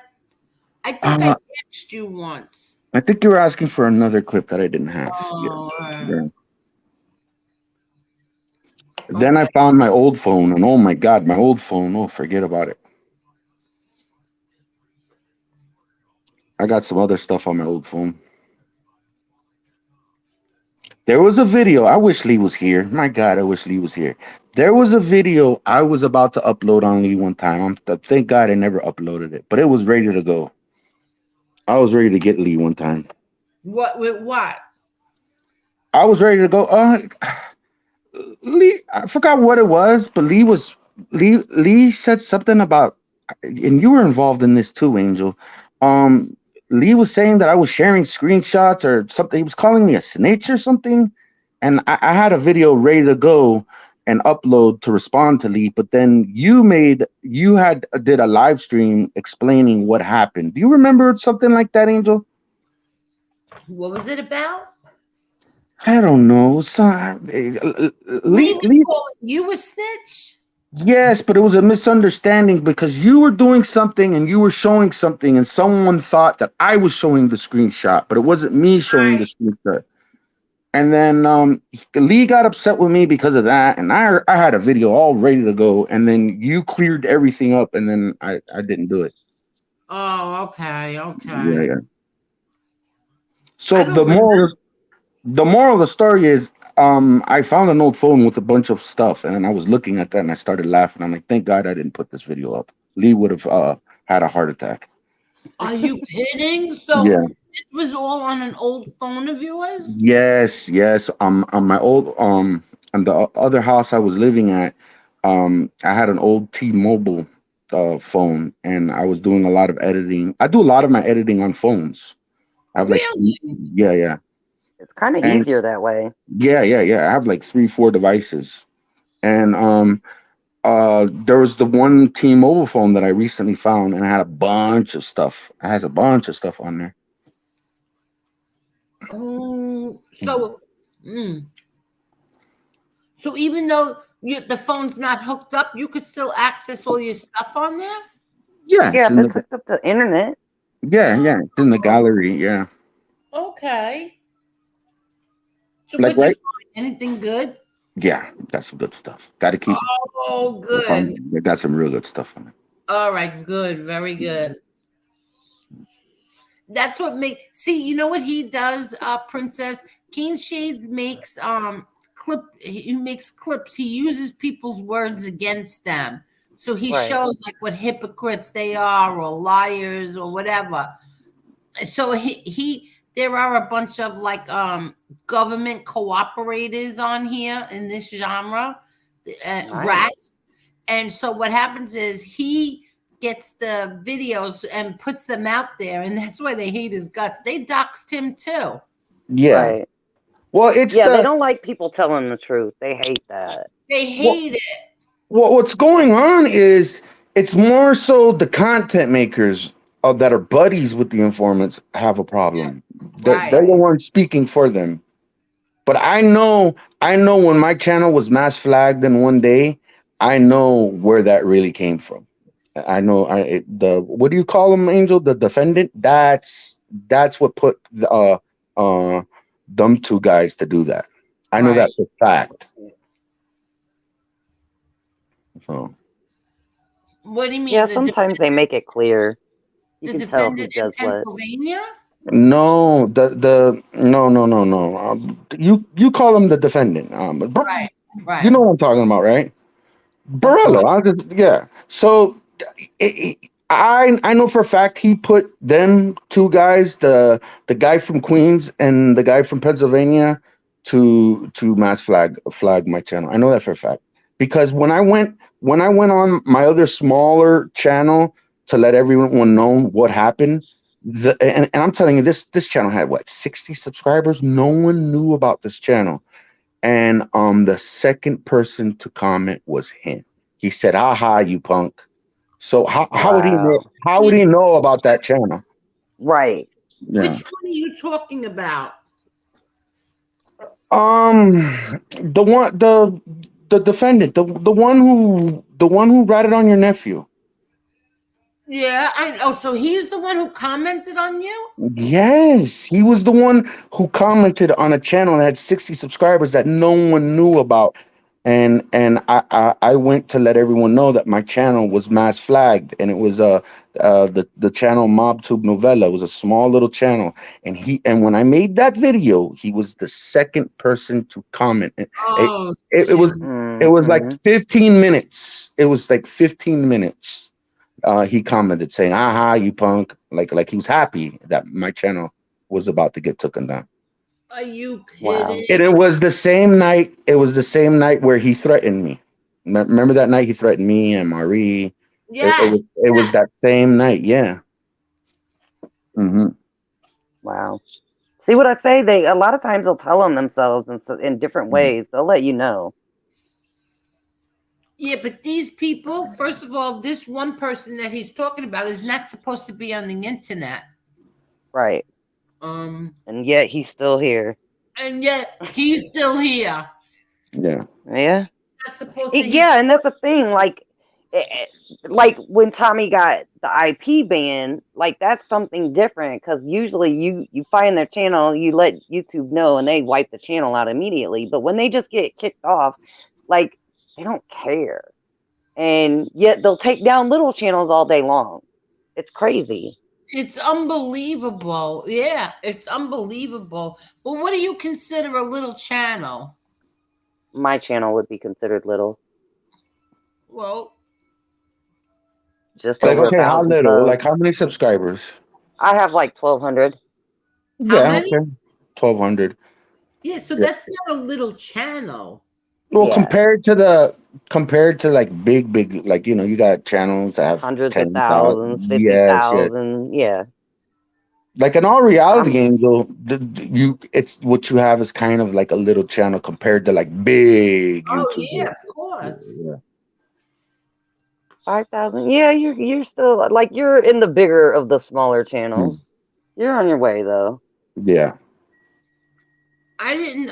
Speaker 1: I think I asked you once.
Speaker 7: I think you were asking for another clip that I didn't have. Yeah. Then I found my old phone, and oh my God, my old phone. Oh, forget about it. I got some other stuff on my old phone. There was a video. I wish Lee was here. My God, I wish Lee was here. There was a video I was about to upload on Lee one time. Thank God I never uploaded it, but it was ready to go. I was ready to get Lee one time.
Speaker 1: What? With what?
Speaker 7: I was ready to go. Lee, I forgot what it was, but Lee said something about, and you were involved in this too, Angel. Lee was saying that I was sharing screenshots or something. He was calling me a snitch or something. And I had a video ready to go and upload to respond to Lee. But then you did a live stream explaining what happened. Do you remember something like that, Angel?
Speaker 1: What was it about?
Speaker 7: I don't know.
Speaker 1: Lee was calling you a snitch?
Speaker 7: Yes, but it was a misunderstanding because you were doing something and you were showing something, and someone thought that I was showing the screenshot, but it wasn't me showing the screenshot. And then Lee got upset with me because of that, and I had a video all ready to go, and then you cleared everything up, and then I didn't do it.
Speaker 1: Oh, okay,
Speaker 7: Yeah,
Speaker 1: okay.
Speaker 7: yeah.
Speaker 1: I
Speaker 7: So
Speaker 1: don't remember.
Speaker 7: the moral of the story is I found an old phone with a bunch of stuff, and I was looking at that and I started laughing. I'm like, thank God I didn't put this video up. Lee would have had a heart attack.
Speaker 1: Are you kidding? So
Speaker 7: Yeah.
Speaker 1: this was all on an old phone of yours?
Speaker 7: Yes, yes. On my old on the other house I was living at, I had an old T-Mobile phone, and I was doing a lot of editing. I do a lot of my editing on phones. I have like
Speaker 1: Really?
Speaker 7: yeah, yeah.
Speaker 6: It's kind of
Speaker 7: And
Speaker 6: easier that way.
Speaker 7: yeah, yeah, yeah. I have like 3, 4 devices. And there was the one T-Mobile phone that I recently found, and it had a bunch of stuff. It has a bunch of stuff on there.
Speaker 1: So, mm, so even though the phone's not hooked up, you could still access all your stuff on there?
Speaker 7: Yeah,
Speaker 6: Yeah,
Speaker 7: it's
Speaker 6: if
Speaker 7: in
Speaker 6: it's
Speaker 7: the
Speaker 6: hooked up to internet.
Speaker 7: yeah, yeah, it's in the gallery. Yeah,
Speaker 1: Okay. So
Speaker 7: like
Speaker 1: what'd you
Speaker 7: right.
Speaker 1: find? Anything good?
Speaker 7: Yeah, that's some good stuff. Got to keep
Speaker 1: Oh,
Speaker 7: if I'm.
Speaker 1: good.
Speaker 7: I got some real good stuff on it.
Speaker 1: All right, good, very good. That's what see, you know what he does, Princess? Caneshades makes he makes clips. He uses people's words against them. So he
Speaker 6: Right.
Speaker 1: shows like what hypocrites they are or liars or whatever. So he there are a bunch of like government cooperators on here in this genre,
Speaker 6: Nice.
Speaker 1: rats. And so what happens is he gets the videos and puts them out there, and that's why they hate his guts. They doxed him too.
Speaker 7: Yeah.
Speaker 6: Right.
Speaker 7: Well, it's
Speaker 6: Yeah, they
Speaker 7: the
Speaker 6: don't like people telling the truth. They hate that.
Speaker 1: They
Speaker 7: what,
Speaker 1: hate it.
Speaker 7: what's going on is it's more so the content makers that are buddies with the informants have a problem. They're the
Speaker 1: Right.
Speaker 7: ones speaking for them. But I know when my channel was mass flagged in one day, I know where that really came from. I know the what do you call them, Angel? The defendant. That's what put uh them two guys to do that. I know
Speaker 1: Right.
Speaker 7: that's a fact. So
Speaker 1: What do you
Speaker 6: Yeah,
Speaker 1: mean?
Speaker 6: sometimes they make it clear. You
Speaker 1: The
Speaker 6: can tell who
Speaker 1: defendant in
Speaker 6: does what.
Speaker 1: Pennsylvania?
Speaker 7: no, the no no no no. You call him the defendant.
Speaker 1: Right.
Speaker 7: You
Speaker 1: Right.
Speaker 7: know what I'm talking about, right?
Speaker 1: Of course.
Speaker 7: Barella. Yeah. So I know for a fact he put them two guys, the guy from Queens and the guy from Pennsylvania, to mass flag my channel. I know that for a fact because when I went on my other smaller channel to let everyone know what happened. And I'm telling you, this channel had what 60 subscribers. No one knew about this channel, and the second person to comment was him. He said, "Aha, you punk." So how would he know?
Speaker 6: Wow.
Speaker 7: How would he know about that channel?
Speaker 6: Right.
Speaker 7: Yeah.
Speaker 1: Which one are you talking about?
Speaker 7: The one the defendant, the one who ratted on your nephew.
Speaker 1: Yeah, so he's the one who commented on you?
Speaker 7: Yes, he was the one who commented on a channel that had 60 subscribers that no one knew about. And I went to let everyone know that my channel was mass flagged, and it was the channel MobTube Novella. It was a small little channel, and when I made that video, he was the second person to comment.
Speaker 1: Oh,
Speaker 7: It was like
Speaker 6: Hmm.
Speaker 7: 15 minutes. It was like 15 minutes. He commented saying, "Aha, you punk!" Like he was happy that my channel was about to get taken down.
Speaker 1: are you
Speaker 6: Wow.
Speaker 1: kidding?
Speaker 7: And it was the same night. It was the same night where he threatened me. Remember that night he threatened me and Marie.
Speaker 1: Yes.
Speaker 7: It was that same night. Yeah. Hmm.
Speaker 6: Wow. See what I say? They a lot of times they'll tell them themselves in different ways. They'll let you know.
Speaker 1: Yeah, but these people, first of all, this one person that he's talking about is not supposed to be on the internet.
Speaker 6: Right.
Speaker 1: Um,
Speaker 6: And yet he's still here.
Speaker 1: and yet he's still here.
Speaker 7: Yeah.
Speaker 6: Yeah.
Speaker 1: not supposed to.
Speaker 6: Yeah, and that's the thing. Like when Tommy got the IP ban, like that's something different because usually you find their channel, you let YouTube know, and they wipe the channel out immediately. But when they just get kicked off, like they don't care, and yet they'll take down little channels all day long. It's crazy.
Speaker 1: It's unbelievable. Yeah, it's unbelievable. But what do you consider a little channel?
Speaker 6: My channel would be considered little,
Speaker 1: Well,
Speaker 6: just
Speaker 7: Like,
Speaker 6: over
Speaker 7: okay, how
Speaker 6: 1,000
Speaker 7: little? Like,
Speaker 6: subs.
Speaker 7: how many subscribers?
Speaker 6: I have like 1,200.
Speaker 1: how
Speaker 7: Yeah,
Speaker 1: many?
Speaker 7: okay. 1,200.
Speaker 1: Yeah, so
Speaker 7: Yeah.
Speaker 1: that's not a little channel.
Speaker 7: Well,
Speaker 6: Yeah,
Speaker 7: compared to like big, like, you got channels that have
Speaker 6: hundreds of
Speaker 7: 10,000.
Speaker 6: thousands,
Speaker 7: Yes, yes.
Speaker 6: 50,000. Yeah,
Speaker 7: Like in all reality
Speaker 6: I'm
Speaker 7: games, though, it's what you have is kind of like a little channel compared to like big
Speaker 1: Oh
Speaker 7: YouTubers.
Speaker 1: yeah, of course.
Speaker 7: Yeah.
Speaker 6: 5,000. Yeah, you're still like you're in the bigger of the smaller channels. You're on your way though.
Speaker 7: Yeah.
Speaker 1: I didn't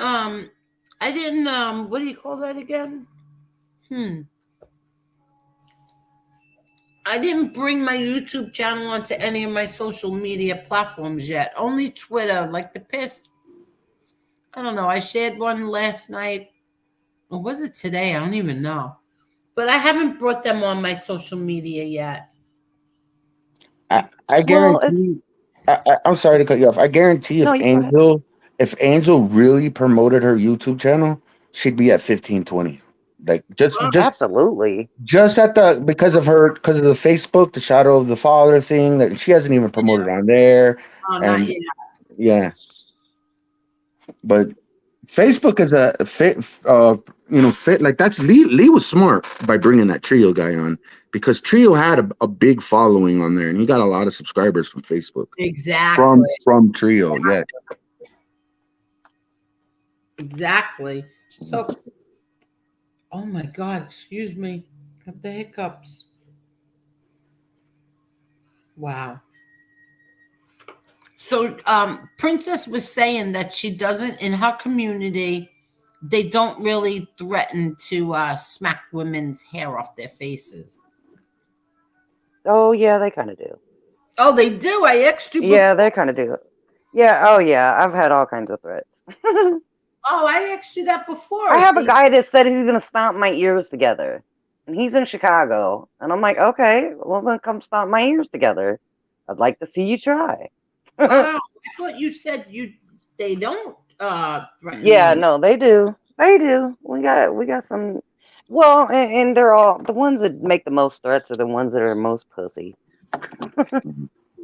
Speaker 1: what do you call that again? I didn't bring my YouTube channel onto any of my social media platforms yet. Only Twitter, like the past. I don't know. I shared one last night. Or was it today? I don't even know. But I haven't brought them on my social media yet.
Speaker 7: I
Speaker 6: Well, it's
Speaker 7: guarantee. I'm sorry to cut you off. I guarantee
Speaker 6: no, you go ahead.
Speaker 7: If Angel really promoted her YouTube channel, she'd be at 15, 20. Like
Speaker 6: Absolutely.
Speaker 7: just at because of the Facebook, the Shadow of the Father thing that she hasn't even promoted on there,
Speaker 1: Oh, not
Speaker 7: and
Speaker 1: yet.
Speaker 7: yeah, but Facebook is a fit, fit like that's Lee. Lee was smart by bringing that Trio guy on because Trio had a big following on there, and he got a lot of subscribers from Facebook
Speaker 1: Exactly.
Speaker 7: from Trio. Yeah,
Speaker 1: Exactly. So, oh my God, excuse me. I have the hiccups. Wow. So, Princess was saying that she doesn't, in her community, they don't really threaten to smack women's hair off their faces.
Speaker 6: Oh yeah, they kind of do.
Speaker 1: Oh, they do. I asked you before.
Speaker 6: Yeah, they kind of do. Yeah. Oh yeah, I've had all kinds of threats.
Speaker 1: Oh, I asked you that before.
Speaker 6: I have a guy that said he's gonna stomp my ears together, and he's in Chicago, and I'm like, okay, well then come stomp my ears together. I'd like to see you try.
Speaker 1: Oh, I thought you said they don't threaten
Speaker 6: Yeah,
Speaker 1: you.
Speaker 6: no, they do. They do. We got some. Well, and they're all the ones that make the most threats are the ones that are most pussy.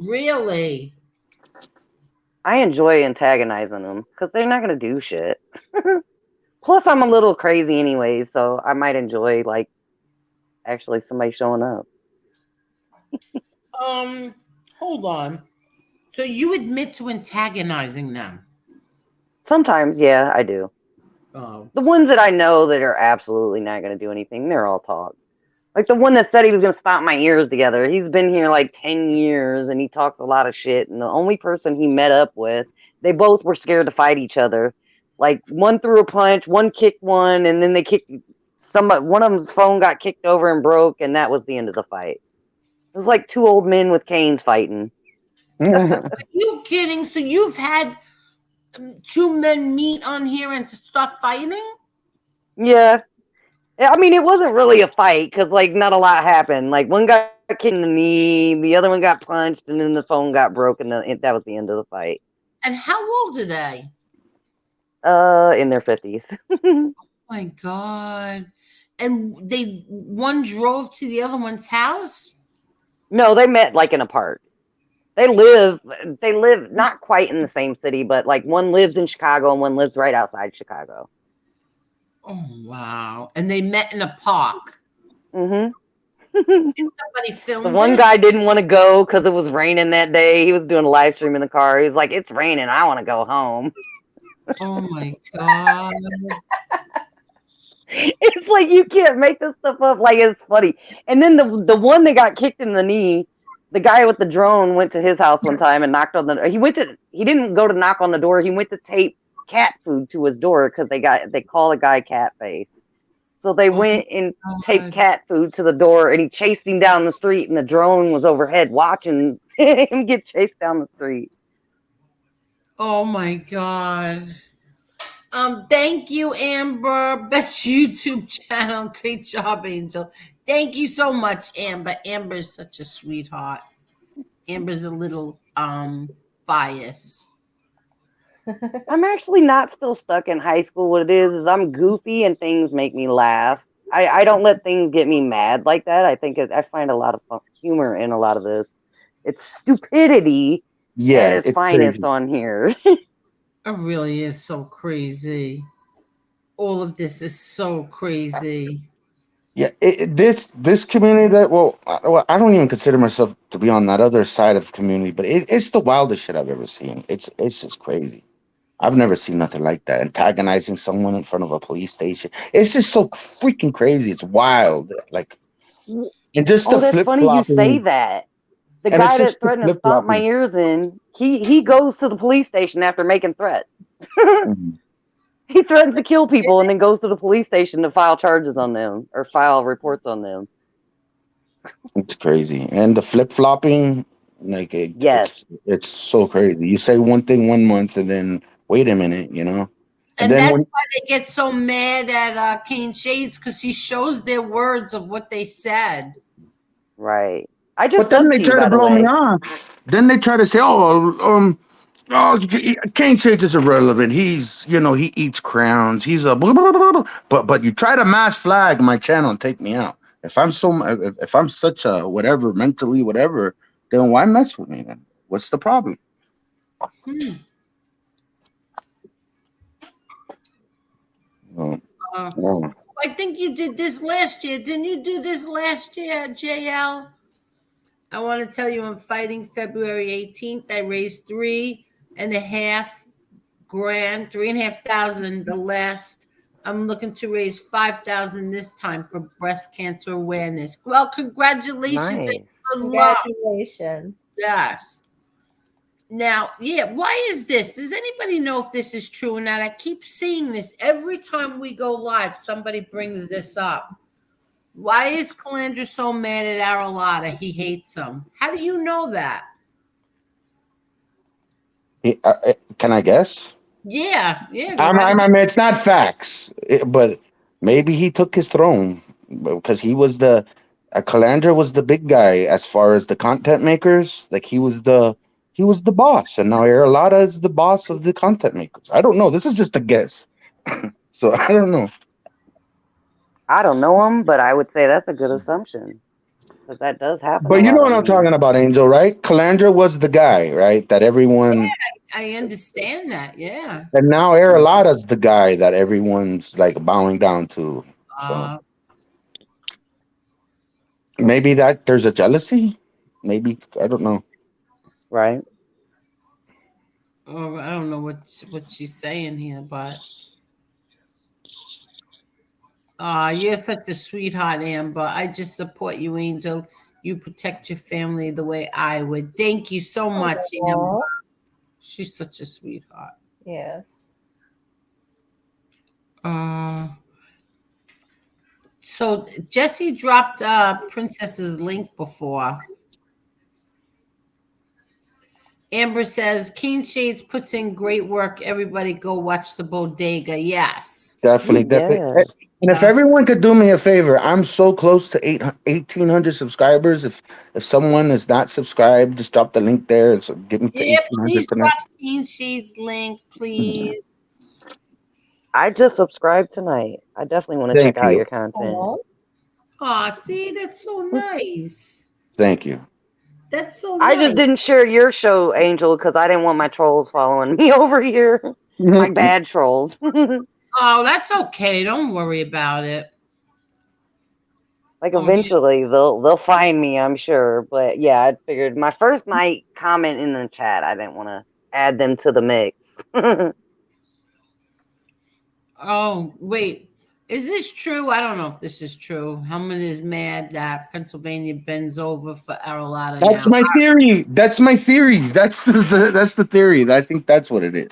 Speaker 1: Really?
Speaker 6: I enjoy antagonizing them because they're not gonna do shit. Plus, I'm a little crazy anyway, so I might enjoy like actually somebody showing up.
Speaker 1: Hold on. So you admit to antagonizing them?
Speaker 6: Sometimes, yeah, I do.
Speaker 1: Oh.
Speaker 6: The ones that I know that are absolutely not gonna do anything, they're all talk. Like the one that said he was gonna stomp my ears together. He's been here like 10 years and he talks a lot of shit. And the only person he met up with, they both were scared to fight each other. Like one threw a punch, one kicked one, and then they kicked somebody. One of them's phone got kicked over and broke, and that was the end of the fight. It was like two old men with canes fighting.
Speaker 1: Are you kidding? So you've had two men meet on here and start fighting?
Speaker 6: Yeah. I mean, it wasn't really a fight because, like, not a lot happened. Like, one got kicked in the knee, the other one got punched, and then the phone got broken. That was the end of the fight.
Speaker 1: And how old are they?
Speaker 6: In their 50s.
Speaker 1: Oh my God. And one drove to the other one's house?
Speaker 6: No, they met like in a park. They live not quite in the same city, but like one lives in Chicago and one lives right outside Chicago.
Speaker 1: Oh wow. And they met in a park.
Speaker 6: Mm-hmm.
Speaker 1: Somebody filmed
Speaker 6: The one guy didn't want to go because it was raining that day. He was doing a live stream in the car. He was like, "It's raining. I want to go home."
Speaker 1: Oh my God.
Speaker 6: It's like you can't make this stuff up. Like it's funny. And then the one that got kicked in the knee, the guy with the drone went to his house one time and knocked on the. He didn't go to knock on the door. He went to tape cat food to his door because they call the guy cat face. So they
Speaker 1: Oh,
Speaker 6: went and taped
Speaker 1: God.
Speaker 6: cat food to the door, and he chased him down the street, and the drone was overhead watching him get chased down the street.
Speaker 1: Oh my God. Thank you, Amber. Best YouTube channel. Great job, Angel. Thank you so much, Amber. Amber's such a sweetheart. Amber's a little biased.
Speaker 6: I'm actually not still stuck in high school. What it is I'm goofy and things make me laugh. I don't let things get me mad like that. I find a lot of humor in a lot of this. It's stupidity at
Speaker 7: Yeah,
Speaker 6: its
Speaker 7: it's
Speaker 6: finest
Speaker 7: crazy.
Speaker 6: on here.
Speaker 1: It really is so crazy. All of this is so crazy.
Speaker 7: Yeah, this community that well, I don't even consider myself to be on that other side of the community, but it's the wildest shit I've ever seen. It's just crazy. I've never seen nothing like that. Antagonizing someone in front of a police station. It's just so freaking crazy. It's wild. Like, and just the
Speaker 6: Oh, that's
Speaker 7: flip
Speaker 6: funny you say
Speaker 7: flopping,
Speaker 6: that. The
Speaker 7: and it's
Speaker 6: guy that
Speaker 7: just the
Speaker 6: threatened to
Speaker 7: flip
Speaker 6: stomp my
Speaker 7: flopping.
Speaker 6: ears in, he goes to the police station after making threats.
Speaker 7: Mhm.
Speaker 6: He threatens to kill people and then goes to the police station to file charges on them or file reports on them.
Speaker 7: It's crazy, and the flip flopping, like
Speaker 6: Yes.
Speaker 7: it's so crazy. You say one thing 1 month, and then wait a minute, and
Speaker 1: And
Speaker 7: then
Speaker 1: that's
Speaker 7: when
Speaker 1: why they get so mad at Caneshades, because he shows their words of what they said.
Speaker 6: Right. I
Speaker 7: but
Speaker 6: just
Speaker 7: then
Speaker 6: subbed
Speaker 7: they
Speaker 6: to you,
Speaker 7: try to
Speaker 6: by the
Speaker 7: blow me
Speaker 6: way.
Speaker 7: off. Then they try to say, oh, Kane Shades is irrelevant. He's, he eats crowns. He's a blah, blah, blah, blah. But you try to mass flag my channel and take me out. If I'm such a whatever mentally whatever, then why mess with me then? What's the problem?
Speaker 1: Hmm.
Speaker 7: Oh,
Speaker 1: Uh,
Speaker 7: oh.
Speaker 1: I think you did this last year. Didn't you do this last year, JL? I want to tell you I'm fighting February 18th. I raised 3.5 grand, 3,500 the last. I'm looking to raise 5,000 this time for breast cancer awareness. Well, congratulations and
Speaker 6: Nice.
Speaker 1: good luck.
Speaker 5: Congratulations.
Speaker 1: Yes. Now, yeah, why is this? Does anybody know if this is true or not? I keep seeing this every time we go live. Somebody brings this up. Why is Calandra so mad at Aralotta? He hates him. How do you know that?
Speaker 7: Can I guess?
Speaker 1: Yeah, go
Speaker 7: I
Speaker 1: right
Speaker 7: mean, it's not facts, but maybe he took his throne because he was Calandra was the big guy as far as the content makers. Like he was the boss, and now Aralotta is the boss of the content makers. I don't know. This is just a guess, so I don't know.
Speaker 6: I don't know him, but I would say that's a good assumption because that does happen a
Speaker 7: But you know
Speaker 6: lot
Speaker 7: what
Speaker 6: on
Speaker 7: I'm
Speaker 6: here.
Speaker 7: talking about, Angel, right? Calandra was the guy, right? That everyone,
Speaker 1: I understand that. Yeah.
Speaker 7: and now Aralotta's the guy that everyone's like bowing down to. So
Speaker 1: Uh,
Speaker 7: maybe that there's a jealousy. Maybe I don't know.
Speaker 6: Right.
Speaker 1: I don't know what she's saying here, but you're such a sweetheart, Amber. I just support you, Angel. You protect your family the way I would. Thank you so much, Amber.
Speaker 5: Aw,
Speaker 1: She's such a sweetheart.
Speaker 5: yes.
Speaker 1: Uh, so Jesse dropped Princess's link before. Amber says Keen Shades puts in great work. Everybody go watch the bodega. Yes.
Speaker 7: Definitely, definitely.
Speaker 6: Yes.
Speaker 7: And if everyone could do me a favor, I'm so close to 1,800 subscribers. If someone is not subscribed, just drop the link there and so get me to
Speaker 1: Yeah,
Speaker 7: 1,800
Speaker 1: please drop
Speaker 7: connects.
Speaker 1: Keen Shades link, please.
Speaker 6: I just subscribed tonight. I definitely want to check
Speaker 7: Thank
Speaker 6: out
Speaker 7: you.
Speaker 6: your content.
Speaker 5: Aw.
Speaker 1: Aw, see, that's so nice.
Speaker 7: Thank you.
Speaker 1: That's so
Speaker 6: I
Speaker 1: nice.
Speaker 6: just didn't share your show, Angel, because I didn't want my trolls following me over here. My bad trolls.
Speaker 1: Oh, that's okay. Don't worry about it.
Speaker 6: Like
Speaker 1: Oh, yeah.
Speaker 6: eventually they'll find me, I'm sure. But yeah, I figured my first night comment in the chat, I didn't want to add them to the mix.
Speaker 1: Oh, wait. Is this true? I don't know if this is true. Hellman is mad that Pennsylvania bends over for Aralotta
Speaker 7: That's
Speaker 1: now.
Speaker 7: my theory. That's my theory. That's the theory. I think that's what it is.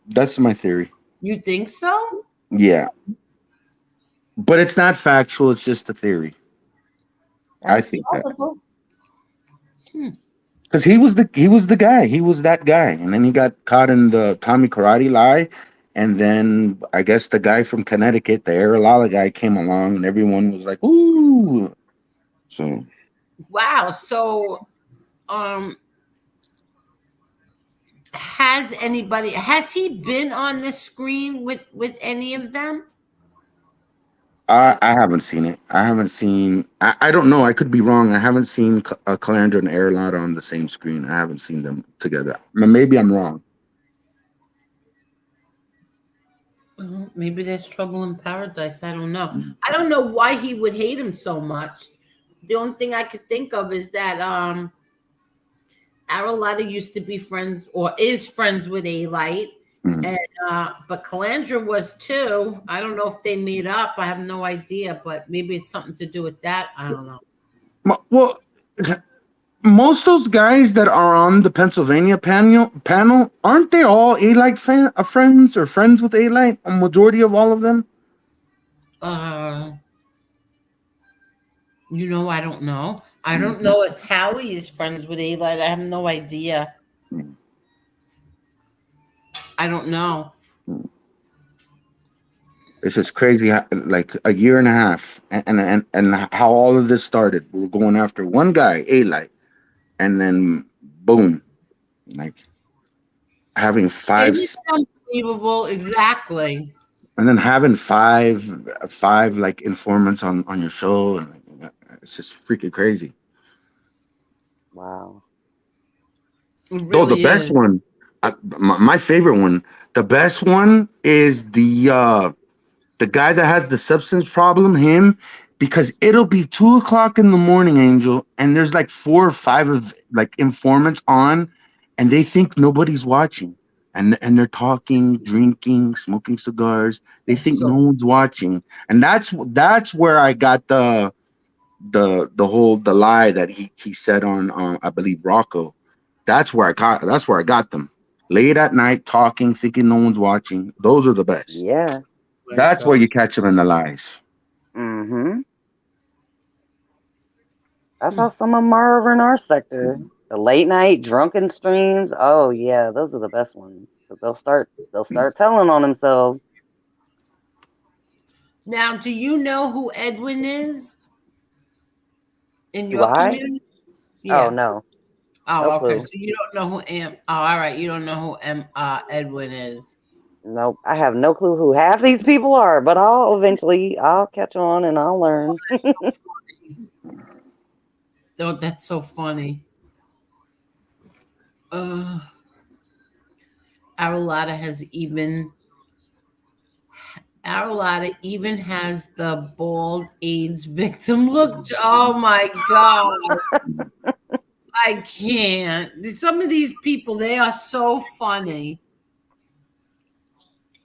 Speaker 7: That's my theory.
Speaker 1: You think so?
Speaker 7: Yeah. but it's not factual. It's just a theory. I
Speaker 2: That's
Speaker 7: think that
Speaker 2: possible.
Speaker 7: because he was that guy, and then he got caught in the Tommy Karate lie, and then I guess the guy from Connecticut, the Aerolala guy, came along, and everyone was like, "Ooh!" So
Speaker 1: Wow. So, um, has he been on the screen with any of them?
Speaker 7: I haven't seen it. I haven't seen. I don't know. I could be wrong. I haven't seen Calandra and Aerolata on the same screen. I haven't seen them together. Maybe I'm wrong.
Speaker 1: Maybe there's trouble in paradise. I don't know. I don't know why he would hate him so much. The only thing I could think of is that Arolata used to be friends or is friends with A Light.
Speaker 7: Mhm.
Speaker 1: And but Calandra was too. I don't know if they made up. I have no idea, but maybe it's something to do with that. I don't know.
Speaker 7: Well, most of those guys that are on the Pennsylvania panel aren't they all A-Light friends or friends with A-Light? A majority of all of them.
Speaker 1: Uh I don't know. I don't know if Howie is friends with A Light. I have no idea.
Speaker 7: Mhm.
Speaker 1: I don't know.
Speaker 7: It's just crazy, like a year and a half, and how all of this started. We were going after one guy, A-Light, and then boom, like having five,
Speaker 1: Isn't it unbelievable? Exactly.
Speaker 7: and then having five like informants on your show, and it's just freaking crazy.
Speaker 6: Wow.
Speaker 1: It
Speaker 7: Though the
Speaker 1: really
Speaker 7: best
Speaker 1: is.
Speaker 7: one, my favorite one, the best one is the guy that has the substance problem, him, because it'll be 2 o'clock in the morning, Angel, and there's like 4 or 5 of like informants on, and they think nobody's watching, and they're talking, drinking, smoking cigars. They think no
Speaker 1: So
Speaker 7: one's watching, and that's where I got the lie that he said on I believe Rocco. That's where I got them. Late at night talking, thinking no one's watching. Those are the best.
Speaker 6: Yeah.
Speaker 7: That's where you catch them in the lies.
Speaker 6: Mm-hmm. That's how some of them are over in our sector. The late night drunken streams. Oh yeah, those are the best ones. 'Cause they'll start telling on themselves.
Speaker 1: now, do you know who Edwin is in
Speaker 6: Do
Speaker 1: your
Speaker 6: I?
Speaker 1: community?
Speaker 6: Oh
Speaker 1: Yeah.
Speaker 6: no. No
Speaker 1: Oh, okay.
Speaker 6: clue.
Speaker 1: So you don't know who Oh, all right. You don't know who Edwin is.
Speaker 6: Nope. I have no clue who half these people are, but I'll catch on and I'll learn.
Speaker 1: Oh, that's so funny. Uh, Arulata even has the bald AIDS victim look. Oh my god. I can't. Some of these people, they are so funny.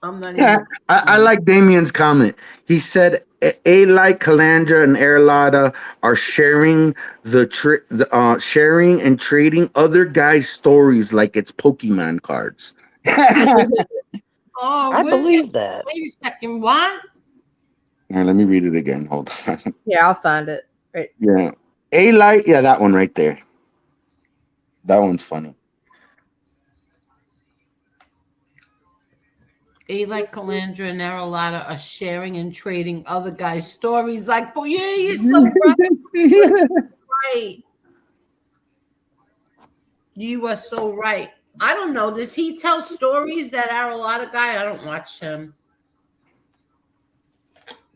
Speaker 1: I'm not
Speaker 7: Yeah,
Speaker 1: even
Speaker 7: I like Damien's comment. He said A-Light, Calandra, and Airlada are sharing and trading other guys' stories like it's Pokemon cards.
Speaker 1: Oh,
Speaker 6: I believe that.
Speaker 1: wait a second. What?
Speaker 7: Here, let me read it again. Hold on.
Speaker 5: Yeah, I'll find it. Right.
Speaker 7: Yeah. A-Light, yeah, that one right there. That one's funny.
Speaker 1: A like Calandra and Arulata are sharing and trading other guys' stories. Like, oh yeah, you're so right. You're so right. You are so right. I don't know. Does he tell stories, that Arulata guy? I don't watch him.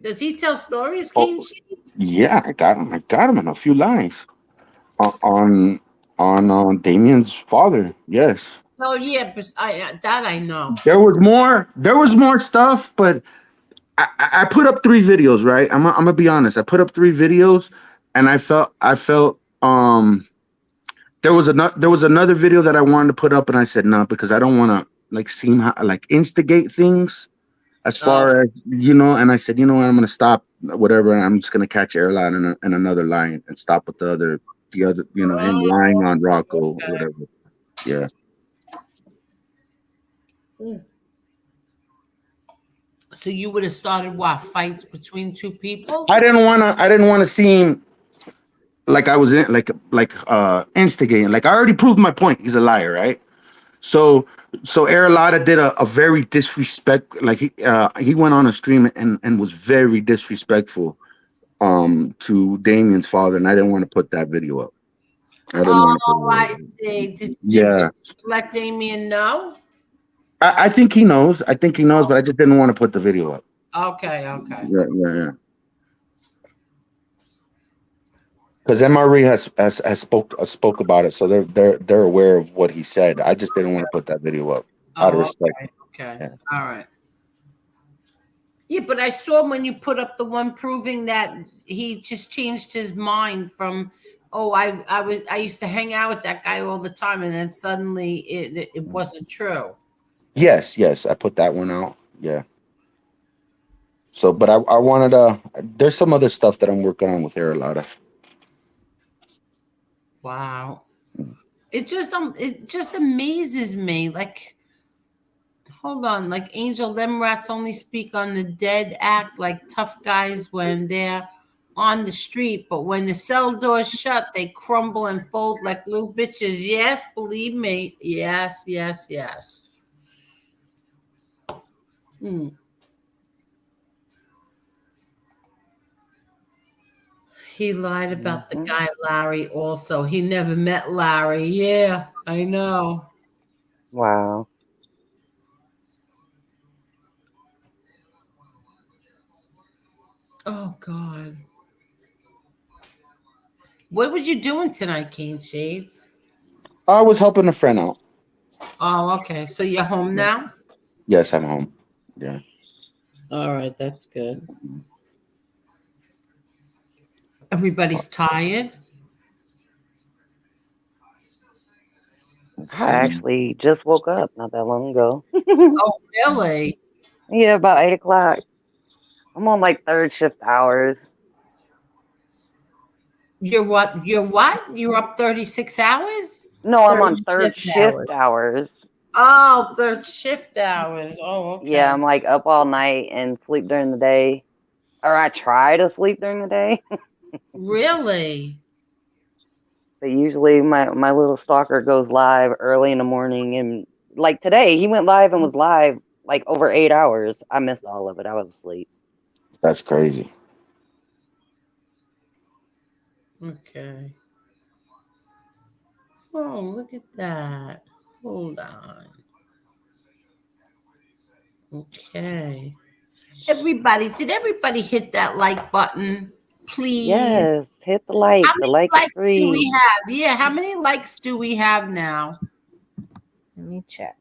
Speaker 1: Does he tell stories,
Speaker 7: Oh,
Speaker 1: Caneshades?
Speaker 7: yeah, I got him. I got him in a few lines on Damien's father. Yes.
Speaker 1: Oh yeah, but that I know.
Speaker 7: There was more. There was more stuff, but I put up 3 videos. Right, I'm gonna be honest. I put up 3 videos, and I felt there was another video that I wanted to put up, and I said no because I don't want to like like instigate things as
Speaker 1: Oh,
Speaker 7: far as And I said, you know what, I'm gonna stop whatever. And I'm just gonna catch Airline and another line and stop with the other him lying on Rocco or whatever. Yeah.
Speaker 1: So you would have started what, fights between two people?
Speaker 7: I didn't want to seem like I was instigating. Like, I already proved my point. He's a liar, right? So Arelotta did a very disrespect. Like, he went on a stream and was very disrespectful to Damien's father, and I didn't want to put that video up. I didn't want to put
Speaker 1: Oh, I
Speaker 7: it up.
Speaker 1: see. Did
Speaker 7: Yeah.
Speaker 1: you let Damien know?
Speaker 7: I think he knows. I think he knows, but I just didn't want to put the video up.
Speaker 1: Okay.
Speaker 7: Yeah. Because MRE has spoke about it, so they're aware of what he said. I just didn't want to put that video up out of respect.
Speaker 1: Okay.
Speaker 7: Yeah.
Speaker 1: All right. Yeah, but I saw when you put up the one proving that he just changed his mind from, oh, I used to hang out with that guy all the time, and then suddenly it wasn't true.
Speaker 7: Yes, I put that one out. Yeah. So, but I wanted there's some other stuff that I'm working on with Arelotta.
Speaker 1: Wow. It just amazes me. Like, hold on, like Angel, them rats only speak on the dead, act like tough guys when they're on the street, but when the cell doors shut, they crumble and fold like little bitches. Yes, believe me. Yes. Hmm. He lied about the guy Larry also. He never met Larry. Yeah, I know.
Speaker 6: Wow.
Speaker 1: Oh God. What were you doing tonight, Caneshades?
Speaker 7: I was helping a friend out.
Speaker 1: Oh, okay. So you're home now?
Speaker 7: Yes, I'm home. Yeah.
Speaker 1: All right, that's good. Everybody's tired.
Speaker 6: I actually just woke up not that long ago.
Speaker 1: Oh, really?
Speaker 6: Yeah, about 8 o'clock. I'm on like third shift hours.
Speaker 1: You're what? You're up 36 hours?
Speaker 6: No, I'm on
Speaker 5: Third
Speaker 6: third
Speaker 5: shift
Speaker 6: shift hours.
Speaker 1: Oh, third shift hours. Oh, okay.
Speaker 6: Yeah, I'm like up all night and sleep during the day. Or I try to sleep during the day.
Speaker 1: Really?
Speaker 6: But usually my little stalker goes live early in the morning, and like today he went live and was live like over 8 hours. I missed all of it. I was asleep.
Speaker 7: That's crazy.
Speaker 1: Okay. Oh, look at that. Hold on. Okay. Did everybody hit that like button? Please.
Speaker 6: Yes, hit the like.
Speaker 1: How
Speaker 6: The
Speaker 1: many
Speaker 6: like is
Speaker 1: likes do
Speaker 6: free.
Speaker 1: we have? Yeah, how many likes do we have now?
Speaker 5: Let me check.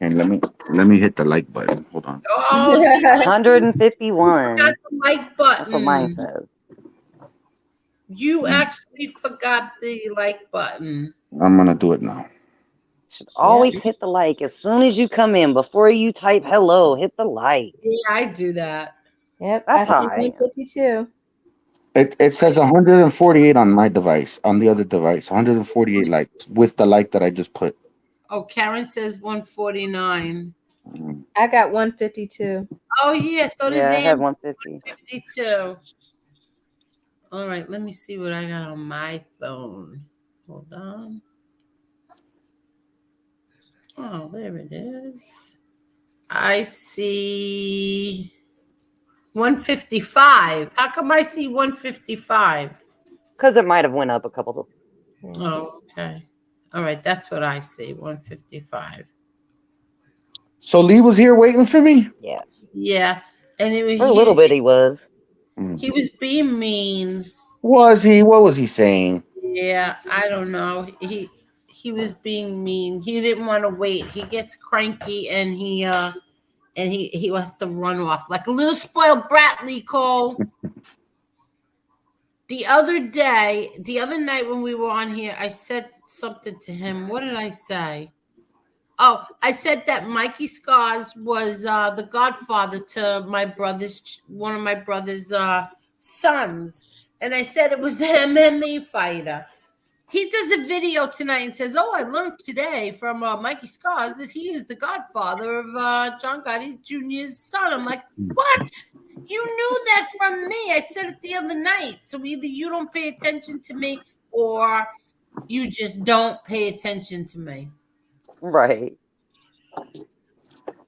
Speaker 7: And let me hit the like button. Hold on.
Speaker 1: Oh, see, you
Speaker 6: 151.
Speaker 1: forgot the like
Speaker 6: That's what mine
Speaker 1: button.
Speaker 6: says.
Speaker 1: You actually forgot the like button.
Speaker 7: I'm gonna do it now.
Speaker 6: Should always hit the like as soon as you come in. Before you type hello, hit the like.
Speaker 1: Yeah, I do that.
Speaker 5: Yep,
Speaker 6: That's
Speaker 5: I
Speaker 6: how
Speaker 5: see
Speaker 6: I am.
Speaker 5: 152.
Speaker 7: It says 148 on my device. On the other device, 148 likes with the like that I just put.
Speaker 1: Oh, Karen says 149.
Speaker 5: I got 152.
Speaker 1: Oh, yeah, so does
Speaker 6: Yeah, I have
Speaker 1: Ann.
Speaker 6: 150.
Speaker 1: 52. All right, let me see what I got on my phone. Hold on. Oh, there it is. I see 155. How come I see 155?
Speaker 6: Because it might have went up a couple.
Speaker 1: Oh, okay. All right, that's what I see. 155.
Speaker 7: So Lee was here waiting for me.
Speaker 6: Yeah,
Speaker 1: Yeah, and it was
Speaker 6: for a little bit he was.
Speaker 1: He was being mean.
Speaker 7: Was he? What was he saying?
Speaker 1: Yeah, I don't know. He was being mean. He didn't want to wait. He gets cranky and he has to run off like a little spoiled brat, Lee Cole. The other night when we were on here, I said something to him. What did I say? Oh, I said that Mikey Scars was the godfather to one of my brother's sons. And I said it was the MMA fighter. He does a video tonight and says, "Oh, I learned today from Mikey Scars that he is the godfather of John Gotti Jr.'s son." I'm like, "What? You knew that from me? I said it the other night. So either you don't pay attention to me, or you just don't pay attention to me."
Speaker 6: Right.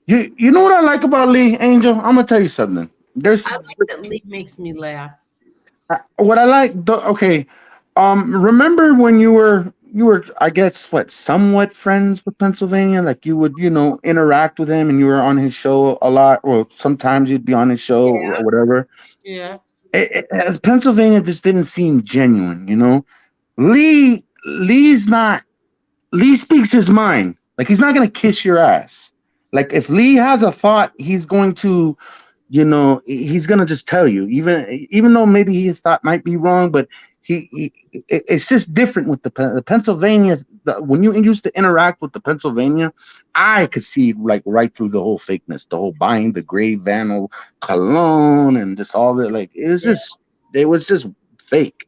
Speaker 7: You know what I like about Lee, Angel? I'm gonna tell you something. There's
Speaker 1: I like that Lee makes me laugh.
Speaker 7: what I like. Okay, remember when you were I guess what somewhat friends with Pennsylvania? Like you would interact with him, and you were on his show a lot, or sometimes you'd be on his show or whatever.
Speaker 1: Yeah.
Speaker 7: As Pennsylvania just didn't seem genuine, Lee's not. Lee speaks his mind. Like he's not gonna kiss your ass. Like if Lee has a thought, he's going to, he's gonna just tell you. Even though maybe his thought might be wrong, but it's just different with the Pennsylvania. When you used to interact with the Pennsylvania, I could see like right through the whole fakeness, the whole buying the Gravano cologne and just all that. Like it was just fake.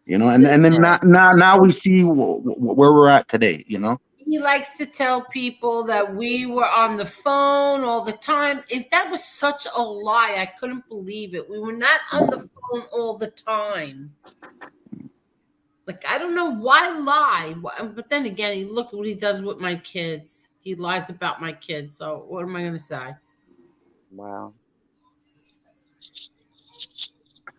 Speaker 7: And then now we see where we're at today.
Speaker 1: He likes to tell people that we were on the phone all the time. If that was such a lie, I couldn't believe it. We were not on the phone all the time. Like, I don't know why lie. But then again, look at what he does with my kids. He lies about my kids. So what am I going to say?
Speaker 6: Wow.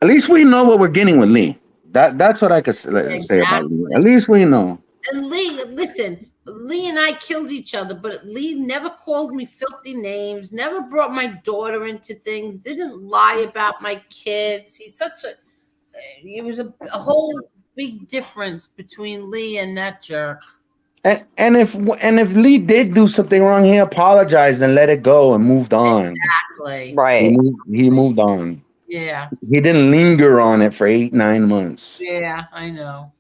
Speaker 7: At least we know what we're getting with Lee. That's what I could say about Lee. At least we know.
Speaker 1: And Lee, listen, Lee and I killed each other, but Lee never called me filthy names, never brought my daughter into things, didn't lie about my kids. It was a whole big difference between Lee and that jerk.
Speaker 7: And if Lee did do something wrong, he apologized and let it go and moved on.
Speaker 1: Exactly.
Speaker 6: Right.
Speaker 7: He moved on.
Speaker 1: Yeah.
Speaker 7: He didn't linger on it for 8-9 months.
Speaker 1: Yeah, I know.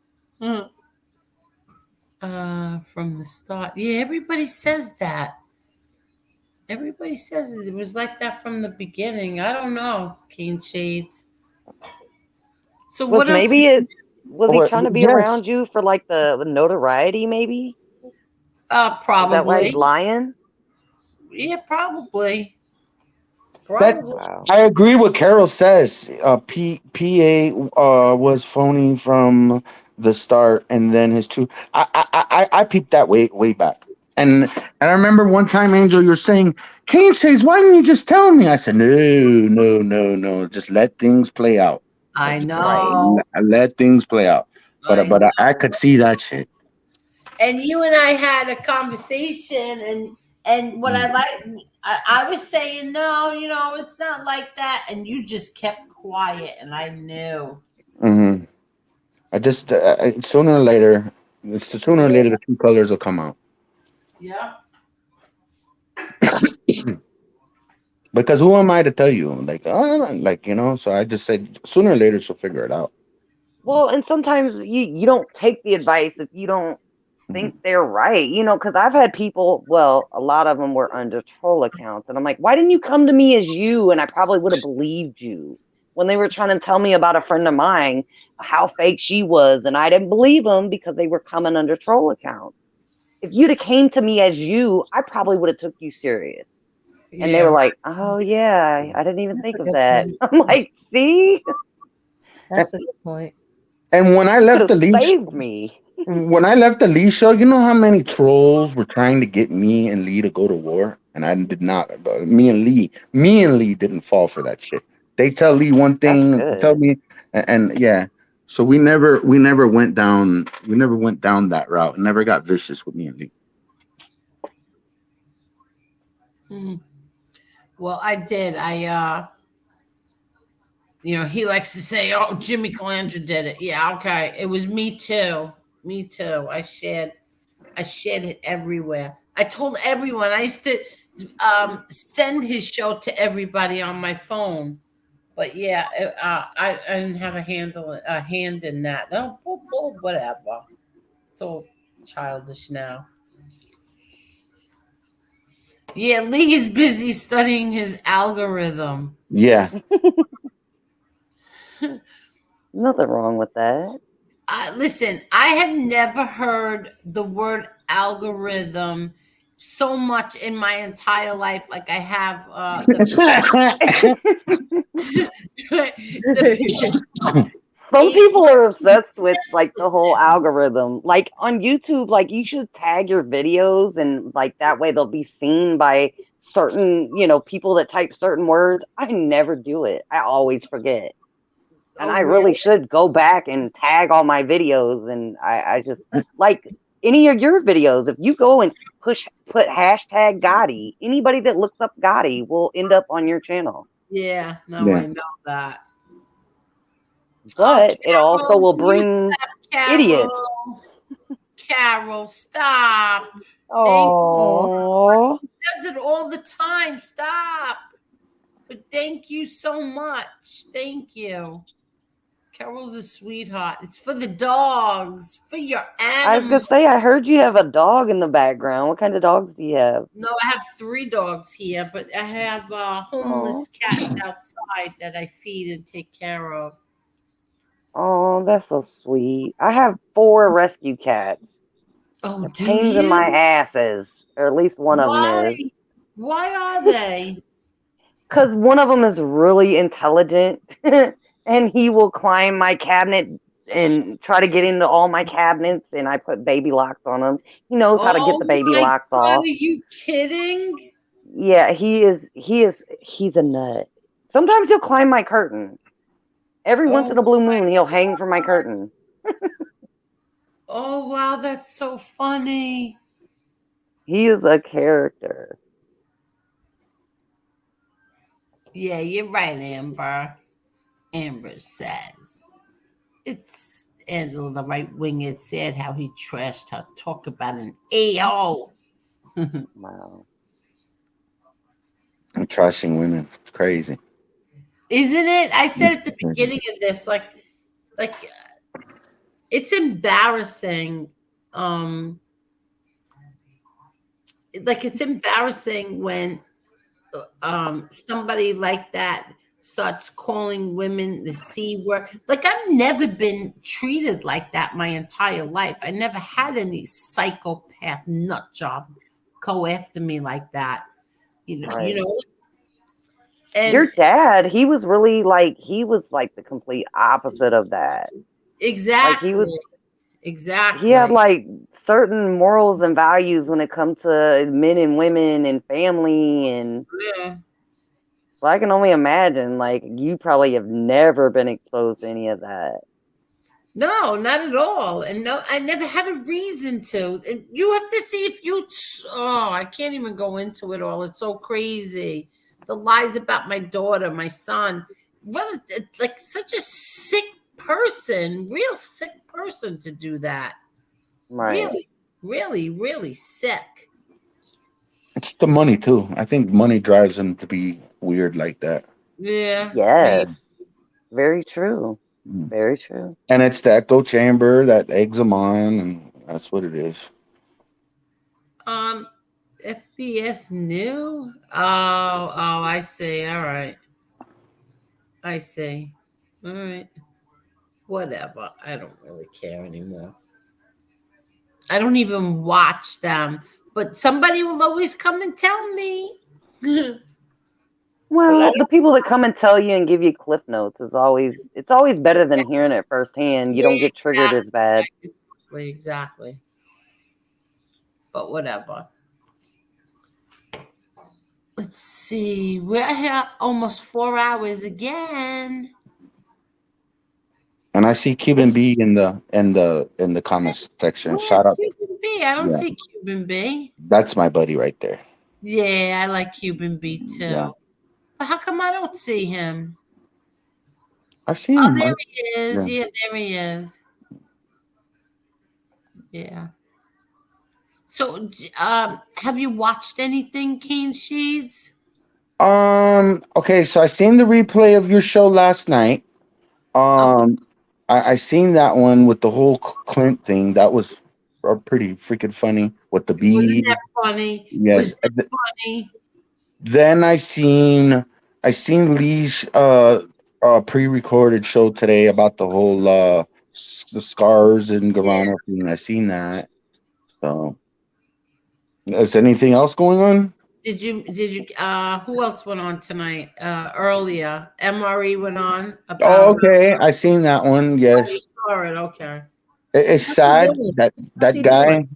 Speaker 1: From the start. Yeah, everybody says that. Everybody says it was like that from the beginning. I don't know, Caneshades. So
Speaker 6: Was
Speaker 1: what else?
Speaker 6: was he trying to be around you for like the notoriety? Maybe.
Speaker 1: Probably.
Speaker 6: Is that why he's lying?
Speaker 1: Yeah, probably.
Speaker 6: Wow.
Speaker 7: I agree with Carol says. PA was phony from the start, and then his true. I peeped that way back, and I remember one time, Angel, you're saying, Caneshades, why didn't you just tell me? I said, no, just let things play out.
Speaker 1: I know.
Speaker 7: Let things play out, but I could see that shit.
Speaker 1: And you and I had a conversation, and what I was saying, no, it's not like that, and you just kept quiet, and I knew.
Speaker 7: Mm-hmm. I just sooner or later the true colors will come out.
Speaker 1: Yeah.
Speaker 7: Because who am I to tell you? So I just said sooner or later she'll figure it out.
Speaker 6: Well, and sometimes you don't take the advice if you don't think they're right, because I've had people, well, a lot of them were under troll accounts, and I'm like, why didn't you come to me as you? And I probably would have believed you when they were trying to tell me about a friend of mine, how fake she was, and I didn't believe them because they were coming under troll accounts. If you'd have came to me as you, I probably would have took you serious.
Speaker 1: Yeah.
Speaker 6: And they were like, oh yeah, I didn't even think of that. I'm like, see?
Speaker 5: That's a good point.
Speaker 7: And when I left the Lee
Speaker 6: saved me.
Speaker 7: When I left the Lee show, you know how many trolls were trying to get me and Lee to go to war? And I did not. Me and Lee didn't fall for that shit. They tell Lee one thing, tell me, and yeah. So we never went down that route. Never got vicious with me and Lee.
Speaker 1: Well, I did. He likes to say, "Oh, Jimmy Calandra did it." Yeah, okay. It was me too. Me too. I shared it everywhere. I told everyone. I used to send his show to everybody on my phone. But yeah, I didn't have a hand in that. Oh, whatever. It's all childish now. Yeah, Lee is busy studying his algorithm.
Speaker 7: Yeah.
Speaker 6: Nothing wrong with that.
Speaker 1: Listen, I have never heard the word algorithm so much in my entire life like I have the
Speaker 6: Some people are obsessed with like the whole algorithm. Like on YouTube, like you should tag your videos and like that way they'll be seen by certain, people that type certain words. I never do it. I always forget. And
Speaker 1: Oh,
Speaker 6: I
Speaker 1: really?
Speaker 6: really should go back and tag all my videos. And I just like any of your videos, if you go and put hashtag Gotti, anybody that looks up Gotti will end up on your channel.
Speaker 1: Yeah, no,
Speaker 7: Yeah.
Speaker 1: I know that.
Speaker 6: But it also will
Speaker 1: Can you
Speaker 6: bring
Speaker 1: stop,
Speaker 6: idiots.
Speaker 1: Carol, stop.
Speaker 6: Oh,
Speaker 1: She does it all the time. Stop. But thank you so much. Thank you. Carol's a sweetheart. It's for the dogs, for your
Speaker 6: I was
Speaker 1: animals.
Speaker 6: gonna say, I heard you have a dog in the background. What kind of dogs do you have?
Speaker 1: No, I have 3 dogs here, but I have homeless cats outside that I feed and take care of.
Speaker 6: Oh, that's so sweet. I have 4 rescue cats.
Speaker 1: Oh,
Speaker 6: They're
Speaker 1: do
Speaker 6: pains in my
Speaker 1: you?
Speaker 6: asses, or at least one of them
Speaker 1: Why?
Speaker 6: is.
Speaker 1: Why are they?
Speaker 6: Because one of them is really intelligent, and he will climb my cabinet and try to get into all my cabinets, and I put baby locks on him. He knows how to get
Speaker 1: Oh
Speaker 6: the baby
Speaker 1: my
Speaker 6: locks
Speaker 1: God,
Speaker 6: off.
Speaker 1: are you kidding?
Speaker 6: Yeah, he's a nut. Sometimes he'll climb my curtain. Every once
Speaker 1: Oh
Speaker 6: in a blue
Speaker 1: my
Speaker 6: moon, he'll hang from my
Speaker 1: God.
Speaker 6: curtain.
Speaker 1: Oh wow, that's so funny.
Speaker 6: He is a character.
Speaker 1: Yeah, you're right, Amber. Amber says. It's Angela, the right wing, it said how he trashed her. Talk about an a-hole.
Speaker 6: Wow.
Speaker 7: I'm trashing women. It's crazy.
Speaker 1: Isn't it? I said at the beginning of this, like it's embarrassing. Like it's embarrassing when somebody like that starts calling women the C word. Like I've never been treated like that my entire life. I never had any psychopath nut job go after me like that.
Speaker 6: Right.
Speaker 1: And
Speaker 6: Your dad, he was really like the complete opposite of that. Like
Speaker 1: exactly,
Speaker 6: he had
Speaker 1: exactly.
Speaker 6: like certain morals and values when it comes to men and women and family, and
Speaker 1: Yeah.
Speaker 6: so I can only imagine like you probably have never been exposed to any of that.
Speaker 1: No, not at all. And no, I never had a reason to. And you have to see if you. Oh, I can't even go into it all. It's so crazy. The lies about my daughter, my son. What, like such a sick person, real sick person to do that.
Speaker 6: Right.
Speaker 1: Really, really, really sick.
Speaker 7: It's the money too. I think money drives them to be weird like that.
Speaker 1: Yeah.
Speaker 6: Yes. Very true.
Speaker 7: Mm.
Speaker 6: Very true.
Speaker 7: And it's the echo chamber that eggs them on, and that's what it is.
Speaker 1: FBS new. Oh, I see. All right. I see. All right. Whatever. I don't really care anymore. I don't even watch them, but somebody will always come and tell me.
Speaker 6: Well, the people that come and tell you and give you cliff notes is it's always better than hearing it firsthand. You don't get triggered as bad.
Speaker 1: Exactly. But whatever. Let's see. We're here almost 4 hours again.
Speaker 7: And I see Cuban B in the comments section.
Speaker 1: Where's
Speaker 7: Shout out.
Speaker 1: Cuban B? I don't
Speaker 7: Yeah,
Speaker 1: see Cuban B.
Speaker 7: that's my buddy right there.
Speaker 1: Yeah, I like Cuban B too.
Speaker 7: Yeah.
Speaker 1: But how come I don't see him?
Speaker 7: I see
Speaker 1: Oh,
Speaker 7: him.
Speaker 1: there he is.
Speaker 7: Yeah.
Speaker 1: Yeah, there he is. Yeah. So, have you watched anything, Caneshades?
Speaker 7: Okay, so I seen the replay of your show last night.
Speaker 1: Oh,
Speaker 7: I seen that one with the whole Clint thing. That was pretty freaking funny with the
Speaker 1: wasn't
Speaker 7: bee.
Speaker 1: that funny?
Speaker 7: Yes.
Speaker 1: Was that funny?
Speaker 7: Then I seen Lee's pre-recorded show today about the whole the scars in Gravano. I seen that. So, is anything else going on?
Speaker 1: Did you who else went on tonight? Earlier. MRE went on
Speaker 7: Oh,
Speaker 1: about
Speaker 7: okay. I seen that one.
Speaker 1: you
Speaker 7: Yes.
Speaker 1: saw it, okay.
Speaker 7: It's
Speaker 5: What's he
Speaker 7: sad
Speaker 5: doing?
Speaker 7: that
Speaker 5: What's he
Speaker 7: guy,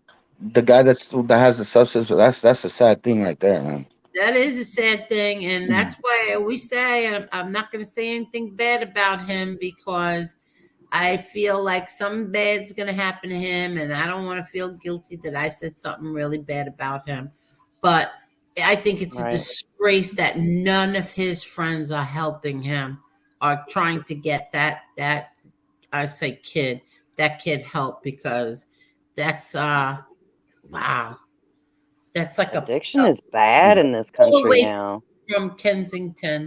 Speaker 7: the guy that has the substance. That's a sad thing right there, man.
Speaker 1: That is a sad thing, and
Speaker 7: Mm.
Speaker 1: that's why I always say I'm not going to say anything bad about him because I feel like something bad's going to happen to him, and I don't want to feel guilty that I said something really bad about him. But I think it's a
Speaker 6: Right.
Speaker 1: disgrace that none of his friends are helping him, are trying to get that I say that kid help because that's wow, that's like
Speaker 6: Addiction is bad in this
Speaker 1: pull
Speaker 6: country
Speaker 1: away
Speaker 6: now.
Speaker 1: from Kensington.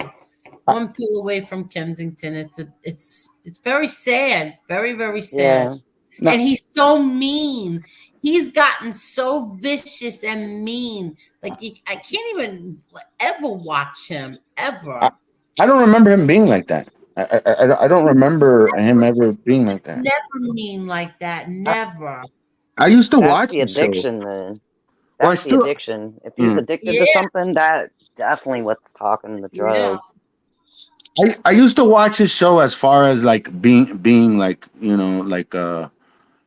Speaker 1: One pill away from Kensington. It's very sad, very very sad.
Speaker 6: Yeah.
Speaker 7: No,
Speaker 1: And he's so mean. He's gotten so vicious and mean. Like I can't even ever watch him ever.
Speaker 7: I don't remember him being like that. I don't remember him ever being like that.
Speaker 1: Never mean like that. Never.
Speaker 7: I used to
Speaker 6: That's
Speaker 7: watch
Speaker 6: the
Speaker 7: the show.
Speaker 6: addiction then.
Speaker 7: Well, I
Speaker 6: That's the
Speaker 7: still.
Speaker 6: addiction. If he's
Speaker 7: Mm.
Speaker 6: addicted
Speaker 1: Yeah,
Speaker 6: to something, that definitely what's talking the
Speaker 1: yeah.
Speaker 6: drug.
Speaker 7: I used to watch his show as far as like being like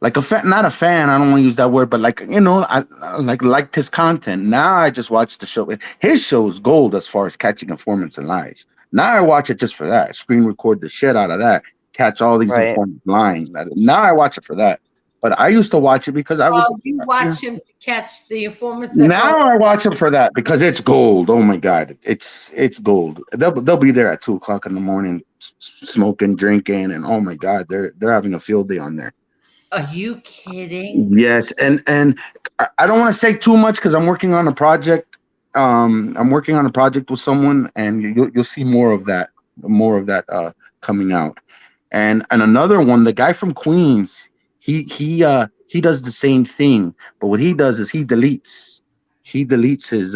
Speaker 7: like a fan, not a fan. I don't want to use that word, but like I liked his content. Now I just watch the show. His show is gold as far as catching informants and lies. Now I watch it just for that. Screen record the shit out of that. Catch all these
Speaker 6: Right.
Speaker 7: informants lying. Now I watch it for that. But I used to watch it because I was.
Speaker 1: Oh, you watch him to catch the informants that
Speaker 7: Now
Speaker 1: go.
Speaker 7: I watch it for that because it's gold. Oh my god, it's gold. They'll be there at 2 o'clock in the morning, smoking, drinking, and oh my god, they're having a field day on there.
Speaker 1: Are you kidding?
Speaker 7: Yes, and I don't want to say too much because I'm working on a project. I'm working on a project with someone, and you'll see more of that coming out. And another one, the guy from Queens, he does the same thing, but what he does is he deletes his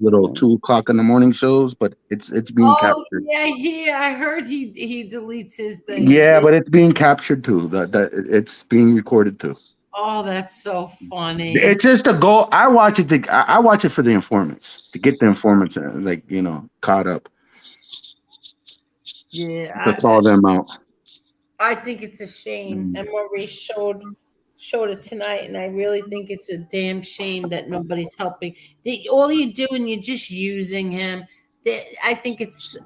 Speaker 7: little 2 o'clock in the morning shows, but it's being
Speaker 1: Oh
Speaker 7: captured.
Speaker 1: yeah, I heard he deletes his things.
Speaker 7: Yeah, but it's being captured too. That it's being recorded too.
Speaker 1: Oh, that's so funny.
Speaker 7: It's just a goal. I watch it for the informants, to get the informants caught up,
Speaker 1: Yeah,
Speaker 7: to call them out.
Speaker 1: I think it's a shame. And Marie showed it tonight, and I really think it's a damn shame that nobody's helping. All you're doing, you're just using him. I think it's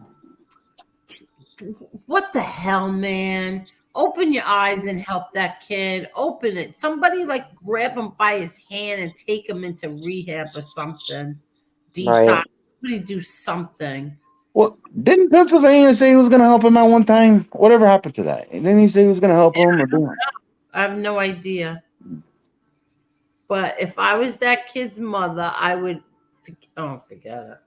Speaker 1: what the hell, man. Open your eyes and help that kid. Open it. Somebody like grab him by his hand and take him into rehab or something. Detox.
Speaker 6: Right.
Speaker 1: Somebody do something.
Speaker 7: Well, didn't Pennsylvania say he was going to help him out one time? Whatever happened to that? Didn't he say he was going to help him? Or
Speaker 1: I have no idea. But if I was that kid's mother, I would. Oh, forget it.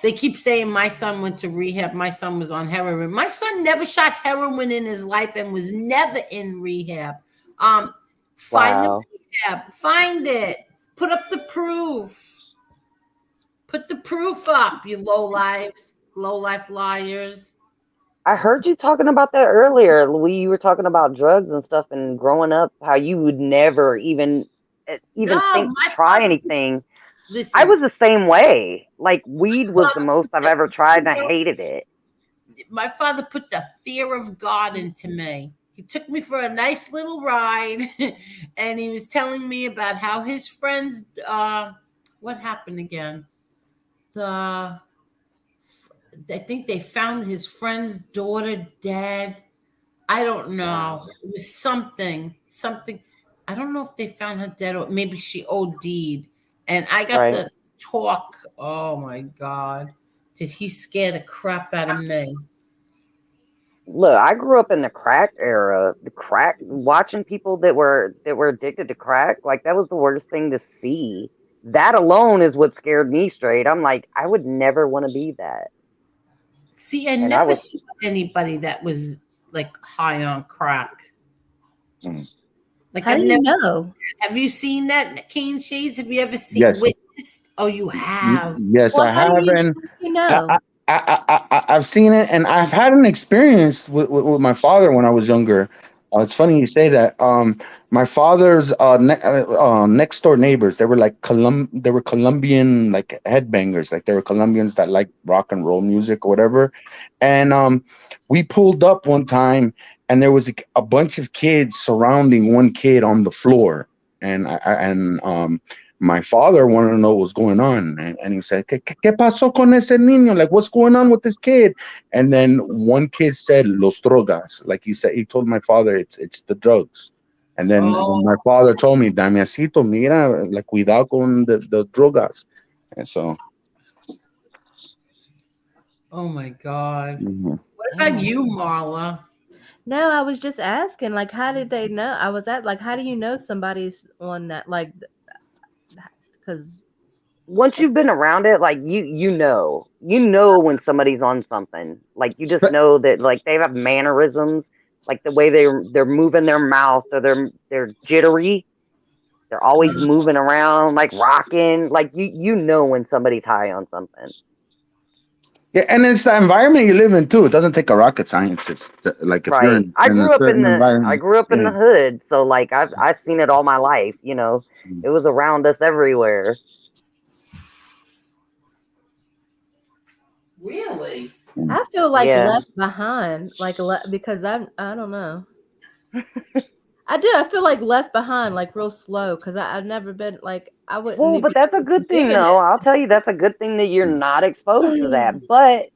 Speaker 1: They keep saying my son went to rehab. My son was on heroin. My son never shot heroin in his life and was never in rehab. Find the rehab. Find it. Put up the proof. Put the proof up, you low life liars.
Speaker 6: I heard you talking about that earlier, Louis. You were talking about drugs and stuff and growing up, how you would never even think to try anything.
Speaker 1: Listen,
Speaker 6: I was the same way. Like weed was the most I've ever tried, and I hated it.
Speaker 1: My father put the fear of God into me. He took me for a nice little ride, and he was telling me about how his friends. What happened again? I think they found his friend's daughter dead. I don't know. It was something. I don't know if they found her dead or maybe she OD'd. And I got the talk. Oh my God. Did he scare the crap out of me?
Speaker 6: Look, I grew up in the crack era. The crack, watching people that were addicted to crack, like that was the worst thing to see. That alone is what scared me straight. I'm like, I would never want to be that.
Speaker 1: See, I never saw anybody that was like high on crack. Like
Speaker 5: How do you know?
Speaker 1: Have you seen that, Caneshades? Have you ever seen witnessed? Oh, you have.
Speaker 7: Yes, I have. And
Speaker 5: you know?
Speaker 7: I've seen it, and I've had an experience with my father when I was younger. It's funny you say that. My father's next door neighbors, they were like they were Colombian like headbangers, like they were Colombians that like rock and roll music or whatever. And we pulled up one time, and there was a bunch of kids surrounding one kid on the floor, and my father wanted to know what was going on, and he said, ¿Qué pasó con ese niño? Like, what's going on with this kid? And then one kid said, "Los drogas." Like he said, he told my father, it's the drugs. And then my father told me, "Damiacito, mira, like, cuidado con the drogas." And so,
Speaker 1: Oh my God.
Speaker 7: mhm.
Speaker 1: What about you, Marla?
Speaker 5: No, I was just asking, like, how did they know? I was at, like, how do you know somebody's on that? Like, because
Speaker 6: Once you've been around it, like you know when somebody's on something. Like you just
Speaker 7: Spe-
Speaker 6: know that like they have mannerisms, like the way they're moving their mouth or they're jittery. They're always moving around, like rocking. Like you know when somebody's high on something.
Speaker 7: Yeah, and it's the environment you live in too. It doesn't take a rocket scientist. Like if you're
Speaker 6: Right.
Speaker 7: in a certain
Speaker 6: I
Speaker 7: environment,
Speaker 6: grew up in
Speaker 7: yeah.
Speaker 6: the hood, so like I've seen it all my life, you know. It was around us everywhere.
Speaker 1: Really?
Speaker 5: I feel like
Speaker 6: Yeah.
Speaker 5: left behind, like because I don't know. I do. I feel like left behind, like real slow, because I've never been like I wouldn't
Speaker 6: Well, but
Speaker 5: even
Speaker 6: that's a
Speaker 5: know
Speaker 6: good thing
Speaker 5: doing
Speaker 6: though. I'll tell you that's a good thing that you're not exposed to that. But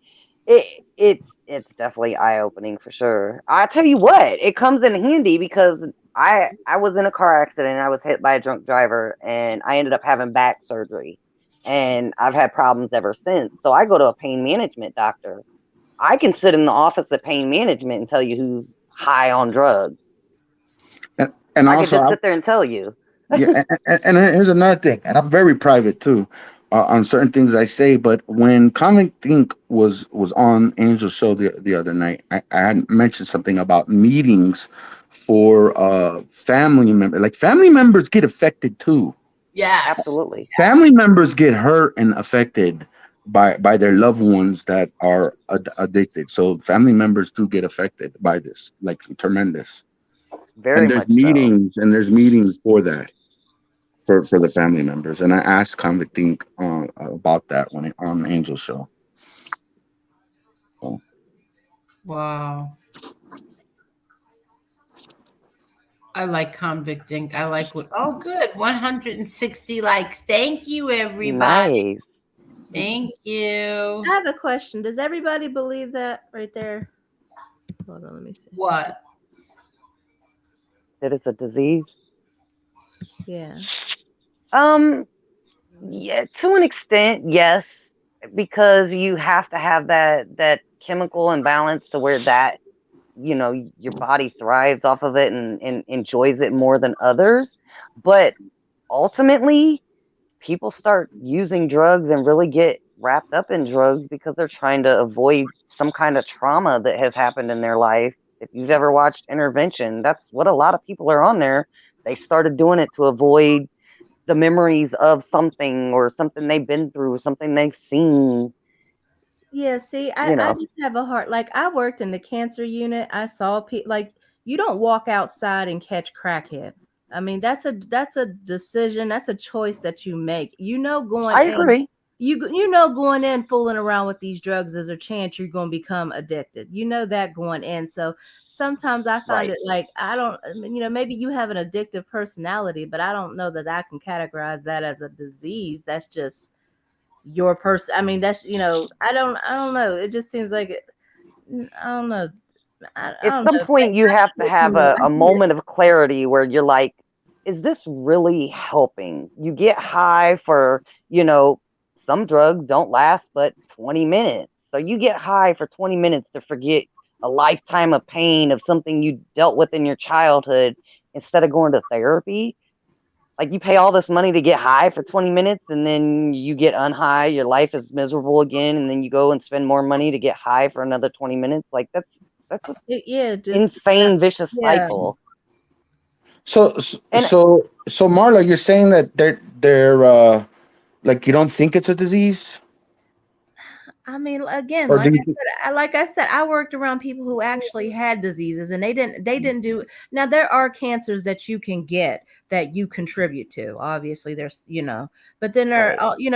Speaker 6: it's definitely eye opening for sure. I tell you what, it comes in handy because I was in a car accident and I was hit by a drunk driver and I ended up having back surgery and I've had problems ever since. So I go to a pain management doctor. I can sit in the office of pain management and tell you who's high on drugs.
Speaker 7: And
Speaker 6: I could
Speaker 7: also,
Speaker 6: just sit there and tell you.
Speaker 7: yeah, and here's another thing, and I'm very private too on certain things I say. But when Comic Think was on Angel's show the other night, I had mentioned something about meetings for family members. Like family members get affected too.
Speaker 1: Yes.
Speaker 6: Absolutely.
Speaker 7: Family members get hurt and affected by their loved ones that are addicted. So family members do get affected by this, like tremendous.
Speaker 6: Very much so.
Speaker 7: And there's meetings for that. For the family members. And I asked Convict Inc. About that when on Angel Show. So,
Speaker 1: Wow. I like Convict Inc. I like what. Oh, good. 160 likes. Thank you, everybody.
Speaker 6: Nice.
Speaker 1: Thank you.
Speaker 5: I have a question. Does everybody believe that right there? Hold on, let me see.
Speaker 1: What?
Speaker 6: That it's a disease.
Speaker 5: Yeah.
Speaker 6: Yeah, to an extent, yes, because you have to have that chemical imbalance to where that, you know, your body thrives off of it and enjoys it more than others. But ultimately, people start using drugs and really get wrapped up in drugs because they're trying to avoid some kind of trauma that has happened in their life. If you've ever watched Intervention, that's what a lot of people are on there. They started doing it to avoid the memories of something or something they've been through, something they've seen,
Speaker 5: Yeah, see,
Speaker 6: you
Speaker 5: I
Speaker 6: know.
Speaker 5: just have a heart. Like I worked in the cancer unit. I saw people like you don't walk outside and catch crackhead. I mean, that's a decision, that's a choice that you make. You know, going
Speaker 6: I
Speaker 5: in,
Speaker 6: agree.
Speaker 5: you know, going in fooling around with these drugs, there's a chance you're going to become addicted. You know that going in. So sometimes I find
Speaker 6: Right.
Speaker 5: it like I mean, you know, maybe you have an addictive personality, but I don't know that I can categorize that as a disease. That's just your person. I mean, that's I don't know. It just seems like I don't know. I
Speaker 6: At
Speaker 5: don't
Speaker 6: some
Speaker 5: know.
Speaker 6: point, you have to have
Speaker 5: I
Speaker 6: a
Speaker 5: hear
Speaker 6: moment of clarity where you're like, is this really helping? You get high for, you know, some drugs don't last but 20 minutes. So you get high for 20 minutes to forget a lifetime of pain of something you dealt with in your childhood instead of going to therapy. Like you pay all this money to get high for 20 minutes and then you get unhigh, your life is miserable again, and then you go and spend more money to get high for another 20 minutes. Like that's an
Speaker 5: yeah, just
Speaker 6: insane vicious
Speaker 5: yeah.
Speaker 6: cycle.
Speaker 7: so,
Speaker 6: And
Speaker 7: so Marla, you're saying that they're like you don't think it's a disease?
Speaker 2: I mean, again,
Speaker 7: Or do you think?
Speaker 2: like I said, I worked around people who actually had diseases, and they didn't do. Now there are cancers that you can get that you contribute to. Obviously, there's but then there,
Speaker 6: Right.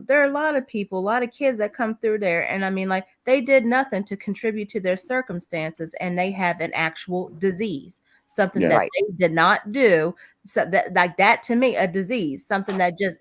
Speaker 2: there are a lot of people, a lot of kids that come through there, and I mean, like they did nothing to contribute to their circumstances, and they have an actual disease, something
Speaker 7: Yeah.
Speaker 2: that
Speaker 6: Right.
Speaker 2: they did not do. So that like that to me, a disease, something that just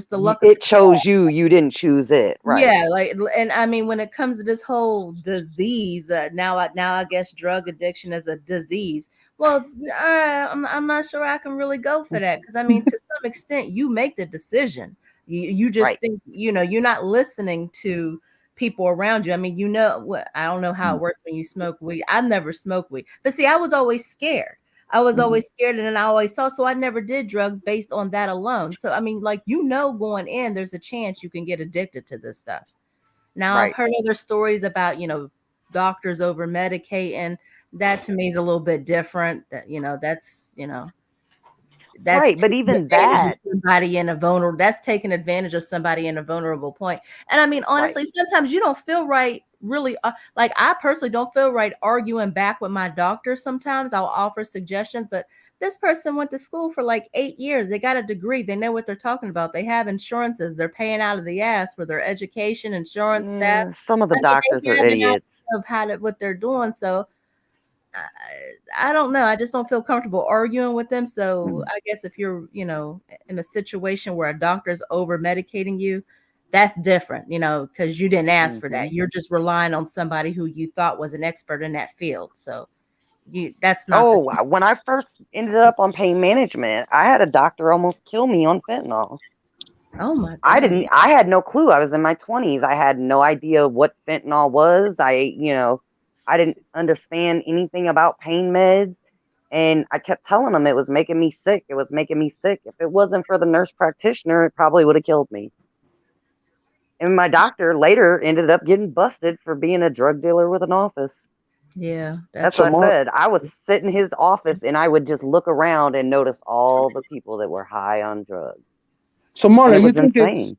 Speaker 2: the luck of
Speaker 6: It
Speaker 2: the draw.
Speaker 6: chose you. You didn't choose it. Right.
Speaker 2: Yeah, like, and I mean, when it comes to this whole disease, now I guess drug addiction is a disease. Well, I'm not sure I can really go for that because I mean, to some extent, you make the decision. You just
Speaker 6: Right.
Speaker 2: think you're not listening to people around you. I mean, what I don't know how it works when you smoke weed. I've never smoked weed, but see, I was always scared. I was
Speaker 7: Mhm.
Speaker 2: always scared, and then I always saw, so I never did drugs based on that alone. So I mean, like going in, there's a chance you can get addicted to this stuff. Now I've
Speaker 6: Right.
Speaker 2: heard other stories about doctors over medicating. That to me is a little bit different. That's
Speaker 6: Right. But
Speaker 2: taking
Speaker 6: even
Speaker 2: advantage of
Speaker 6: that.
Speaker 2: somebody in a vulnerable. That's taking advantage of somebody in a vulnerable point. And I mean,
Speaker 6: Right.
Speaker 2: honestly, sometimes you don't feel right. Really, like I personally don't feel right arguing back with my doctor. Sometimes I'll offer suggestions, but this person went to school for like 8 years. They got a degree. They know what they're talking about. They have insurances. They're paying out of the ass for their education, insurance, staff.
Speaker 6: Yeah. Some of the
Speaker 2: I mean,
Speaker 6: doctors
Speaker 2: they
Speaker 6: are
Speaker 2: have an
Speaker 6: idiots.
Speaker 2: idea of what they're doing. So I don't know. I just don't feel comfortable arguing with them. So
Speaker 7: Mhm.
Speaker 2: I guess if you're, in a situation where a doctor's over medicating you, that's different, because you didn't ask for
Speaker 6: Hmm.
Speaker 2: that. You're just relying on somebody who you thought was an expert in that field. So that's not the
Speaker 6: Oh, when I first ended up on pain management, I had a doctor almost kill me on fentanyl.
Speaker 2: Oh my God.
Speaker 6: I had no clue. I was in my 20s. I had no idea what fentanyl was. I didn't understand anything about pain meds. And I kept telling him it was making me sick. It was making me sick. If it wasn't for the nurse practitioner, it probably would have killed me. And my doctor later ended up getting busted for being a drug dealer with an office.
Speaker 2: Yeah,
Speaker 6: That's
Speaker 2: that's
Speaker 7: So
Speaker 6: what I
Speaker 7: Mar,
Speaker 6: said. I was sitting in his office and I would just look around and notice all the people that were high on drugs.
Speaker 7: so
Speaker 6: And
Speaker 7: Marla,
Speaker 6: it was insane.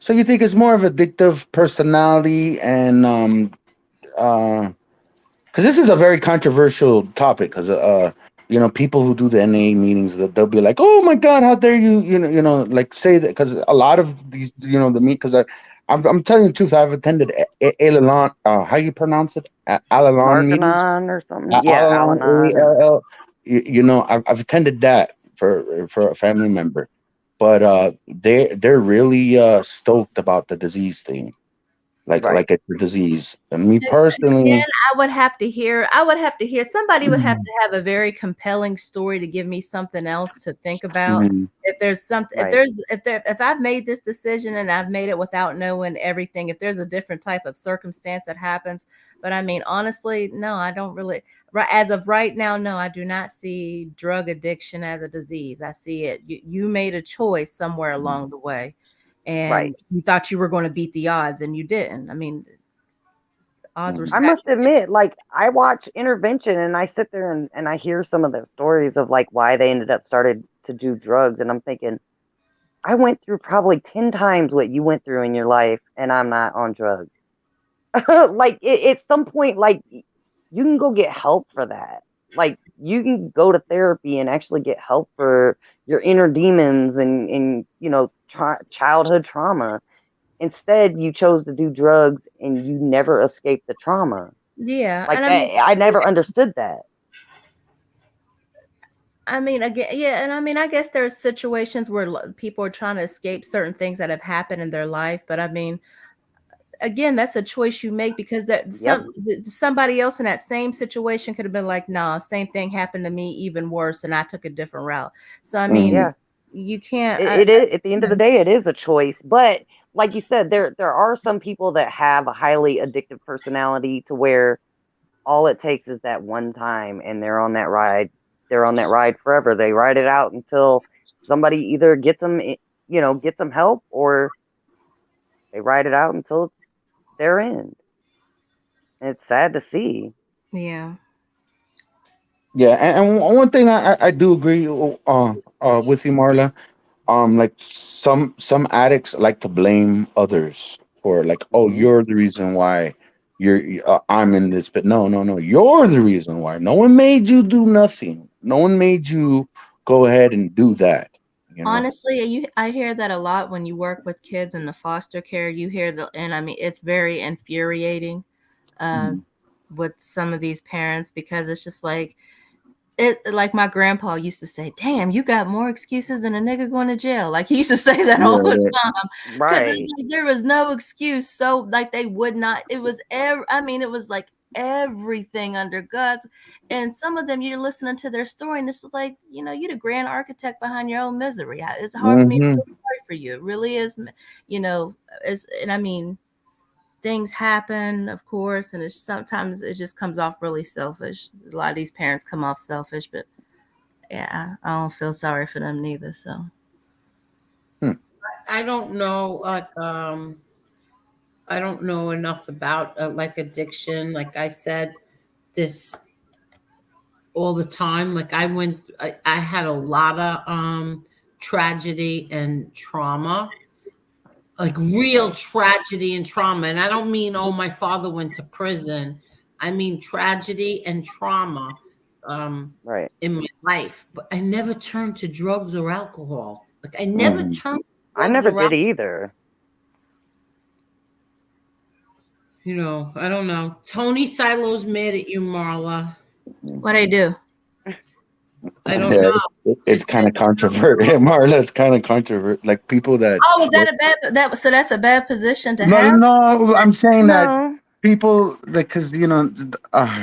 Speaker 7: you think it's more of addictive personality and because this is a very controversial topic because people who do the NA meetings that they'll be like, oh my God, how dare you like say that because a lot of these the meet because I'm telling you the truth, I've attended Al-Anon, how you pronounce it, Al-Anon meetings.
Speaker 6: Marganon or something. Yeah,
Speaker 7: Al-Anon,
Speaker 6: Al-Anon or
Speaker 7: ALL. I've attended that for a family member, but they're really stoked about the disease thing,
Speaker 6: right.
Speaker 7: like it's a disease. And me
Speaker 2: Again,
Speaker 7: personally,
Speaker 2: I would have to hear somebody would have
Speaker 7: mhm,
Speaker 2: to have a very compelling story to give me something else to think about.
Speaker 7: mhm,
Speaker 2: If there's something,
Speaker 6: Right.
Speaker 2: if I've made this decision and I've made it without knowing everything, if there's a different type of circumstance that happens, but I mean, honestly, no, I don't really. Right as of right now, no, I do not see drug addiction as a disease. I see it. You made a choice somewhere along the way,
Speaker 6: Right.
Speaker 2: and you thought you were going to beat the odds, and you didn't. I mean, odds were
Speaker 7: mhm.
Speaker 6: I
Speaker 2: stacked.
Speaker 6: must admit, like I watch Intervention and I sit there and I hear some of their stories of like why they ended up started to do drugs and I'm thinking, I went through probably 10 times what you went through in your life and I'm not on drugs. Like at some point, like you can go get help for that. Like you can go to therapy and actually get help for your inner demons and childhood trauma. Instead, you chose to do drugs and you never escaped the trauma.
Speaker 2: Yeah,
Speaker 6: Like
Speaker 2: and I
Speaker 6: that,
Speaker 2: mean,
Speaker 6: I never understood that.
Speaker 2: again, yeah, and I mean, I guess there's situations where people are trying to escape certain things that have happened in their life, but I mean, again, that's a choice you make because
Speaker 6: Yep.
Speaker 2: somebody else in that same situation could have been like, "Nah, same thing happened to me, even worse, and I took a different route." So I mean,
Speaker 6: Yeah.
Speaker 2: you can't.
Speaker 6: It is at the end of the day, it is a choice. But like you said, there are some people that have a highly addictive personality to where all it takes is that one time and they're on that ride. They're on that ride forever. They ride it out until somebody either gets them help or they ride it out until it's their end. And it's sad to see.
Speaker 2: Yeah.
Speaker 7: Yeah, and one thing I do agree with you, Marla. Like some addicts like to blame others for like, oh, you're the reason why I'm in this. But no, you're the reason why. No one made you do nothing. No one made you go ahead and do that. You know.
Speaker 2: Honestly, I hear that a lot when you work with kids in the foster care. You hear and I mean, it's very infuriating uh, with some of these parents because it's just like like my grandpa used to say, "Damn, you got more excuses than a nigga going to jail." Like he used to say that all the
Speaker 7: Yeah,
Speaker 2: time because
Speaker 6: Right.
Speaker 2: like, there was no excuse. So like they would not. It was I mean, it was like everything under God's. And some of them, you're listening to their story, and it's like you're the grand architect behind your own misery. It's hard for me to
Speaker 7: hmm
Speaker 2: feel sorry for you. It really is. You know, and I mean things happen, of course, and sometimes it just comes off really selfish. A lot of these parents come off selfish, but yeah, I don't feel sorry for them neither. So
Speaker 1: I don't know, like, I don't know enough about like addiction. Like I said, this all the time. Like I had a lot of tragedy and trauma, like real tragedy and trauma. And I don't mean, oh, my father went to prison. I mean tragedy and trauma
Speaker 6: Right.
Speaker 1: in my life. But I never turned to drugs or alcohol. Like I never
Speaker 7: hmm
Speaker 1: turned to
Speaker 6: I
Speaker 1: drugs
Speaker 6: never
Speaker 1: or
Speaker 6: did
Speaker 1: alcohol.
Speaker 6: either.
Speaker 1: I don't know. Tony Silo's mad at you, Marla.
Speaker 2: what I do?
Speaker 1: I don't
Speaker 7: Yeah,
Speaker 1: know.
Speaker 7: it's
Speaker 1: Just
Speaker 7: kind of controversial, Marla. It's kind of controversial. Like people that
Speaker 2: Oh, is that a bad that's a bad position to
Speaker 7: no,
Speaker 2: have?
Speaker 7: no, I'm saying that
Speaker 6: No.
Speaker 7: people like because I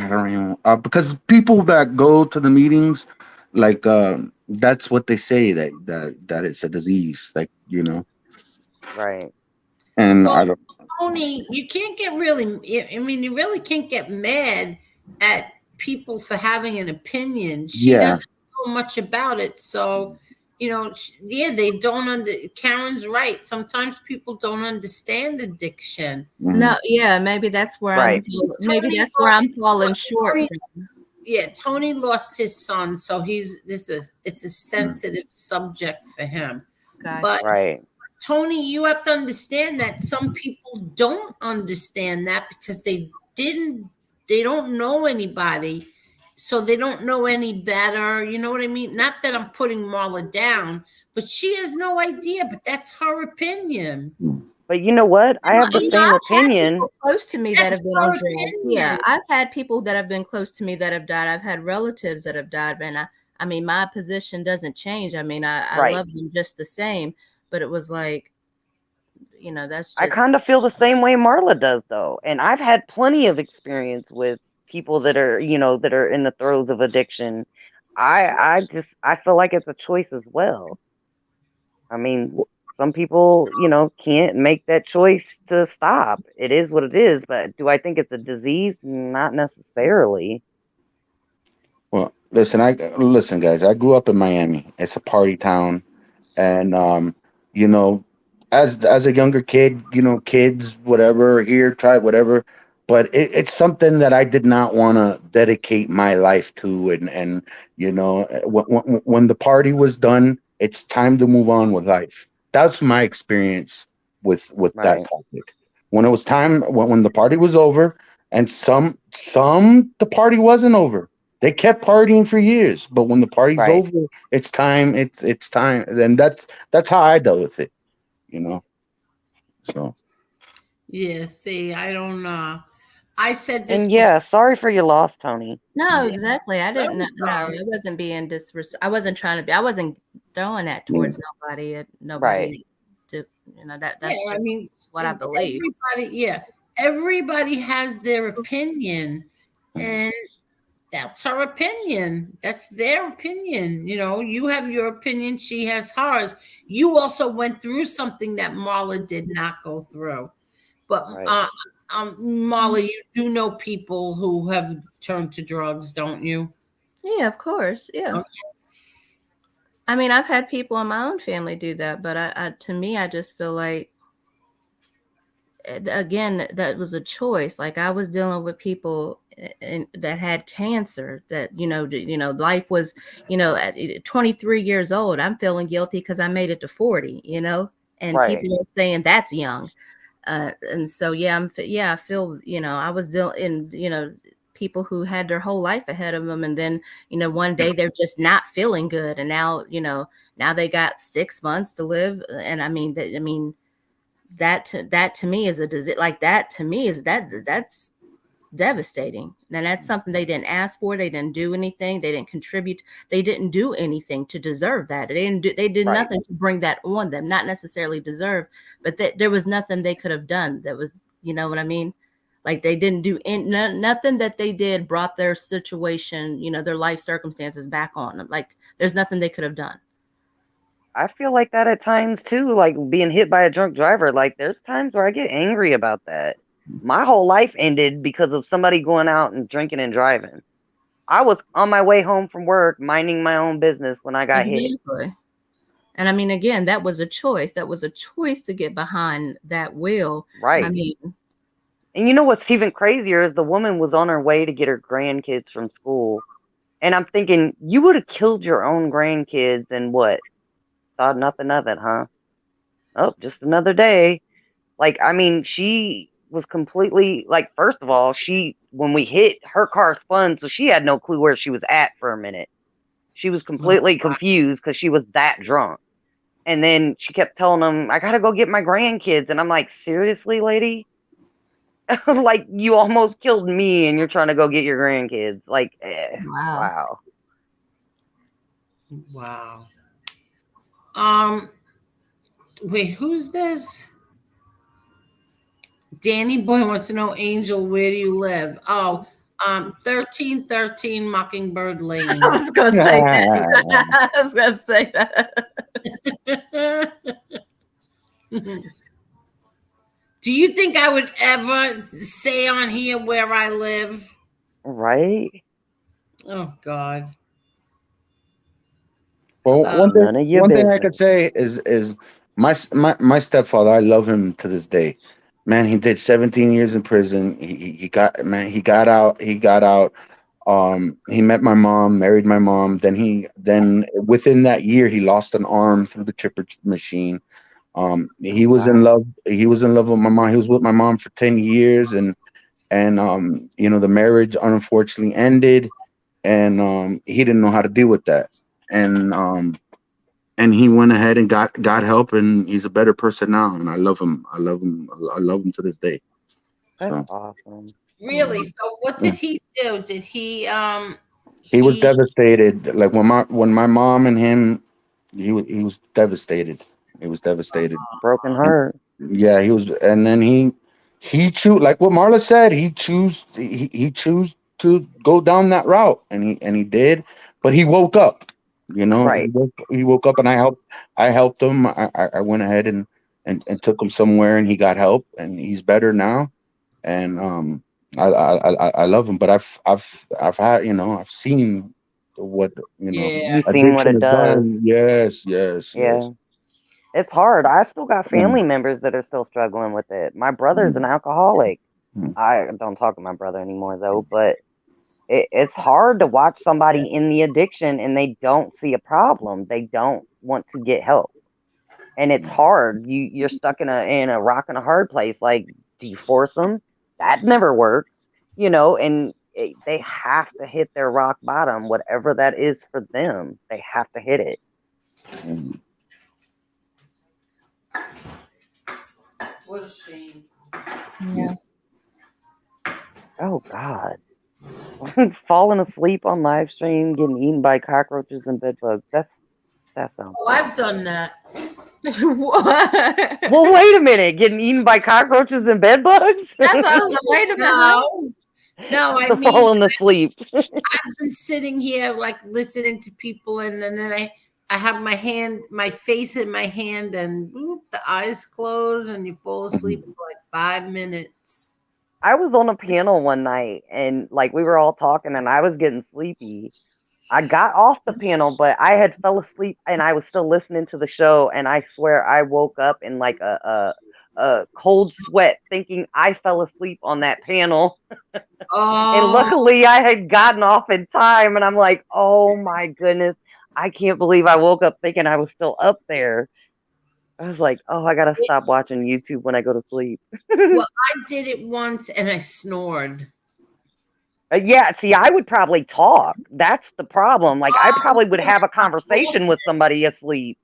Speaker 7: don't even because people that go to the meetings, like that's what they say that it's a disease, like
Speaker 6: Right.
Speaker 7: and
Speaker 1: well,
Speaker 7: I don't.
Speaker 1: Tony, you can't get really. I mean, you really can't get mad at people for having an opinion. She
Speaker 7: Yeah.
Speaker 1: doesn't know much about it, so yeah, they don't under. Karen's right. Sometimes people don't understand addiction.
Speaker 7: Mhm.
Speaker 2: No, yeah, maybe that's where
Speaker 6: Right.
Speaker 1: Tony
Speaker 2: I'm falling short.
Speaker 1: Tony, yeah, Tony lost his son, so it's a sensitive subject for him.
Speaker 2: Gotcha.
Speaker 1: But
Speaker 6: Right.
Speaker 1: Tony, you have to understand that some people don't understand that because they don't know anybody, so they don't know any better. You know what I mean? Not that I'm putting Marla down, but she has no idea, but that's her opinion.
Speaker 6: But you know what? I have the same
Speaker 2: I've had
Speaker 6: opinion.
Speaker 2: people close to me that
Speaker 1: That's
Speaker 2: have been on
Speaker 1: her
Speaker 2: drugs. Yeah,
Speaker 1: opinion.
Speaker 2: I've had people that have been close to me that have died. I've had relatives that have died, and I mean, my position doesn't change. I mean, I
Speaker 6: Right.
Speaker 2: love them just the same, but it was like, that's
Speaker 6: I
Speaker 2: just
Speaker 6: kind of feel the same way Marla does, though. And I've had plenty of experience with people that are, that are in the throes of addiction. I feel like it's a choice as well. I mean, some people, can't make that choice to stop. It is what it is. But do I think it's a disease? Not necessarily.
Speaker 7: Well, listen, guys. I grew up in Miami. It's a party town, and you know, as a younger kid, kids, whatever, here, try whatever. But it's something that I did not want to dedicate my life to, and when the party was done, it's time to move on with life. That's my experience with that
Speaker 6: Right.
Speaker 7: topic. When it was time, when the party was over, and some the party wasn't over. They kept partying for years, but when the party's
Speaker 6: Right.
Speaker 7: over, it's time. It's time. Then that's how I dealt with it. You know. So
Speaker 1: Yeah, see, I don't know. I said this
Speaker 6: And
Speaker 1: before.
Speaker 6: yeah, sorry for your loss, Tony.
Speaker 2: no,
Speaker 7: yeah.
Speaker 2: exactly. I
Speaker 1: I'm
Speaker 2: didn't no,
Speaker 1: sorry.
Speaker 2: I wasn't being I wasn't trying to be. I wasn't throwing that
Speaker 7: Yeah.
Speaker 2: towards nobody.
Speaker 6: Right.
Speaker 2: Nobody to
Speaker 1: Yeah,
Speaker 2: that's
Speaker 1: I
Speaker 2: just
Speaker 1: mean,
Speaker 2: what I believe.
Speaker 1: everybody has their opinion, and that's her opinion. That's their opinion. You have your opinion, she has hers. You also went through something that Marla did not go through. But
Speaker 6: Right.
Speaker 1: Marla, you do know people who have turned to drugs, don't you?
Speaker 2: Yeah, of course. Yeah.
Speaker 1: Okay.
Speaker 2: I mean, I've had people in my own family do that, but to me, I just feel like, again, that was a choice. Like I was dealing with people that had cancer. That life was, at 23 years old, I'm feeling guilty because I made it to 40. And
Speaker 6: Right.
Speaker 2: people are saying that's young. And so I feel, I was dealing in, people who had their whole life ahead of them, and then one day they're just not feeling good, and now now they got 6 months to live, and that to me is a disease. Like that to me is that's devastating. And that's something they didn't ask for. They didn't do anything. They didn't contribute. They didn't do anything to deserve that. They did
Speaker 6: Right.
Speaker 2: nothing to bring that on them. Not necessarily deserve, but there was nothing they could have done that was, you know what I mean? Like they didn't do nothing that they did brought their situation, their life circumstances back on them. Like there's nothing they could have done.
Speaker 6: I feel like that at times too, like being hit by a drunk driver. Like there's times where I get angry about that. My whole life ended because of somebody going out and drinking and driving. I was on my way home from work, minding my own business when I got hit.
Speaker 2: Exactly. And I mean, again, that was a choice. That was a choice to get behind that wheel.
Speaker 6: Right.
Speaker 2: I mean,
Speaker 6: And you know what's even crazier is the woman was on her way to get her grandkids from school. And I'm thinking, you would have killed your own grandkids and what? Thought nothing of it, huh? Oh, just another day. Like, I mean, she was completely like, first of all, when we hit, her car spun, so she had no clue where she was at for a minute. She was completely confused because she was that drunk. And then she kept telling them, I gotta go get my grandkids. And I'm like, seriously, lady? Like, you almost killed me and you're trying to go get your grandkids. Like,
Speaker 2: wow.
Speaker 1: Wow. Wait, who's this? Danny Boy wants to know, Angel, where do you live? Oh, 1313 Mockingbird Lane.
Speaker 2: I was gonna say that. I was gonna say that.
Speaker 1: Do you think I would ever say on here where I live?
Speaker 6: right?
Speaker 1: Oh God.
Speaker 7: Well,
Speaker 6: None of your
Speaker 7: one thing I
Speaker 6: business.
Speaker 7: could say is my stepfather. I love him to this day. Man, he did 17 years in prison. He got out. He got out. He met my mom, married my mom. Then within that year, he lost an arm through the chipper machine. He was in
Speaker 6: Wow.
Speaker 7: love. He was in love with my mom. He was with my mom for 10 years, and the marriage unfortunately ended, and he didn't know how to deal with that, and and he went ahead and got help, and he's a better person now, and I love him. I love him. I love him to this day.
Speaker 6: That's
Speaker 7: So
Speaker 6: awesome.
Speaker 1: Really? So what
Speaker 7: yeah.
Speaker 1: did he do? Did he
Speaker 7: He was
Speaker 1: he
Speaker 7: devastated. Like when my mom and him, he was devastated. He was devastated.
Speaker 6: Broken
Speaker 7: And
Speaker 6: heart.
Speaker 7: yeah, he was, and then he choose, like what Marla said. He choose to go down that route, and he did. But he woke up.
Speaker 6: Right.
Speaker 7: He woke up, and I helped him. I went ahead and took him somewhere, and he got help, and he's better now. And I love him, but I've had, I've seen what,
Speaker 1: Yeah.
Speaker 6: You seen what
Speaker 7: addiction
Speaker 6: it
Speaker 7: has done.
Speaker 6: does.
Speaker 7: Yes, yes,
Speaker 6: Yeah.
Speaker 7: yes.
Speaker 6: It's hard. I still got
Speaker 7: Mm,
Speaker 6: family members that are still struggling with it. My brother's
Speaker 7: mm,
Speaker 6: an alcoholic.
Speaker 7: mm.
Speaker 6: I don't talk to my brother anymore though, but it's hard to watch somebody in the addiction and they don't see a problem. They don't want to get help. And it's hard. You're stuck in a rock and a hard place. Like, do you force them? That never works, and they have to hit their rock bottom, whatever that is for them. They have to hit it.
Speaker 7: Mm.
Speaker 1: What a shame.
Speaker 2: Yeah.
Speaker 6: Oh God. Falling asleep on live stream, getting eaten by cockroaches and bed bugs. That sounds
Speaker 1: Oh,
Speaker 6: bad.
Speaker 1: I've done that.
Speaker 2: What?
Speaker 6: Well, wait a minute. Getting eaten by cockroaches and bed bugs?
Speaker 2: That's what I was like, wait a minute.
Speaker 1: No. No, I mean,
Speaker 6: Falling asleep.
Speaker 1: I've been sitting here like listening to people, and then I have my face in my hand, and boop, the eyes close, and you fall asleep for like 5 minutes.
Speaker 6: I was on a panel one night and like we were all talking and I was getting sleepy. I got off the panel, but I had fell asleep and I was still listening to the show. And I swear I woke up in like a cold sweat thinking I fell asleep on that panel. And
Speaker 1: Oh,
Speaker 6: luckily I had gotten off in time. And I'm like, oh my goodness, I can't believe I woke up thinking I was still up there. I was like, oh, I gotta stop watching YouTube when I go to sleep.
Speaker 1: Well, I did it once and I snored.
Speaker 6: Yeah, see, I would probably talk. That's the problem. Like, I probably would have a conversation with somebody asleep.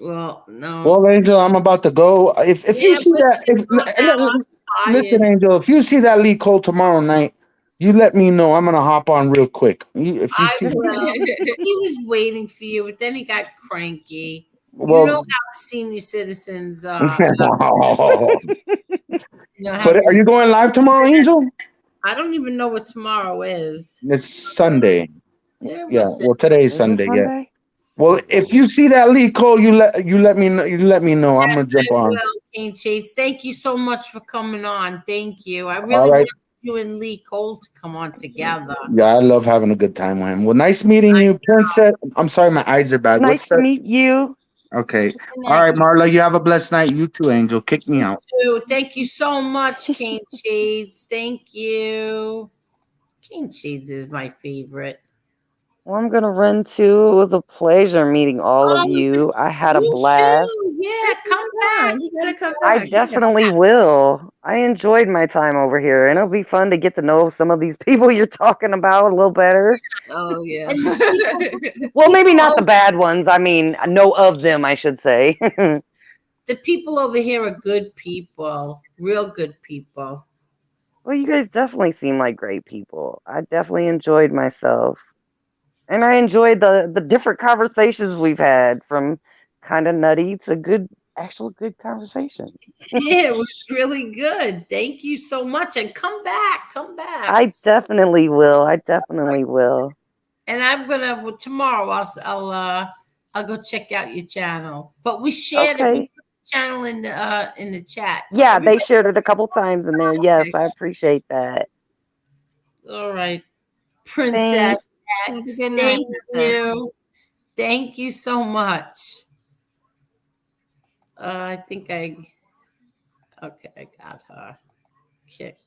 Speaker 1: Well, no.
Speaker 7: Well, Angel, I'm about to go. If you
Speaker 1: Yeah,
Speaker 7: see
Speaker 1: but
Speaker 7: that,
Speaker 1: you know, now I'm
Speaker 7: listen,
Speaker 1: tired.
Speaker 7: Angel, if you see that Lee Cole tomorrow night, you let me know. I'm gonna hop on real quick. If you
Speaker 1: I
Speaker 7: see,
Speaker 1: will. He was waiting for you, but then he got cranky. You know
Speaker 7: well,
Speaker 1: how senior citizens,
Speaker 7: but
Speaker 1: you know how
Speaker 7: are you going live tomorrow, Angel?
Speaker 1: I don't even know what tomorrow is.
Speaker 7: It's Sunday.
Speaker 1: Yeah, we'll
Speaker 7: Yeah.
Speaker 1: see.
Speaker 7: Well, today's
Speaker 6: Is it
Speaker 7: Sunday. Yeah.
Speaker 6: Sunday?
Speaker 7: Well, if you see that Lee Cole, you let me know. You let me know. I'm
Speaker 1: Yes,
Speaker 7: gonna jump
Speaker 1: I
Speaker 7: on.
Speaker 1: will, Caneshades. Thank you so much for coming on. Thank you. I
Speaker 7: All
Speaker 1: really
Speaker 7: right.
Speaker 1: want you and Lee Cole to come on together.
Speaker 7: Yeah, I love having a good time with him. Well, nice meeting you, Princess. I'm sorry, my eyes are bad.
Speaker 6: Nice
Speaker 7: What's
Speaker 6: to
Speaker 7: that?
Speaker 6: meet you.
Speaker 7: Okay.
Speaker 1: Good
Speaker 7: All
Speaker 1: night.
Speaker 7: right, Marla. You have a blessed night. You too, Angel. Kick me
Speaker 1: You
Speaker 7: out.
Speaker 1: too. Thank you so much, Caneshades. Thank you. Caneshades is my favorite.
Speaker 6: Well, I'm gonna run too. It was a pleasure meeting all of
Speaker 1: Oh,
Speaker 6: you. I had a
Speaker 1: you
Speaker 6: blast.
Speaker 1: too. Yeah,
Speaker 5: This is
Speaker 1: come back.
Speaker 5: fun. You gotta come
Speaker 6: I
Speaker 5: back. Yeah.
Speaker 6: definitely will. I enjoyed my time over here, and it'll be fun to get to know some of these people you're talking about a little better.
Speaker 5: Oh yeah.
Speaker 1: And the people,
Speaker 6: Well, maybe not the
Speaker 1: over,
Speaker 6: bad ones. I mean, know of them, I should say.
Speaker 1: the people over here are good people, real good people.
Speaker 6: Well, you guys definitely seem like great people. I definitely enjoyed myself. And I enjoyed the different conversations we've had, from kind of nutty to good, actual good conversation.
Speaker 1: Yeah, it was really good. Thank you so much. And come back. Come back.
Speaker 6: I definitely will. I definitely will.
Speaker 1: And I'm gonna well, tomorrow. I'll go check out your channel. But we shared it. We
Speaker 6: Okay.
Speaker 1: put the channel in the chat. So
Speaker 6: Yeah, they
Speaker 1: everybody.
Speaker 6: shared it a couple times in there. Yes, I appreciate that.
Speaker 1: All right,
Speaker 6: Thanks.
Speaker 1: Princess
Speaker 5: Have a
Speaker 1: X.
Speaker 5: good night,
Speaker 1: Thank
Speaker 5: Princess.
Speaker 1: you. Thank you so much. I think okay, I got her. Kick.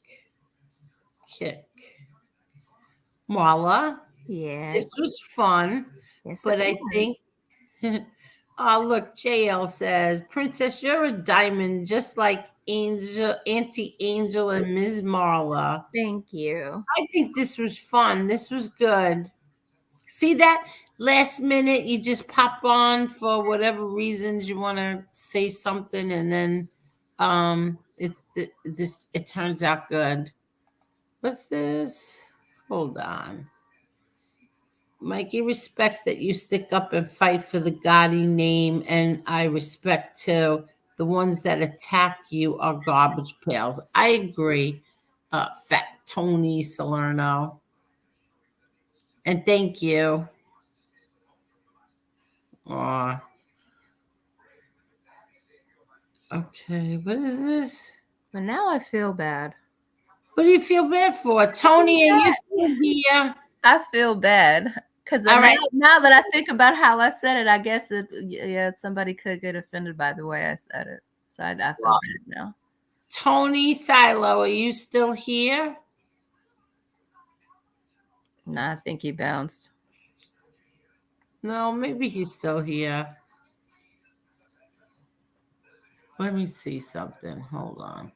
Speaker 1: Marla,
Speaker 2: Yeah.
Speaker 1: this was fun,
Speaker 2: Yes,
Speaker 1: but
Speaker 2: it
Speaker 1: I
Speaker 2: was.
Speaker 1: think oh look, JL says, Princess, you're a diamond, just like Angel, Auntie Angel and Ms. Marla.
Speaker 2: Thank you.
Speaker 1: I think this was fun. This was good. See that last minute you just pop on for whatever reasons you want to say something, and then this it turns out good. What's this? Hold on. Mikey respects that you stick up and fight for the Gotti name, and I respect too. The ones that attack you are garbage pails. I agree, Fat Tony Salerno. And thank you. Aw. Okay, what is this?
Speaker 2: But now I feel bad.
Speaker 1: What do you feel bad for? Tony, are you still here?
Speaker 2: I feel bad because
Speaker 1: All
Speaker 2: now,
Speaker 1: right.
Speaker 2: now that I think about how I said it, I guess yeah, somebody could get offended by the way I said it. So I feel
Speaker 1: Well,
Speaker 2: bad now.
Speaker 1: Tony Silo, are you still here?
Speaker 2: No, I think he bounced.
Speaker 1: No, maybe he's still here. Let me see something. Hold on.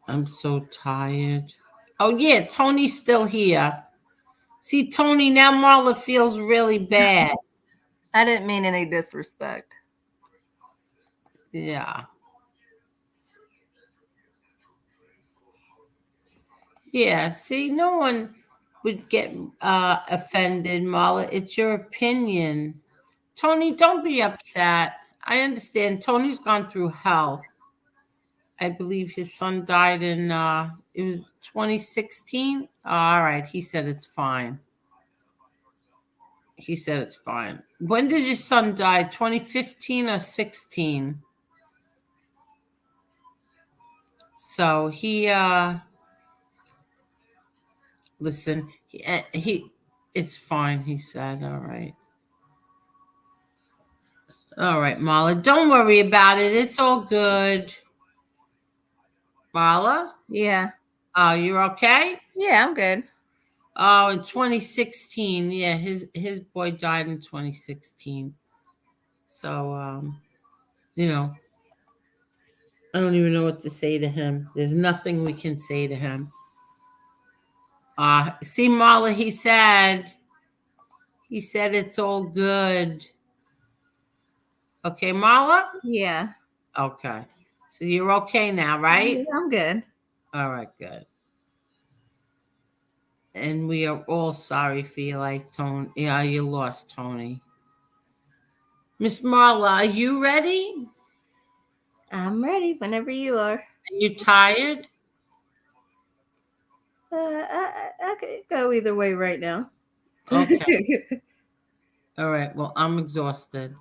Speaker 1: I'm so tired. Oh yeah, Tony's still here. See, Tony, now Marla feels really bad.
Speaker 2: I didn't mean any disrespect.
Speaker 1: Yeah. Yeah, see, no one would get offended, Marla. It's your opinion. Tony, don't be upset. I understand. Tony's gone through hell. I believe his son died in it was 2016. All right, he said it's fine. He said it's fine. When did your son die? 2015 or 16? So he listen, he it's fine, he said. All right. All right, Marla. Don't worry about it. It's all good. Marla?
Speaker 2: Yeah.
Speaker 1: Oh, you're okay?
Speaker 2: Yeah, I'm good.
Speaker 1: Oh, in 2016. Yeah, his boy died in 2016. So you know, I don't even know what to say to him. There's nothing we can say to him. See, Marla, he said it's all good. Okay, Marla?
Speaker 2: Yeah.
Speaker 1: Okay. So you're okay now, right?
Speaker 2: I'm good.
Speaker 1: All right, good. And we are all sorry for you, like Tony. Yeah, you lost Tony. Miss Marla, are you ready?
Speaker 5: I'm ready whenever you are.
Speaker 1: Are you tired?
Speaker 5: I could go either way right now.
Speaker 1: Okay. All right. Well, I'm exhausted.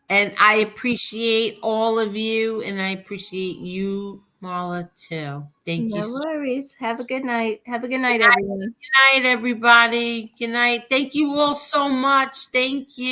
Speaker 1: And I appreciate all of you, and I appreciate you, Marla, too. Thank you
Speaker 5: No
Speaker 1: so
Speaker 5: worries. Have a good night. Have a good night, everyone.
Speaker 1: much, everybody. Good night. Thank you all so much. Thank you.